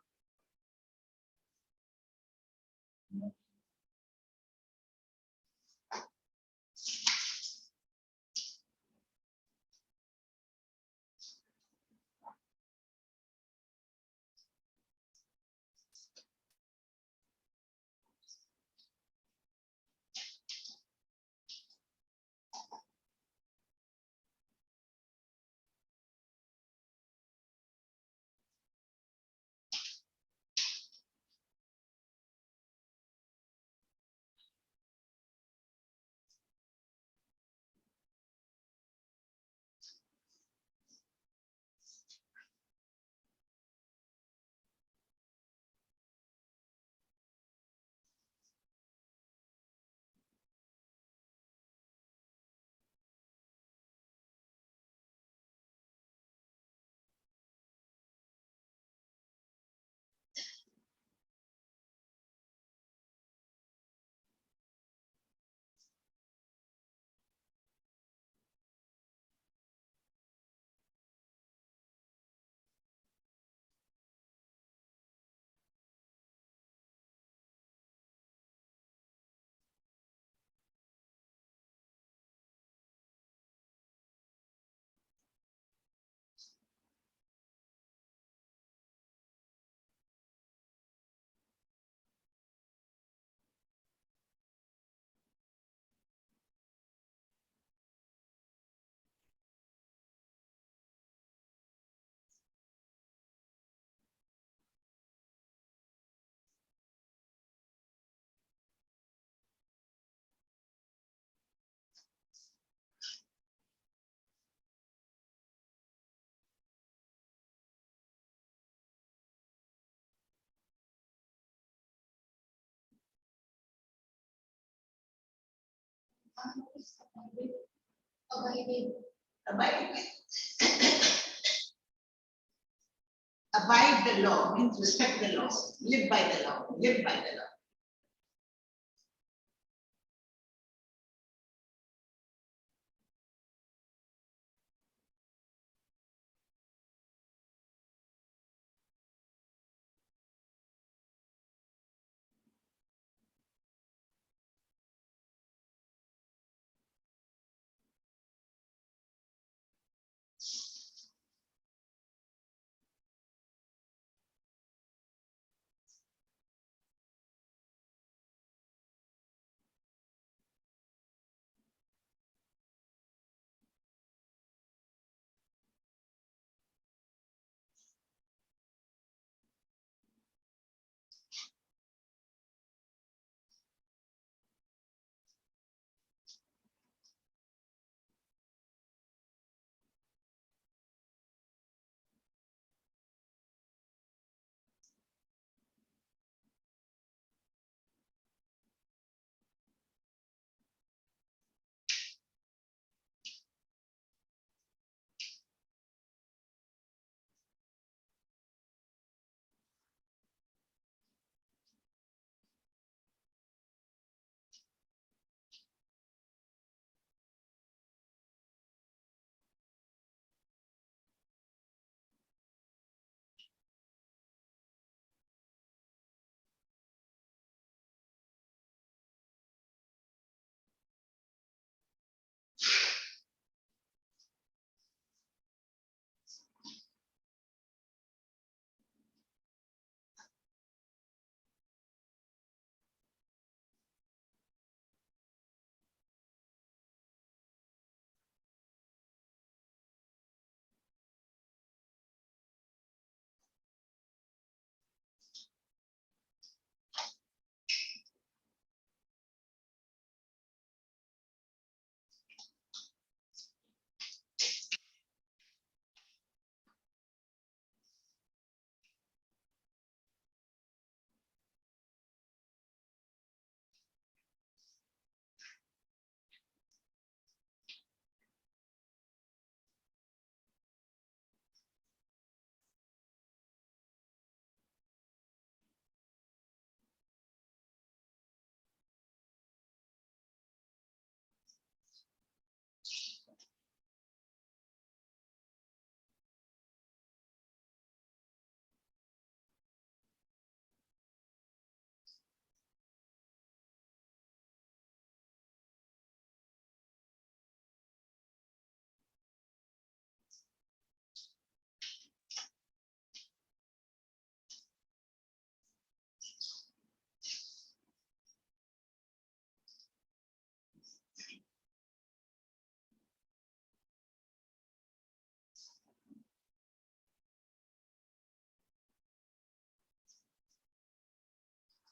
Abiding. Abide with. Abide the law means respect the law, live by the law, live by the law.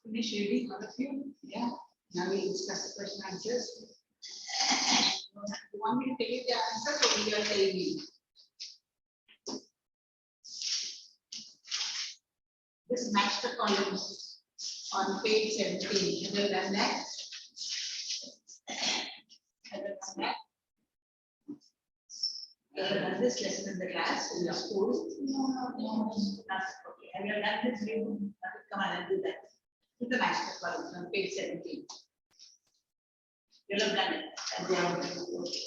Finish reading, all of you? Yeah. Now we discuss the question answers. You want me to tell you the answers or you are telling me? Just match the columns on page 17. Have you done that? Have you done that? Have you done this lesson in the class, in the school? No. That's okay. Have you done this? Come on and do that. Put the match the columns on page 17. You'll have done it. And they are okay.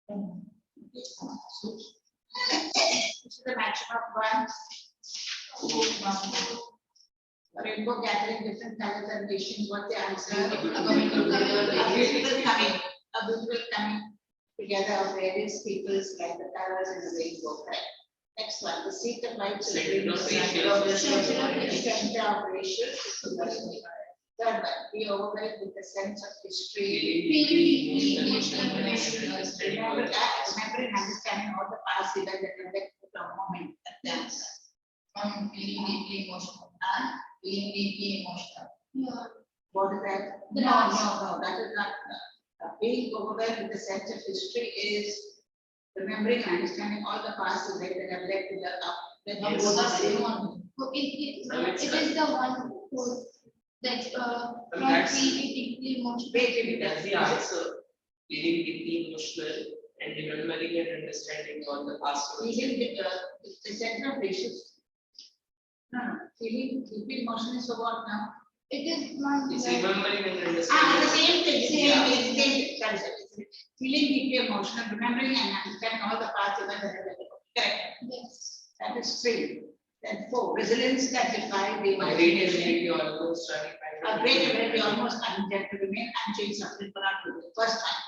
This is the maximum one. Rainbow gathering different colors and nations. What the answer? A beautiful coming together of various peoples like the colors in the rainbow. Correct. Next one, the seat of light center of racial. Third one, be overwhelmed with the sense of history. Remembering and understanding all the past events that relate to the moment. That's the answer. Feeling deeply emotional. Feeling deeply emotional. What is that? No, that is not. Being overwhelmed with the sense of history is remembering and understanding all the past events that have led to the Both are same one. It is the one who that from feeling deeply emotional. That's the answer. Feeling deeply emotional and remembering and understanding all the past. Feeling the sense of racial. No, feeling deeply emotional is what now? It is not. It's remembering and understanding. The same thing. Feeling deeply emotional, remembering and understanding all the past events that have led to. Correct. Yes. That is 3. Then 4. Resilience that defies the Great ability almost a great ability almost undead to remain unchanged suffering for our good. First one.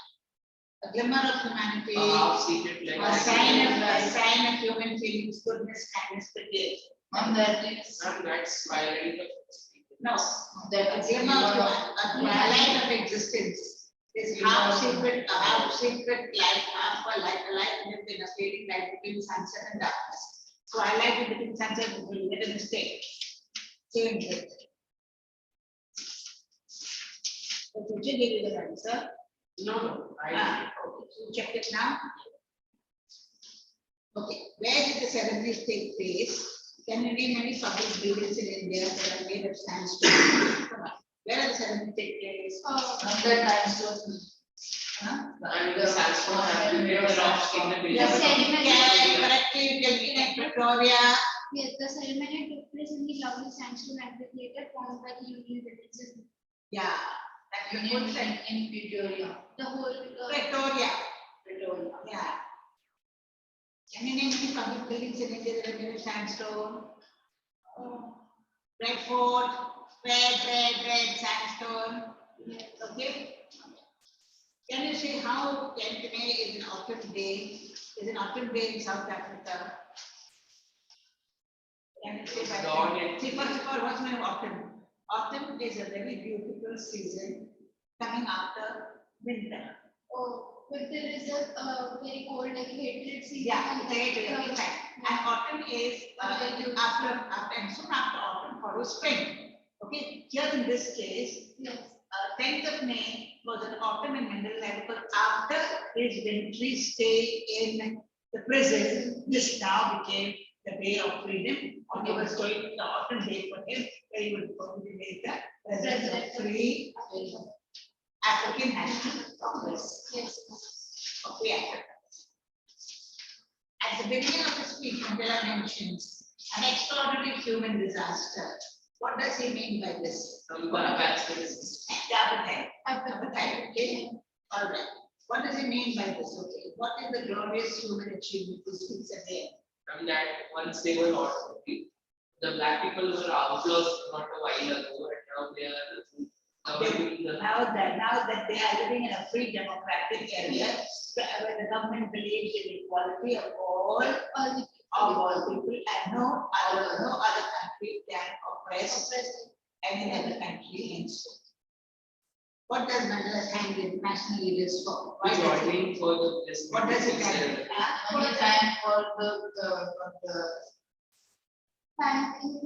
A glimmer of humanity. A half-secret A sign of human feelings, goodness, kindness, forgive. And that is that's violent. No. that A is glimmer of a twilight of existence is half secret, a half secret life, half a life lived in a fading light between sunset and darkness. Twilight between sunset will get a mistake. Change it. So did you give you the answer? No. Okay. So check it now. Okay. Where did the ceremonies take place? Can you name any public buildings in India that are made of sandstone? Come on. Where are the ceremonies take place? under limestone. And the sandstone have been made rocks in the building. Correctly, you can mean at Victoria. Yes, the ceremony took place in the lovely sandstone amphitheater formed by the Unification. Yeah, that Union in Victoria. The whole Victoria. Yeah. Can you name any public buildings in India that are made of sandstone? Red Fort, red sandstone. Yes. Okay. Can you say how 10th May is an autumn day? Is an autumn day in South Africa? Can you say by see, first of all, what's my autumn? Autumn is a very beautiful season coming after winter. Oh, but there is a very cold, like hated season. Yeah, and autumn is after and soon after autumn follows spring. Okay, here in this case, Yes. 10th of May was an autumn in Mandela because after his wintry stay in the prison, this now became the day of freedom. And he was going the autumn day for him, where he was going to make the president of free African National Congress. Yes. Okay. At the beginning of the speech, Mandela mentions an extraordinary human disaster. What does he mean by this? Appetite. Okay. All right. What does he mean by this? Okay. What is the glorious human achievement he speaks again? From that, once they were not free, the black people were outlaws not a while ago, and now they are now that they are living in a free democratic area where the government believes in equality of all people, and no other country can oppress any other country henceforth. What does Mandela thank the national leaders for? Why joining for the what does it thank? Time for the Thanking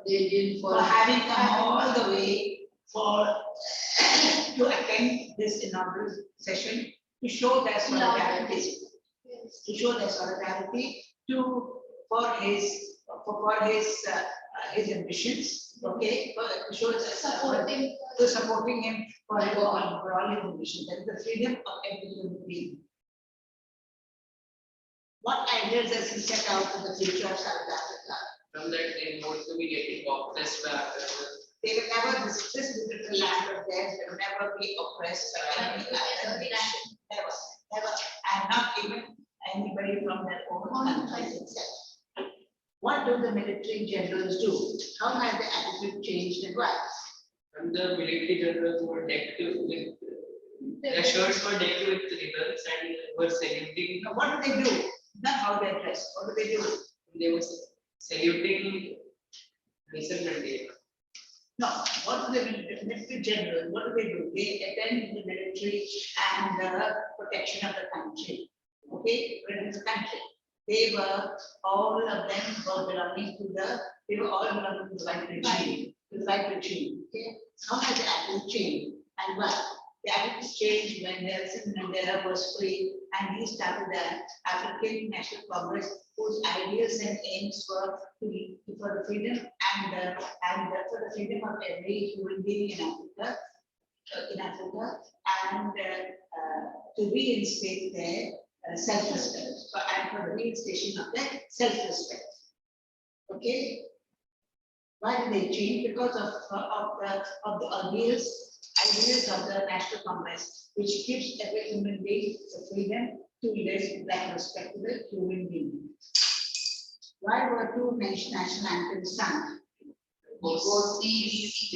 they did for having come all the way to attend this inaugural session to show their solidarity. To show their solidarity for his ambitions. Okay, to show supporting him for all his ambitions. That is the freedom of every human being. What ideas does he set out for the future of South Africa? From that, they want to be getting oppressed by others. They will never, this beautiful land of theirs will never be oppressed by any other nation. Never. military generals do? How has the attitude changed and why? And the military generals were decked with their shirts were decked with ribbons and were saluting. Now, what do they do? Not how they dress. What do they do? They were saluting Nelson Mandela. No, what do they do? Military generals, what do? They attend the military and the protection of the country. Okay, protection of the country. They were, all of them were belonging to they were all belonging to the white regime. To the white regime. Okay, how has the attitude changed and why? The attitude changed when Nelson Mandela was free and he started the African National Congress, whose ideals and aims were for the freedom and for the freedom of every human being in Africa, and to reinstate their self-respect, and for the reinstation of their self-respect. Okay, why did they change? Because of the ideals of the National Congress, which gives every human being the freedom to live like a respectable human being. Why were two national anthems sung? CBC,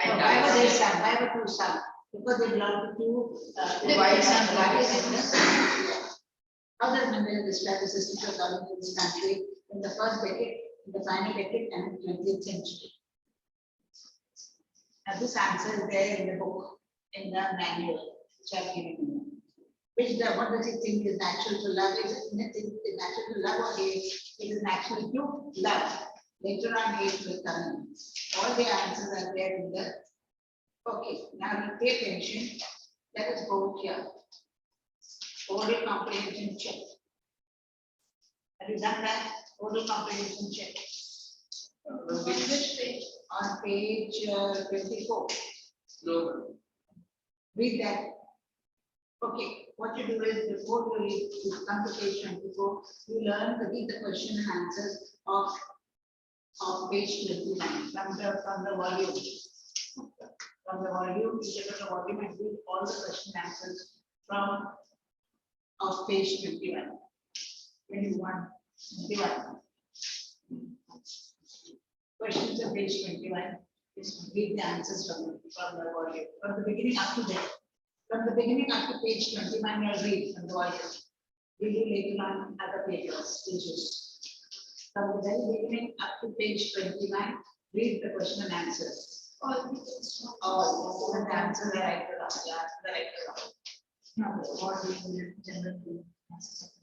and Why were they sung? Why were two sung? Because they belong to two white and black sectors. How does Mandela describe the system of government in this country in the first decade, in the final decade, and in the 20th century? Now, this answer is there in the book, in the manual, which I've given you. What does he think is natural to love? Is it natural to love, or it is natural to love? Later on, it will come in. All the answers are there in the. Okay, now you pay attention. Let us go here. Oral comprehension check. Have you done that? Oral comprehension check. On which page? On page 24. No. Read that. Okay, what you do is before you read, you come to page 24, you learn to read the question and answers of page 29 from the volume. From the volume, you get the volume and read all the question and answers of page 21. 21. Questions of page 21 is read the answers from the volume. From the beginning up to there. From the beginning up to page 21, you'll read from the volume. We do later on other pages. From the very beginning up to page 21, read the question and answers. All the answers are right around. The right around. No, what is the general answers?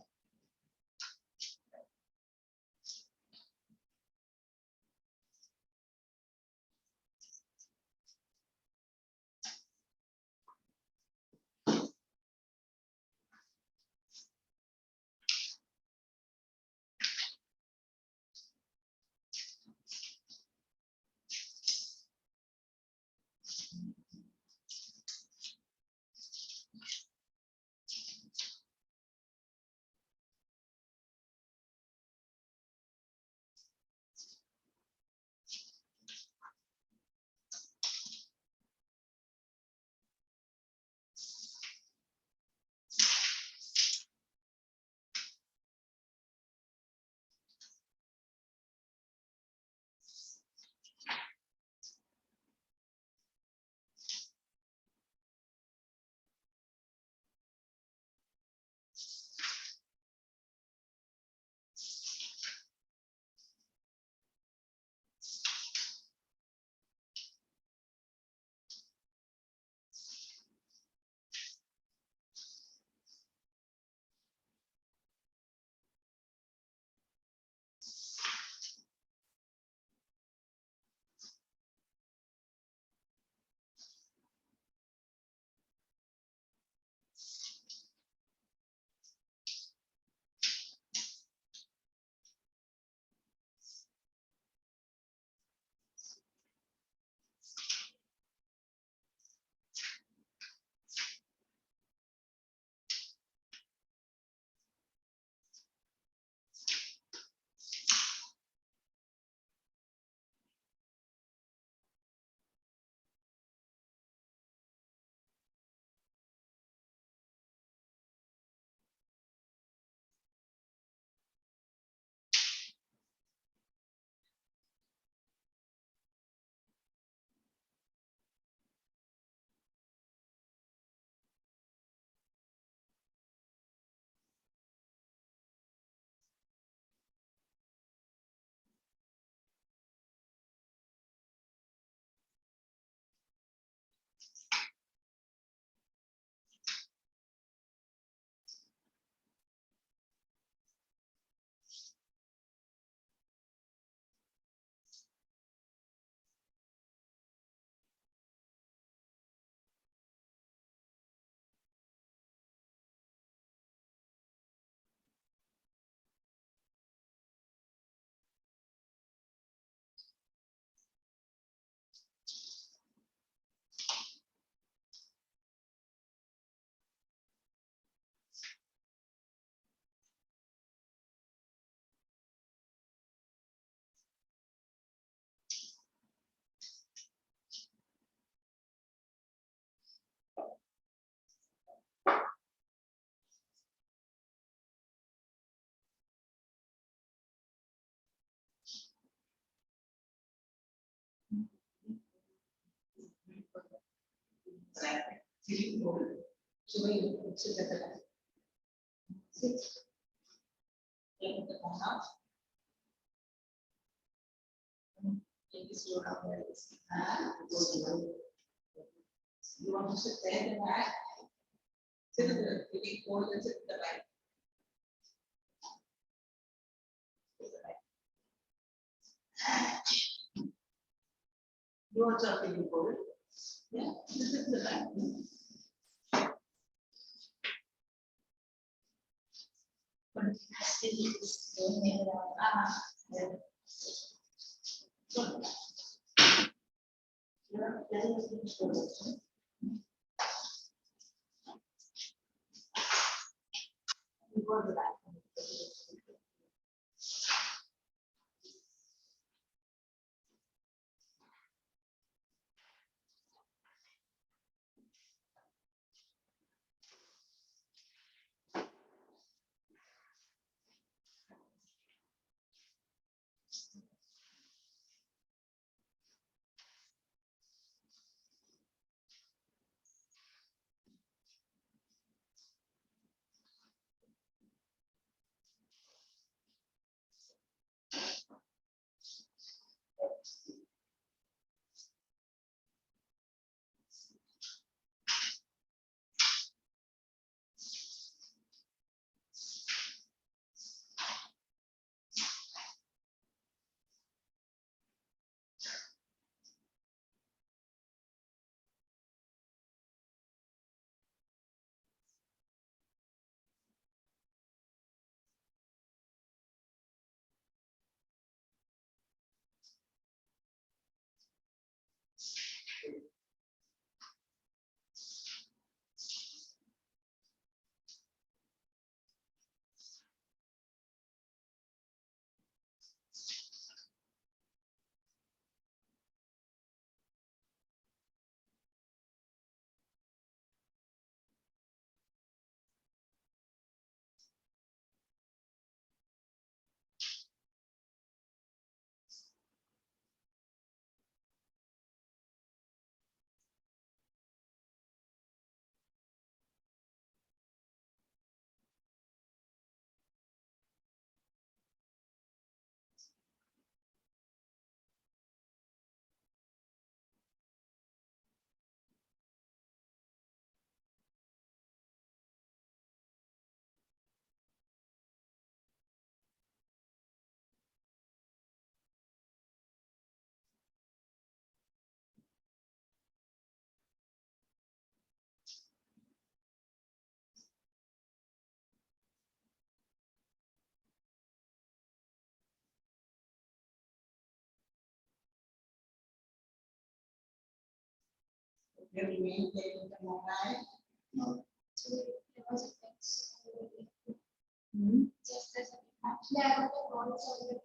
You want to sit there in the back? Sit in the living cold and sit in the back. You want something cold? Yeah, sit in the back. You remain taking the mobile? No. So there was a fix. Hmm? Just as actually I got the calls on the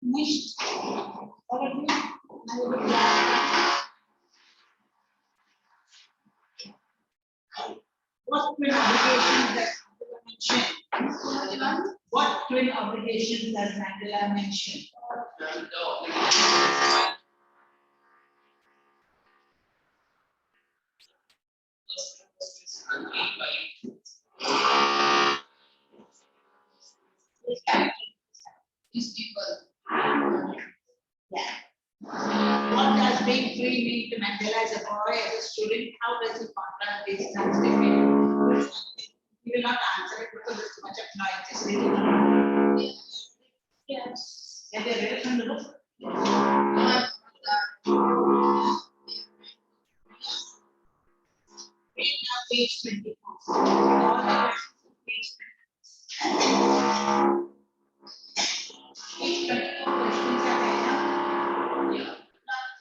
Next, what twin obligations does Mandela mention? What twin obligations does Mandela mention? These people. Yeah. What does being free mean to Mandela as a boy, as a student? How does he contrast these terms between? He will not answer it because there's too much of noise. Just read it. Yes. Have you read it from the book? Read now page 24. All the page 24. Page 24 questions are there now. Yeah.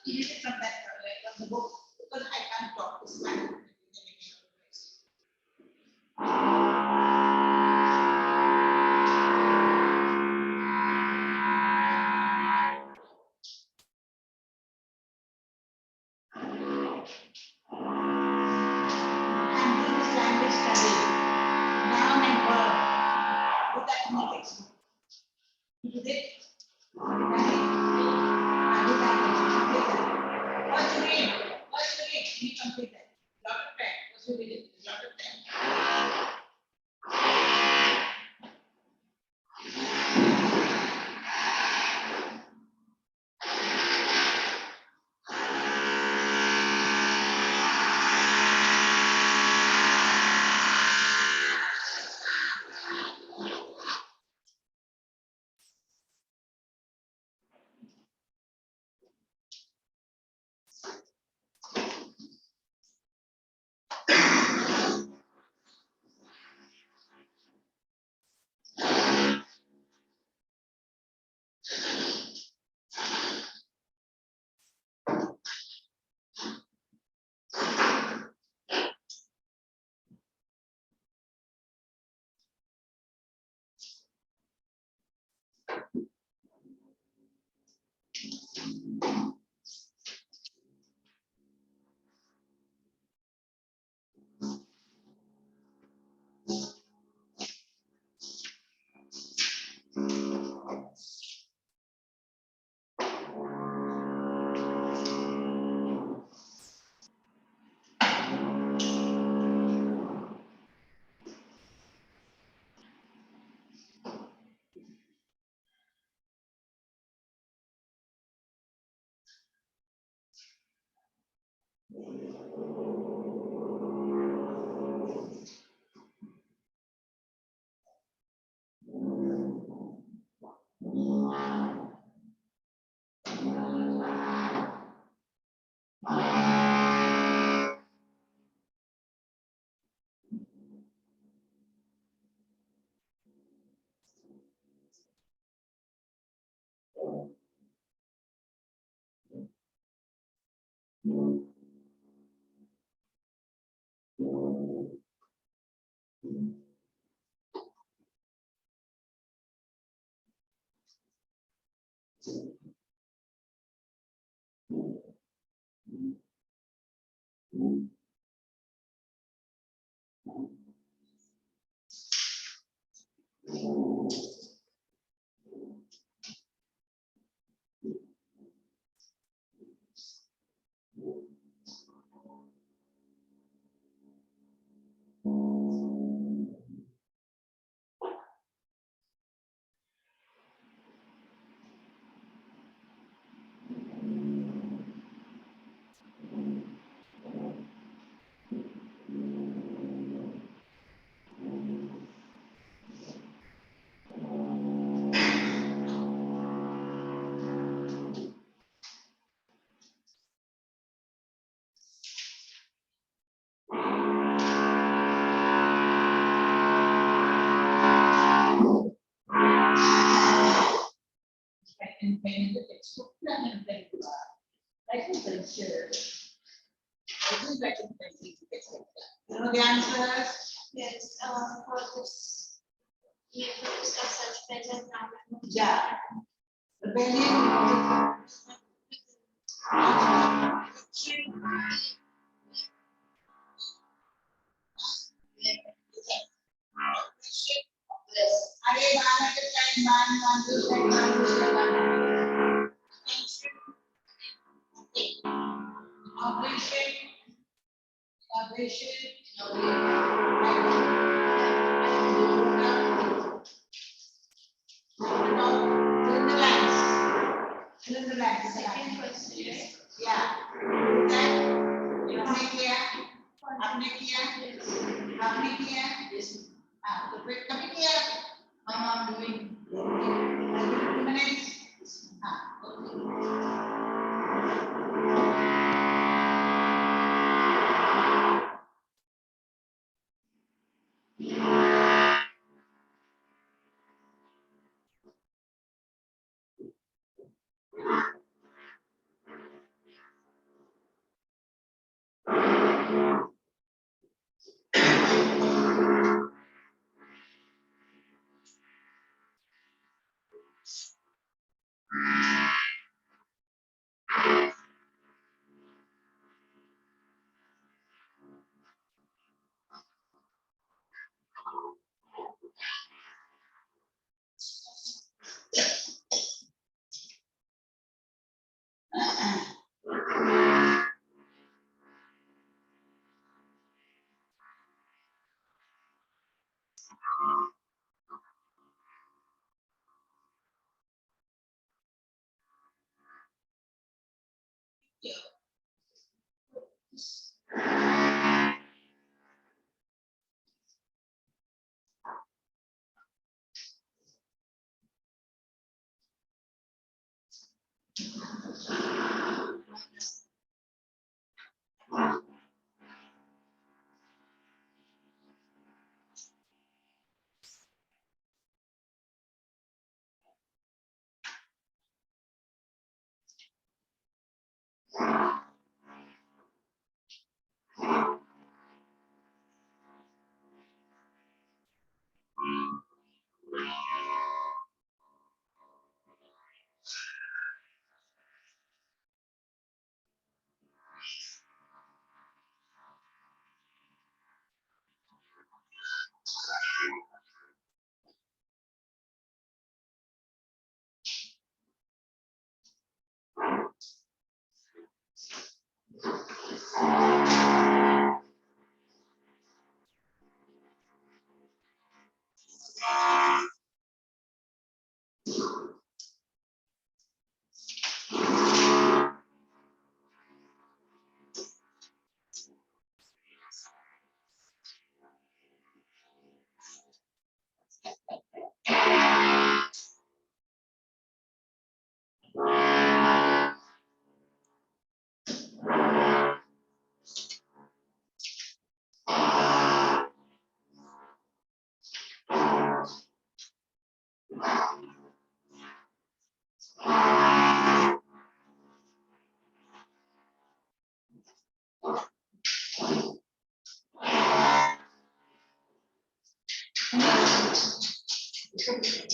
Read it from that from the book because I can't talk this time. Language study, noun and verb. Put that in the textbook. You did it? What's your name? What's your name? You complete that. Lot of time. What's your name? Lot of time. and pen in the textbook, plan and pen to writing culture. I think writing pencil to textbook. You know the answers? Yes, for this, we have to discuss such present now. Yeah. Rebellion. Second question, right? Yeah. आपने किया तो फिर कभी किया I'm doing. 2 minutes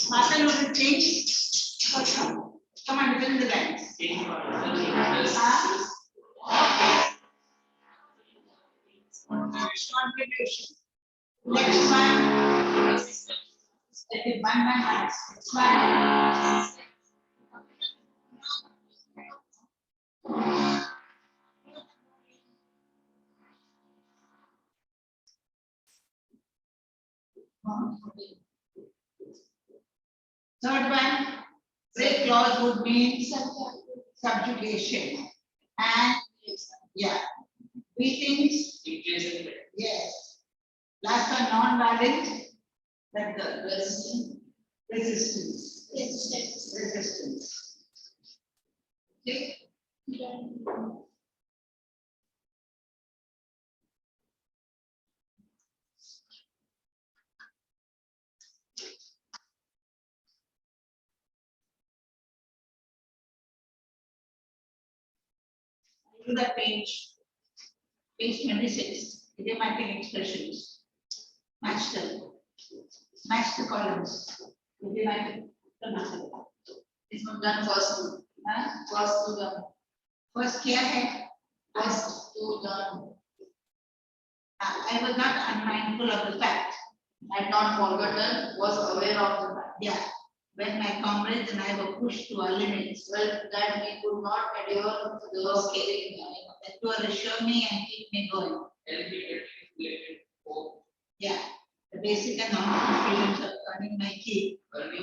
Martha Luther King. Come on, fill in the blanks. Contribution. Next one. Let it one by one. Next one. Third one, break clause would mean subjugation. And yeah, beatings. Yes. Last one, non-violent. That the resistance. Resistance. Okay. to the page 26, idiomatic expressions. Match the columns. Idiomatic, It's not done first. First to done. First क्या है? First to done. I was not unmindful of the fact. Had not forgotten, was aware of the fact. Yeah. When my comrades and I were pushed to our limits. Well, that we could not adhere to the Okay. That will assure me and keep me going. Yeah. The basic and non feelings of earning my keep. Correct.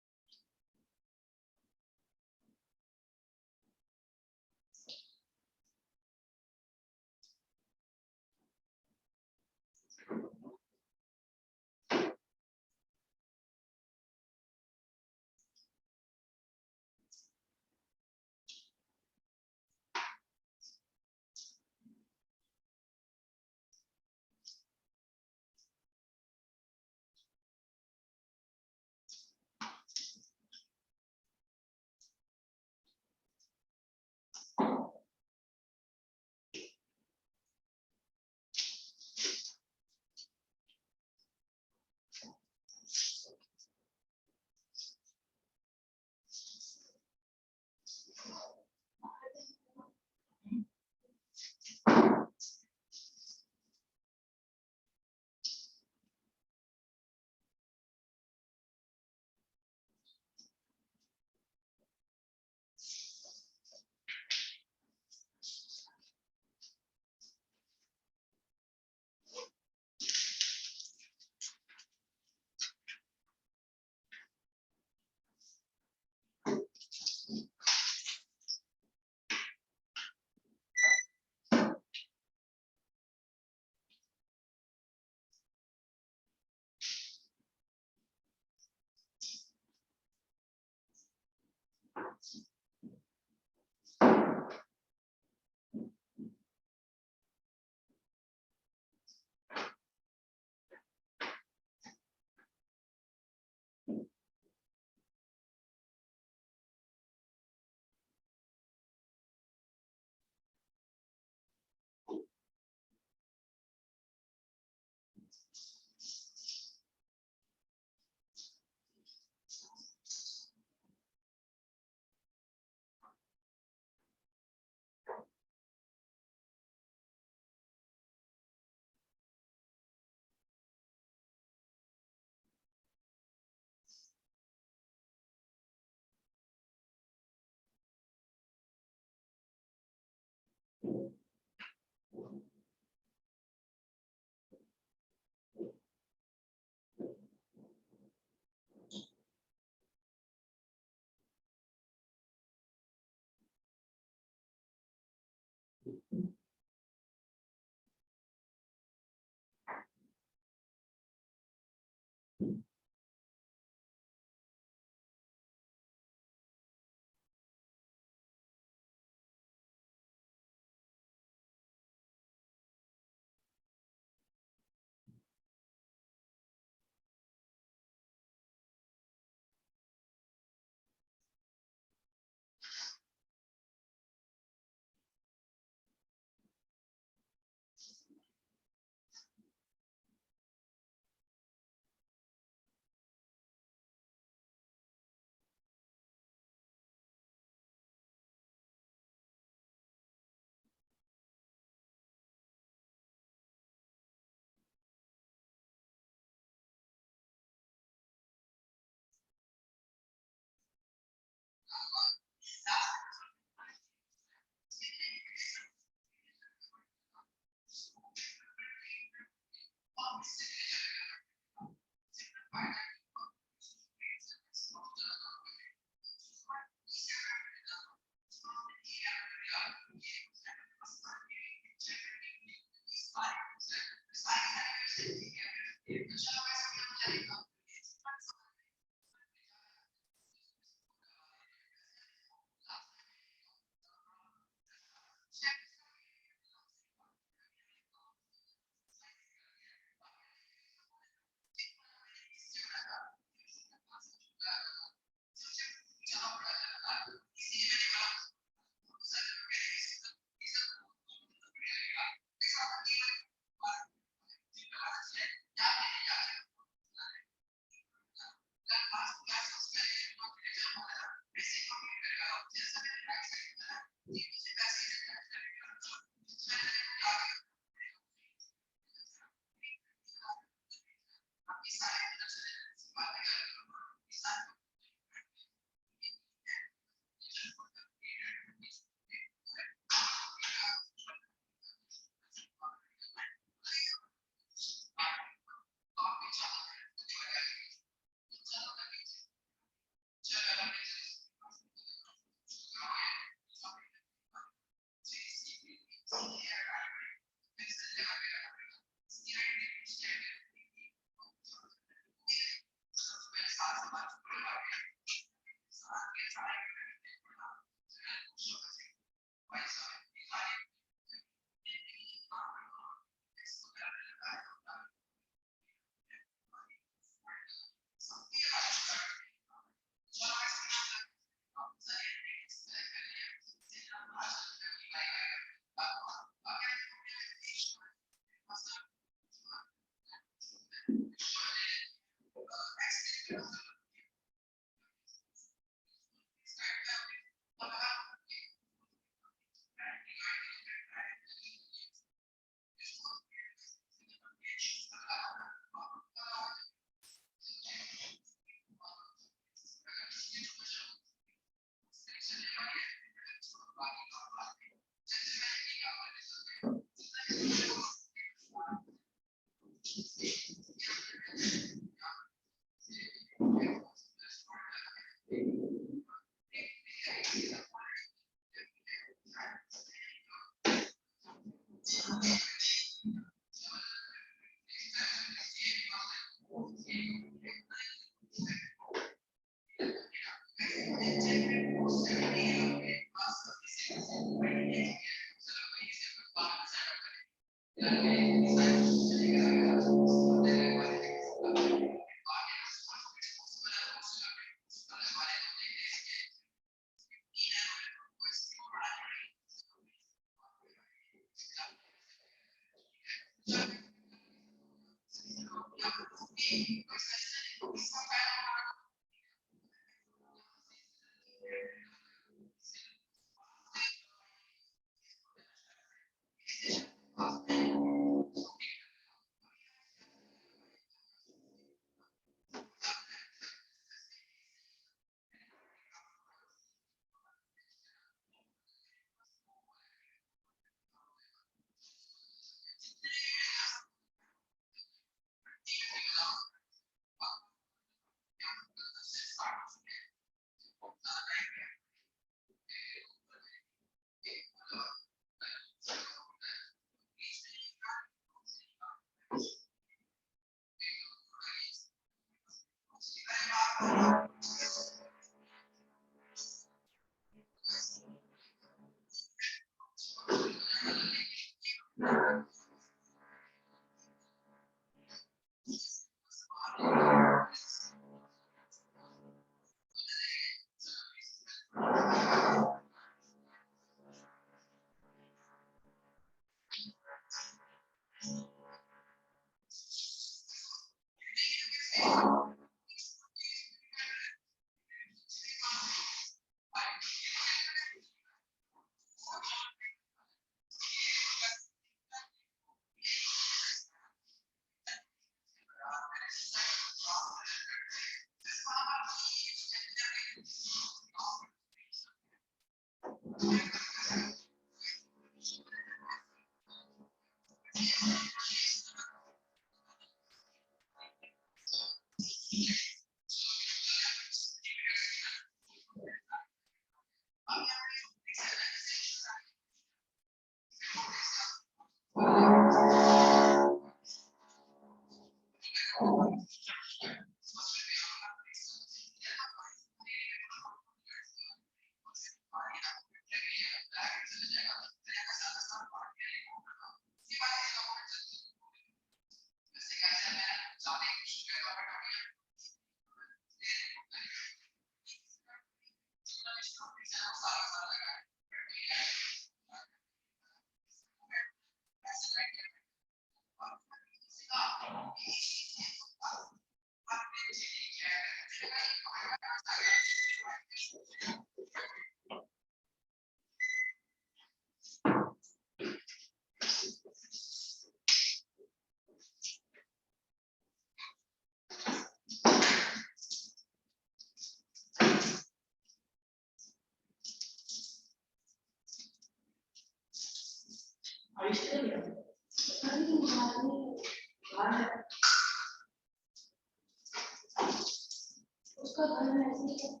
उसका घर ऐसे ही है।